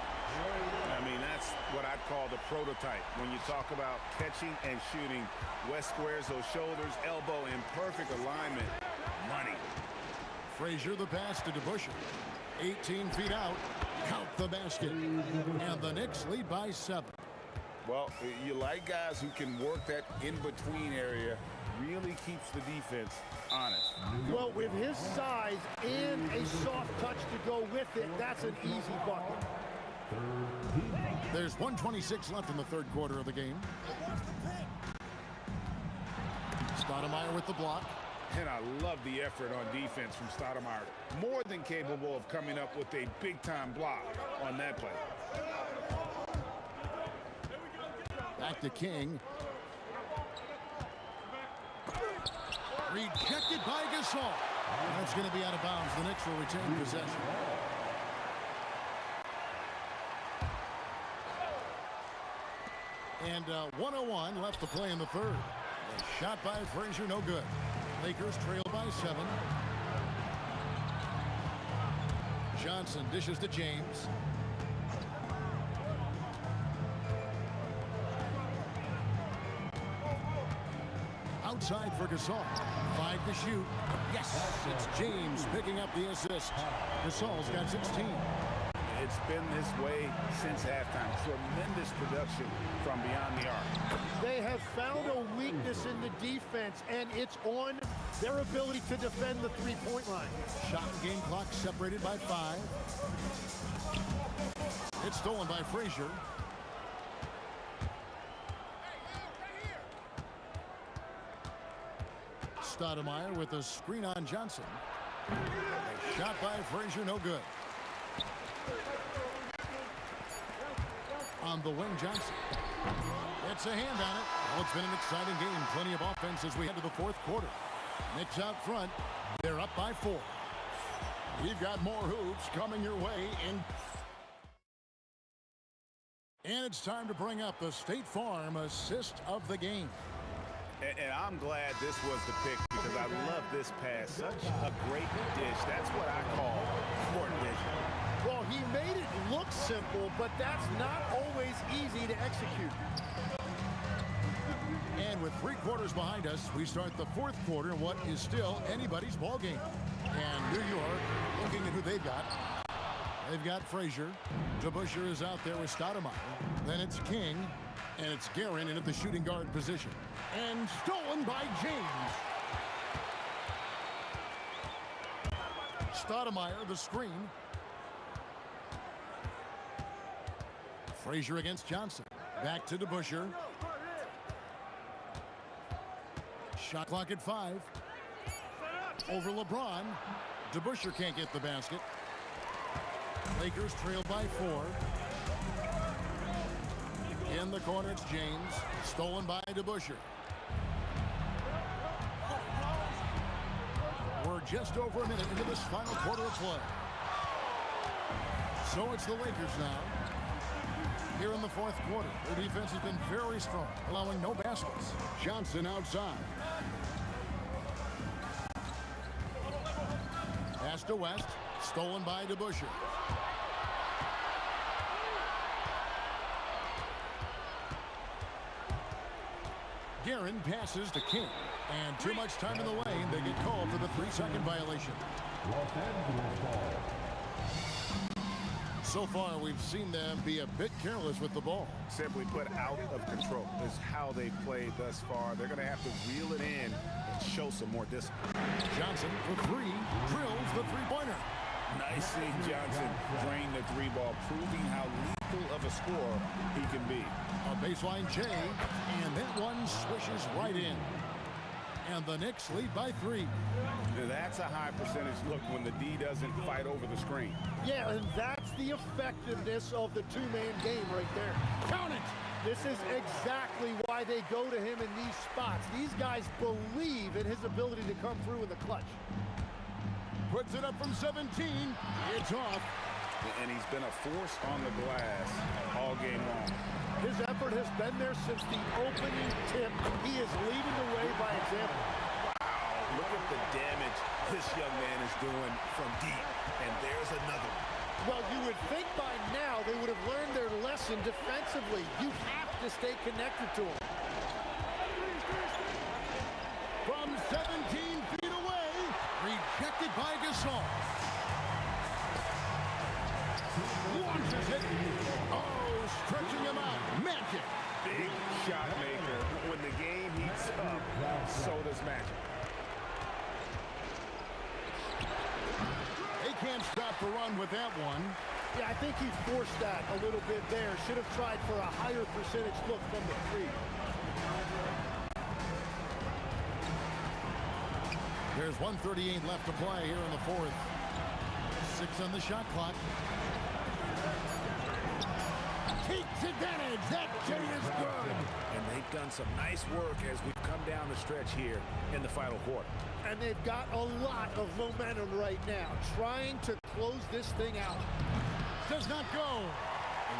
I mean, that's what I'd call the prototype. When you talk about catching and shooting, West squares those shoulders, elbow in perfect alignment. Money. Frazier the pass to DeBusschere. 18 feet out. Count the basket. And the Knicks lead by 7. Well, you like guys who can work that in-between area, really keeps the defense honest. Well, with his size and a soft touch to go with it, that's an easy bucket. There's 1:26 left in the third quarter of the game. Stoudemire with the block. And I love the effort on defense from Stoudemire. More than capable of coming up with a big-time block on that play. Back to King. Rejected by Gasol. That's going to be out of bounds. The Knicks will retain possession. And 1:01 left to play in the third. A shot by Frazier, no good. Lakers trail by 7. Johnson dishes to James. Outside for Gasol. 5 to shoot. Yes, it's James picking up the assist. Gasol's got 16. It's been this way since halftime. Tremendous production from beyond the arc. They have found a weakness in the defense, and it's on their ability to defend the three-point line. Shot and game clock separated by 5. It's stolen by Frazier. Stoudemire with a screen on Johnson. A shot by Frazier, no good. On the wing, Johnson. It's a hand on it. Well, it's been an exciting game. Plenty of offense as we head to the fourth quarter. Knicks out front. They're up by 4. We've got more hoops coming your way in. And it's time to bring up the State Farm assist of the game. And I'm glad this was the pick because I love this pass. Such a great dish. That's what I call court vision. Well, he made it look simple, but that's not always easy to execute. And with 3 quarters behind us, we start the fourth quarter in what is still anybody's ball game. And New York looking at who they've got. They've got Frazier. DeBusschere is out there with Stoudemire. Then it's King. And it's Guerin in at the shooting guard position. And stolen by James. Stoudemire, the screen. Frazier against Johnson. Back to DeBusschere. Shot clock at 5. Over LeBron. DeBusschere can't get the basket. Lakers trail by 4. In the corner, it's James. Stolen by DeBusschere. We're just over a minute into this final quarter of play. So it's the Lakers now. Here in the fourth quarter, their defense has been very strong, allowing no baskets. Johnson outside. Pass to West. Stolen by DeBusschere. Guerin passes to King. And too much time in the lane. They get called for the 3-second violation. So far, we've seen them be a bit careless with the ball. Simply put, out of control is how they've played thus far. They're going to have to reel it in and show some more discipline. Johnson for 3. Drills the three-pointer. Nice seeing Johnson drain the 3-ball, proving how lethal of a scorer he can be. A baseline J, and that one swishes right in. And the Knicks lead by 3. That's a high percentage look when the D doesn't fight over the screen. Yeah, and that's the effectiveness of the two-man game right there. Count it! This is exactly why they go to him in these spots. These guys believe in his ability to come through in the clutch. Puts it up from 17. It's off. And he's been a force on the glass all game long. His effort has been there since the opening tip. He is leading the way by example. Wow, look at the damage this young man is doing from deep. And there's another one. Well, you would think by now they would have learned their lesson defensively. You have to stay connected to him. From 17 feet away, rejected by Gasol. Launches it. Oh, stretching him out. Magic. Big shot maker. When the game heats up, so does Magic. They can't stop the run with that one. Yeah, I think he forced that a little bit there. Should have tried for a higher percentage look from the three. There's 1:38 left to play here in the fourth. 6 on the shot clock. Takes advantage. That J is good. And they've done some nice work as we've come down the stretch here in the final quarter. And they've got a lot of momentum right now, trying to close this thing out. Does not go.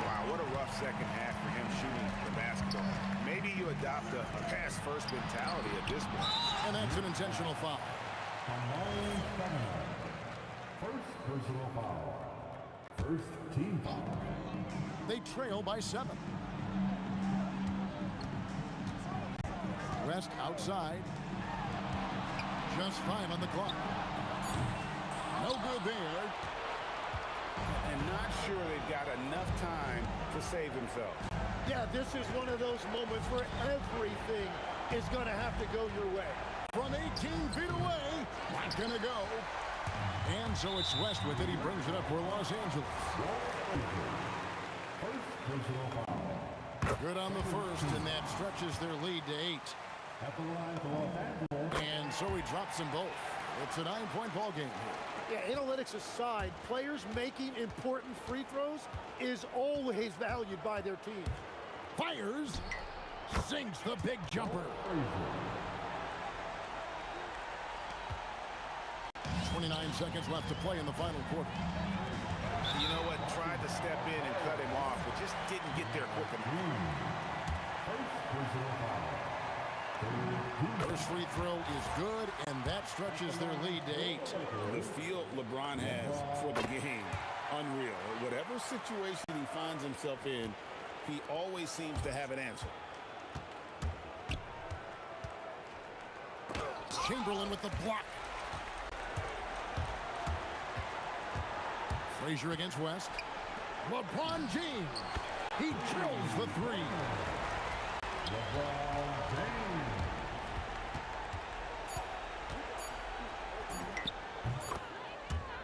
Wow, what a rough second half for him shooting the basketball. Maybe you adopt a pass-first mentality at this point. And that's an intentional foul. First personal foul. First team foul. They trail by 7. West outside. Just 5 on the clock. No good there. And not sure they've got enough time to save themselves. Yeah, this is one of those moments where everything is going to have to go your way. From 18 feet away, not going to go. And so it's West with it. He brings it up for Los Angeles. Good on the first, and that stretches their lead to 8. And so he drops them both. It's a 9-point ball game here. Yeah, analytics aside, players making important free throws is always valued by their team. Fires, sinks the big jumper. 29 seconds left to play in the final quarter. You know what? Tried to step in and cut him off, but just didn't get there quick enough. First free throw is good, and that stretches their lead to 8. The feel LeBron has for the game, unreal. Whatever situation he finds himself in, he always seems to have an answer. Chamberlain with the block. Frazier against West. LeBron James. He drills the 3. LeBron James.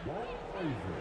Walt Frazier.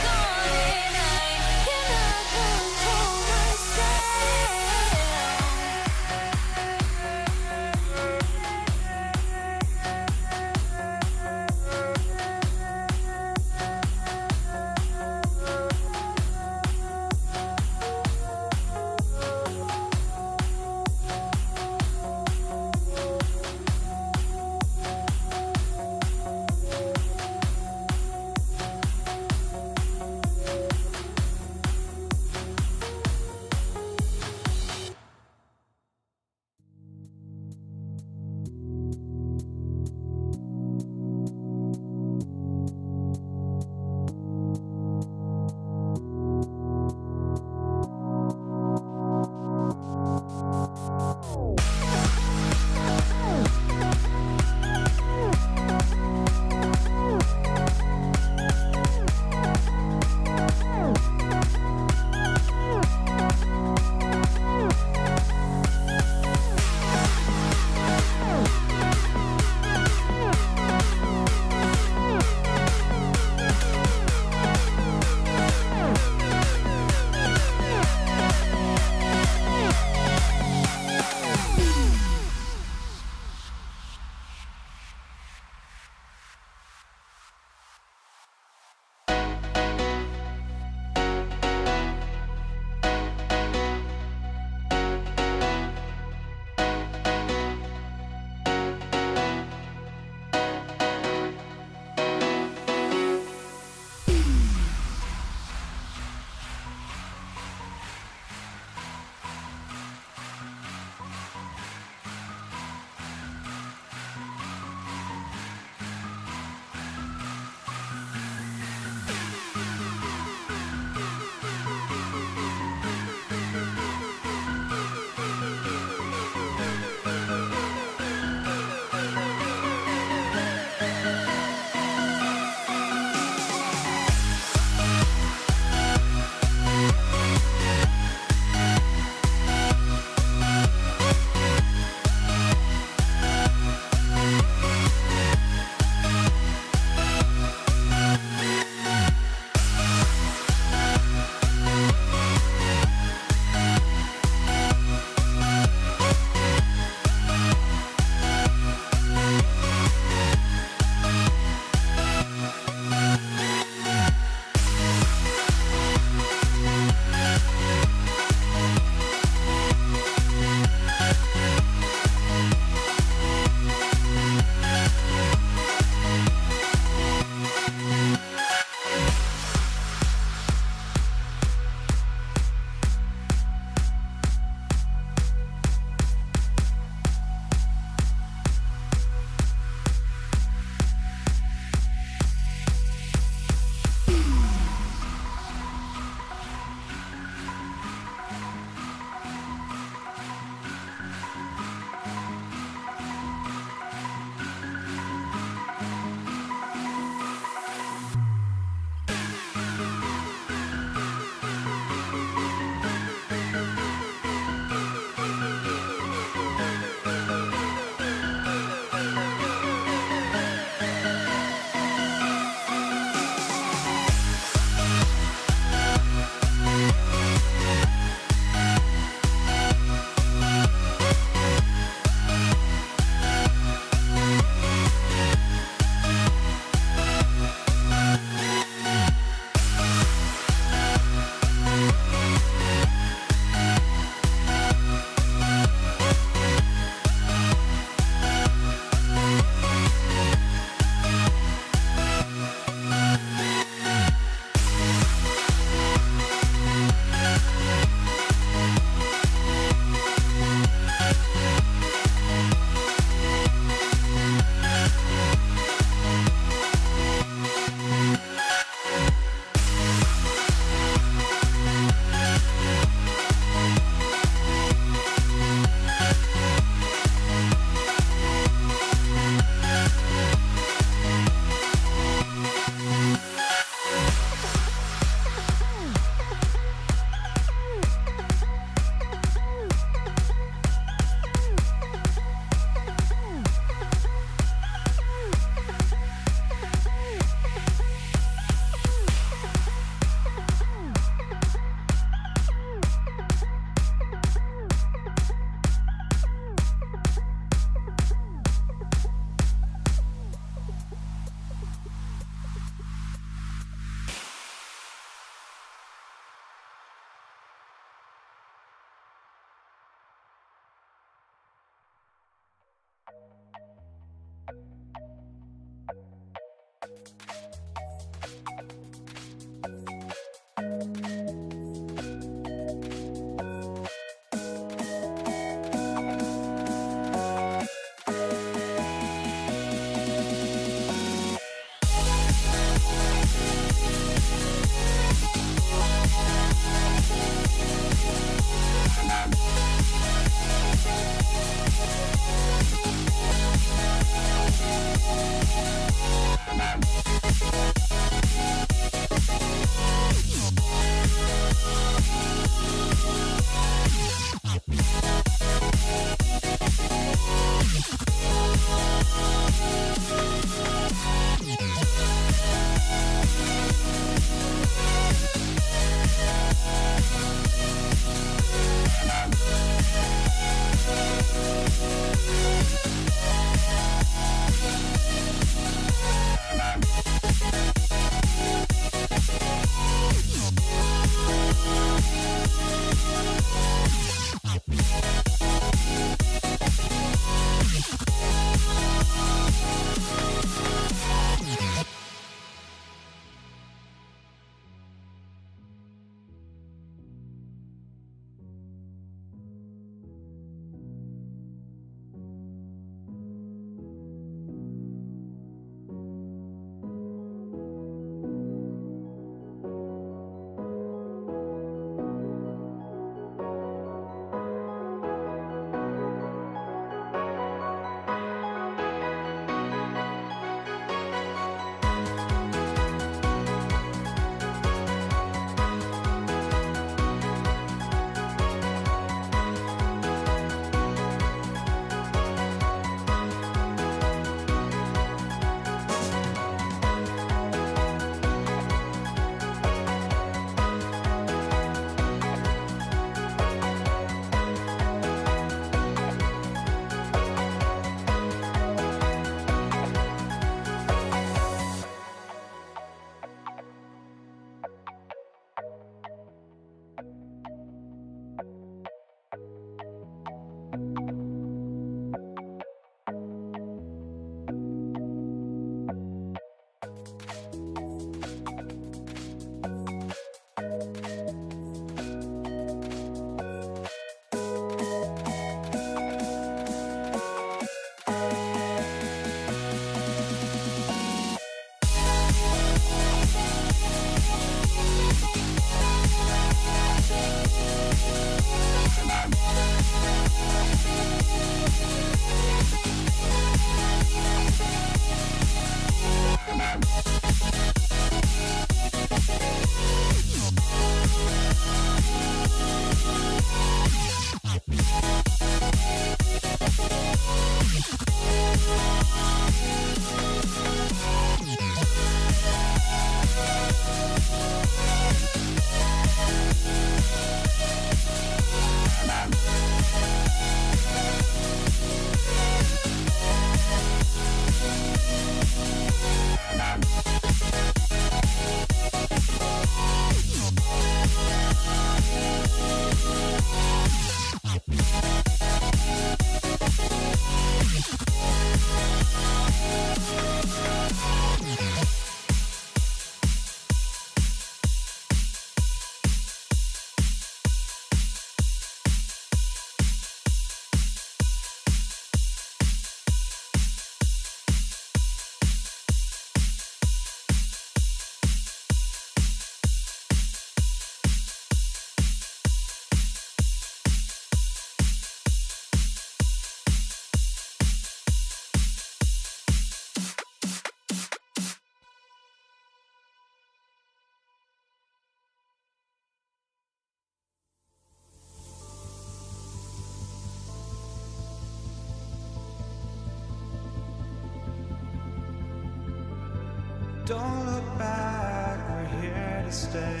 Don't look back, we're here to stay.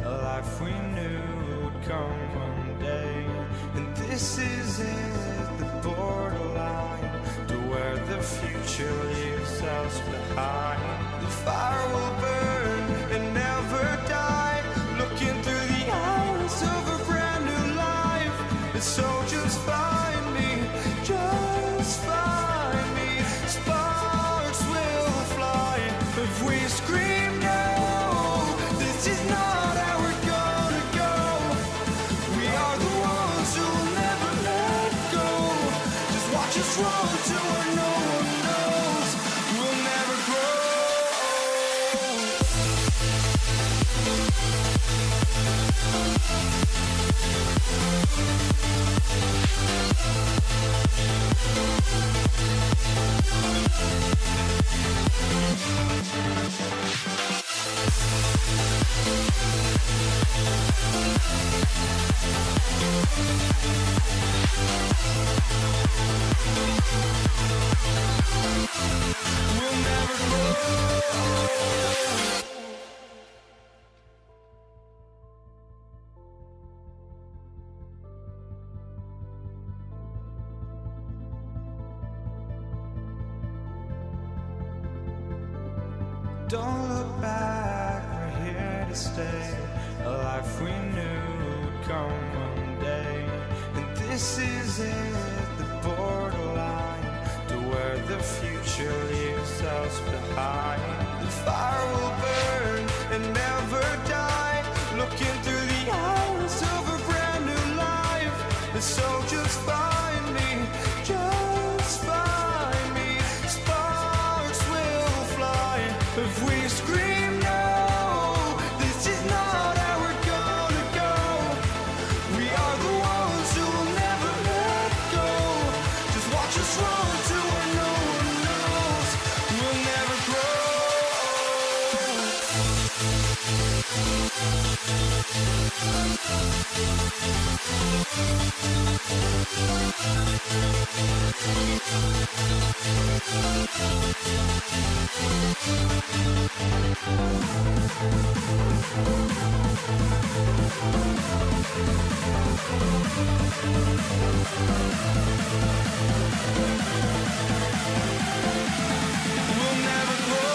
A life we knew would come one day. And this is it, the borderline to where the future leaves us behind. The fire will burn and never die. Looking through the eyes of a brand new life. And so just find me, just find me. Sparks will fly if we scream no. This is not how we're gonna go. We are the ones who will never let go. Just watch us run to where no one knows. We'll never grow. We'll never grow. Don't look back, we're here to stay. A life we knew would come one day. And this is it, the borderline to where the future leaves us behind. The fire will burn and never die. Looking through the eyes of a brand new life. And so just find me, just find me. Sparks will fly if we scream no. This is not how we're gonna go. We are the ones who will never let go. Just watch us run to where no one knows. We'll never grow. We'll never grow.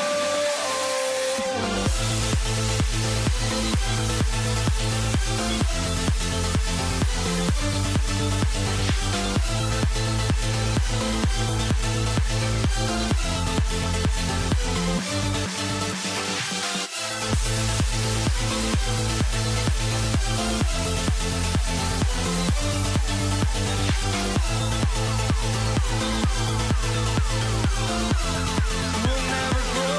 We'll never grow.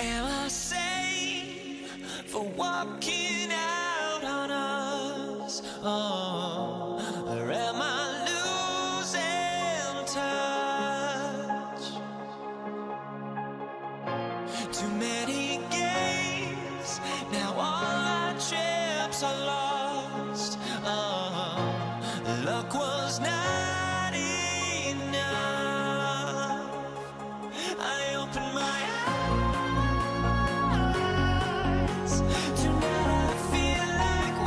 Am I sane for walking out on us? Oh, or am I losing touch? Too many games, now all our chips are lost. Oh, luck was not enough. I opened my eyes. Tonight I feel like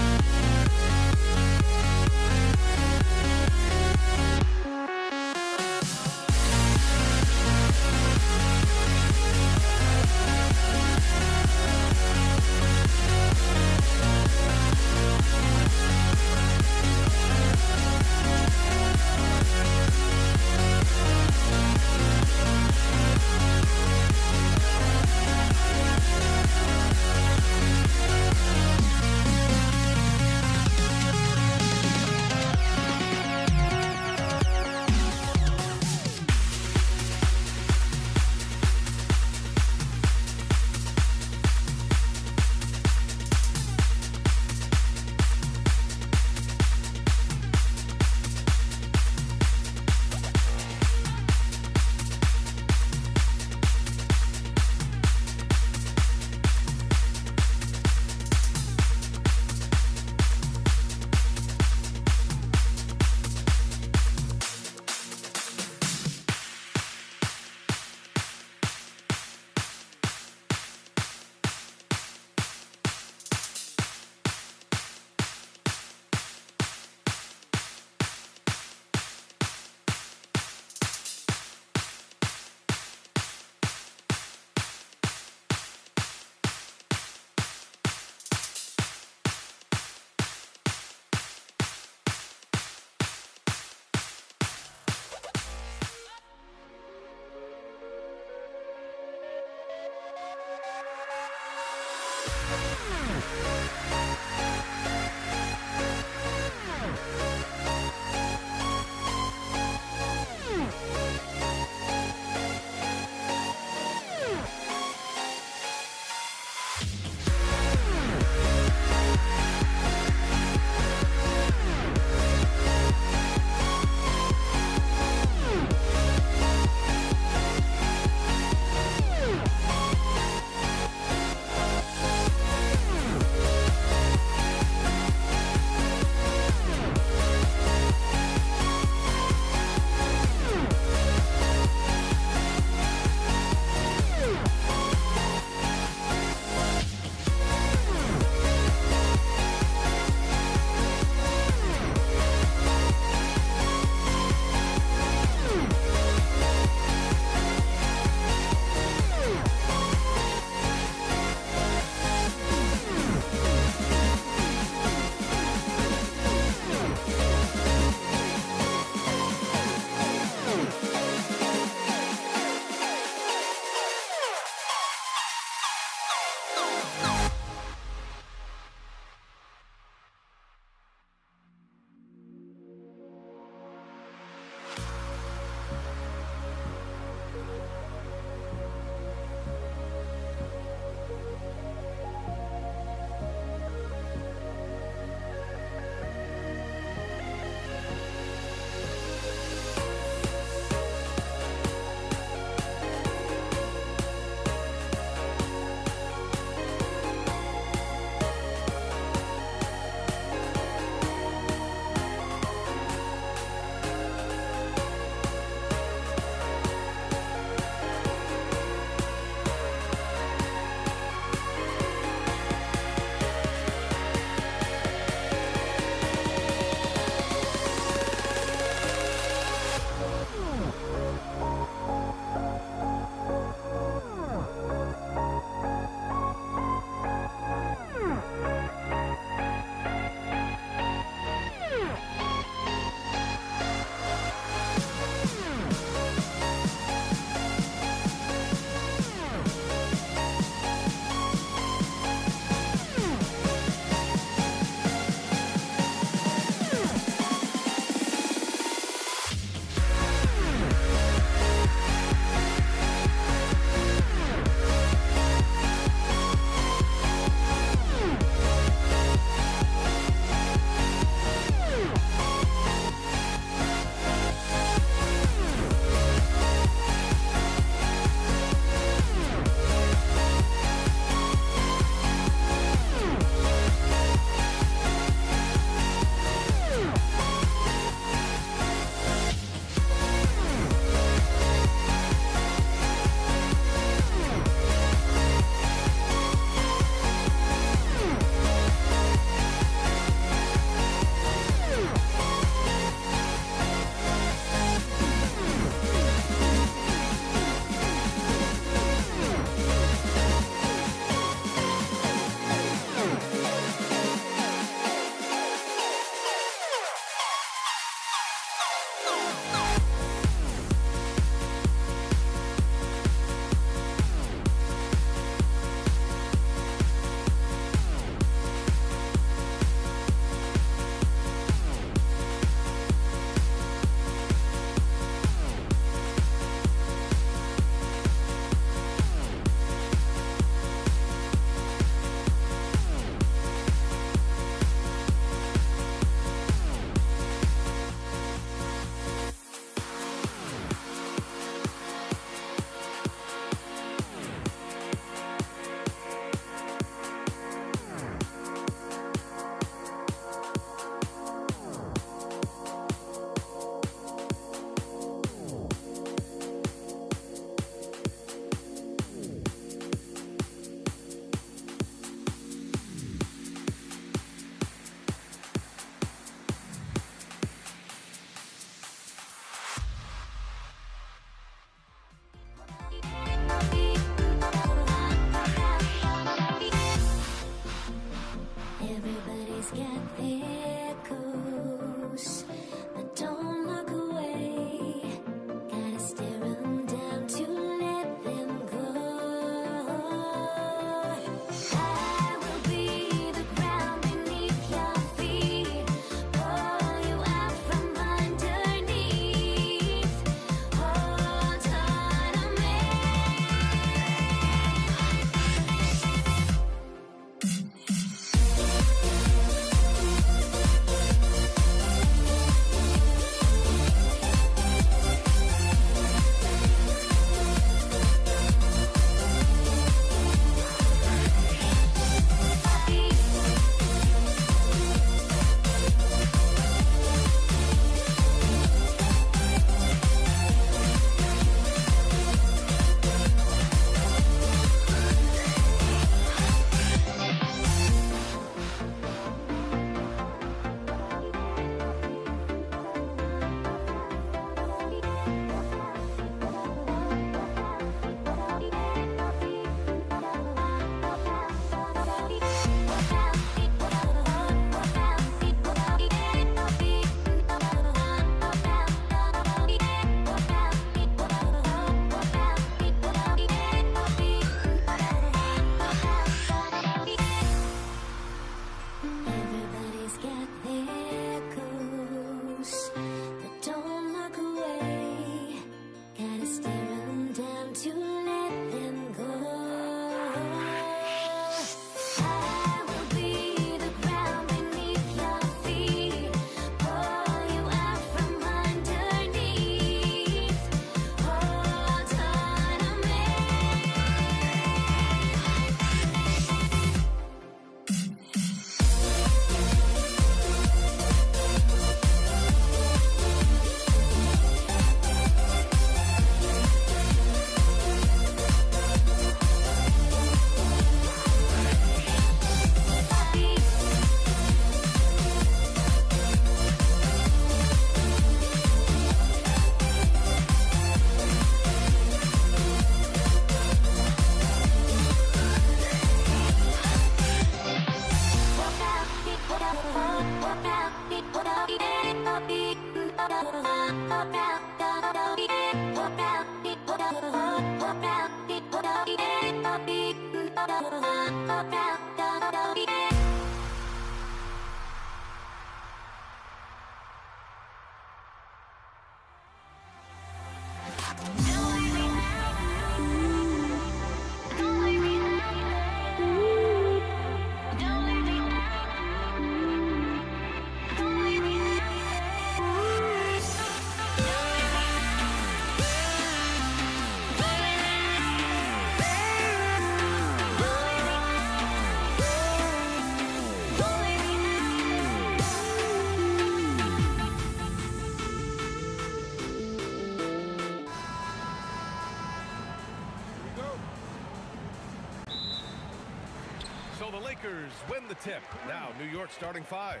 So the Lakers win the tip. Now New York starting 5.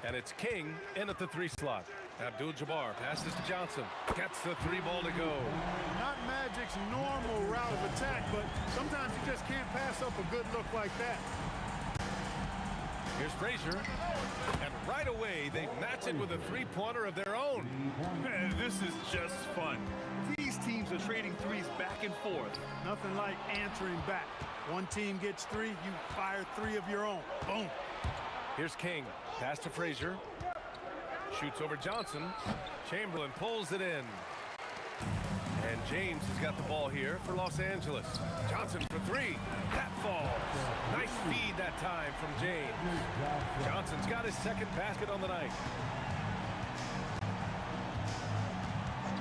And it's King in at the 3 slot. Abdul-Jabbar passes to Johnson. Gets the 3 ball to go. Not Magic's normal route of attack, but sometimes you just can't pass up a good look like that. Here's Frazier. And right away, they match it with a 3-pointer of their own. Man, this is just fun. These teams are trading threes back and forth. Nothing like answering back. One team gets 3, you fire 3 of your own. Boom. Here's King. Pass to Frazier. Shoots over Johnson. Chamberlain pulls it in. And James has got the ball here for Los Angeles. Johnson for 3. That falls. Nice feed that time from James. Johnson's got his 2nd basket on the night.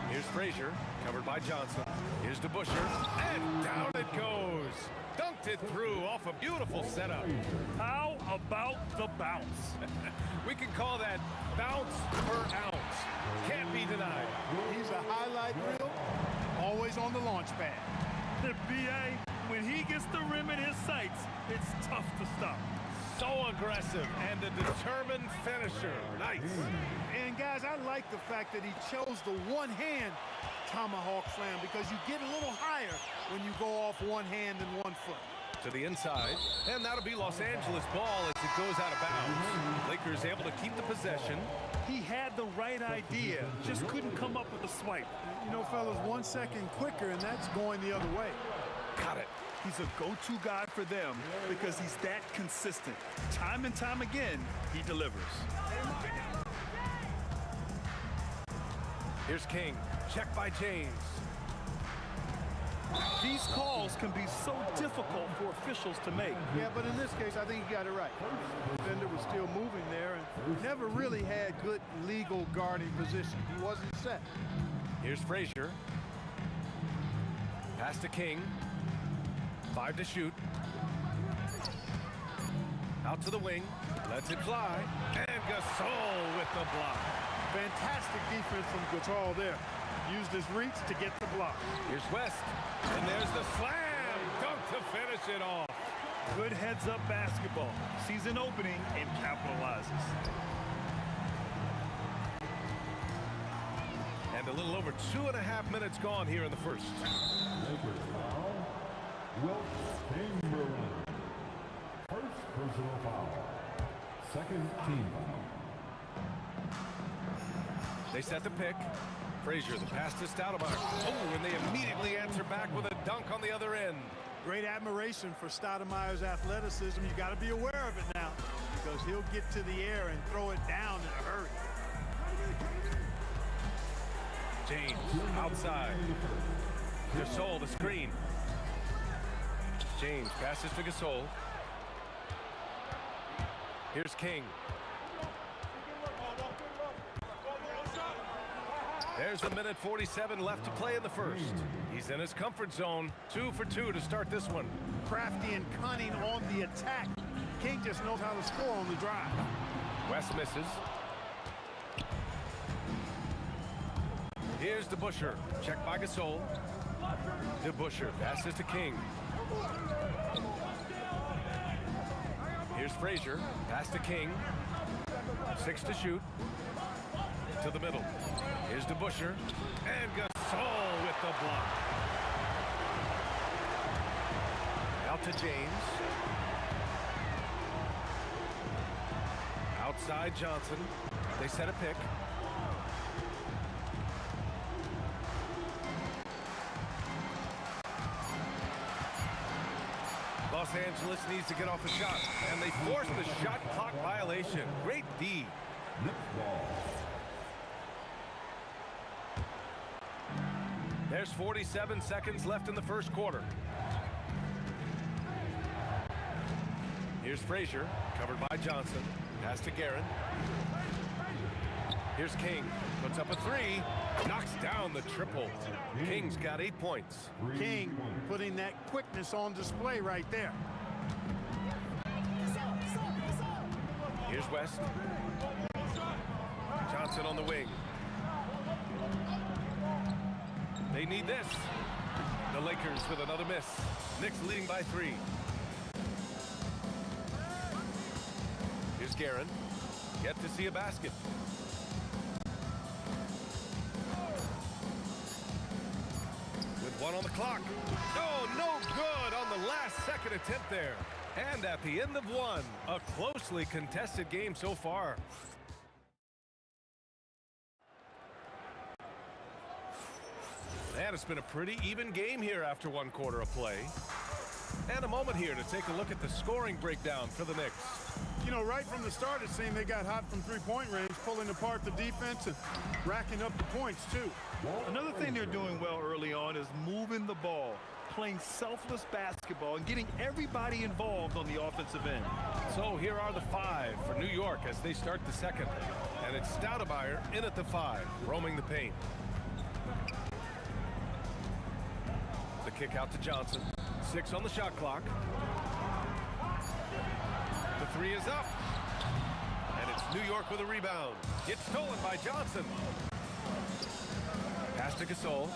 Here's Frazier, covered by Johnson. Here's DeBusschere, and down it goes. Dunked it through off a beautiful setup. How about the bounce? We can call that bounce per ounce. Can't be denied. He's a highlight reel, always on the launch pad. The BA, when he gets the rim in his sights, it's tough to stop. So aggressive and a determined finisher. Nice. And guys, I like the fact that he chose the one-hand tomahawk slam because you get a little higher when you go off one hand and 1 foot. To the inside, and that'll be Los Angeles ball as it goes out of bounds. Lakers able to keep the possession. He had the right idea, just couldn't come up with a swipe. You know, fellas, 1 second quicker, and that's going the other way. Got it. He's a go-to guy for them because he's that consistent. Time and time again, he delivers. Here's King. Check by James. These calls can be so difficult for officials to make. Yeah, but in this case, I think he got it right. The defender was still moving there and never really had good legal guarding position. He wasn't set. Here's Frazier. Pass to King. 5 to shoot. Out to the wing. Lets it fly. And Gasol with the block. Fantastic defense from Gasol there. Used his reach to get the block. Here's West. And there's the slam. Dunk to finish it off. Good heads-up basketball. Sees an opening and capitalizes. And a little over 2.5 minutes gone here in the first. Lakers foul. Wilt Chamberlain. First personal foul. 2nd team foul. They set the pick. Frazier, the pass to Stoudemire. Oh, and they immediately answer back with a dunk on the other end. Great admiration for Stoudemire's athleticism. You got to be aware of it now because he'll get to the air and throw it down in a hurry. James outside. Gasol, the screen. James passes to Gasol. Here's King. There's a minute 47 left to play in the first. He's in his comfort zone. 2 for 2 to start this one. Crafty and cunning on the attack. King just knows how to score on the drive. West misses. Here's DeBusschere. Check by Gasol. DeBusschere passes to King. Here's Frazier. Pass to King. 6 to shoot. To the middle. Here's DeBusschere. And Gasol with the block. Out to James. Outside Johnson. They set a pick. Los Angeles needs to get off a shot, and they force the shot clock violation. Great D. Next ball. There's 47 seconds left in the first quarter. Here's Frazier, covered by Johnson. Pass to Guerin. Here's King, puts up a three, knocks down the triple. King's got 8 points. King putting that quickness on display right there. Here's West. Johnson on the wing. They need this. The Lakers with another miss. Knicks leading by 3. Here's Guerin. Yet to see a basket. With 1 on the clock. Oh, no good on the last second attempt there. And at the end of 1, a closely contested game so far. And it's been a pretty even game here after 1 quarter of play. And a moment here to take a look at the scoring breakdown for the Knicks. You know, right from the start, it seemed they got hot from three-point range, pulling apart the defense and racking up the points, too. Another thing they're doing well early on is moving the ball, playing selfless basketball, and getting everybody involved on the offensive end. So here are the 5 for New York as they start the second. And it's Stoudemire in at the 5, roaming the paint. The kick out to Johnson. 6 on the shot clock. The 3 is up. And it's New York with a rebound. Gets stolen by Johnson. Pass to Gasol.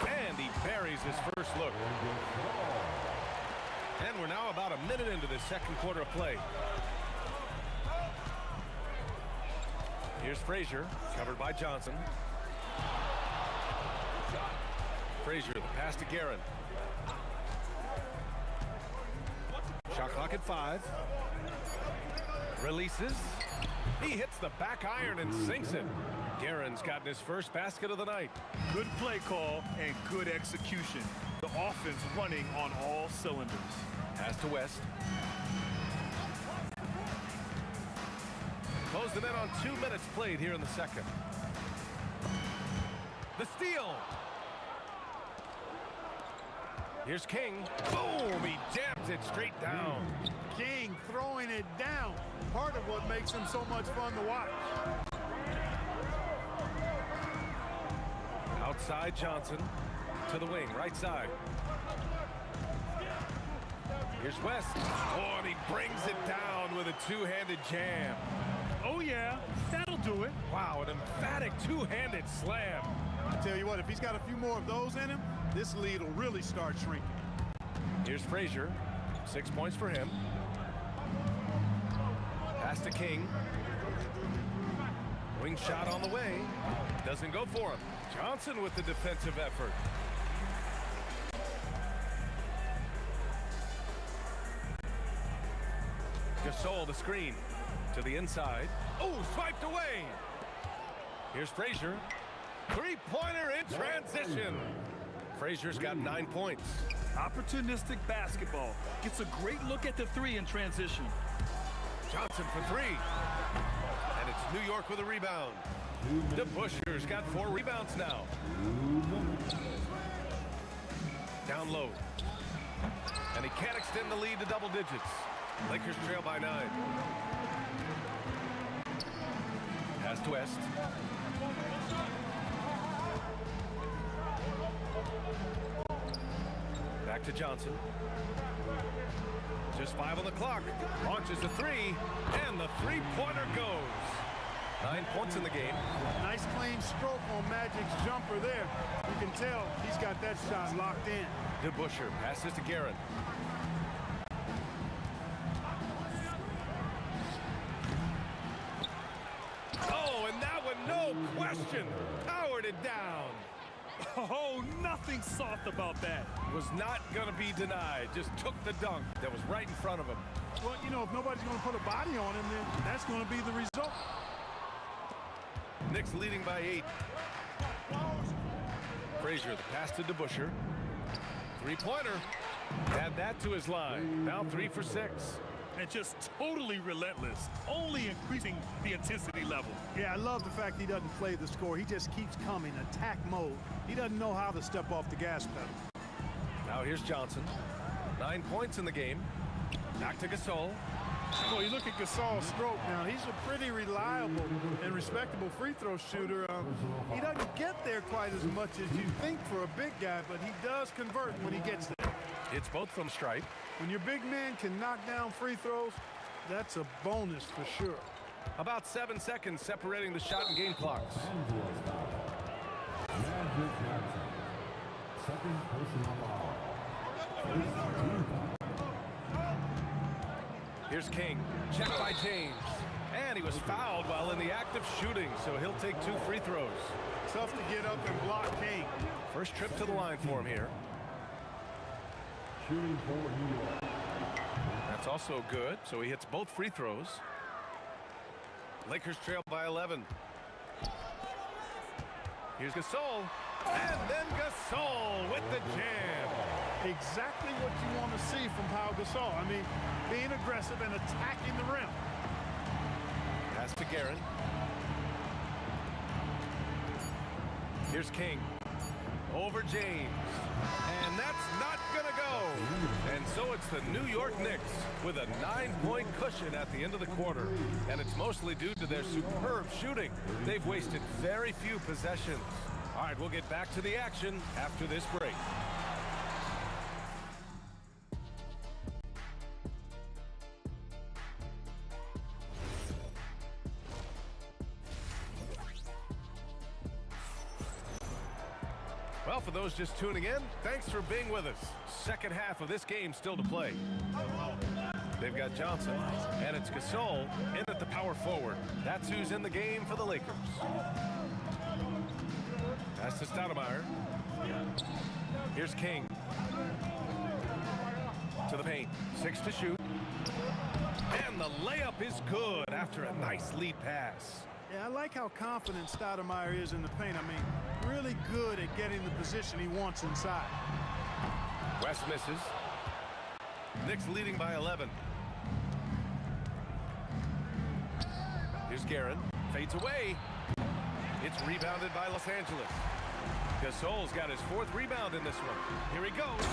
And he buries his first look. And we're now about a minute into the second quarter of play. Here's Frazier, covered by Johnson. Frazier, the pass to Guerin. Shot clock at 5. Releases. He hits the back iron and sinks it. Guerin's gotten his first basket of the night. Good play call and good execution. The offense running on all cylinders. Pass to West. Close them in on 2 minutes played here in the second. The steal. Here's King. Boom! He jams it straight down. King throwing it down. Part of what makes him so much fun to watch. Outside Johnson to the wing, right side. Here's West. Oh, and he brings it down with a two-handed jam. Oh, yeah, that'll do it. Wow, an emphatic two-handed slam. I tell you what, if he's got a few more of those in him, this lead will really start shrinking. Here's Frazier. 6 points for him. Pass to King. Wing shot on the way. Doesn't go for him. Johnson with the defensive effort. Gasol the screen. To the inside. Oh, swiped away. Here's Frazier. Three-pointer in transition. Frazier's got 9 points. Opportunistic basketball. Gets a great look at the 3 in transition. Johnson for 3. And it's New York with a rebound. DeBuscher's got 4 rebounds now. Down low. And he can't extend the lead to double digits. Lakers trail by 9. Pass to West. Back to Johnson. Just 5 on the clock. Launches a 3, and the three-pointer goes. 9 points in the game. Nice clean stroke on Magic's jumper there. You can tell he's got that shot locked in. DeBuscher passes to Guerin. Oh, and that one, no question, powered it down. Oh, nothing soft about that. Was not going to be denied. Just took the dunk that was right in front of him. Well, you know, if nobody's going to put a body on him, then that's going to be the result. Knicks leading by 8. Frazier, the pass to DeBuscher. Three-pointer. Add that to his line. Now 3 for 6. And just totally relentless, only increasing the intensity level. Yeah, I love the fact he doesn't play the score. He just keeps coming, attack mode. He doesn't know how to step off the gas pedal. Now here's Johnson. 9 points in the game. Back to Gasol. Well, you look at Gasol's stroke now. He's a pretty reliable and respectable free throw shooter. He doesn't get there quite as much as you think for a big guy, but he does convert when he gets there. It's both from stripe. When your big man can knock down free throws, that's a bonus for sure. About 7 seconds separating the shot and game clocks. Second personal foul. Here's King. Check by James. And he was fouled while in the act of shooting, so he'll take 2 free throws. Tough to get up and block King. First trip to the line for him here. Shooting for New York. That's also good, so he hits both free throws. Lakers trail by 11. Here's Gasol. And then Gasol with the jam. Exactly what you want to see from Pau Gasol. I mean, being aggressive and attacking the rim. Pass to Guerin. Here's King. Over James. And that's not going to go. And so it's the New York Knicks with a 9-point cushion at the end of the quarter. And it's mostly due to their superb shooting. They've wasted very few possessions. All right, we'll get back to the action after this break. Well, for those just tuning in, thanks for being with us. Second half of this game still to play. They've got Johnson, and it's Gasol in at the power forward. That's who's in the game for the Lakers. Pass to Stoudemire. Here's King. To the paint. 6 to shoot. And the layup is good after a nice lead pass. Yeah, I like how confident Stoudemire is in the paint. I mean, really good at getting the position he wants inside. West misses. Knicks leading by 11. Here's Guerin. Fades away. It's rebounded by Los Angeles. Gasol's got his 4th rebound in this one. Here he goes.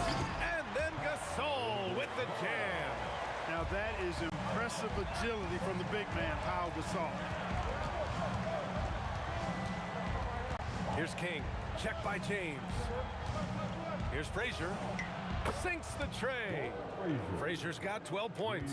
And then Gasol with the jam. Now that is impressive agility from the big man, Pau Gasol. Here's King. Check by James. Here's Frazier. Sinks the tray. Frazier's got 12 points.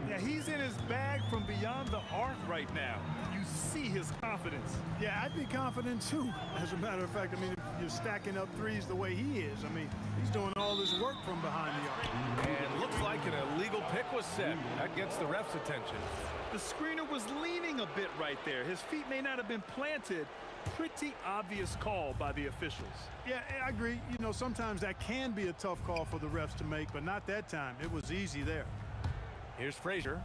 Yeah, he's in his bag from beyond the arc right now. You see his confidence. Yeah, I'd be confident too. As a matter of fact, I mean, if you're stacking up threes the way he is, I mean, he's doing all this work from behind the arc. And looks like an illegal pick was set. That gets the ref's attention. The screener was leaning a bit right there. His feet may not have been planted. Pretty obvious call by the officials. Yeah, I agree. You know, sometimes that can be a tough call for the refs to make, but not that time. It was easy there. Here's Frazier.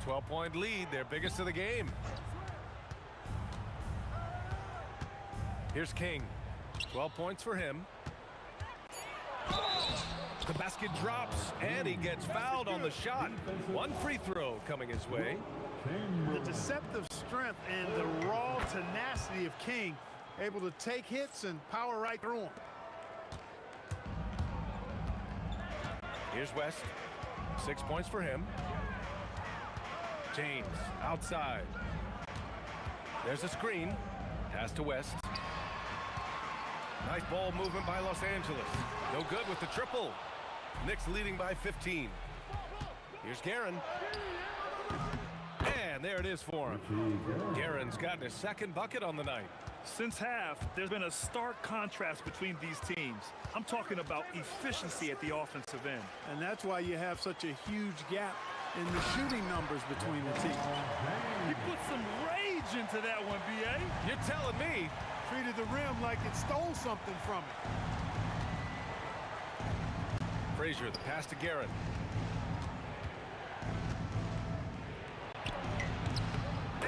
12-point lead, their biggest of the game. Here's King. 12 points for him. The basket drops, and he gets fouled on the shot. 1 free throw coming his way. The deceptive strength and the raw tenacity of King, able to take hits and power right through them. Here's West. 6 points for him. James outside. There's a screen. Pass to West. Nice ball movement by Los Angeles. No good with the triple. Knicks leading by 15. Here's Guerin. And there it is for him. Guerin's gotten his 2nd bucket on the night. Since half, there's been a stark contrast between these teams. I'm talking about efficiency at the offensive end. And that's why you have such a huge gap in the shooting numbers between the teams. You put some rage into that one, B.A. You're telling me. Treated the rim like it stole something from it. Frazier, the pass to Guerin.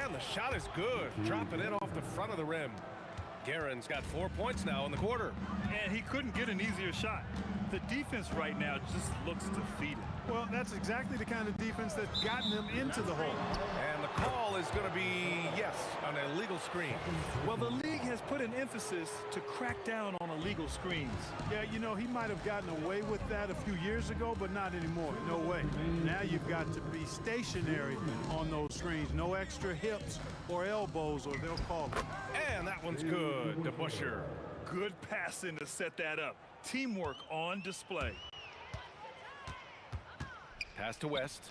And the shot is good. Dropping it off the front of the rim. Guerin's got 4 points now in the quarter. And he couldn't get an easier shot. The defense right now just looks defeated. Well, that's exactly the kind of defense that's gotten them into the hole. And the call is going to be, yes, an illegal screen. Well, the league has put an emphasis to crack down on illegal screens. Yeah, you know, he might have gotten away with that a few years ago, but not anymore. No way. Now you've got to be stationary on those screens. No extra hips or elbows, or they'll call it. And that one's good. DeBusschere. Good passing to set that up. Teamwork on display. Pass to West.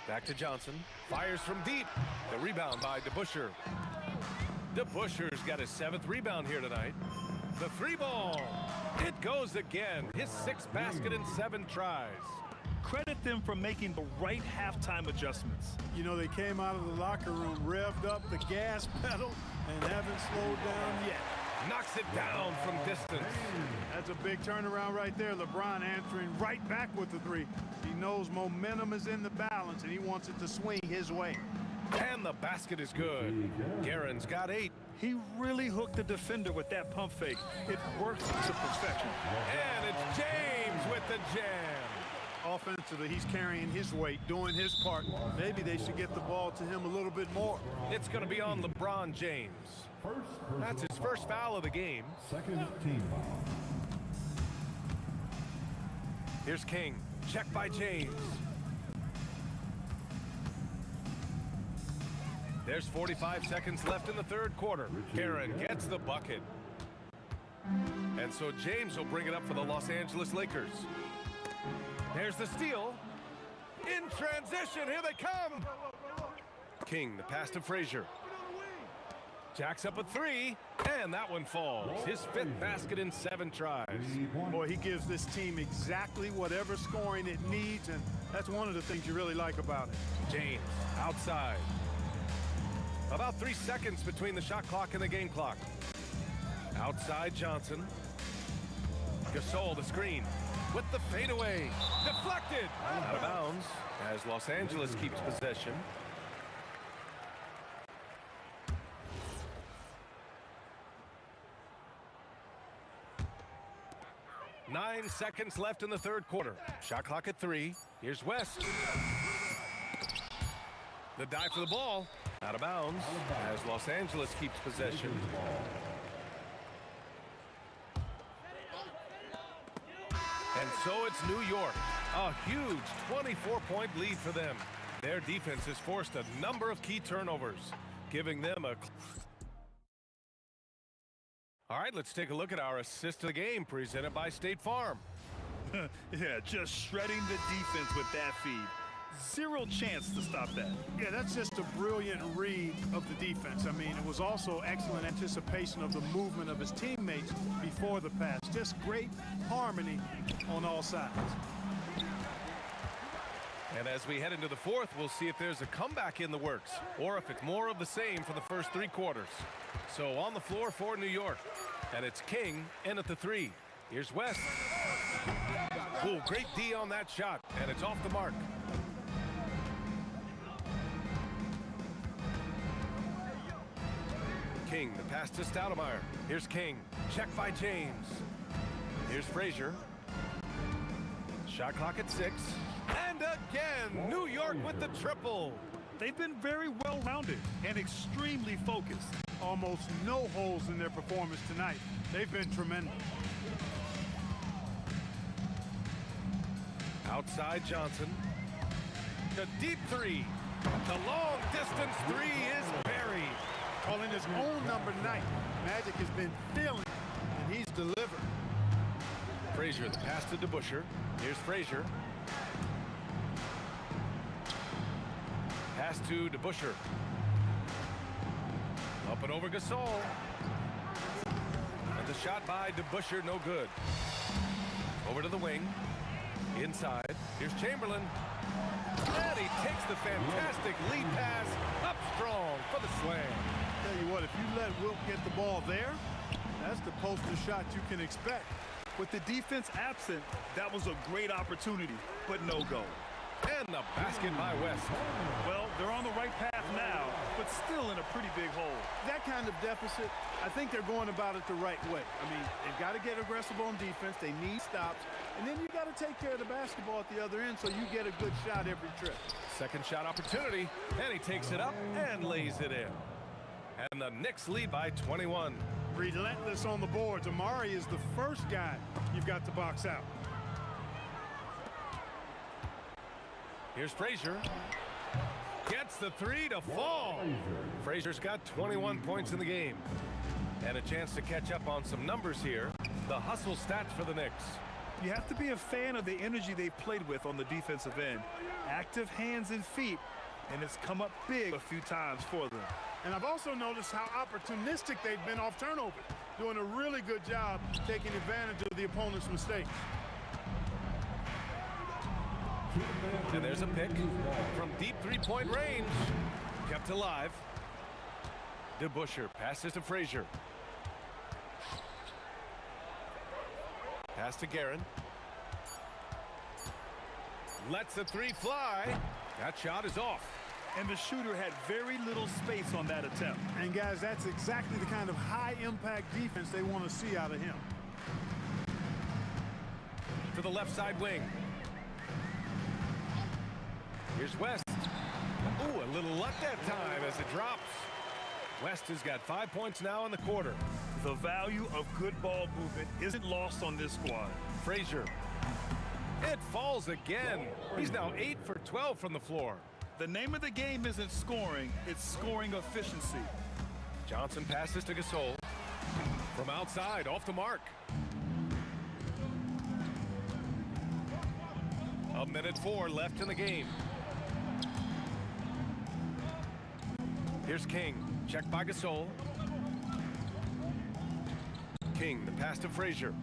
Back to Johnson. Fires from deep. The rebound by DeBusschere. DeBusschere's got his 7th rebound here tonight. The 3 ball. It goes again. His 6th basket in 7 tries. Credit them for making the right halftime adjustments. You know, they came out of the locker room, revved up the gas pedal, and haven't slowed down yet. Knocks it down from distance. That's a big turnaround right there. LeBron answering right back with the 3. He knows momentum is in the balance, and he wants it to swing his way. And the basket is good. Guerin's got 8. He really hooked the defender with that pump fake. It works to perfection. And it's James with the jam. Offensively, he's carrying his weight, doing his part. Maybe they should get the ball to him a little bit more. It's going to be on LeBron James. That's his first foul of the game. Second team foul. Here's King. Check by James. There's 45 seconds left in the 3rd quarter. Guerin gets the bucket. And so James will bring it up for the Los Angeles Lakers. There's the steal. In transition, here they come. King, the pass to Frazier. Jacks up a 3, and that one falls. His 5th basket in 7 tries. Boy, he gives this team exactly whatever scoring it needs, and that's one of the things you really like about it. James, outside. About 3 seconds between the shot clock and the game clock. Outside Johnson. Gasol, the screen. With the fadeaway. Deflected. Out of bounds as Los Angeles keeps possession. Nine seconds left in the 3rd quarter. Shot clock at 3. Here's West. The dive for the ball. Out of bounds as Los Angeles keeps possession. And so it's New York. A huge 24-point lead for them. Their defense has forced a number of key turnovers, giving them a... All right, let's take a look at our assist of the game presented by State Farm. Yeah, just shredding the defense with that feed. Zero chance to stop that. Yeah, that's just a brilliant read of the defense. I mean, it was also excellent anticipation of the movement of his teammates before the pass. Just great harmony on all sides. And as we head into the 4th, we'll see if there's a comeback in the works or if it's more of the same for the first 3 quarters. So on the floor for New York, and it's King in at the 3. Here's West. Ooh, great D on that shot, and it's off the mark. King, the pass to Stoudemire. Here's King. Check by James. Here's Frazier. Shot clock at 6. And again, New York with the triple. They've been very well-rounded and extremely focused. Almost no holes in their performance tonight. They've been tremendous. Outside Johnson. The deep 3. The long distance 3 is buried. Calling his own number 9. Magic has been feeling, and he's delivered. Frazier, the pass to DeBusschere. Here's Frazier. Pass to DeBusschere. Up and over Gasol. And the shot by DeBusschere, no good. Over to the wing. Inside. Here's Chamberlain. And he takes the fantastic lead pass up strong for the slam. Tell you what, if you let Wilt get the ball there, that's the poster shot you can expect. With the defense absent, that was a great opportunity, but no go. And the basket by West. Well, they're on the right path now, but still in a pretty big hole. That kind of deficit, I think they're going about it the right way. I mean, they've got to get aggressive on defense. They need stops. And then you got to take care of the basketball at the other end so you get a good shot every trip. Second shot opportunity, and he takes it up and lays it in. And the Knicks lead by 21. Relentless on the boards. Amari is the first guy you've got to box out. Here's Frazier. Gets the three to fall. Frazier's got 21 points in the game. And a chance to catch up on some numbers here. The hustle stats for the Knicks. You have to be a fan of the energy they've played with on the defensive end. Active hands and feet, and it's come up big a few times for them. And I've also noticed how opportunistic they've been off turnover, doing a really good job taking advantage of the opponent's mistakes. And there's a pick from deep three-point range. Kept alive. DeBusschere passes to Frazier. Pass to Guerin. Lets the three fly. That shot is off. And the shooter had very little space on that attempt. And guys, that's exactly the kind of high-impact defense they want to see out of him. To the left side wing. Here's West. Ooh, a little luck that time as it drops. West has got 5 points now in the quarter. The value of good ball movement isn't lost on this squad. Frazier. It falls again. He's now 8 for 12 from the floor. The name of the game isn't scoring, it's scoring efficiency. Johnson passes to Gasol. From outside, off the mark. A minute 4 left in the game. Here's King. Checked by Gasol. King, the pass to Frazier.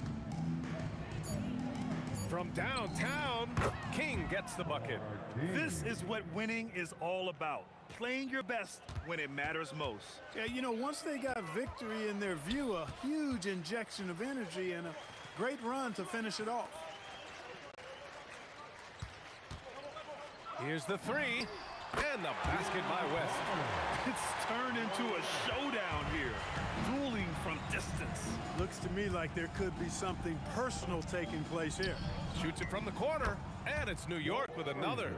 From downtown, King gets the bucket. This is what winning is all about. Playing your best when it matters most. Yeah, you know, once they got victory in their view, a huge injection of energy and a great run to finish it off. Here's the three, and the basket by West. It's turned into a showdown here, dueling from distance. Looks to me like there could be something personal taking place here. Shoots it from the corner, and it's New York with another.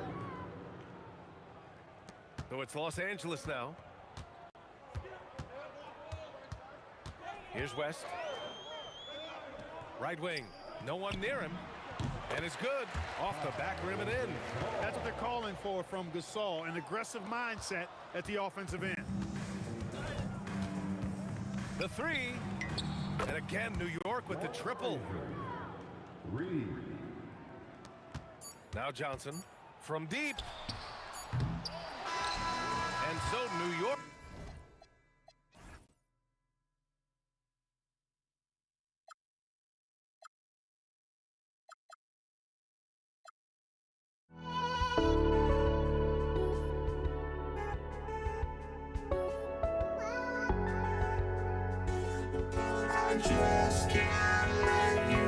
So it's Los Angeles now. Here's West. Right wing, no one near him. And it's good, off the back rim and in. That's what they're calling for from Gasol, an aggressive mindset at the offensive end. The three, and again, New York with the triple. Now Johnson from deep. And so New York. Just can't let you.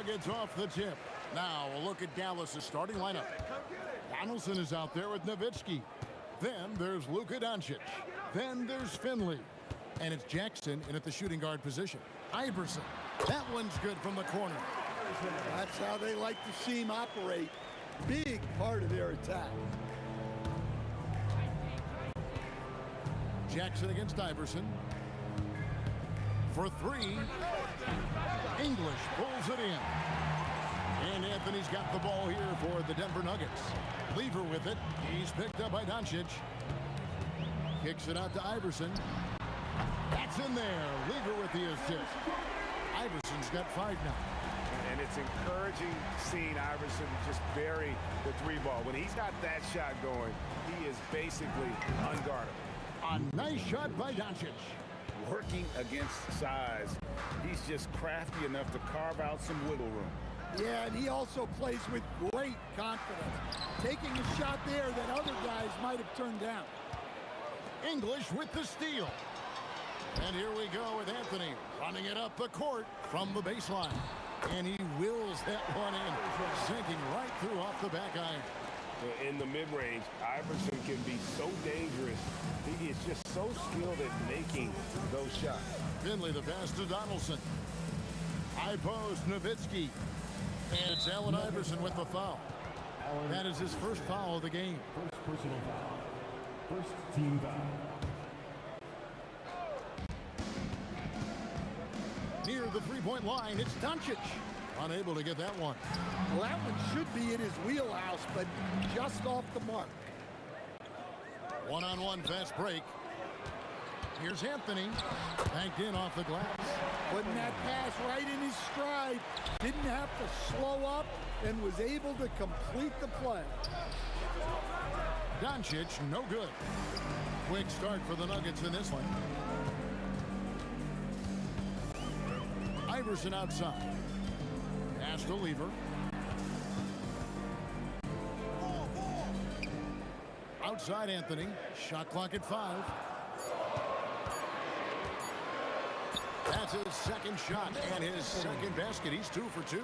Nuggets off the tip. Now we'll look at Dallas' starting lineup. Donaldson is out there with Nowitzki. Then there's Luka Doncic. Then there's Finley. And it's Jackson in at the shooting guard position. Iverson. That one's good from the corner. That's how they like to see him operate. Big part of their attack. Jackson against Iverson. For three. English pulls it in. And Anthony's got the ball here for the Denver Nuggets. Lever with it. He's picked up by Doncic. Kicks it out to Iverson. That's in there. Lever with the assist. Iverson's got 5 now. And it's encouraging seeing Iverson just bury the 3 ball. When he's got that shot going, he is basically unguardable. A nice shot by Doncic. Working against size, he's just crafty enough to carve out some wiggle room. Yeah, and he also plays with great confidence, taking a shot there that other guys might have turned down. English with the steal. And here we go with Anthony running it up the court from the baseline. And he wills that one in, sinking right through off the back iron. In the mid-range, Iverson can be so dangerous. He is just so skilled at making those shots. Finley the pass to Donaldson. High post, Nowitzki. And it's Allen Iverson with the foul. That is his first foul of the game. First personal foul. First team foul. Near the three-point line, it's Doncic. Unable to get that one. Well, that one should be in his wheelhouse, but just off the mark. One-on-one fast break. Here's Anthony. Banked in off the glass. Putting that pass right in his stride. Didn't have to slow up and was able to complete the play. Doncic, no good. Quick start for the Nuggets in this one. Iverson outside. Pass to Lever. Outside Anthony. Shot clock at 5. That's his second shot and his second basket. He's 2 for 2.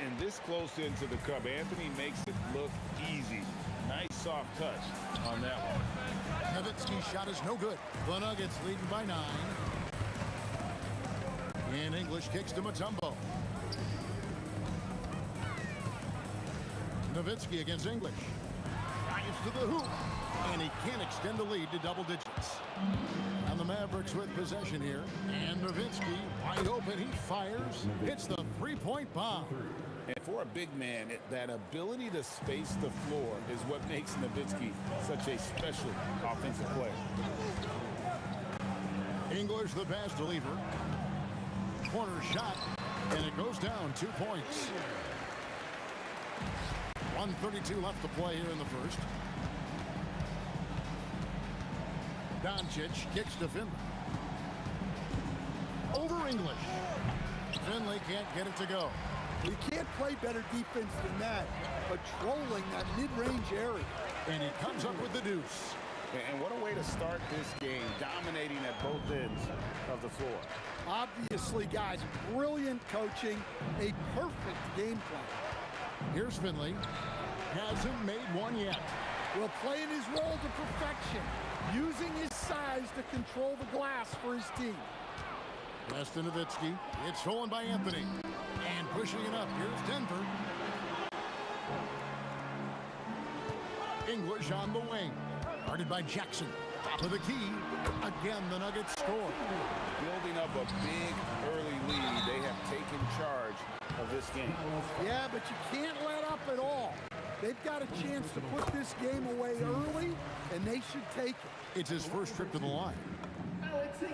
And this close into the cup, Anthony makes it look easy. Nice soft touch on that one. Nowitzki's shot is no good. The Nuggets leading by 9. And English kicks to Mutombo. Nowitzki against English. Drives to the hoop. And he can't extend the lead to double digits. And the Mavericks with possession here. And Nowitzki wide open. He fires. Hits the three-point bomb. And for a big man, that ability to space the floor is what makes Nowitzki such a special offensive player. English the pass to Lever. Corner shot. And it goes down 2 points. 1:32 left to play here in the first. Doncic kicks to Finley. Over English. Finley can't get it to go. You can't play better defense than that, patrolling that mid-range area. And he comes up with the deuce. And what a way to start this game, dominating at both ends of the floor. Obviously, guys, brilliant coaching, a perfect game plan. Here's Finley. Hasn't made one yet. Will playing his role to perfection, using his size to control the glass for his team. Pass to Nowitzki. It's stolen by Anthony. And pushing it up. Here's Denver. English on the wing. Guarded by Jackson. Top of the key. Again, the Nuggets score. Building up a big early lead. They have taken charge of this game. Yeah, but you can't let up at all. They've got a chance to put this game away early, and they should take it. It's his first trip to the line.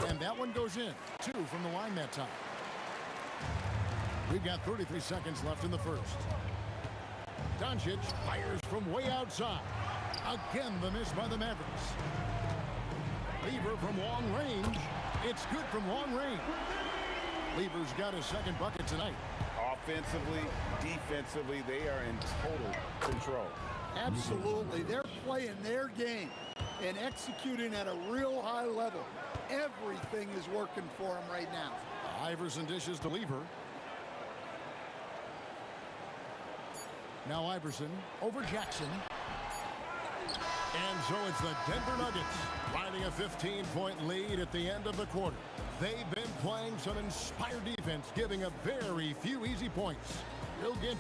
And that one goes in. 2 from the line that time. We've got 33 seconds left in the first. Doncic fires from way outside. Again, the miss by the Mavericks. Lever from long range. It's good from long range. Lever's got his second bucket tonight. Offensively, defensively, they are in total control. Absolutely. They're playing their game and executing at a real high level. Everything is working for them right now. Iverson dishes to Lever. Now Iverson over Jackson. And so it's the Denver Nuggets riding a 15-point lead at the end of the quarter. They've been playing some inspired defense, giving up very few easy points. Bill Ginch.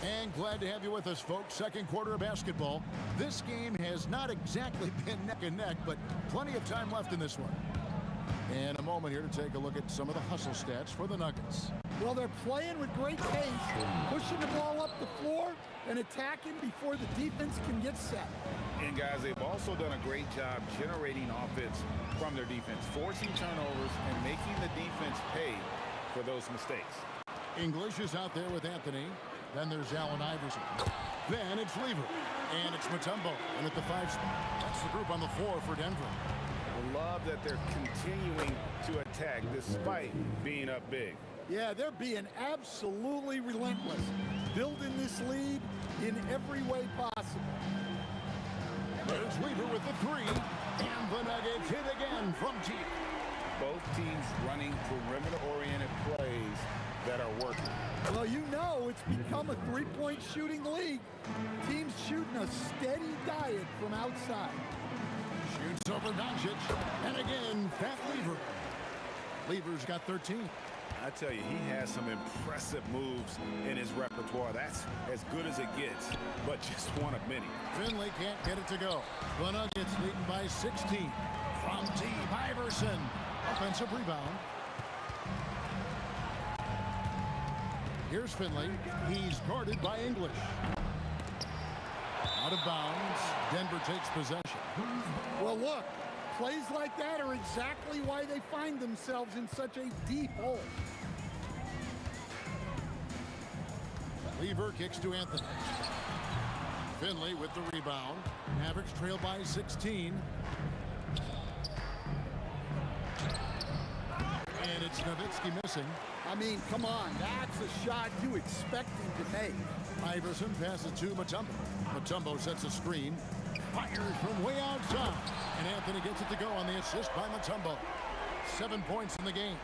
And glad to have you with us, folks. Second quarter of basketball. This game has not exactly been neck and neck, but plenty of time left in this one. And a moment here to take a look at some of the hustle stats for the Nuggets. Well, they're playing with great pace, pushing the ball up the floor and attacking before the defense can get set. And guys, they've also done a great job generating offense from their defense, forcing turnovers and making the defense pay for those mistakes. English is out there with Anthony. Then there's Allen Iverson. Then it's Lever. And it's Mutombo. And at the 5 spot. That's the group on the floor for Denver. Love that they're continuing to attack despite being up big. Yeah, they're being absolutely relentless, building this lead in every way possible. There's Lever with the 3, and the Nuggets hit again from deep. Both teams running perimeter-oriented plays that are working. Well, you know it's become a three-point shooting league. Teams shooting a steady diet from outside. Shoots over Doncic, and again, Fat Lever. Lever's got 13. I tell you, he has some impressive moves in his repertoire. That's as good as it gets, but just one of many. Finley can't get it to go. The Nuggets leading by 16. From deep, Iverson. Offensive rebound. Here's Finley. He's guarded by English. Out of bounds. Denver takes possession. Well, look, plays like that are exactly why they find themselves in such a deep hole. Lever kicks to Anthony. Finley with the rebound. Mavericks trail by 16. And it's Nowitzki missing. I mean, come on, that's a shot you expect him to make. Iverson passes to Mutombo. Mutombo sets a screen. Fires from way outside. And Anthony gets it to go on the assist by Mutombo. 7 points in the game.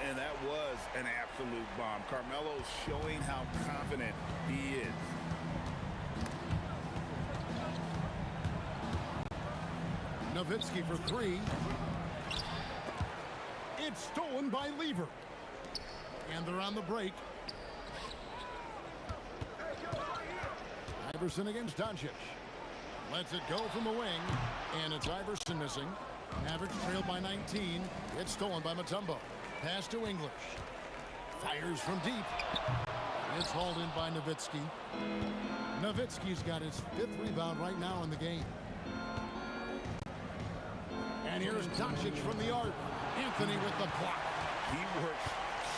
And that was an absolute bomb. Carmelo's showing how confident he is. Nowitzki for 3. It's stolen by Lever. And they're on the break. Iverson against Doncic. Lets it go from the wing. And it's Iverson missing. Mavericks trail by 19. It's stolen by Mutombo. Pass to English. Fires from deep. It's hauled in by Nowitzki. Nowitzki's got his 5th rebound right now in the game. And here's Doncic from the arc. Anthony with the block. He works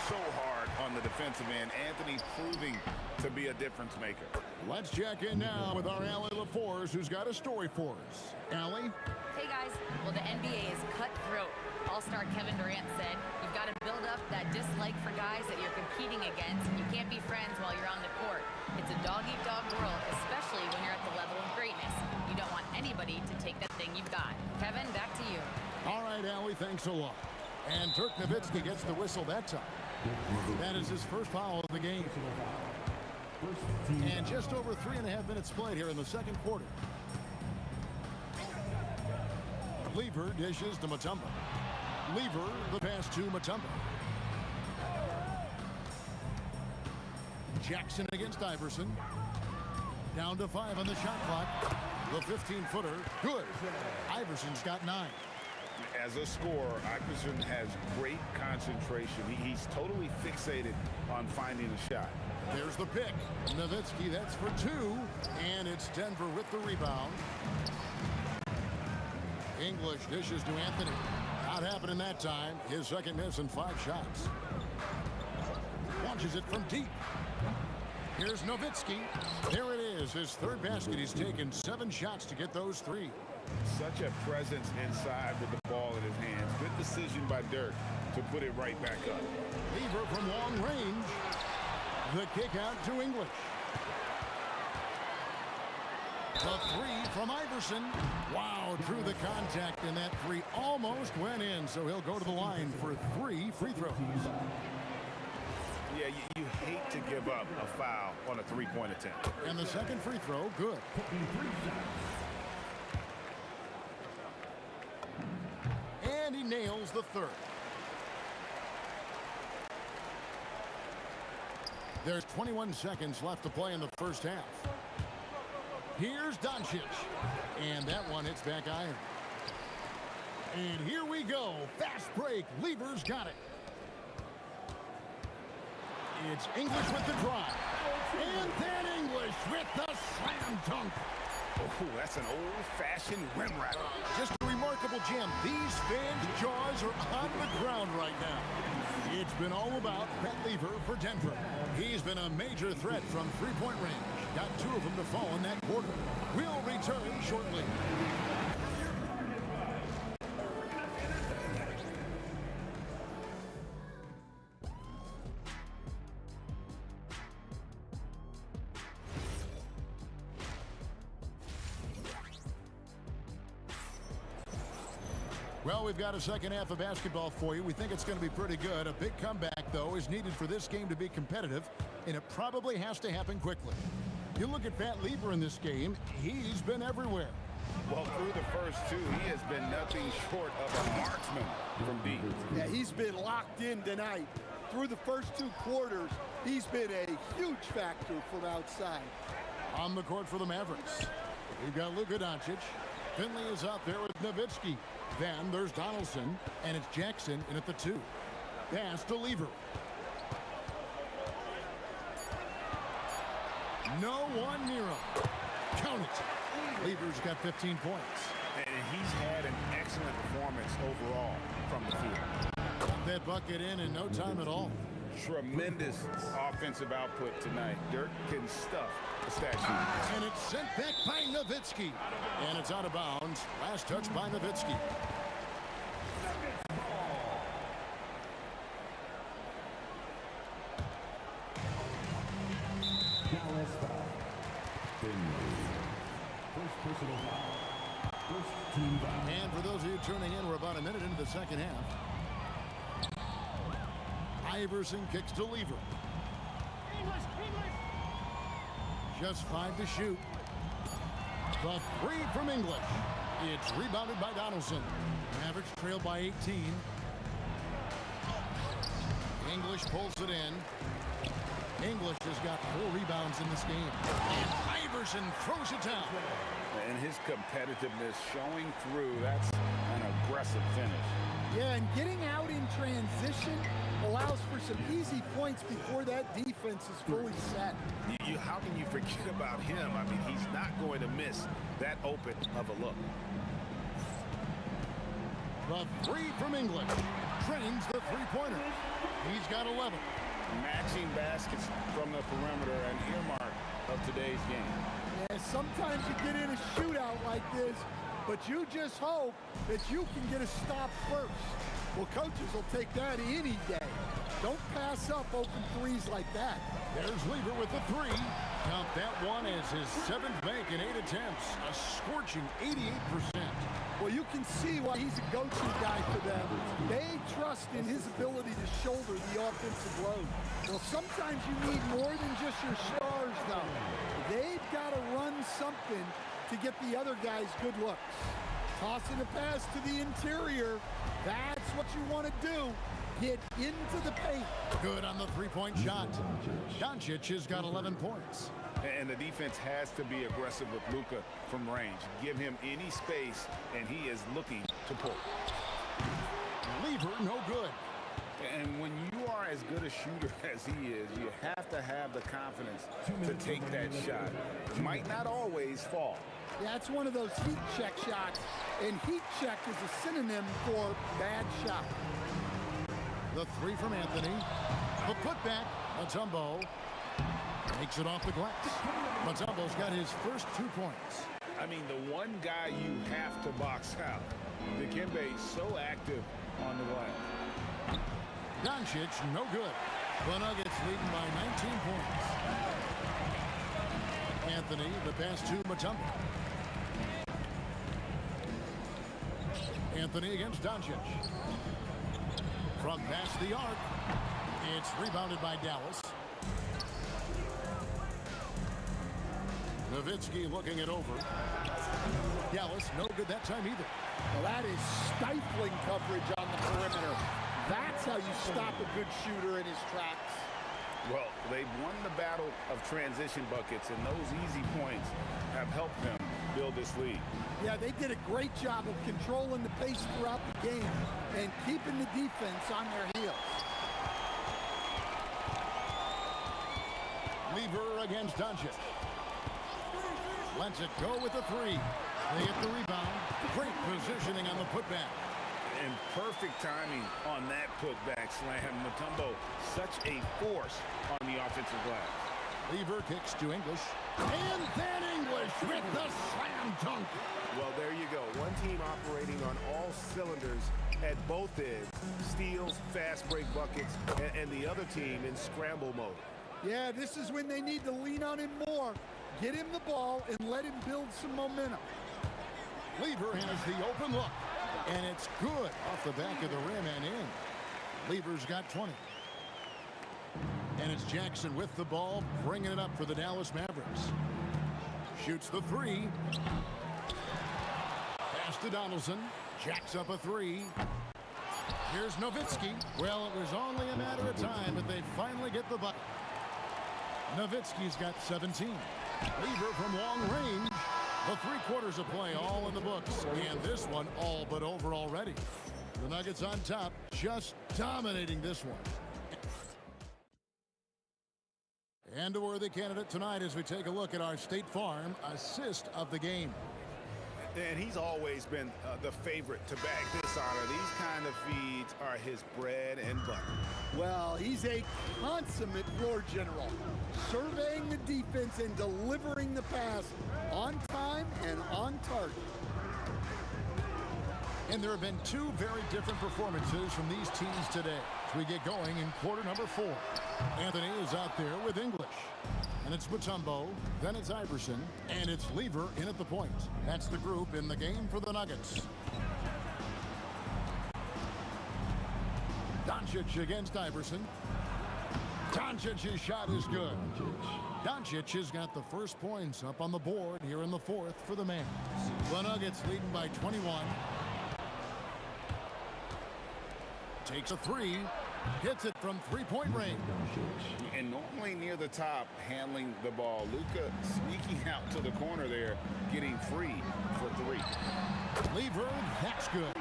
so hard on the defensive end. Anthony proving to be a difference maker. Let's check in now with our Allie LaForce, who's got a story for us. Allie? Hey guys, well the NBA is cutthroat. All-star Kevin Durant said, you've got to build up that dislike for guys that you're competing against. You can't be friends while you're on the court. It's a dog-eat-dog world, especially when you're at the level of greatness. You don't want anybody to take that thing you've got. Kevin, back to you. All right, Allie, thanks a lot. And Dirk Nowitzki gets the whistle that time. That is his first foul of the game. And just over 3.5 minutes played here in the second quarter. Lever dishes to Mutombo. Lever, the pass to Mutombo. Jackson against Iverson. Down to 5 on the shot clock. The 15-footer, good. Iverson's got 9. As a scorer, Iverson has great concentration. He's totally fixated on finding a shot. There's the pick. Nowitzki, that's for 2. And it's Denver with the rebound. English dishes to Anthony. Not happening that time. His second miss in 5 shots. Launches it from deep. Here's Nowitzki. There it is, his 3rd basket. He's taken 7 shots to get those 3. Such a presence inside with the ball in his hands. Good decision by Dirk to put it right back up. Lever from long range. The kick out to English. The three from Iverson. Wow, through the contact, and that three almost went in, so he'll go to the line for 3 free throws. Yeah, you hate to give up a foul on a three-point attempt. And the second free throw, good. And he nails the third. There's 21 seconds left to play in the first half. Here's Doncic. And that one hits back iron. And here we go. Fast break. Lever's got it. It's English with the drive. And then English with the slam dunk. Oh, that's an old-fashioned rim rattler. Just a remarkable jam. These fans' jaws are on the ground right now. It's been all about Pat Lever for Denver. He's been a major threat from three-point range. Got 2 of them to fall in that quarter. We'll return shortly. Well, we've got a second half of basketball for you. We think it's going to be pretty good. A big comeback, though, is needed for this game to be competitive, and it probably has to happen quickly. You look at Pat Lever in this game, he's been everywhere. Well, through the first 2, he has been nothing short of a marksman from deep. Yeah, he's been locked in tonight. Through the first 2 quarters, he's been a huge factor from outside. On the court for the Mavericks, we've got Luka Doncic. Finley is out there with Nowitzki. Then there's Donaldson, and it's Jackson in at the 2. Pass to Lever. No one near him. Count it. Lever's got 15 points. And he's had an excellent performance overall from the field. Got that bucket in no time at all. Tremendous offensive output tonight. Dirk can stuff the stat sheet. And it's sent back by Nowitzki. And it's out of bounds. Last touch by Nowitzki. And for those of you tuning in, we're about a minute into the second half. Iverson kicks to Lever. Just 5 to shoot. The 3 from English. It's rebounded by Donaldson. Mavericks trail by 18. English pulls it in. English has got 4 rebounds in this game. And Iverson throws it down. And his competitiveness showing through. That's an aggressive finish. Yeah, and getting out in transition allows for some easy points before that defense is fully set. How can you forget about him? I mean, he's not going to miss that open of a look. The 3 from English. Trains the three-pointer. He's got 11. Matching baskets from the perimeter, an earmark of today's game. Yeah, sometimes you get in a shootout like this, but you just hope that you can get a stop first. Well, coaches will take that any day. Don't pass up open threes like that. There's Lever with the 3. Count that one as his 7th make in 8 attempts. A scorching 88%. Well, you can see why he's a go-to guy for them. They trust in his ability to shoulder the offensive load. Well, sometimes you need more than just your stars, though. They've got to run something to get the other guys good looks. Tossing a pass to the interior. That's what you want to do. Get into the paint. Good on the three-point shot. Doncic has got 11 points. And the defense has to be aggressive with Luka from range. Give him any space, and he is looking to pull. Lever, no good. And when you are as good a shooter as he is, you have to have the confidence to take that shot. It might not always fall. Yeah, it's one of those heat check shots, and heat check is a synonym for bad shot. The 3 from Anthony. The putback. Mutombo takes it off the glass. Mutombo's got his first 2 points. I mean, the one guy you have to box out. Dikembe so active on the glass. Doncic, no good. The Nuggets leading by 19 points. Anthony, the pass to Mutombo. Anthony against Doncic. From past the arc. It's rebounded by Dallas. Nowitzki looking it over. Dallas, no good that time either. Well, that is stifling coverage on the perimeter. That's how you stop a good shooter in his tracks. Well, they've won the battle of transition buckets, and those easy points have helped them build this lead. Yeah, they did a great job of controlling the pace throughout the game and keeping the defense on their heels. Lever against Doncic. Lets it go with the three. They get the rebound. Great positioning on the putback. And perfect timing on that putback slam. Mutombo, such a force on the offensive glass. Lever kicks to English. And then English with the slam dunk. Well, there you go. One team operating on all cylinders at both ends. Steals, fast break buckets, and the other team in scramble mode. Yeah, this is when they need to lean on him more. Get him the ball and let him build some momentum. Lever has the open look. And it's good off the back of the rim and in. Lever's got 20. And it's Jackson with the ball, bringing it up for the Dallas Mavericks. Shoots the three. Pass to Donaldson. Jacks up a three. Here's Nowitzki. Well, it was only a matter of time, but they finally get the bucket. Nowitzki's got 17. Lever from long range. The 3/4 of play all in the books. And this one all but over already. The Nuggets on top, just dominating this one. And a worthy candidate tonight as we take a look at our State Farm assist of the game. And he's always been the favorite to bag this honor. These kind of feeds are his bread and butter. Well, he's a consummate floor general, surveying the defense and delivering the pass on time and on target. And there have been two very different performances from these teams today as we get going in quarter number 4. Anthony is out there with English. And it's Mutombo, then it's Iverson, and it's Lever in at the point. That's the group in the game for the Nuggets. Doncic against Iverson. Doncic's shot is good. Doncic has got the first points up on the board here in the 4th for the Mavs. The Nuggets leading by 21. Takes a three. Hits it from three-point range. And normally near the top, handling the ball. Luka sneaking out to the corner there, getting free for three. Lever, that's good.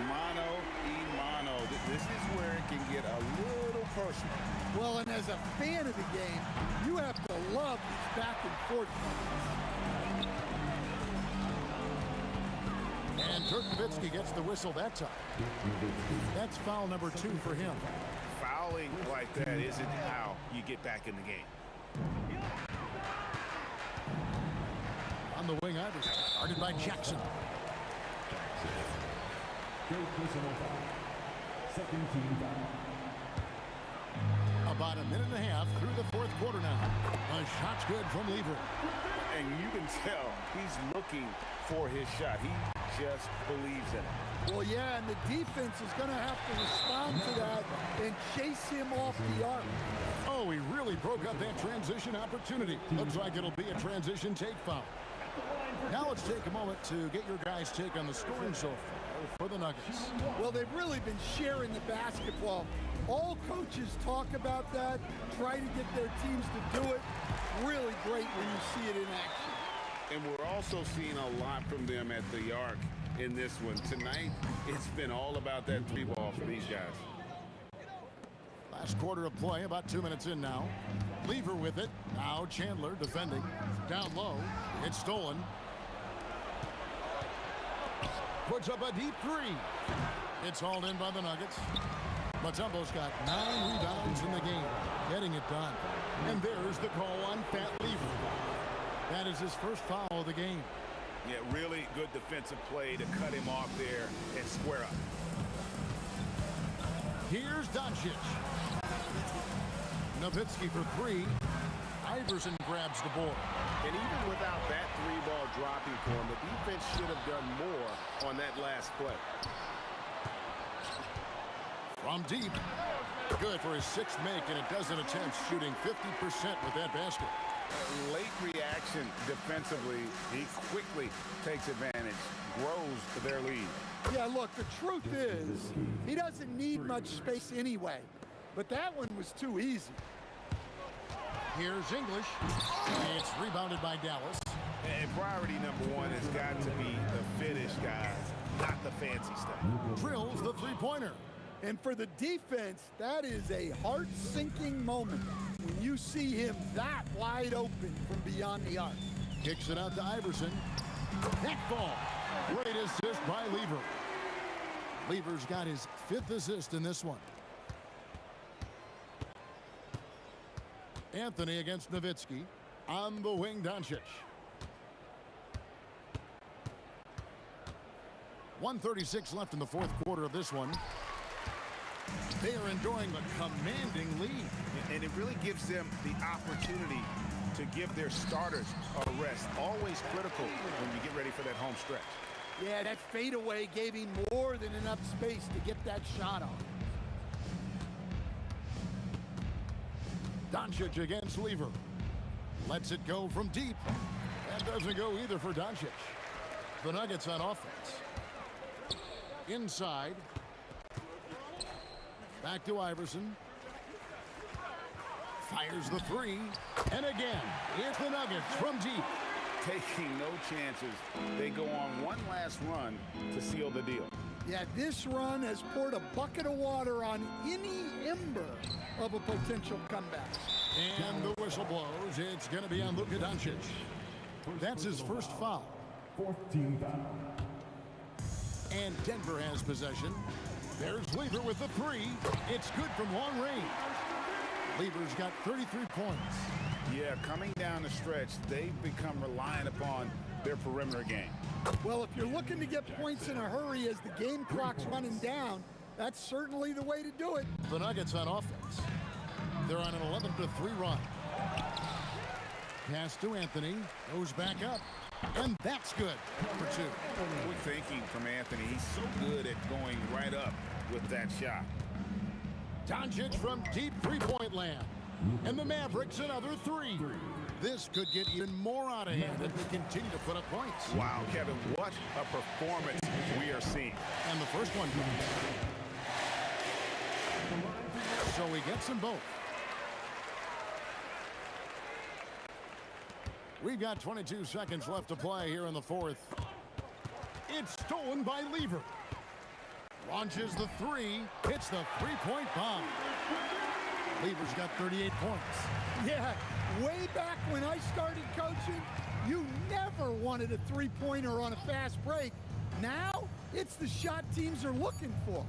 Mano y mano. This is where it can get a little personal. Well, and as a fan of the game, you have to love these back and forth moments. And Dirk Nowitzki gets the whistle that time. That's foul number 2 for him. Fouling like that isn't how you get back in the game. On the wing, Iverson. Guarded by Jackson. Second team foul. About a minute and a half through the 4th quarter now. A shot's good from Lever. And you can tell he's looking for his shot. He just believes in it. Well, yeah, and the defense is going to have to respond to that and chase him off the arc. Oh, he really broke up that transition opportunity. Looks like it'll be a transition take foul. Now let's take a moment to get your guys' take on the scoring so far for the Nuggets. Well, they've really been sharing the basketball. All coaches talk about that, try to get their teams to do it. Really great when you see it in action. And we're also seeing a lot from them at the arc in this one. Tonight, it's been all about that three ball for these guys. Last quarter of play, about 2 minutes in now. Lever with it. Now Chandler defending. Down low. It's stolen. Puts up a deep three. It's hauled in by the Nuggets. Mutombo's got 9 rebounds in the game. Getting it done. And there's the call on Fat Lever. That is his first foul of the game. Yeah, really good defensive play to cut him off there and square up. Here's Doncic. Nowitzki for 3. Iverson grabs the board. And even without that three-ball dropping for him, the defense should have done more on that last play. From deep. Good for his sixth make, and a dozen attempts, shooting 50% with that basket. Late reaction defensively. He quickly takes advantage, grows their lead. Yeah, look, the truth is, he doesn't need much space anyway. But that one was too easy. Here's English. It's rebounded by Dallas. And priority number one has got to be the finish, guys, not the fancy stuff. Drills the three-pointer. And for the defense, that is a heart-sinking moment when you see him that wide open from beyond the arc. Kicks it out to Iverson. That ball. Great assist by Lever. Lever's got his 5th assist in this one. Anthony against Nowitzki. On the wing, Doncic. 1:36 left in the fourth quarter of this one. They are enjoying a commanding lead. And it really gives them the opportunity to give their starters a rest. Always critical when you get ready for that home stretch. Yeah, that fadeaway gave him more than enough space to get that shot off. Doncic against Lever. Lets it go from deep. That doesn't go either for Doncic. The Nuggets on offense. Inside. Back to Iverson. Fires the three. And again, it's the Nuggets from deep. Taking no chances. They go on one last run to seal the deal. Yeah, this run has poured a bucket of water on any ember of a potential comeback. And the whistle blows. It's going to be on Luka Doncic. That's his first foul. 14 foul. And Denver has possession. There's Lever with the three. It's good from long range. Lever's got 33 points. Yeah, coming down the stretch, they've become reliant upon their perimeter game. Well, if you're looking to get points in a hurry as the game clock's running down, that's certainly the way to do it. The Nuggets on offense. They're on an 11-3 run. Pass to Anthony. Goes back up. And that's good for two. Good thinking from Anthony. He's so good at going right up with that shot. Doncic from deep three-point land. And the Mavericks another three. This could get even more out of hand if they continue to put up points. Wow, Kevin, what a performance we are seeing. And the first one comes. So he gets them both. We've got 22 seconds left to play here in the fourth. It's stolen by Lever. Launches the three. Hits the three-point bomb. Lever's got 38 points. Yeah, way back when I started coaching, you never wanted a three-pointer on a fast break. Now, it's the shot teams are looking for.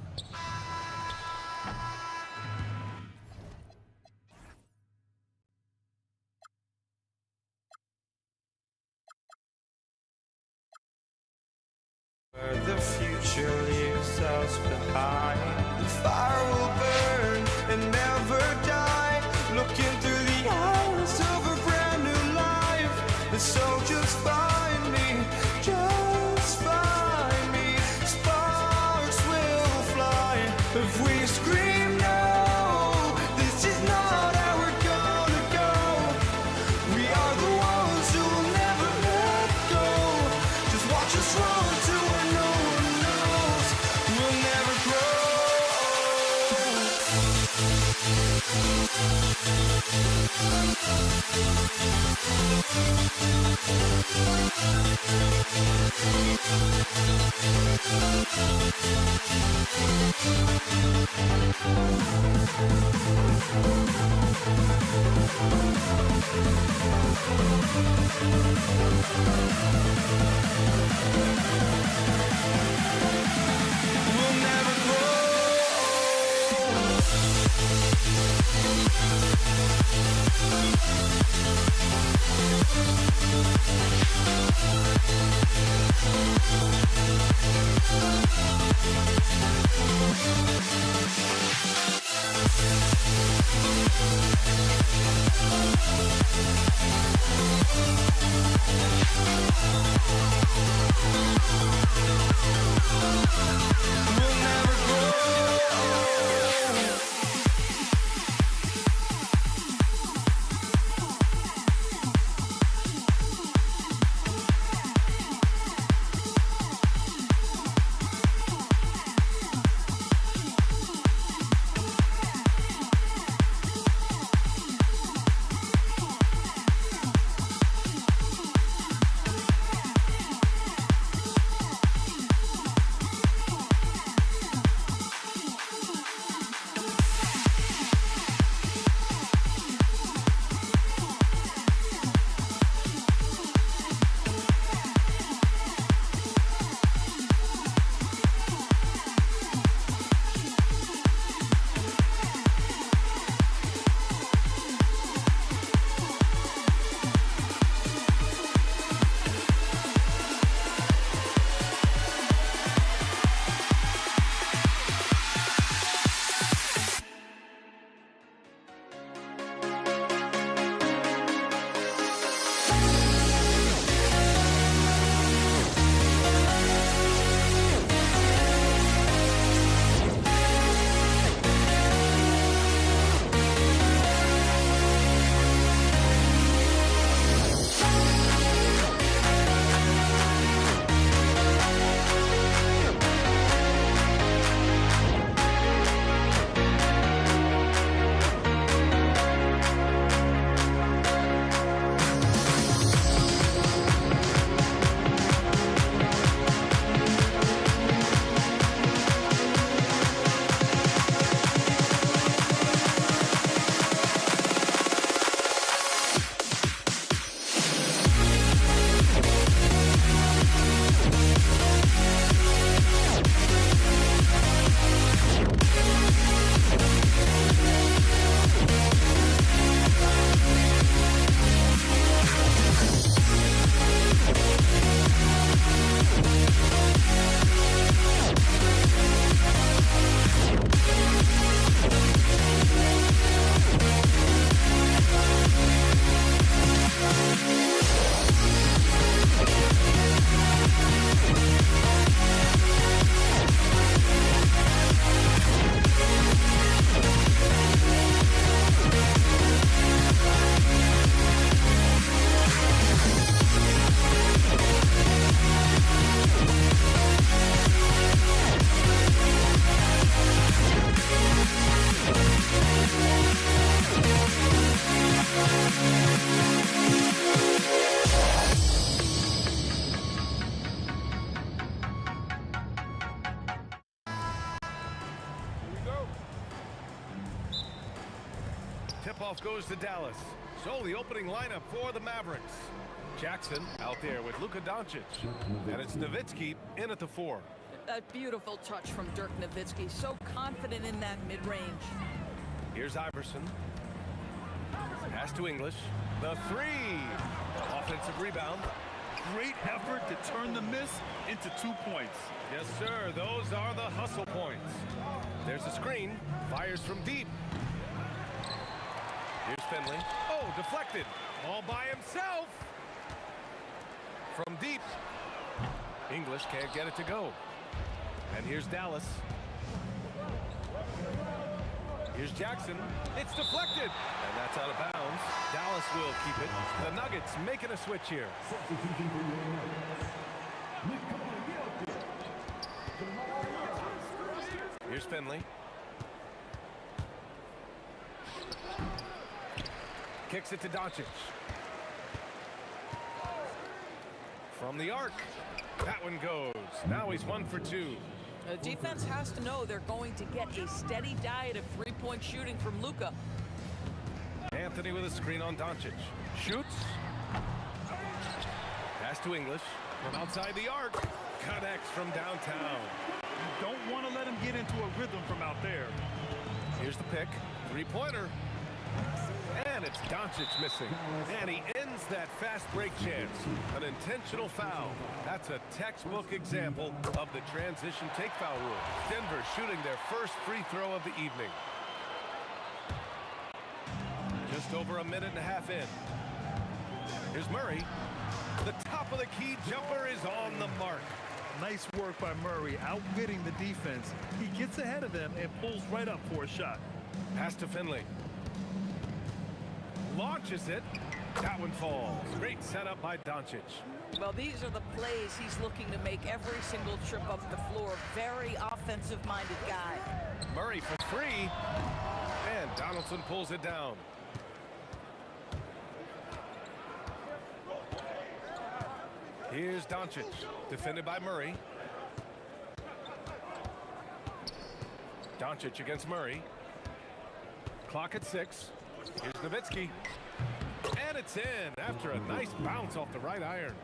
Where the future leaves us behind, the fire will burn and never die. Looking through the eyes of a brand new life, and so just find me, just find me. Sparks will fly if we scream no. This is not how we're gonna go. We are the ones who will never let go. Just watch us run to where no one knows. We'll never grow. We'll never grow. Tip-off goes to Dallas. So the opening lineup for the Mavericks. Jackson out there with Luka Doncic. And it's Nowitzki in at the 4. That beautiful touch from Dirk Nowitzki. So confident in that mid-range. Here's Iverson. Pass to English. The 3. Offensive rebound. Great effort to turn the miss into 2 points. Yes, sir. Those are the hustle points. There's a screen. Fires from deep. Here's Finley. Oh, deflected. All by himself. From deep. English can't get it to go. And here's Dallas. Here's Jackson. It's deflected. And that's out of bounds. Dallas will keep it. The Nuggets making a switch here. Here's Finley. Kicks it to Doncic. From the arc. That one goes. Now he's 1 for 2. The defense has to know they're going to get a steady diet of three-point shooting from Luka. Anthony with a screen on Doncic. Shoots. Pass to English. From outside the arc. Connects from downtown. You don't want to let him get into a rhythm from out there. Here's the pick. Three-pointer. And it's Doncic missing. And he ends that fast break chance. An intentional foul. That's a textbook example of the transition take foul rule. Denver shooting their first free throw of the evening. Just over a minute and a half in. Here's Murray. The top of the key jumper is on the mark. Nice work by Murray, outwitting the defense. He gets ahead of them and pulls right up for a shot. Pass to Finley. Launches it. That one falls. Great setup by Doncic. Well, these are the plays he's looking to make every single trip up the floor. Very offensive-minded guy. Murray for three. And Donaldson pulls it down. Here's Doncic, defended by Murray. Doncic against Murray. Clock at 6. Here's Nowitzki. And it's in after a nice bounce off the right iron.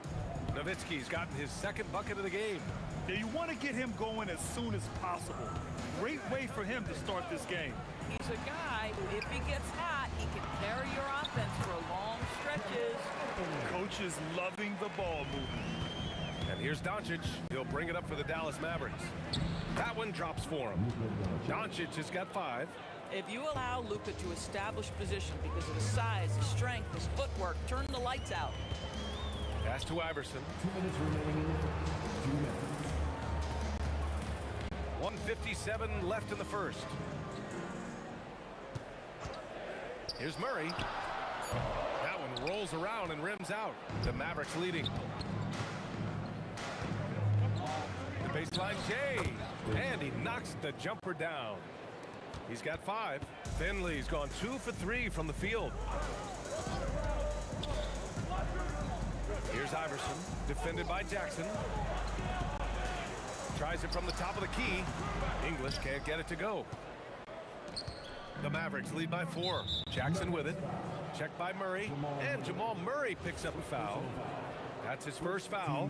Nowitzki's gotten his second bucket of the game. Now you want to get him going as soon as possible. Great way for him to start this game. He's a guy who, if he gets hot, he can carry your offense for long stretches. Coach is loving the ball movement. And here's Doncic. He'll bring it up for the Dallas Mavericks. That one drops for him. Doncic has got 5. If you allow Luka to establish position because of his size, his strength, his footwork, turn the lights out. Pass to Iverson. 2 minutes remaining. 2 minutes. 1:57 left in the first. Here's Murray. That one rolls around and rims out. The Mavericks leading. The baseline Jay. And he knocks the jumper down. He's got 5. Finley's gone 2 for 3 from the field. Here's Iverson, defended by Jackson. Tries it from the top of the key. English can't get it to go. The Mavericks lead by 4. Jackson with it. Checked by Murray. And Jamal Murray picks up a foul. That's his first foul.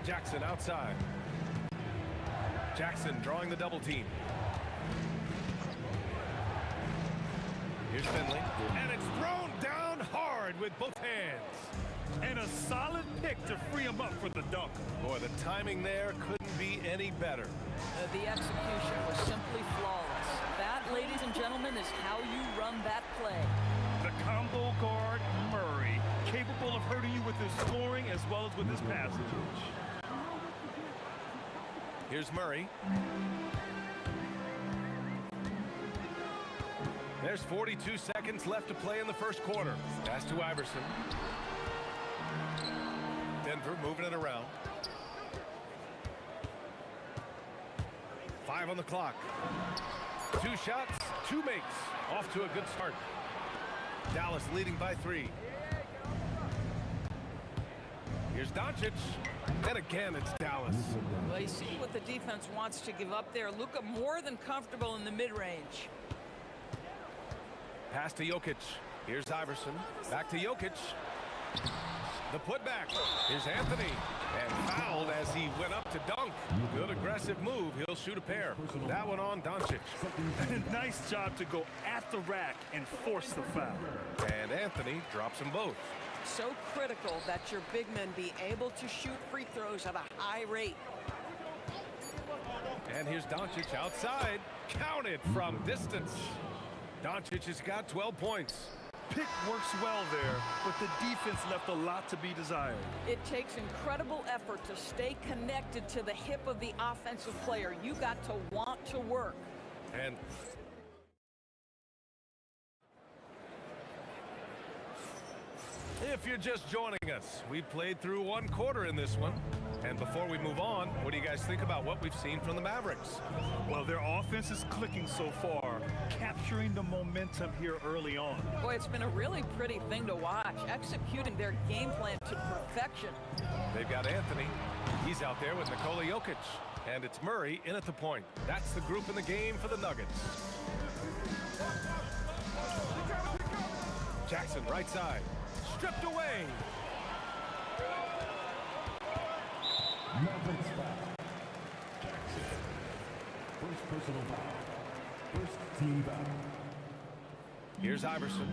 Jackson outside. Jackson drawing the double team. Here's Finley. And it's thrown down hard with both hands. And a solid pick to free him up for the dunk. Boy, the timing there couldn't be any better. The execution was simply flawless. That, ladies and gentlemen, is how you run that play. The combo guard, Murray, capable of hurting you with his scoring as well as with his passing. Here's Murray. There's 42 seconds left to play in the first quarter. Pass to Iverson. Denver moving it around. 5 on the clock. 2 shots, 2 makes. Off to a good start. Dallas leading by 3. Here's Doncic. And again, it's Dallas. Well, you see what the defense wants to give up there. Luka more than comfortable in the mid-range. Pass to Jokic. Here's Iverson. Back to Jokic. The putback. Here's Anthony. And fouled as he went up to dunk. Good aggressive move. He'll shoot a pair. That one on Doncic. Nice job to go at the rack and force the foul. And Anthony drops them both. So critical that your big men be able to shoot free throws at a high rate. And here's Doncic outside. Counted from distance. Doncic has got 12 points. Pick works well there, but the defense left a lot to be desired. It takes incredible effort to stay connected to the hip of the offensive player. You got to want to work. And if you're just joining us, we played through 1 quarter in this one. And before we move on, what do you guys think about what we've seen from the Mavericks? Well, their offense is clicking so far, capturing the momentum here early on. Boy, it's been a really pretty thing to watch, executing their game plan to perfection. They've got Anthony. He's out there with Nikola Jokic. And it's Murray in at the point. That's the group in the game for the Nuggets. Jackson, right side. Stripped away. Mavericks foul. Jackson. First personal foul. First team foul. Here's Iverson.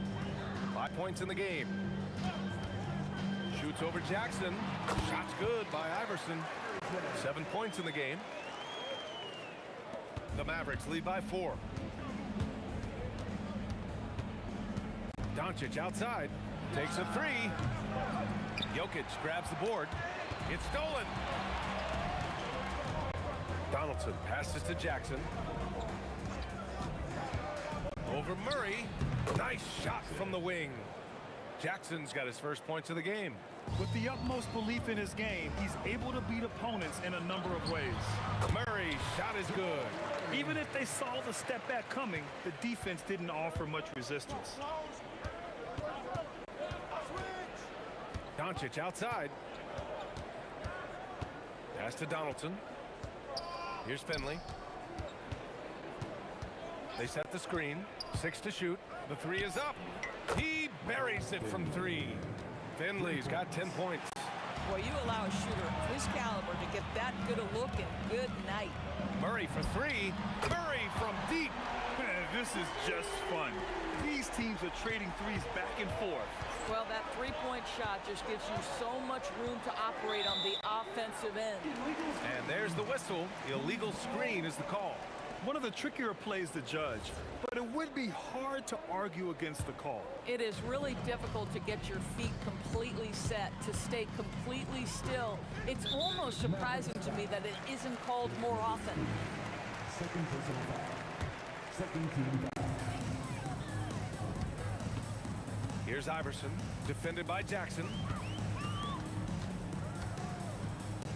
5 points in the game. Shoots over Jackson. Shot's good by Iverson. 7 points in the game. The Mavericks lead by 4. Doncic outside. Takes a 3. Jokic grabs the board. It's stolen. Donaldson passes to Jackson. Over Murray. Nice shot from the wing. Jackson's got his first points of the game. With the utmost belief in his game, he's able to beat opponents in a number of ways. Murray's shot is good. Even if they saw the step back coming, the defense didn't offer much resistance. Doncic outside. Pass to Donaldson. Here's Finley. They set the screen. 6 to shoot. The 3 is up. He buries it from 3. Finley's got 10 points. Boy, you allow a shooter of his caliber to get that good a look, and good night. Murray for 3. Murray from deep. Man, this is just fun. These teams are trading threes back and forth. Well, that three-point shot just gives you so much room to operate on the offensive end. And there's the whistle. Illegal screen is the call. One of the trickier plays to judge, but it would be hard to argue against the call. It is really difficult to get your feet completely set, to stay completely still. It's almost surprising to me that it isn't called more often. Second personal foul. Second team foul. Here's Iverson, defended by Jackson.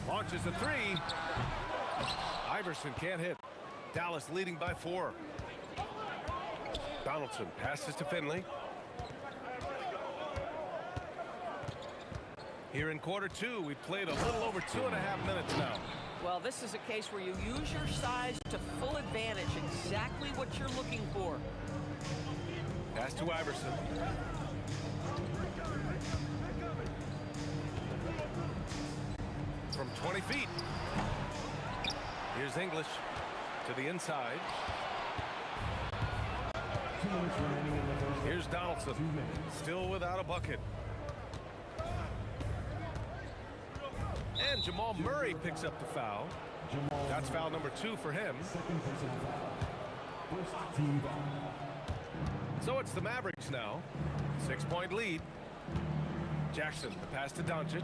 Launches a 3. Iverson can't hit. Dallas leading by 4. Donaldson passes to Finley. Here in quarter 2, we've played a little over 2.5 minutes now. Well, this is a case where you use your size to full advantage, exactly what you're looking for. Pass to Iverson. From 20 feet. Here's English to the inside. 2 minutes remaining in the first. Here's Donaldson, still without a bucket. And Jamal Murray picks up the foul. That's foul number 2 for him. Second personal foul. First team foul. So it's the Mavericks now. 6-point lead. Jackson, the pass to Doncic.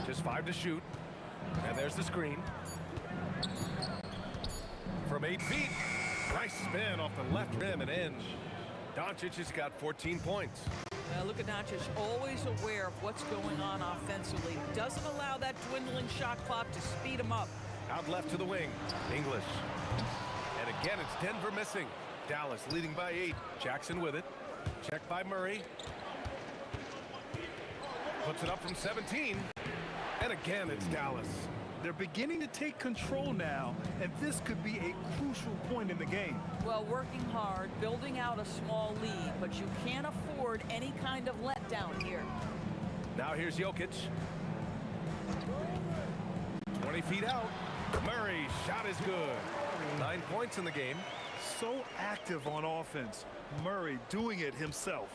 Just 5 to shoot. And there's the screen. From 8 feet. Nice spin off the left rim and in. Doncic has got 14 points. Look at Doncic, always aware of what's going on offensively. Doesn't allow that dwindling shot clock to speed him up. Out left to the wing. English. And again, it's Denver missing. Dallas leading by 8. Jackson with it. Checked by Murray. Puts it up from 17. And again, it's Dallas. They're beginning to take control now, and this could be a crucial point in the game. Well, working hard, building out a small lead, but you can't afford any kind of letdown here. Now here's Jokic. 20 feet out. Murray's shot is good. 9 points in the game. So active on offense. Murray doing it himself.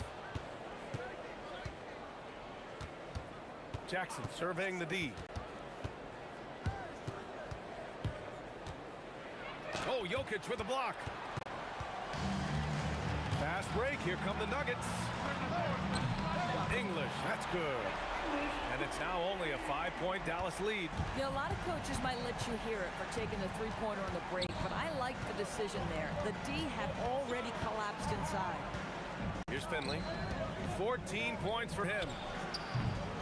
Jackson surveying the D. Oh, Jokic with a block. Fast break. Here come the Nuggets. English, that's good. And it's now only a 5-point Dallas lead. You know, a lot of coaches might let you hear it for taking the three-pointer on the break, but I like the decision there. The D had already collapsed inside. Here's Finley. 14 points for him.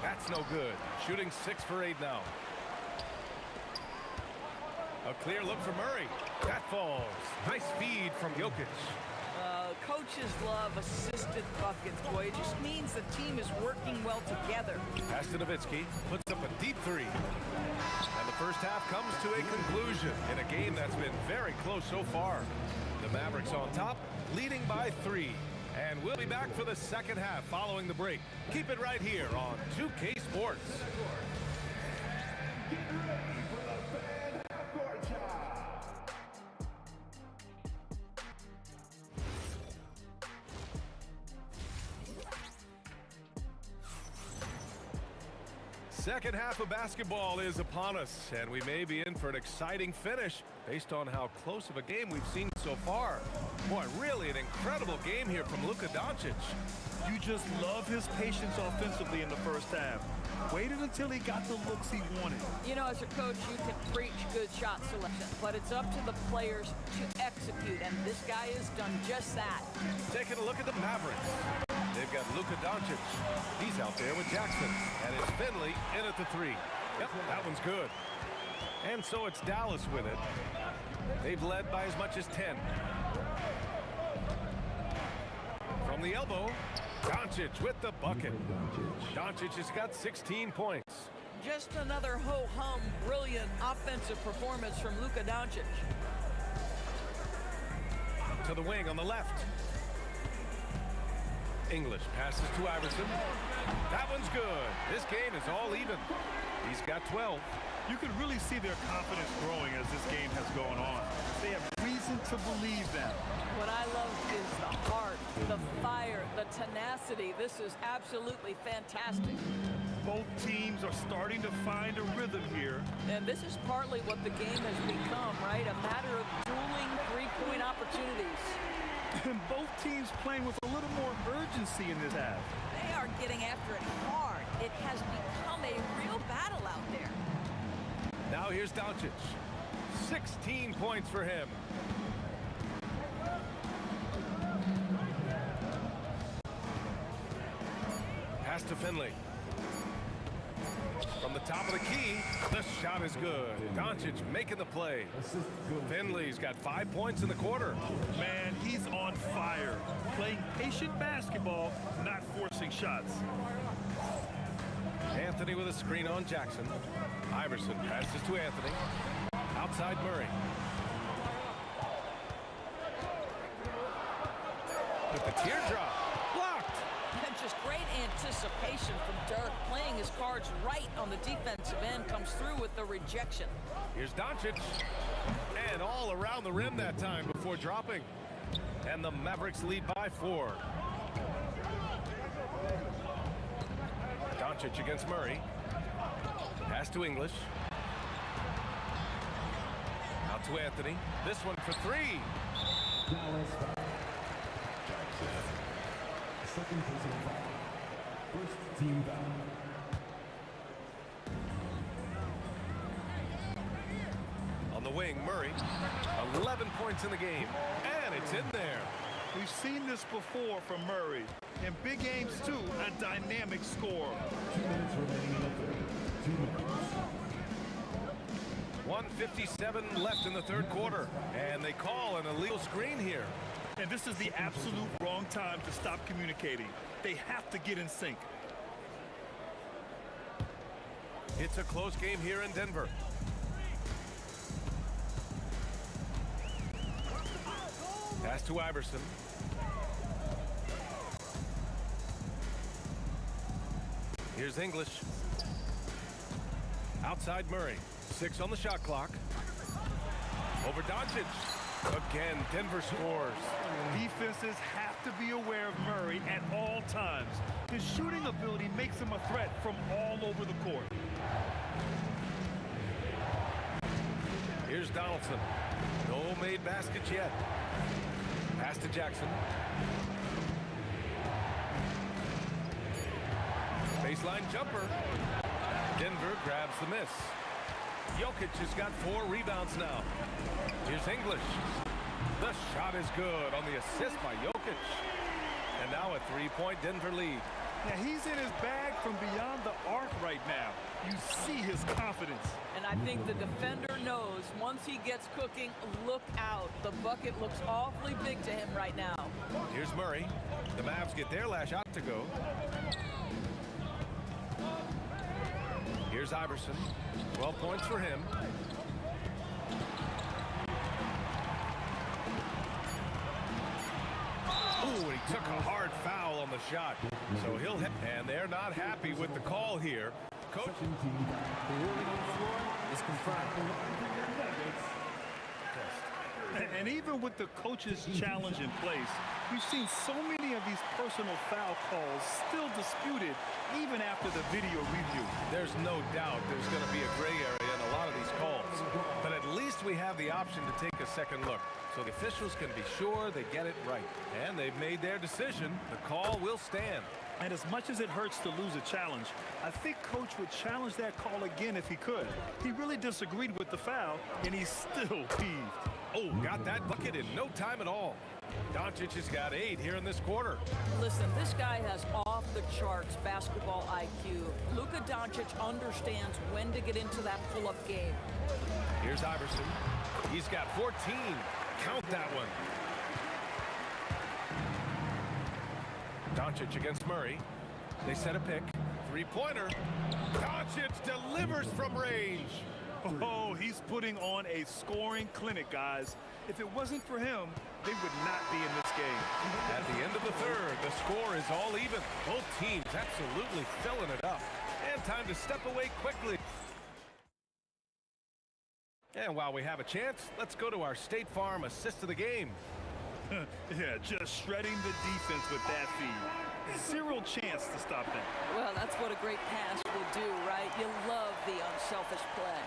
That's no good. Shooting 6 for 8 now. A clear look for Murray. That falls. Nice feed from Jokic. Coaches love assisted buckets, boy. It just means the team is working well together. Pass to Nowitzki. Puts up a deep 3. And the first half comes to a conclusion in a game that's been very close so far. The Mavericks on top, leading by 3. And we'll be back for the second half following the break. Keep it right here on 2K Sports. Second half of basketball is upon us, and we may be in for an exciting finish based on how close of a game we've seen so far. Boy, really an incredible game here from Luka Doncic. You just love his patience offensively in the first half. Waited until he got the looks he wanted. You know, as a coach, you can preach good shot selection, but it's up to the players to execute, and this guy has done just that. Taking a look at the Mavericks. They've got Luka Doncic. He's out there with Jackson, and it's Finley in at the three. Yep, that one's good. And so it's Dallas with it. They've led by as much as 10. From the elbow, Doncic with the bucket. Doncic has got 16 points. Just another ho-hum, brilliant offensive performance from Luka Doncic. To the wing on the left. English passes to Iverson. That one's good. This game is all even. He's got 12. You can really see their confidence growing as this game has gone on. They have reason to believe that. What I love is the heart, the fire, the tenacity. This is absolutely fantastic. Both teams are starting to find a rhythm here. And this is partly what the game has become, right? A matter of dueling three-point opportunities. And both teams playing with a little more urgency in this half. They are getting after it hard. It has become a real battle out there. Now here's Doncic. 16 points for him. Pass to Finley. From the top of the key, the shot is good. Doncic making the play. Finley's got 5 points in the quarter. Man, he's on fire. Playing patient basketball, not forcing shots. Anthony with a screen on Jackson. Iverson passes to Anthony. Outside Murray. With the teardrop. Blocked. And just great anticipation from Dirk, playing his cards right on the defensive end, comes through with the rejection. Here's Doncic. And all around the rim that time before dropping. And the Mavericks lead by 4. Doncic against Murray. Pass to English. Out to Anthony. This one for 3. Second personal foul. First team foul. On the wing, Murray. 11 points in the game. And it's in there. We've seen this before from Murray. In big games, too, a dynamic score. 2 minutes remaining in the third. 2 minutes. 1:57 left in the third quarter. And they call an illegal screen here. And this is the absolute wrong time to stop communicating. They have to get in sync. It's a close game here in Denver. Pass to Iverson. Here's English. Outside Murray. 6 on the shot clock. Over Doncic. Again, Denver scores. Defenses have to be aware of Murray at all times. His shooting ability makes him a threat from all over the court. Here's Donaldson. No made baskets yet. Pass to Jackson. Baseline jumper. Denver grabs the miss. Jokic has got 4 rebounds now. Here's English. The shot is good on the assist by Jokic. And now a 3-point Denver lead. Now he's in his bag from beyond the arc right now. You see his confidence. And I think the defender knows once he gets cooking, look out. The bucket looks awfully big to him right now. Here's Murray. The Mavs get their last shot to go. Here's Iverson. 12 points for him. Ooh, he took a hard foul on the shot. So he'll hit. And they're not happy with the call here. Coach. The ruling on the floor is confirmed. And even with the coach's challenge in place, we've seen so many of these personal foul calls still disputed even after the video review. There's no doubt there's going to be a gray area in a lot of these calls. But at least we have the option to take a second look, so the officials can be sure they get it right. And they've made their decision. The call will stand. And as much as it hurts to lose a challenge, I think Coach would challenge that call again if he could. He really disagreed with the foul, and he's still peeved. Oh, got that bucket in no time at all. Doncic has got 8 here in this quarter. Listen, this guy has off-the-charts basketball IQ. Luka Doncic understands when to get into that pull-up game. Here's Iverson. He's got 14. Count that one. Doncic against Murray. They set a pick. Three-pointer. Doncic delivers from range. Oh, he's putting on a scoring clinic, guys. If it wasn't for him, they would not be in this game. At the end of the third, the score is all even. Both teams absolutely filling it up. And time to step away quickly. And while we have a chance, let's go to our State Farm assist of the game. Yeah, just shredding the defense with that feed. Zero chance to stop that. Well, that's what a great pass will do, right? You love the unselfish play.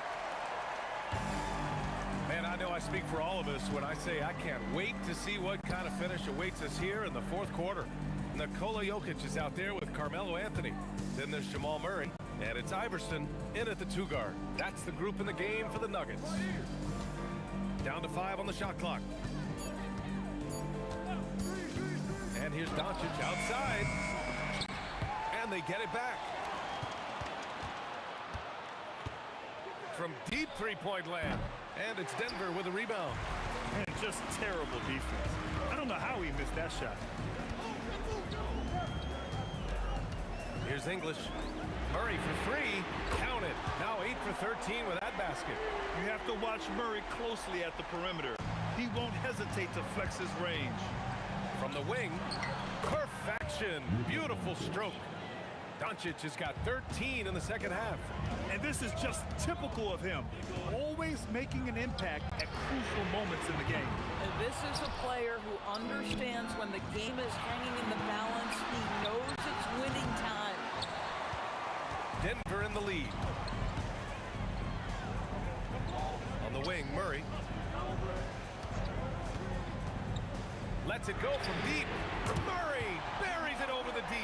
Man, I know I speak for all of us when I say I can't wait to see what kind of finish awaits us here in the fourth quarter. Nikola Jokic is out there with Carmelo Anthony. Then there's Jamal Murray, and it's Iverson in at the 2 guard. That's the group in the game for the Nuggets. Down to 5 on the shot clock. And here's Doncic outside. And they get it back. From deep three-point land. And it's Denver with a rebound. Man, just terrible defense. I don't know how he missed that shot. Here's English. Murray for 3. Count it. Now 8 for 13 with that basket. You have to watch Murray closely at the perimeter. He won't hesitate to flex his range. From the wing, perfection. Beautiful stroke. Doncic has got 13 in the second half. And this is just typical of him. Always making an impact at crucial moments in the game. And this is a player who understands when the game is hanging in the balance. He knows it's winning time. Denver in the lead. On the wing, Murray. Lets it go from deep. Murray buries it over the D.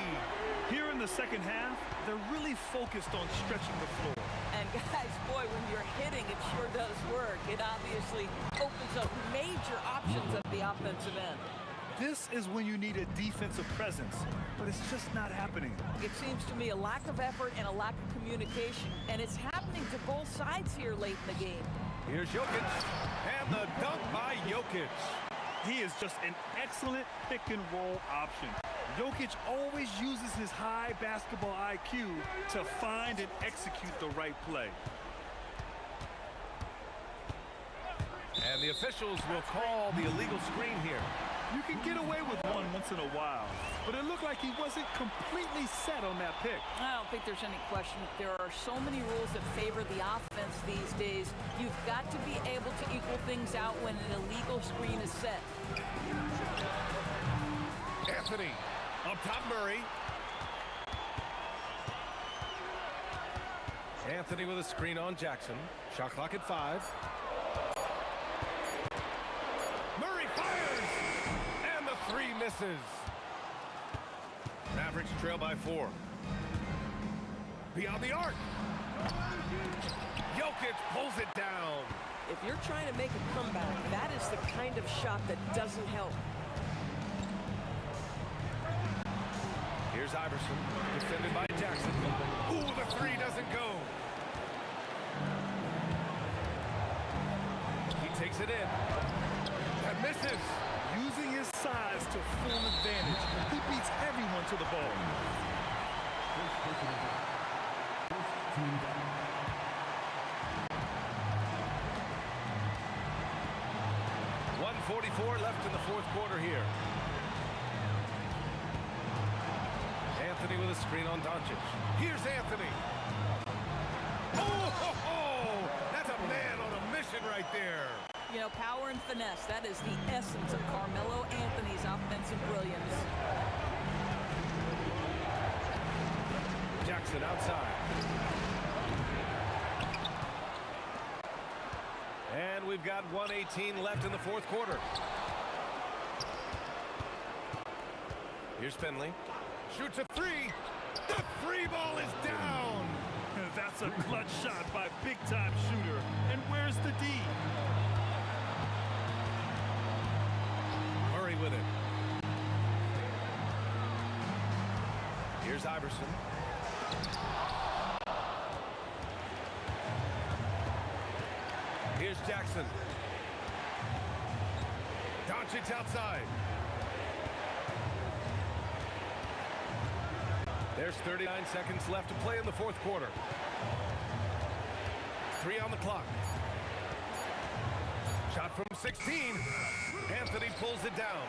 Here in the second half, they're really focused on stretching the floor. And guys, boy, when you're hitting, it sure does work. It obviously opens up major options at the offensive end. This is when you need a defensive presence, but it's just not happening. It seems to me a lack of effort and a lack of communication, and it's happening to both sides here late in the game. Here's Jokic, and the dunk by Jokic. He is just an excellent pick-and-roll option. Jokic always uses his high basketball IQ to find and execute the right play. And the officials will call the illegal screen here. You can get away with one once in a while, but it looked like he wasn't completely set on that pick. I don't think there's any question. There are so many rules that favor the offense these days. You've got to be able to equal things out when an illegal screen is set. Anthony up top, Murray. Anthony with a screen on Jackson. Shot clock at 5. Murray fires! And the 3 misses. Mavericks trail by 4. Beyond the arc. Jokic pulls it down. If you're trying to make a comeback, that is the kind of shot that doesn't help. Here's Iverson, defended by Jackson. Ooh, the 3 doesn't go. He takes it in. That misses. Using his size to full advantage, he beats everyone to the ball. 1:44 left in the fourth quarter here. Anthony with a screen on Doncic. Here's Anthony. Oh, ho, ho! That's a man on a mission right there. You know, power and finesse, that is the essence of Carmelo Anthony's offensive brilliance. Jackson outside. And we've got 1:18 left in the fourth quarter. Here's Finley. Shoots a three. The free ball is down. That's a clutch shot by big-time shooter. And where's the D? Murray with it. Here's Iverson. Here's Jackson. Doncic outside. There's 39 seconds left to play in the fourth quarter. 3 on the clock. Shot from 16. Anthony pulls it down.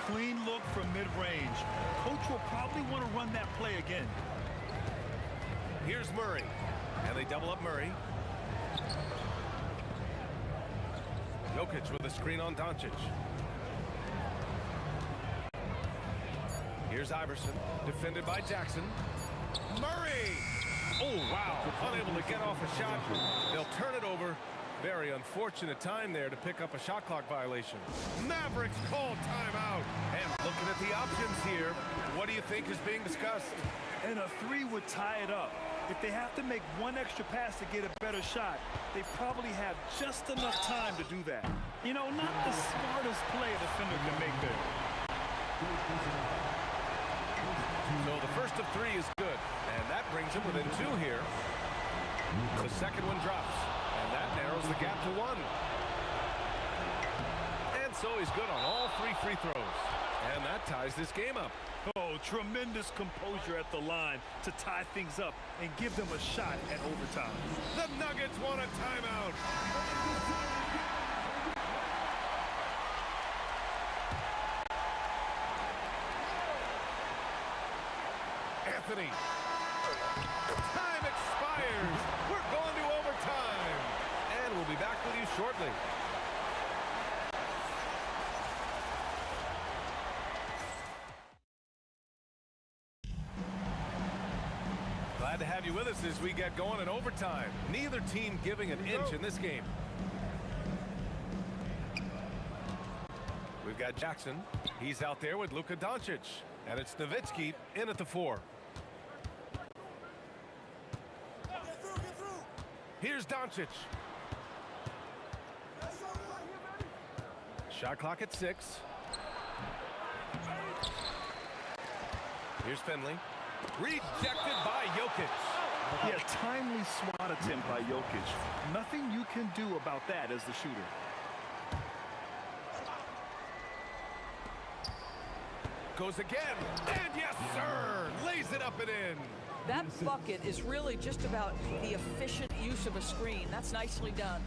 Clean look from mid-range. Coach will probably want to run that play again. Here's Murray. And they double up Murray. Jokic with a screen on Doncic. Here's Iverson, defended by Jackson. Murray! Oh, wow. Unable to get off a shot. They'll turn it over. Very unfortunate time there to pick up a shot clock violation. Mavericks call timeout. And looking at the options here, what do you think is being discussed? And a three would tie it up. If they have to make one extra pass to get a better shot, they probably have just enough time to do that. You know, not the smartest play a defender can make there. So the first of 3 is good, and that brings him within 2 here. The second one drops, and that narrows the gap to 1. And so he's good on all 3 free throws, and that ties this game up. Oh, tremendous composure at the line to tie things up and give them a shot at overtime. The Nuggets want a timeout. Anthony. Time expires. We're going to overtime. And we'll be back with you shortly. Glad to have you with us as we get going in overtime. Neither team giving an inch in this game. We've got Jackson. He's out there with Luka Doncic. And it's Nowitzki in at the 4. Here's Doncic. Shot clock at 6. Here's Finley. Rejected by Jokic. Yeah, timely swat attempt by Jokic. Nothing you can do about that as the shooter. Goes again. And yes, sir. Lays it up and in. That bucket is really just about the efficient use of a screen. That's nicely done.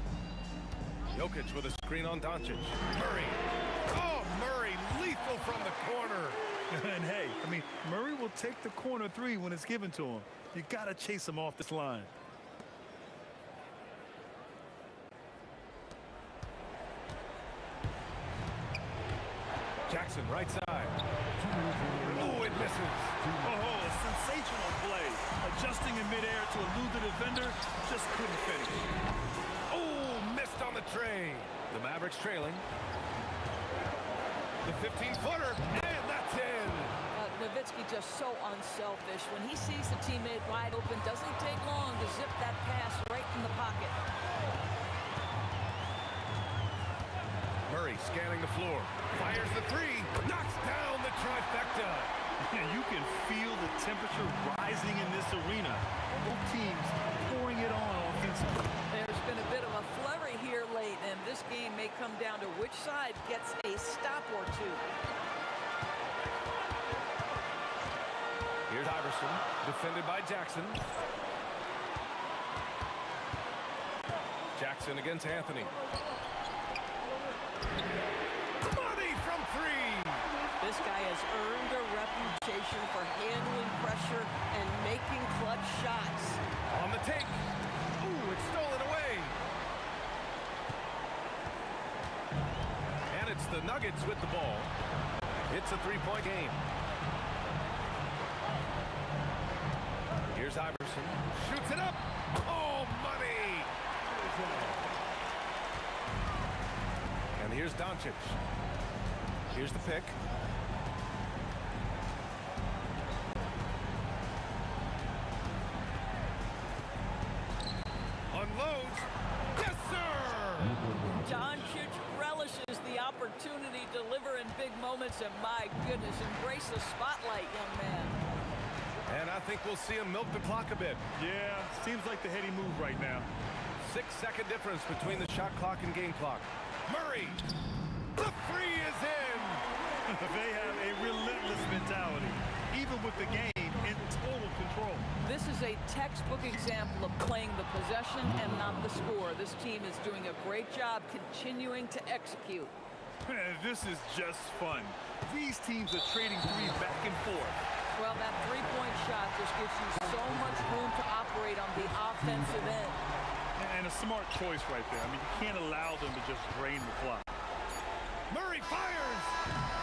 Jokic with a screen on Doncic. Murray. Oh, Murray, lethal from the corner. And hey, I mean, Murray will take the corner 3 when it's given to him. You got to chase him off this line. Jackson, right side. Oh, it misses. Oh, a sensational play. Adjusting in midair to elude the defender, just couldn't finish. Oh, missed on the tray. The Mavericks trailing. The 15-footer, and that's in. Nowitzki just so unselfish. When he sees the teammate wide open, doesn't take long to zip that pass right in the pocket. Murray scanning the floor. Fires the 3. Knocks down the trifecta. You can feel the temperature rising in this arena. Both teams pouring it on offensively. There's been a bit of a flurry here late, and this game may come down to which side gets a stop or 2. Here's Iverson, defended by Jackson. Jackson against Anthony. Money from 3. This guy has earned a reputation for handling pressure and making clutch shots. On the take. Ooh, it's stolen away. the Nuggets with the ball. It's a three-point game. Here's Iverson. Shoots it up. Oh, money. And here's Doncic. Here's the pick. Unloads. Yes, sir! Doncic relishes the opportunity to deliver in big moments, and my goodness, embrace the spotlight, young man. And I think we'll see him milk the clock a bit. Yeah, seems like the heady move right now. 6-second difference between the shot clock and game clock. Murray, the three is in! They have a relentless mentality, even with the game in total control. This is a textbook example of playing the possession and not the score. This team is doing a great job continuing to execute. This is just fun. These teams are trading threes back and forth. Well, that three-point shot just gives you so much room to operate on the offensive end. And a smart choice right there. I mean, you can't allow them to just drain the clock. Murray fires!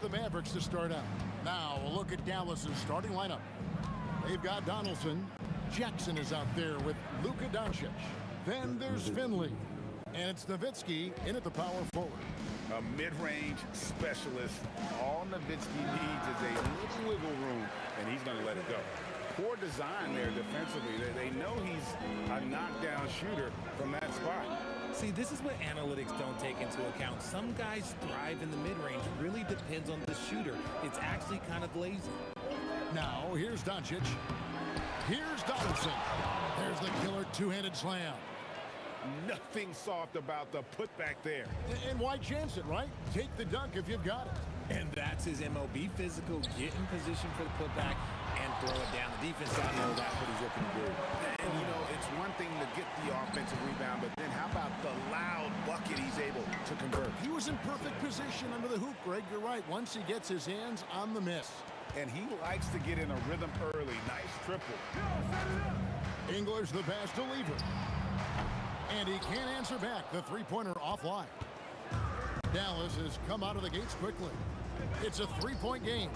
The Mavericks to start out. Now a look at Dallas's starting lineup. They've got Donaldson. Jackson is out there with Luka Doncic. Then there's Finley. And it's Nowitzki in at the power forward. A mid-range specialist. All Nowitzki needs is a little wiggle room, and he's going to let it go. Poor design there defensively. They know he's a knockdown shooter from that spot. See, this is what analytics don't take into account. Some guys thrive in the mid-range. Really depends on the shooter. It's actually kind of lazy. Now, here's Doncic. Here's Donaldson. There's the killer two-handed slam. Nothing soft about the putback there. And why chance it, right? Take the dunk if you've got it. And that's his MO. Be physical, get in position for the putback, and throw it down. The defense doesn't know that's what he's looking to do. And, you know, it's one thing to get the offensive rebound, but then how about the loud bucket he's able to convert? He was in perfect position under the hoop, Greg. You're right. Once he gets his hands on the miss. And he likes to get in a rhythm early. Nice triple. Engler's the pass to Lever. And he can't answer back. The three-pointer offline. Dallas has come out of the gates quickly. It's a three-point game.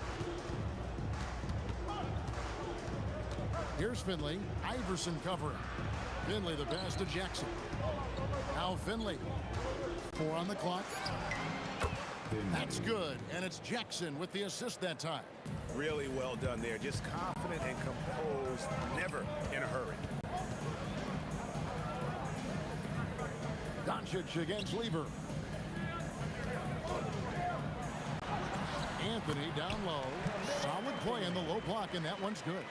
Here's Finley. Iverson covering. Finley the pass to Jackson. Now Finley. 4 on the clock. That's good. And it's Jackson with the assist that time. Really well done there. Just confident and composed. Never in a hurry. Doncic against Lever. Anthony down low. Solid play in the low block, and that one's good.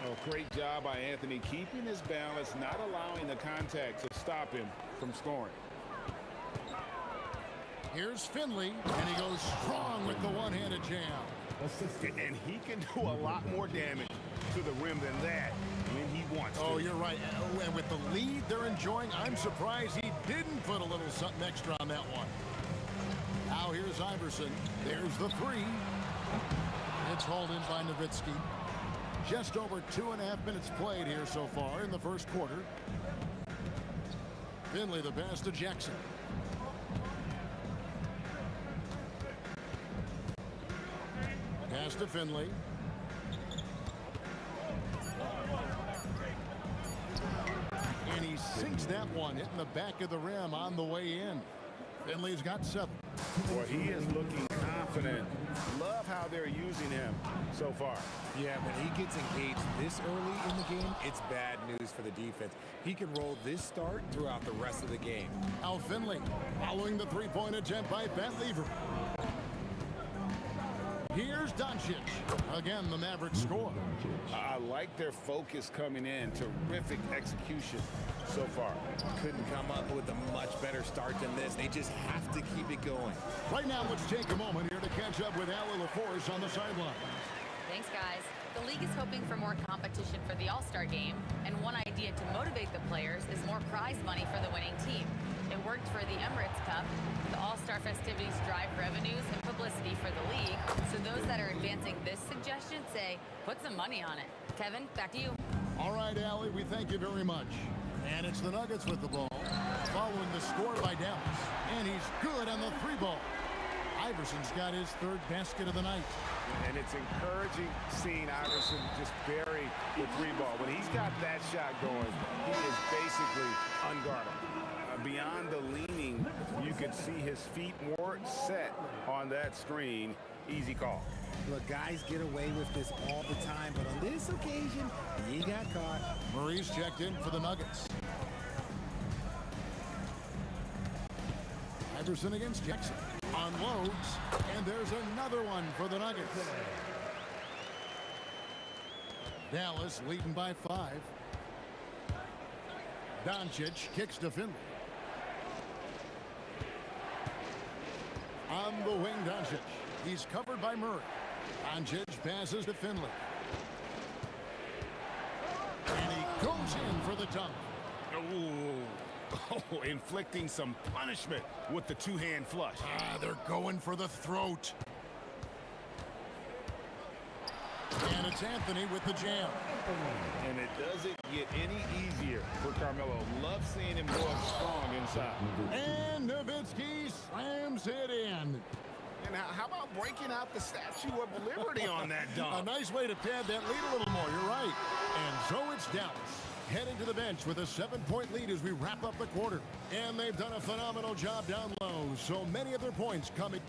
Oh, great job by Anthony keeping his balance, not allowing the contact to stop him from scoring. Here's Finley, and he goes strong with the one-handed jam. And he can do a lot more damage to the rim than that when he wants to. Oh, you're right. And with the lead they're enjoying, I'm surprised he didn't put a little something extra on that one. Now here's Iverson. There's the three. It's hauled in by Nowitzki. Just over 2.5 minutes played here so far in the first quarter. Finley the pass to Jackson. Pass to Finley. And he sinks that one, hitting the back of the rim on the way in. Finley's got 7. Boy, he is looking confident. Love how they're using him so far. Yeah, when he gets engaged this early in the game, it's bad news for the defense. He can roll this start throughout the rest of the game. Al Finley following the three-point attempt by Van Lever. Here's Doncic. Again, the Mavericks score. I like their focus coming in. Terrific execution so far. Couldn't come up with a much better start than this. They just have to keep it going. Right now, let's take a moment here to catch up with Allie LaForce on the sideline. Thanks, guys. The league is hoping for more competition for the All-Star game, and one idea to motivate the players is more prize money for the winning team. It worked for the Emirates Cup. The All-Star festivities drive revenues and publicity for the league, so those that are advancing this suggestion say, put some money on it. Kevin, back to you. All right, Allie, we thank you very much. And it's the Nuggets with the ball, following the score by Dallas. And he's good on the 3-ball. Iverson's got his 3rd basket of the night. And it's encouraging seeing Iverson just bury the 3-ball. When he's got that shot going, he is basically unguardable. Beyond the leaning, you can see his feet more set on that screen. Easy call. Look, guys get away with this all the time, but on this occasion, he got caught. Murray's checked in for the Nuggets. Iverson against Jackson. Unloads, and there's another one for the Nuggets. Dallas leading by 5. Doncic kicks to Finley. On the wing, Doncic. He's covered by Murray. Doncic passes to Finley. And he goes in for the dunk. Oh, inflicting some punishment with the 2-hand flush. They're going for the throat. And it's Anthony with the jam. And it doesn't get any easier for Carmelo. Love seeing him go up strong inside. And Nowitzki slams it in. And how about breaking out the Statue of Liberty on that dunk? A nice way to pad that lead a little more. You're right. And so it's Dallas heading to the bench with a 7-point lead as we wrap up the quarter. And they've done a phenomenal job down low. So many of their points coming.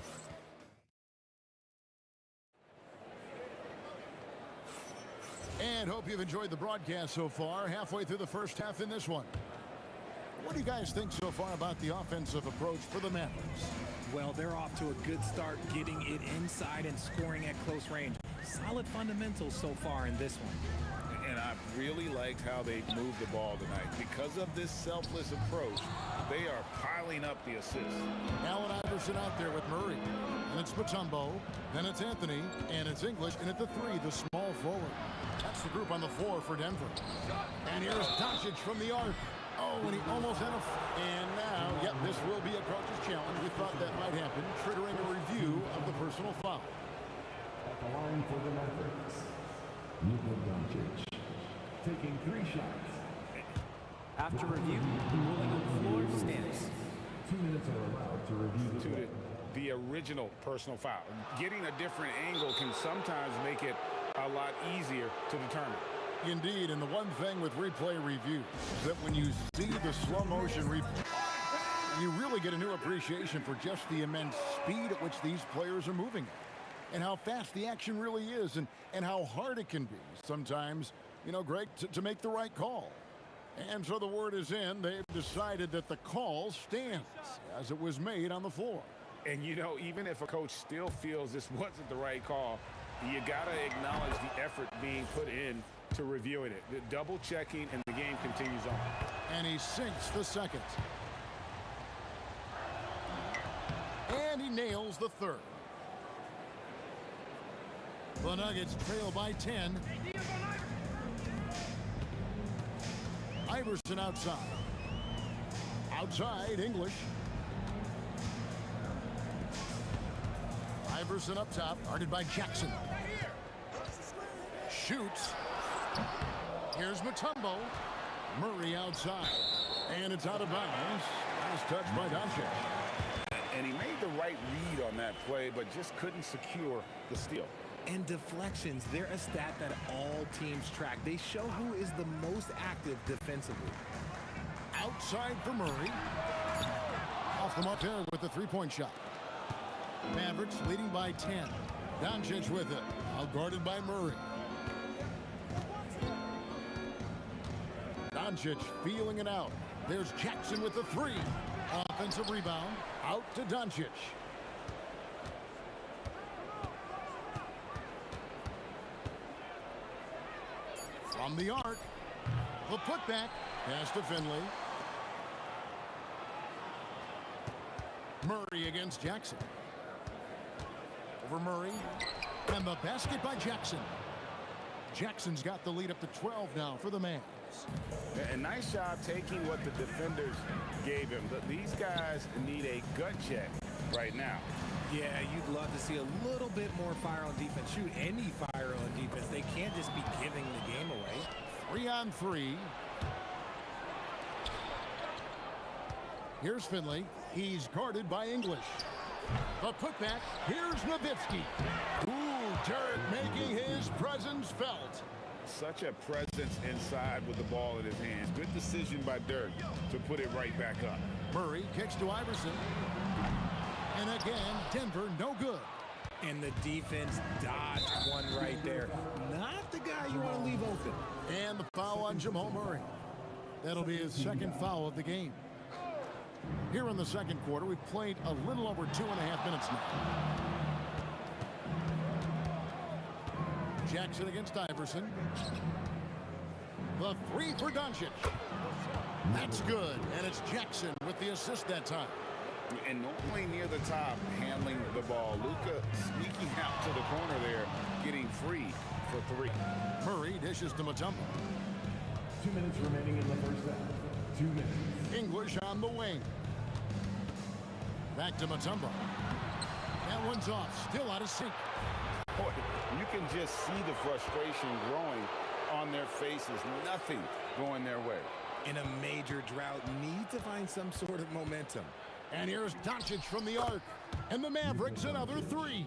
And hope you've enjoyed the broadcast so far. Halfway through the first half in this one. What do you guys think so far about the offensive approach for the Mavericks? Well, they're off to a good start getting it inside and scoring at close range. Solid fundamentals so far in this one. And I really liked how they moved the ball tonight. Because of this selfless approach, they are piling up the assists. Allen Iverson out there with Murray. And it's Mutombo. Then it's Anthony. And it's English. And at the 3, the small forward. That's the group on the floor for Denver. And here's Doncic from the arc. Oh, and he almost had a... And now, yep, this will be a coach's challenge. We thought that might happen, triggering a review of the personal foul. At the line for the Mavericks, Luka Doncic, taking 3 shots. After review, the ruling on the floor stands. 2 minutes are allowed to review the play. The original personal foul. Getting a different angle can sometimes make it a lot easier to determine. Indeed, and the one thing with replay review is that when you see the slow motion replay, you really get a new appreciation for just the immense speed at which these players are moving at, and how fast the action really is, and how hard it can be sometimes, you know, Greg, to make the right call. And so the word is in. They've decided that the call stands as it was made on the floor. And, you know, even if a coach still feels this wasn't the right call, you got to acknowledge the effort being put in to reviewing it. The double checking, and the game continues on. And he sinks the second. And he nails the third. The Nuggets trail by 10. Iverson outside. Outside, English. Iverson up top, guarded by Jackson. Shoots. Here's Mutombo. Murray outside. And it's out of bounds. Last touch by Doncic. And he made the right read on that play, but just couldn't secure the steal. And deflections, they're a stat that all teams track. They show who is the most active defensively. Outside for Murray. Off the mark there with the three-point shot. Mavericks leading by 10. Doncic with it. Outguarded by Murray. Doncic feeling it out. There's Jackson with the three. Offensive rebound. Out to Doncic. From the arc. The putback. Pass to Finley. Murray against Jackson. Over Murray. And the basket by Jackson. Jackson's got the lead up to 12 now for the Mavs. A nice job taking what the defenders gave him. These guys need a gut check right now. Yeah, you'd love to see a little bit more fire on defense. Shoot, any fire on defense. They can't just be giving the game away. 3-on-3. Here's Finley. He's guarded by English. The putback. Here's Nowitzki. Ooh, Derek making his presence felt. Such a presence inside with the ball in his hands. Good decision by Dirk to put it right back up. Murray kicks to Iverson. And again, Denver no good. And the defense dodged one right there. Not the guy you want to leave open. And the foul on Jamal Murray. That'll be his second foul of the game. Here in the second quarter, we've played a little over 2.5 minutes now. Jackson against Iverson. The three for Doncic. That's good, and it's Jackson with the assist that time. And normally near the top, handling the ball. Luka sneaking out to the corner there, getting free for three. Murray dishes to Mutombo. 2 minutes remaining in the first half. 2 minutes. English on the wing. Back to Mutombo. That one's off, still out of sync. Boy, you can just see the frustration growing on their faces. Nothing going their way. In a major drought, need to find some sort of momentum. And here's Doncic from the arc. And the Mavericks another three.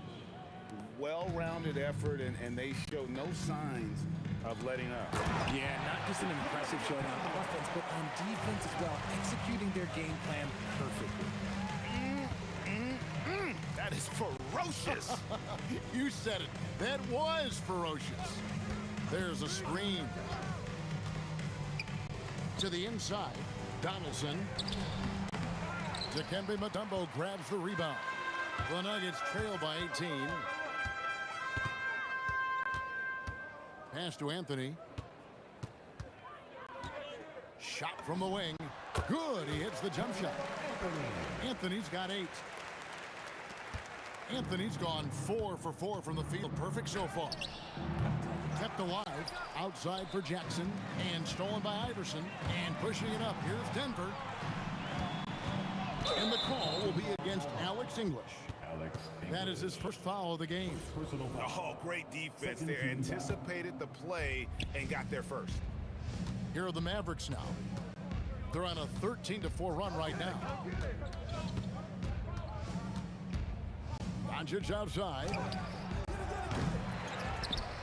Well-rounded effort, and they show no signs of letting up. Yeah, not just an impressive showing on offense, but on defense as well, executing their game plan perfectly. That is ferocious. You said it. That was ferocious. There's a screen. To the inside. Donaldson. Dikembe Mutombo grabs the rebound. The Nuggets trail by 18. Pass to Anthony. Shot from the wing. Good. He hits the jump shot. Anthony's got 8. Anthony's gone 4 for 4 from the field. Perfect so far. Kept alive. Outside for Jackson. And stolen by Iverson. And pushing it up. Here's Denver. And the call will be against Alex English. That is his first foul of the game. Oh, great defense there. Anticipated the play and got there first. Here are the Mavericks now. They're on a 13-4 run right now. Doncic outside.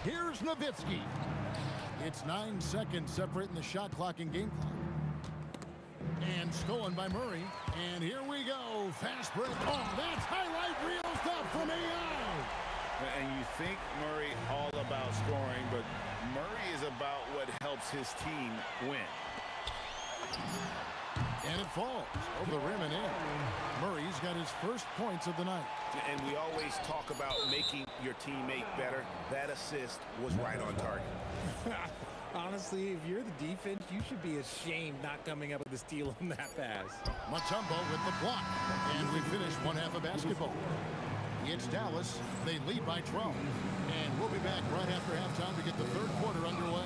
Here's Nowitzki. It's 9 seconds separating the shot clock and game clock. And stolen by Murray. And here we go. Fast break. Oh, that's highlight reel stuff from AI. And you think Murray all about scoring, but Murray is about what helps his team win. And it falls over the rim and in. Murray's got his first points of the night. And we always talk about making your teammate better. That assist was right on target. Honestly, if you're the defense, you should be ashamed not coming up with a steal on that pass. Mutombo with the block. And we finish one half of basketball. It's Dallas. They lead by 12. And we'll be back right after halftime to get the third quarter underway.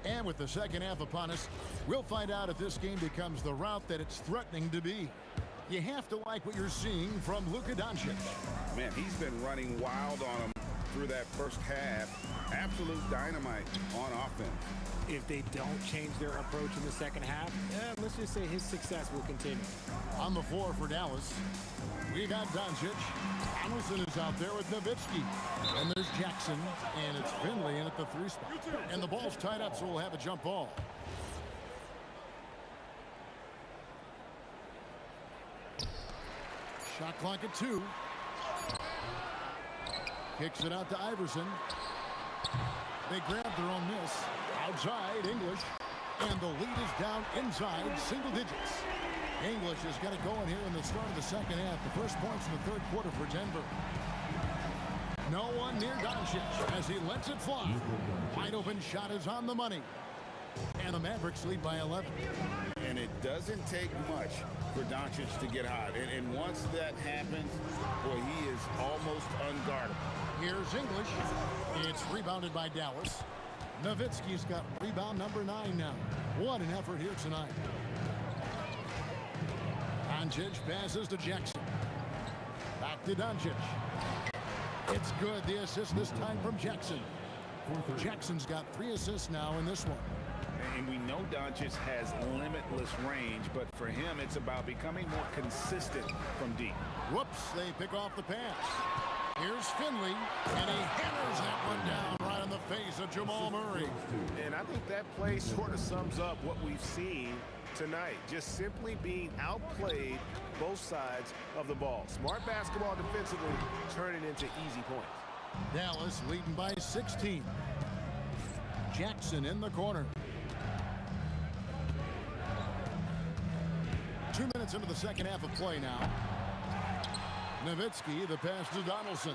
And with the second half upon us, we'll find out if this game becomes the route that it's threatening to be. You have to like what you're seeing from Luka Doncic. Man, he's been running wild on him through that first half. Absolute dynamite on offense. If they don't change their approach in the second half, let's just say his success will continue. On the floor for Dallas, we got Doncic. Donaldson is out there with Nowitzki. And there's Jackson, and it's Finley in at the 3 spot. And the ball's tied up, so we'll have a jump ball. Shot clock at 2. Kicks it out to Iverson. They grab their own miss. Outside, English. And the lead is down inside, single digits. English has got it going here in the start of the second half. The first points in the third quarter for Denver. No one near Doncic as he lets it fly. Wide open shot is on the money. And the Mavericks lead by 11. And it doesn't take much for Doncic to get hot. And once that happens, boy, he is almost unguardable. Here's English. It's rebounded by Dallas. Nowitzki's got rebound number 9 now. What an effort here tonight. Doncic passes to Jackson. Back to Doncic. It's good. The assist this time from Jackson. Jackson's got 3 assists now in this one. And we know Doncic has limitless range, but for him, it's about becoming more consistent from deep. Whoops, they pick off the pass. Here's Finley, and he hammers that one down right in the face of Jamal Murray. And I think that play sort of sums up what we've seen tonight. Just simply being outplayed both sides of the ball. Smart basketball defensively, turning into easy points. Dallas leading by 16. Jackson in the corner. 2 minutes into the second half of play now. Nowitzki, the pass to Donaldson.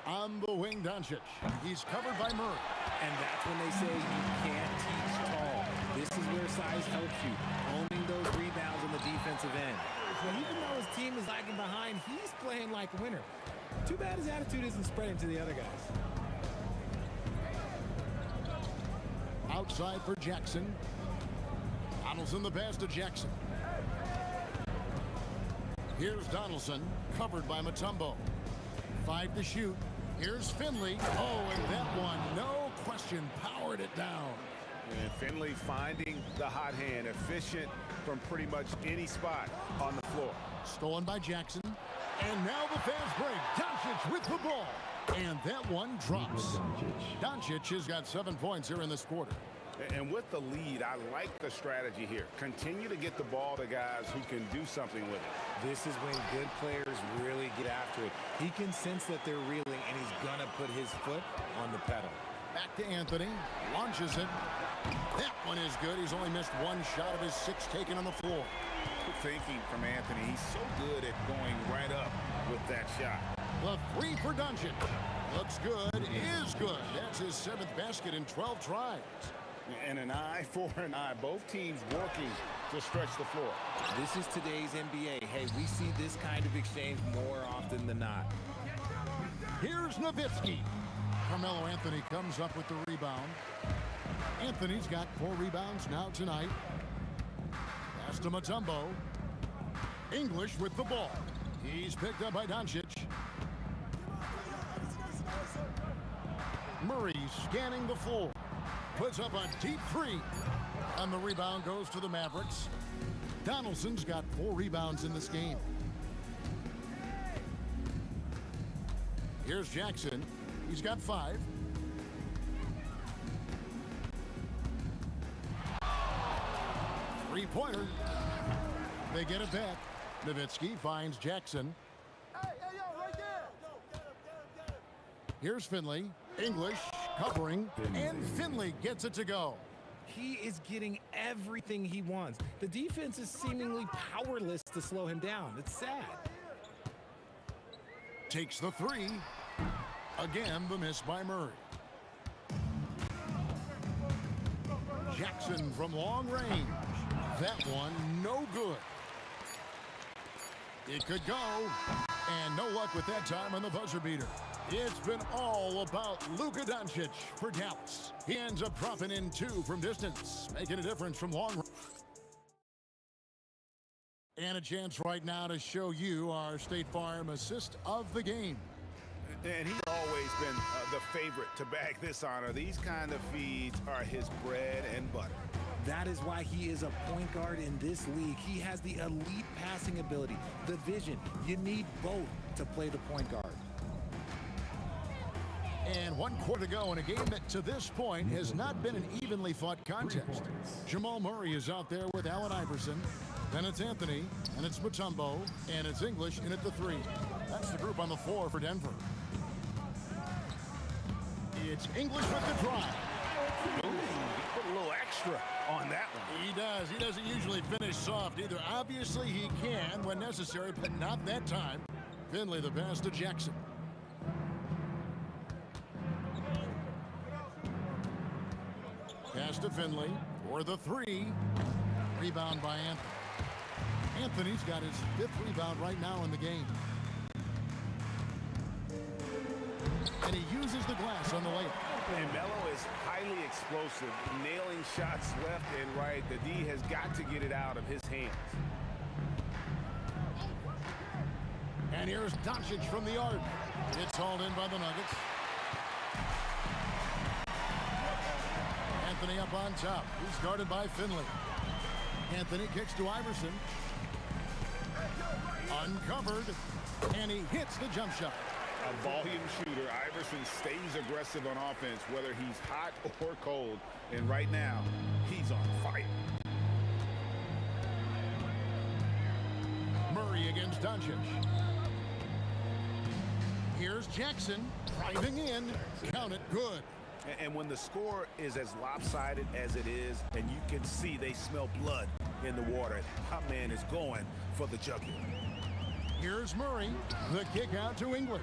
On the wing, Doncic. He's covered by Murray. And that's when they say you can't teach tall. This is where size helps you. Owning those rebounds on the defensive end. But even though his team is lagging behind, he's playing like a winner. Too bad his attitude isn't spreading to the other guys. Outside for Jackson. Donaldson the pass to Jackson. Here's Donaldson, covered by Mutombo. 5 to shoot. Here's Finley. Oh, and that one, no question, powered it down. And Finley finding the hot hand, efficient from pretty much any spot on the floor. Stolen by Jackson. And now the fast break. Doncic with the ball. And that one drops. Doncic has got 7 points here in this quarter. And with the lead, I like the strategy here. Continue to get the ball to guys who can do something with it. This is when good players really get after it. He can sense that they're reeling, and he's going to put his foot on the pedal. Back to Anthony. Launches it. That one is good. He's only missed 1 shot of his 6 taken on the floor. Good thinking from Anthony. He's so good at going right up with that shot. The 3 for Doncic. Looks good. Is good. That's his 7th basket in 12 tries. And an eye for an eye. Both teams working to stretch the floor. This is today's NBA. Hey, we see this kind of exchange more often than not. Here's Nowitzki. Carmelo Anthony comes up with the rebound. Anthony's got 4 rebounds now tonight. Pass to Mutombo. English with the ball. He's picked up by Doncic. Murray scanning the floor. Puts up a deep 3. And the rebound goes to the Mavericks. Donaldson's got 4 rebounds in this game. Here's Jackson. He's got 5. Three-pointer. They get it back. Nowitzki finds Jackson. Here's Finley. English covering, and Finley gets it to go. He is getting everything he wants. The defense is seemingly powerless to slow him down. It's sad. Takes the three. Again, the miss by Murray. Jackson from long range. That one, no good. It could go, and no luck with that time on the buzzer beater. It's been all about Luka Doncic for Dallas. He ends up dropping in 2 from distance, making a difference from long range. And a chance right now to show you our State Farm assist of the game. And he's always been the favorite to bag this honor. These kind of feeds are his bread and butter. That is why he is a point guard in this league. He has the elite passing ability, the vision. You need both to play the point guard. And 1 quarter to go in a game that to this point has not been an evenly fought contest. Jamal Murray is out there with Allen Iverson. Then it's Anthony, and it's Mutombo, and it's English in at the 3. That's the group on the floor for Denver. It's English with the drive. Ooh, he put a little extra on that one. He does. He doesn't usually finish soft either. Obviously, he can when necessary, but not that time. Finley the pass to Jackson. Pass to Finley for the 3. Rebound by Anthony. Anthony's got his 5th rebound right now in the game. And he uses the glass on the layup. And Melo is highly explosive, nailing shots left and right. The D has got to get it out of his hands. And here's Doncic from the arc. It's hauled in by the Nuggets. Anthony up on top. He's guarded by Finley. Anthony kicks to Iverson. Uncovered. And he hits the jump shot. A volume shooter. Iverson stays aggressive on offense, whether he's hot or cold. And right now, he's on fire. Murray against Doncic. Here's Jackson driving in. Count it good. And when the score is as lopsided as it is, and you can see they smell blood in the water, that man is going for the jugular. Here's Murray. The kick out to English.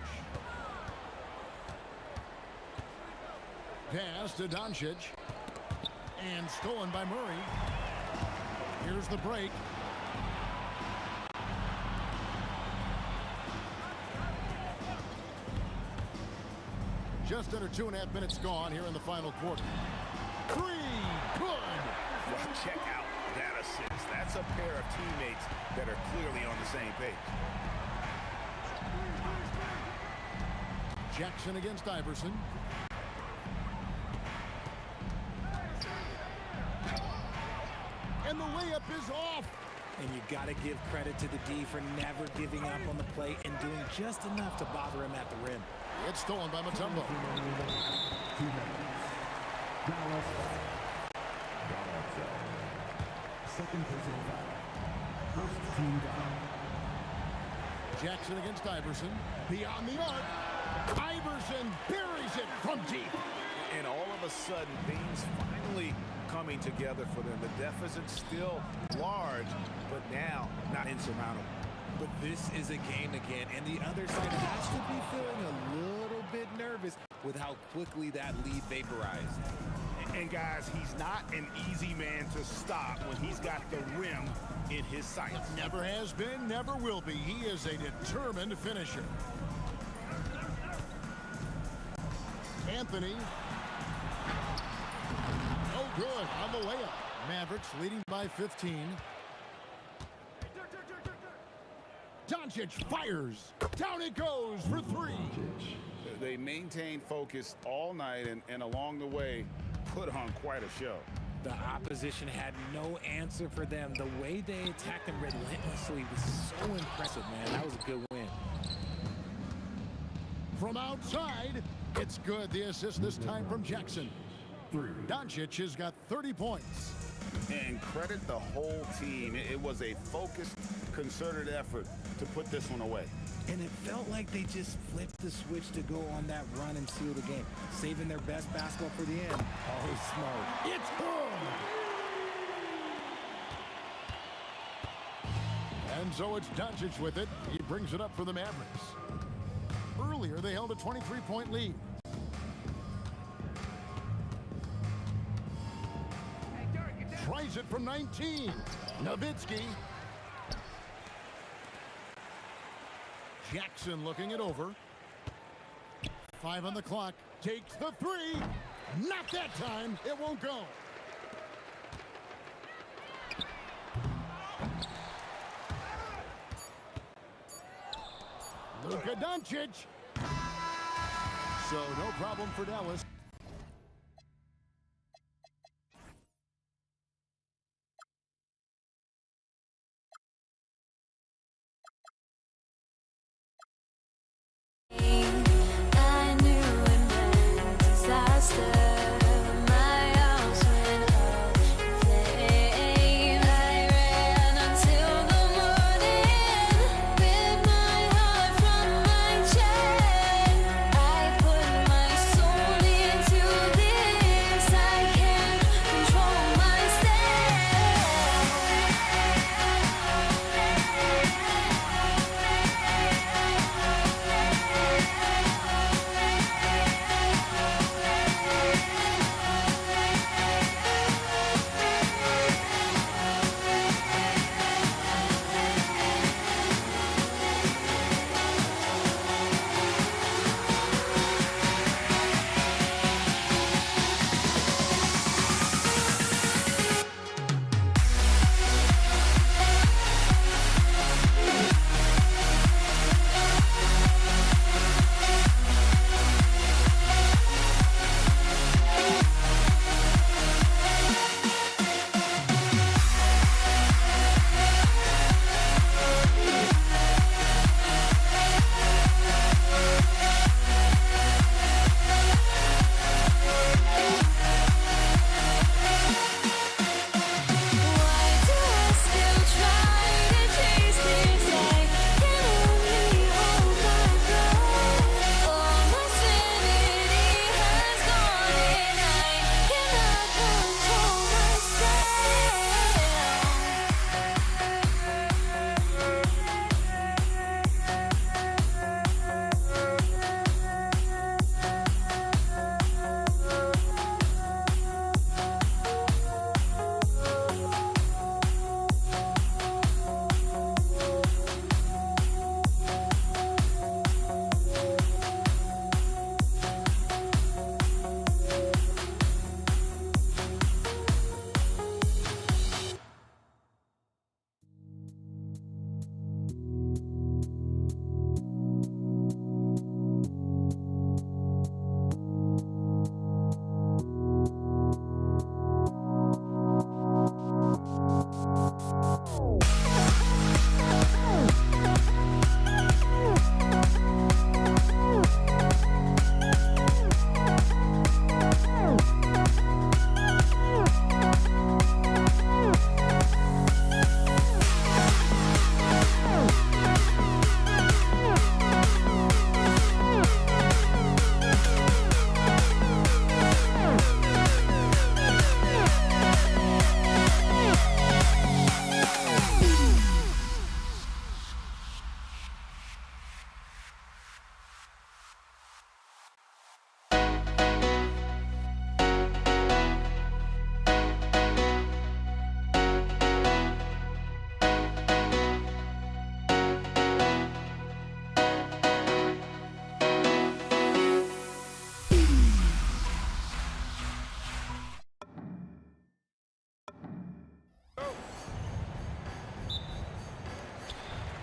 Pass to Doncic. And stolen by Murray. Here's the break. Just under 2.5 minutes gone here in the final quarter. 3, good. Well, check out that assist. That's a pair of teammates that are clearly on the same page. Jackson against Iverson. And the layup is off. And you got to give credit to the D for never giving up on the play and doing just enough to bother him at the rim. It's stolen by Mutombo. Second personal foul. First team foul. Jackson against Iverson. Beyond the arc. Iverson buries it from deep. And all of a sudden, things finally coming together for them. The deficit's still large, but now not insurmountable. But this is a game again, and the other side has to be feeling a little bit nervous with how quickly that lead vaporized. And guys, he's not an easy man to stop when he's got the rim in his sights. Never has been, never will be. He is a determined finisher. Anthony. Oh, good on the layup. Mavericks leading by 15. Doncic fires. Down it goes for 3. They maintained focus all night and along the way put on quite a show. The opposition had no answer for them. The way they attacked them relentlessly was so impressive, man. That was a good win. From outside, it's good. The assist this time from Jackson. Doncic has got 30 points. And credit the whole team. It was a focused, concerted effort to put this one away. And it felt like they just flipped the switch to go on that run and seal the game, saving their best basketball for the end. Holy smoke. It's good. And so it's Doncic with it. He brings it up for the Mavericks. Earlier, they held a 23-point lead. Tries it from 19. Nowitzki. Jackson looking it over. 5 on the clock. Takes the 3. Not that time. It won't go. Luka Doncic. So no problem for Dallas. I knew it meant disaster. My house went up in flames. I ran until the morning with my heart from my chest. I put my soul into this. I can't control myself.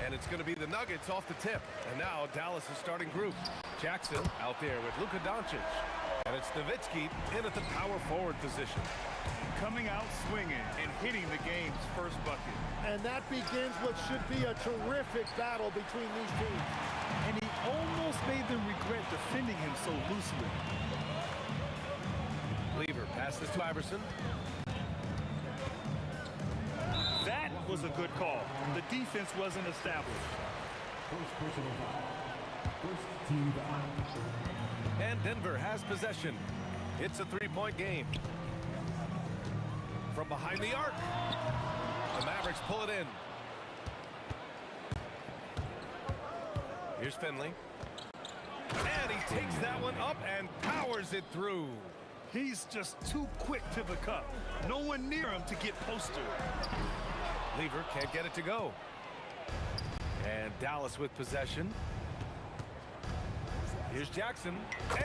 And it's going to be the Nuggets off the tip. And now Dallas is starting group. Jackson out there with Luka Doncic. And it's Nowitzki in at the power forward position. Coming out swinging and hitting the game's first bucket. And that begins what should be a terrific battle between these teams. And he almost made them regret defending him so loosely. Lever passes to Iverson. was a good call. The defense wasn't established. First personal foul. First team foul. And Denver has possession. It's a three-point game. From behind the arc, the Mavericks pull it in. Here's Finley. And he takes that one up and powers it through. He's just too quick to the cup. No one near him to get posted. Lever can't get it to go. And Dallas with possession. Here's Jackson,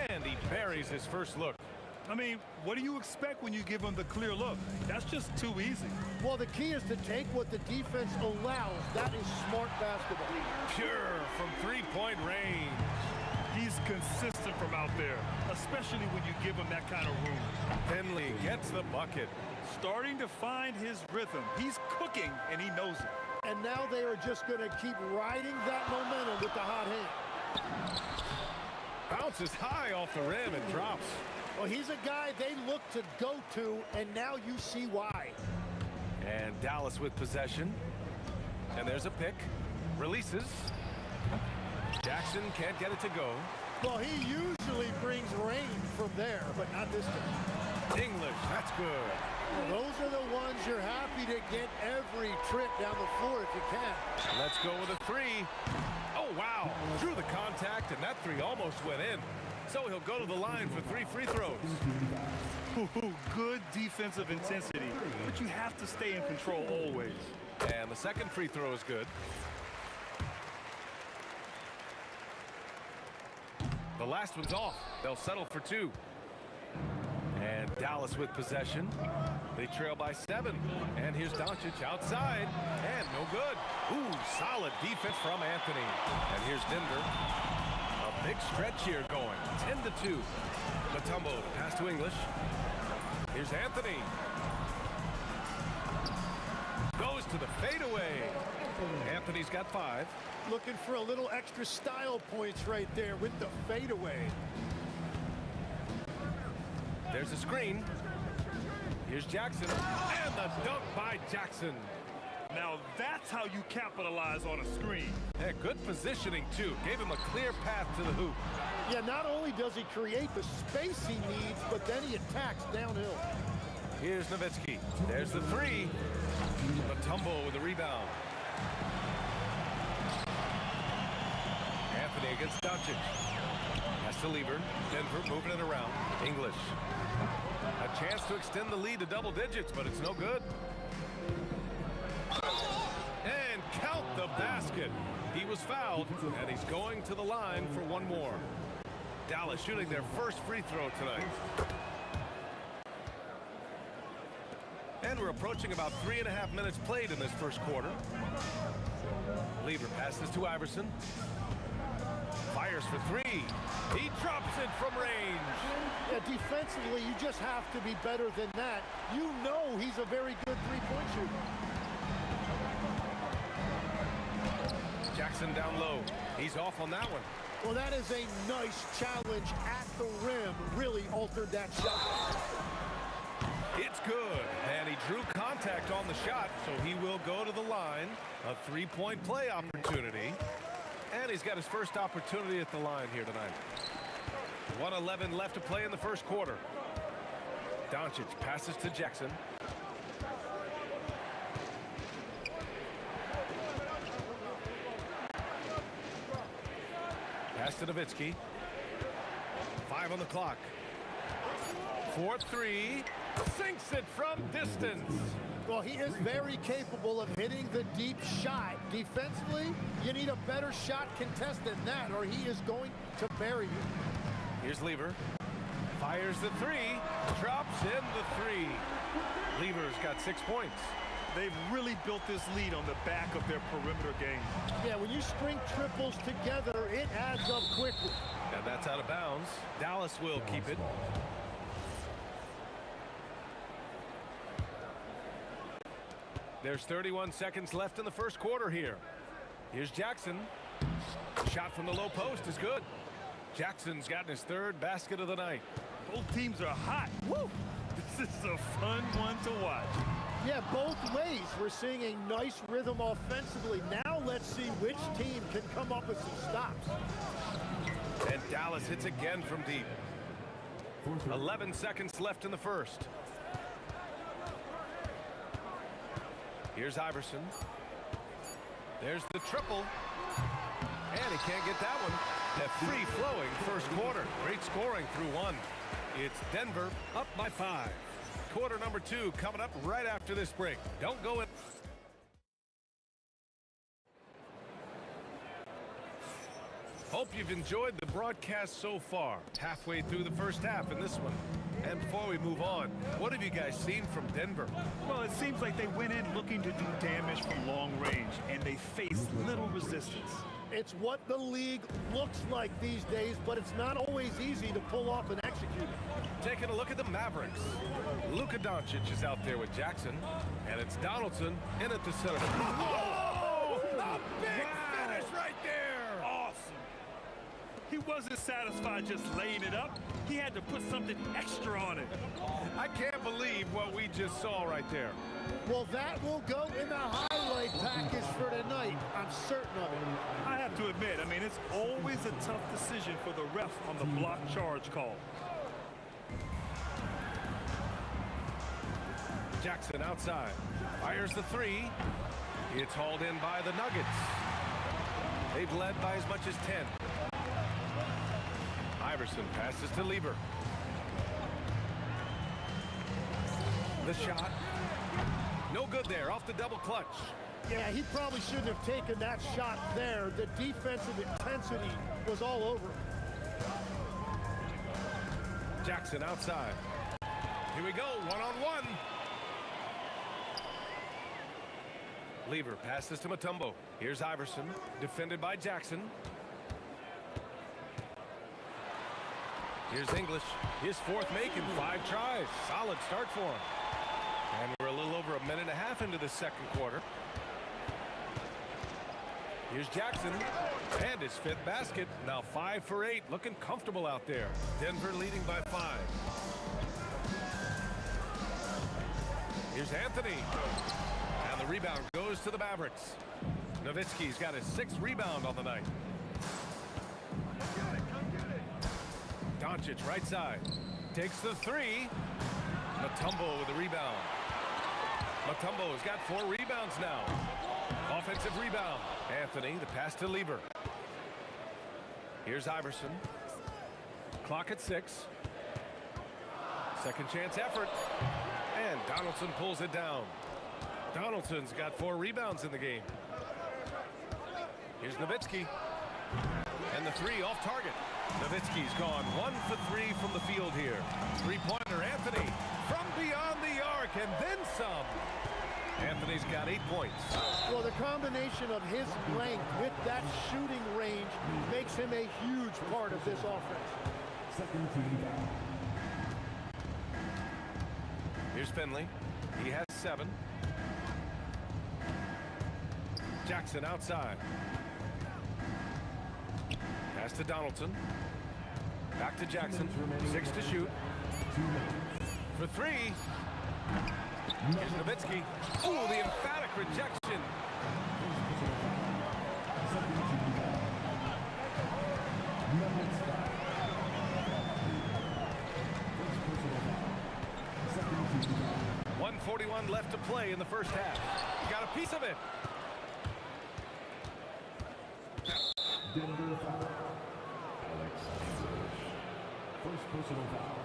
and he buries his first look. I mean, what do you expect when you give him the clear look? That's just too easy. Well, the key is to take what the defense allows. That is smart basketball. Pure from three-point range. He's consistent from out there, especially when you give him that kind of room. Finley gets the bucket. Starting to find his rhythm. He's cooking, and he knows it. And now they are just going to keep riding that momentum with the hot hand. Bounces high off the rim and drops. Well, he's a guy they look to go to, and now you see why. And Dallas with possession. And there's a pick. Releases. Jackson can't get it to go. Well, he usually brings rain from there, but not this time. English, that's good. Well, those are the ones you're happy to get every trip down the floor if you can. Let's go with a three. Oh, wow. Drew the contact, and that three almost went in. So he'll go to the line for 3 free throws. Good defensive intensity, but you have to stay in control always. And the second free throw is good. The last one's off. They'll settle for 2. And Dallas with possession. They trail by 7. And here's Doncic outside. And no good. Ooh, solid defense from Anthony. And here's Denver. A big stretch here going. 10-2. Mutombo pass to English. Here's Anthony. Goes to the fadeaway. Anthony's got 5. Looking for a little extra style points right there with the fadeaway. There's a screen. Here's Jackson. And the dunk by Jackson. Now that's how you capitalize on a screen. Yeah, good positioning, too. Gave him a clear path to the hoop. Yeah, not only does he create the space he needs, but then he attacks downhill. Here's Nowitzki. There's the 3. Mutombo with the rebound. Anthony against Doncic. Has to Lever. Denver moving it around. English. A chance to extend the lead to double digits, but it's no good. And count the basket. He was fouled, and he's going to the line for one more. Dallas shooting their first free throw tonight. And we're approaching about 3.5 minutes played in this first quarter. Lever passes to Iverson. Fires for 3. He drops it from range. Yeah, defensively, you just have to be better than that. You know he's a very good three-point shooter. Jackson down low. He's off on that one. Well, that is a nice challenge at the rim. Really altered that shot. It's good. And he drew contact on the shot, so he will go to the line. A 3-point play opportunity. And he's got his first opportunity at the line here tonight. 1:11 left to play in the first quarter. Doncic passes to Jackson. Pass to Nowitzki. 5 on the clock. 4-3. Sinks it from distance. Well, he is very capable of hitting the deep shot. Defensively, you need a better shot contest than that, or he is going to bury you. Here's Lever. Fires the 3. Drops in the 3. Lever's got 6 points. They've really built this lead on the back of their perimeter game. Yeah, when you string triples together, it adds up quickly. And that's out of bounds. Dallas will keep it. There's 31 seconds left in the first quarter here. Here's Jackson. Shot from the low post is good. Jackson's gotten his 3rd basket of the night. Both teams are hot. Woo! This is a fun one to watch. Yeah, both ways. We're seeing a nice rhythm offensively. Now let's see which team can come up with some stops. And Dallas hits again from deep. 11 seconds left in the first. Here's Iverson. There's the triple. And he can't get that one. A free-flowing first quarter. Great scoring through one. It's Denver up by 5. Quarter number 2 coming up right after this break. Don't go in. Hope you've enjoyed the broadcast so far. Halfway through the first half in this one. And before we move on, what have you guys seen from Denver? Well, it seems like they went in looking to do damage from long range, and they faced little resistance. It's what the league looks like these days, but it's not always easy to pull off and execute it. Taking a look at the Mavericks. Luka Doncic is out there with Jackson, and it's Donaldson in at the center. Whoa! A big finish right there! Awesome. He wasn't satisfied just laying it up. He had to put something extra on it. I can't believe what we just saw right there. Well, that will go in the highlight package for tonight. I'm certain of it. I have to admit, I mean, it's always a tough decision for the ref on the block charge call. Jackson outside. Fires the three. It's hauled in by the Nuggets. They've led by as much as 10. Iverson passes to Lieber. The shot. No good there, off the double clutch. Yeah, he probably shouldn't have taken that shot there. The defensive intensity was all over him. Jackson outside. Here we go, one-on-one. Lieber passes to Mutombo. Here's Iverson, defended by Jackson. Here's English, his fourth make in 5 tries. Solid start for him. And we're a little over a minute and a half into the second quarter. Here's Jackson, and his 5th basket. Now 5 for 8, looking comfortable out there. Denver leading by 5. Here's Anthony. And the rebound goes to the Mavericks. Nowitzki's got his 6th rebound on the night. Doncic right side. Takes the 3. Mutombo with the rebound. Mutombo has got 4 rebounds now. Offensive rebound. Anthony, the pass to Lieber. Here's Iverson. Clock at 6. Second chance effort. And Donaldson pulls it down. Donaldson's got 4 rebounds in the game. Here's Nowitzki. And the 3 off target. Nowitzki's gone 1 for 3 from the field here. 3-pointer Anthony from beyond the arc and then some. Anthony's got 8 points. Well, the combination of his length with that shooting range makes him a huge part of this offense. Second team foul. Here's Finley. He has 7. Jackson outside. Pass to Donaldson. Back to Jackson. 6 to shoot. For 3. Here's Nowitzki. Ooh, the emphatic rejection. .141 left to play in the first half. Got a piece of it. Denver foul. Alex English. First personal foul.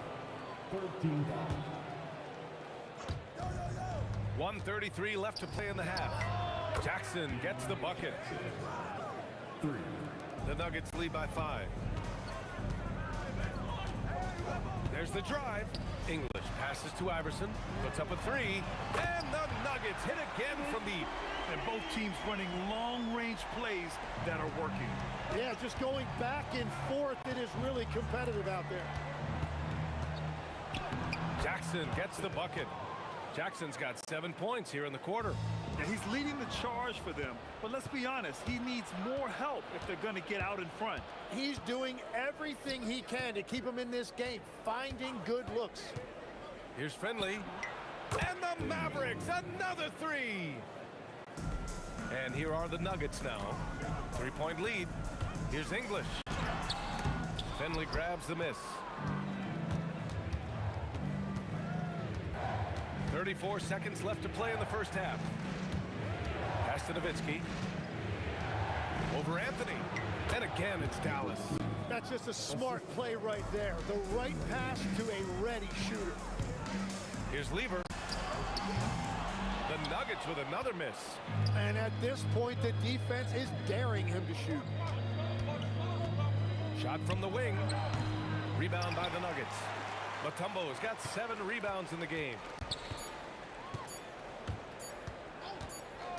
13 foul. 1:33 left to play in the half. Jackson gets the bucket. 3. The Nuggets lead by 5. There's the drive. English passes to Iverson. Puts up a 3. And the Nuggets hit again from deep. And both teams running long-range plays that are working. Yeah, just going back and forth. It is really competitive out there. Jackson gets the bucket. Jackson's got 7 points here in the quarter. And he's leading the charge for them. But let's be honest, he needs more help if they're going to get out in front. He's doing everything he can to keep him in this game, finding good looks. Here's Finley. And the Mavericks, another three. And here are the Nuggets now. 3-point lead. Here's English. Finley grabs the miss. 34 seconds left to play in the first half. Pass to Nowitzki. Over Anthony. And again, it's Dallas. That's just a smart play right there. The right pass to a ready shooter. Here's Lever. The Nuggets with another miss. And at this point, the defense is daring him to shoot. Shot from the wing. Rebound by the Nuggets. Mutombo has got 7 rebounds in the game.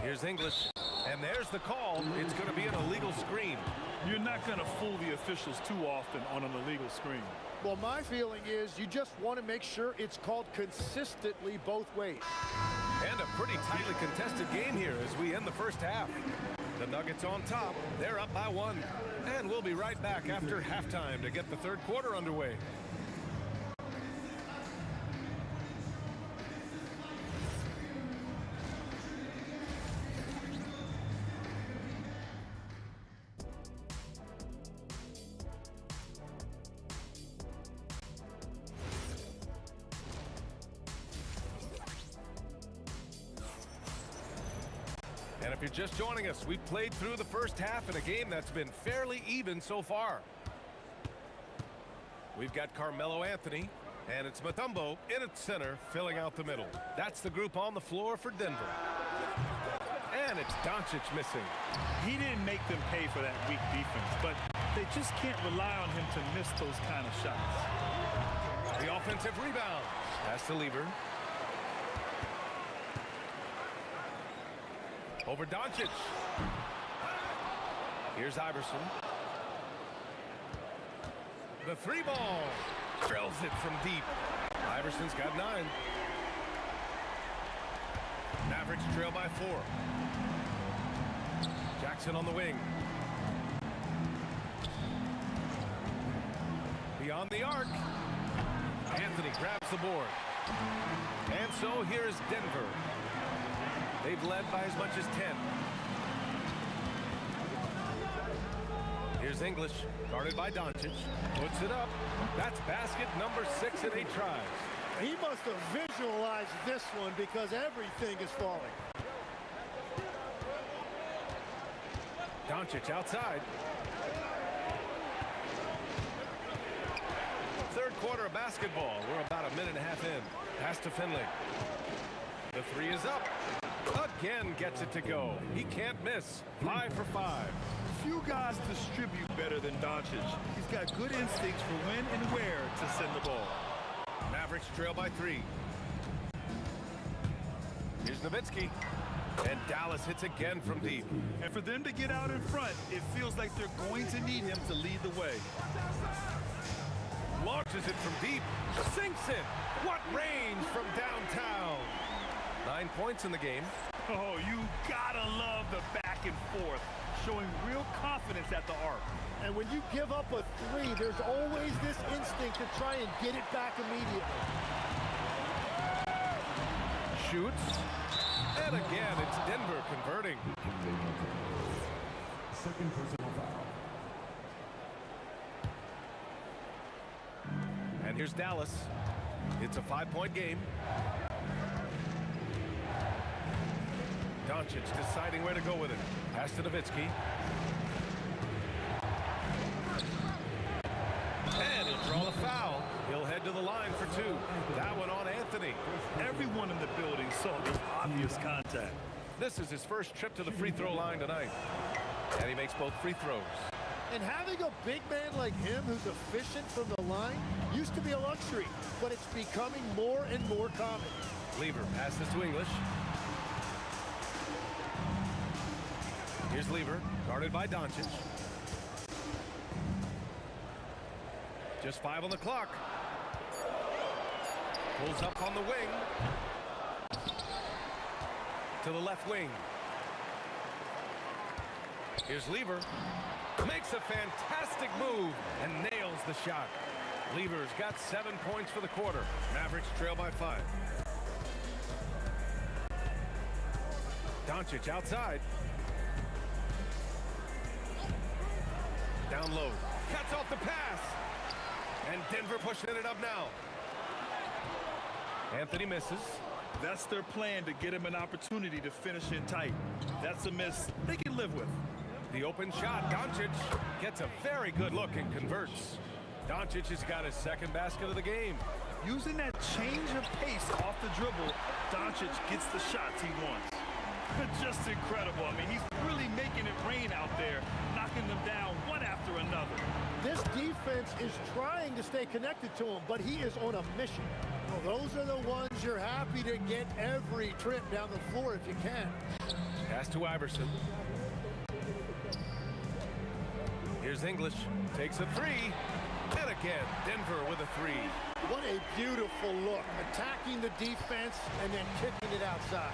Here's English. And there's the call. It's going to be an illegal screen. You're not going to fool the officials too often on an illegal screen. Well, my feeling is you just want to make sure it's called consistently both ways. And a pretty tightly contested game here as we end the first half. The Nuggets on top. They're up by 1. And we'll be right back after halftime to get the third quarter underway. And if you're just joining us, we've played through the first half in a game that's been fairly even so far. We've got Carmelo Anthony, and it's Mutombo in at center, filling out the middle. That's the group on the floor for Denver. And it's Doncic missing. He didn't make them pay for that weak defense, but they just can't rely on him to miss those kind of shots. The offensive rebound. Pass to Lever. Over Doncic. Here's Iverson. The 3 ball. Drills it from deep. Iverson's got 9. Mavericks trail by 4. Jackson on the wing. Beyond the arc. Anthony grabs the board. And so here's Denver. They've led by as much as 10. Here's English, guarded by Doncic. Puts it up. That's basket number 6 in 8 tries. He must have visualized this one because everything is falling. Doncic outside. Third quarter of basketball. We're about a minute and a half in. Pass to Finley. The 3 is up. Again gets it to go. He can't miss. 5 for 5. Few guys distribute better than Doncic. He's got good instincts for when and where to send the ball. Mavericks trail by 3. Here's Nowitzki. And Dallas hits again from deep. And for them to get out in front, it feels like they're going to need him to lead the way. Launches it from deep. Sinks it. What range from downtown. 9 points in the game. Oh, you gotta love the back and forth, showing real confidence at the arc. And when you give up a 3, there's always this instinct to try and get it back immediately. Shoots. And again, it's Denver converting. Second personal foul. And here's Dallas. It's a 5-point game. Doncic deciding where to go with it. Pass to Nowitzki. And he'll draw the foul. He'll head to the line for 2. That one on Anthony. Everyone in the building saw the obvious contact. This is his first trip to the free throw line tonight. And he makes both free throws. And having a big man like him who's efficient from the line used to be a luxury, but it's becoming more and more common. Lever passes to English. Here's Lever, guarded by Doncic. Just 5 on the clock. Pulls up on the wing. To the left wing. Here's Lever. Makes a fantastic move and nails the shot. Lever's got 7 points for the quarter. Mavericks trail by 5. Doncic outside. Down low. Cuts off the pass. And Denver pushing it up now. Anthony misses. That's their plan, to get him an opportunity to finish in tight. That's a miss they can live with. The open shot. Doncic gets a very good look and converts. Doncic has got his second basket of the game. Using that change of pace off the dribble, Doncic gets the shots he wants. Just incredible. I mean, he's really making it rain out there, knocking them down one after another. This defense is trying to stay connected to him, but he is on a mission. Well, those are the ones you're happy to get every trip down the floor if you can. Pass to Iverson. Here's English. Takes a three. And again, Denver with a three. What a beautiful look. Attacking the defense and then kicking it outside.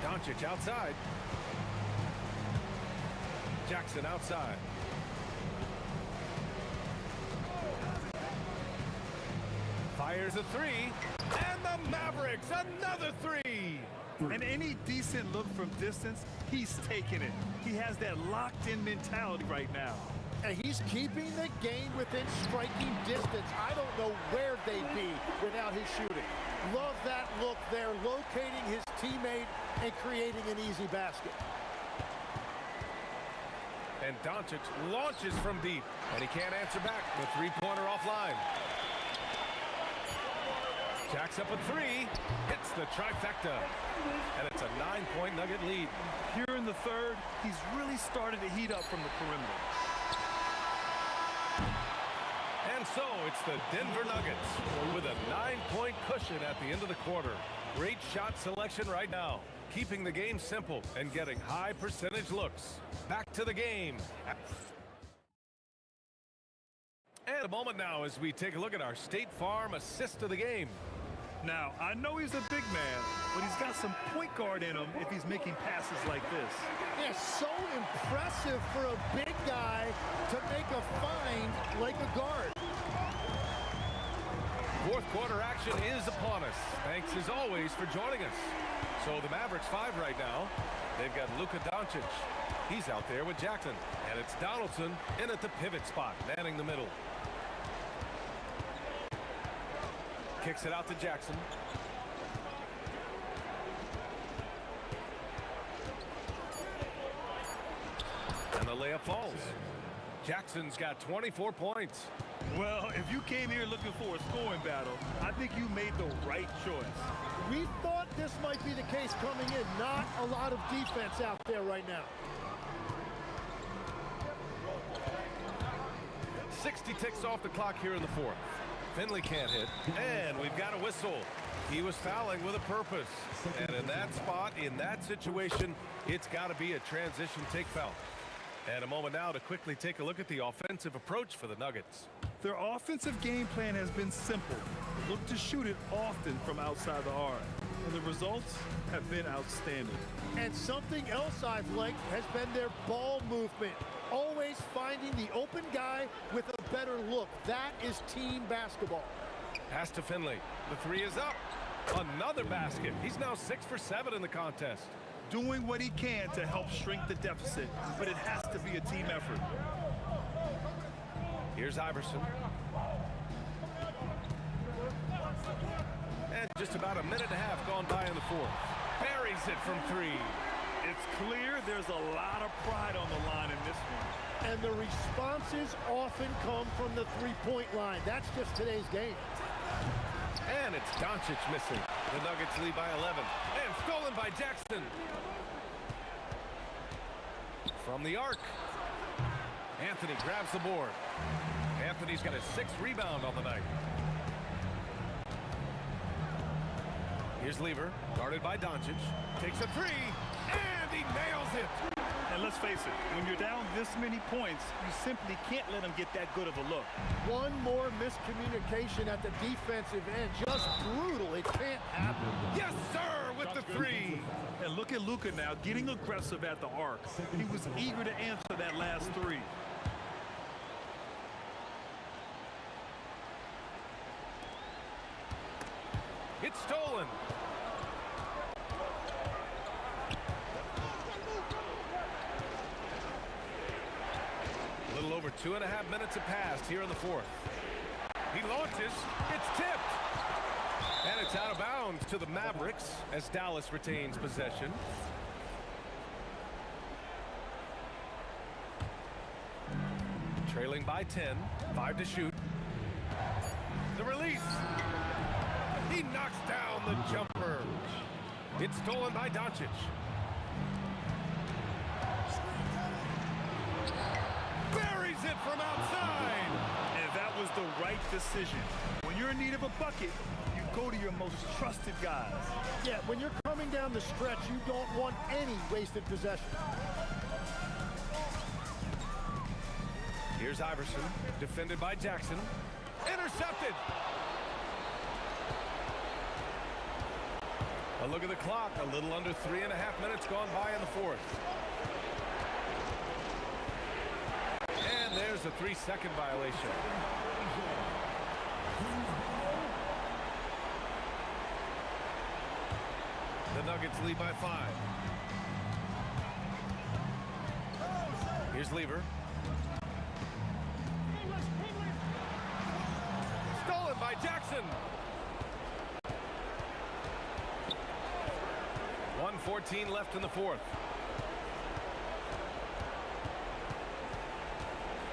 Doncic outside. Jackson outside. Fires a three. And the Mavericks, another three. And any decent look from distance, he's taking it. He has that locked-in mentality right now. And he's keeping the game within striking distance. I don't know where they'd be without his shooting. Love that look there, locating his teammate and creating an easy basket. And Doncic launches from deep, and he can't answer back. The three-pointer offline. Jacks up a three, hits the trifecta, and it's a 9-point Nugget lead. Here in the third, he's really started to heat up from the perimeter. And so it's the Denver Nuggets with a 9-point cushion at the end of the quarter. Great shot selection right now, keeping the game simple and getting high percentage looks. Back to the game. And a moment now as we take a look at our State Farm assist of the game. Now, I know he's a big man, but he's got some point guard in him if he's making passes like this. Yeah, so impressive for a big guy to make a find like a guard. Fourth quarter action is upon us. Thanks as always for joining us. So the Mavericks 5 right now. They've got Luka Doncic. He's out there with Jackson. And it's Donaldson in at the pivot spot, manning the middle. Kicks it out to Jackson. And the layup falls. Jackson's got 24 points. Well, if you came here looking for a scoring battle, I think you made the right choice. We thought this might be the case coming in. Not a lot of defense out there right now. 60 ticks off the clock here in the fourth. Finley can't hit, and we've got a whistle. He was fouling with a purpose. And in that spot, in that situation, it's got to be a transition take foul. And a moment now to quickly take a look at the offensive approach for the Nuggets. Their offensive game plan has been simple. Look to shoot it often from outside the arc. And the results have been outstanding. And something else I've liked has been their ball movement. Always finding the open guy with a better look. That is team basketball. Pass to Finley. The three is up. Another basket. He's now 6 for 7 in the contest. Doing what he can to help shrink the deficit, but it has to be a team effort. Here's Iverson. And just about a minute and a half gone by in the fourth. Buries it from three. It's clear there's a lot of pride on the line in this one. And the responses often come from the three-point line. That's just today's game. And it's Doncic missing. The Nuggets lead by 11. And stolen by Jackson. From the arc. Anthony grabs the board. Anthony's got his 6th rebound on the night. Here's Lever, guarded by Doncic. Takes a three, and he nails it. And let's face it, when you're down this many points, you simply can't let them get that good of a look. One more miscommunication at the defensive end. Just brutal. It can't happen. Yes, sir, with the three. And look at Luka now, getting aggressive at the arc. He was eager to answer that last three. It's stolen. over 2.5 minutes have passed here in the fourth. He launches. It's tipped. And it's out of bounds to the Mavericks as Dallas retains possession. Trailing by 10. 5 to shoot. The release. He knocks down the jumper. It's stolen by Doncic. Buries it from outside. And that was the right decision. When you're in need of a bucket, you go to your most trusted guys. Yeah, when you're coming down the stretch, you don't want any wasted possession. Here's Iverson, defended by Jackson. Intercepted. A look at the clock. A little under 3.5 minutes gone by in the fourth. And there's a 3-second violation. The Nuggets lead by 5. Here's Lever. Stolen by Jackson. 1:14 left in the fourth.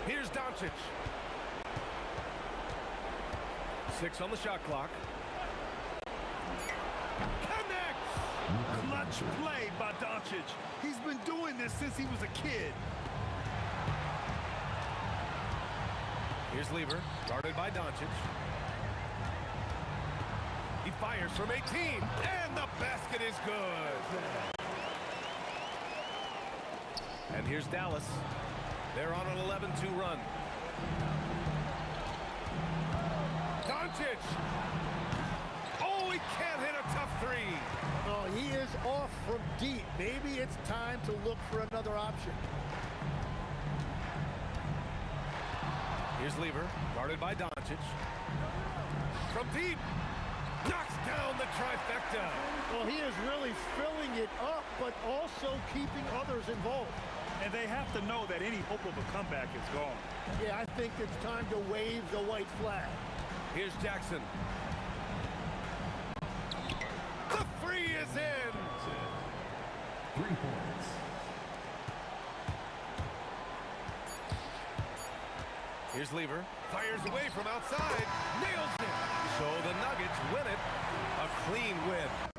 Here's Doncic. 6 on the shot clock. Connects! Clutch play by Doncic. He's been doing this since he was a kid. Here's Lever, guarded by Doncic. He fires from 18, and the basket is good. And here's Dallas. They're on an 11-2 run. Doncic! Oh, he can't hit a tough three. Oh, he is off from deep. Maybe it's time to look for another option. Here's Lever, guarded by Doncic. From deep, knocks down the trifecta. Well, he is really filling it up, but also keeping others involved. And they have to know that any hope of a comeback is gone. Yeah, I think it's time to wave the white flag. Here's Jackson. The three is in. 3 points. Here's Lever. Fires away from outside. Nails it. So the Nuggets win it. A clean win.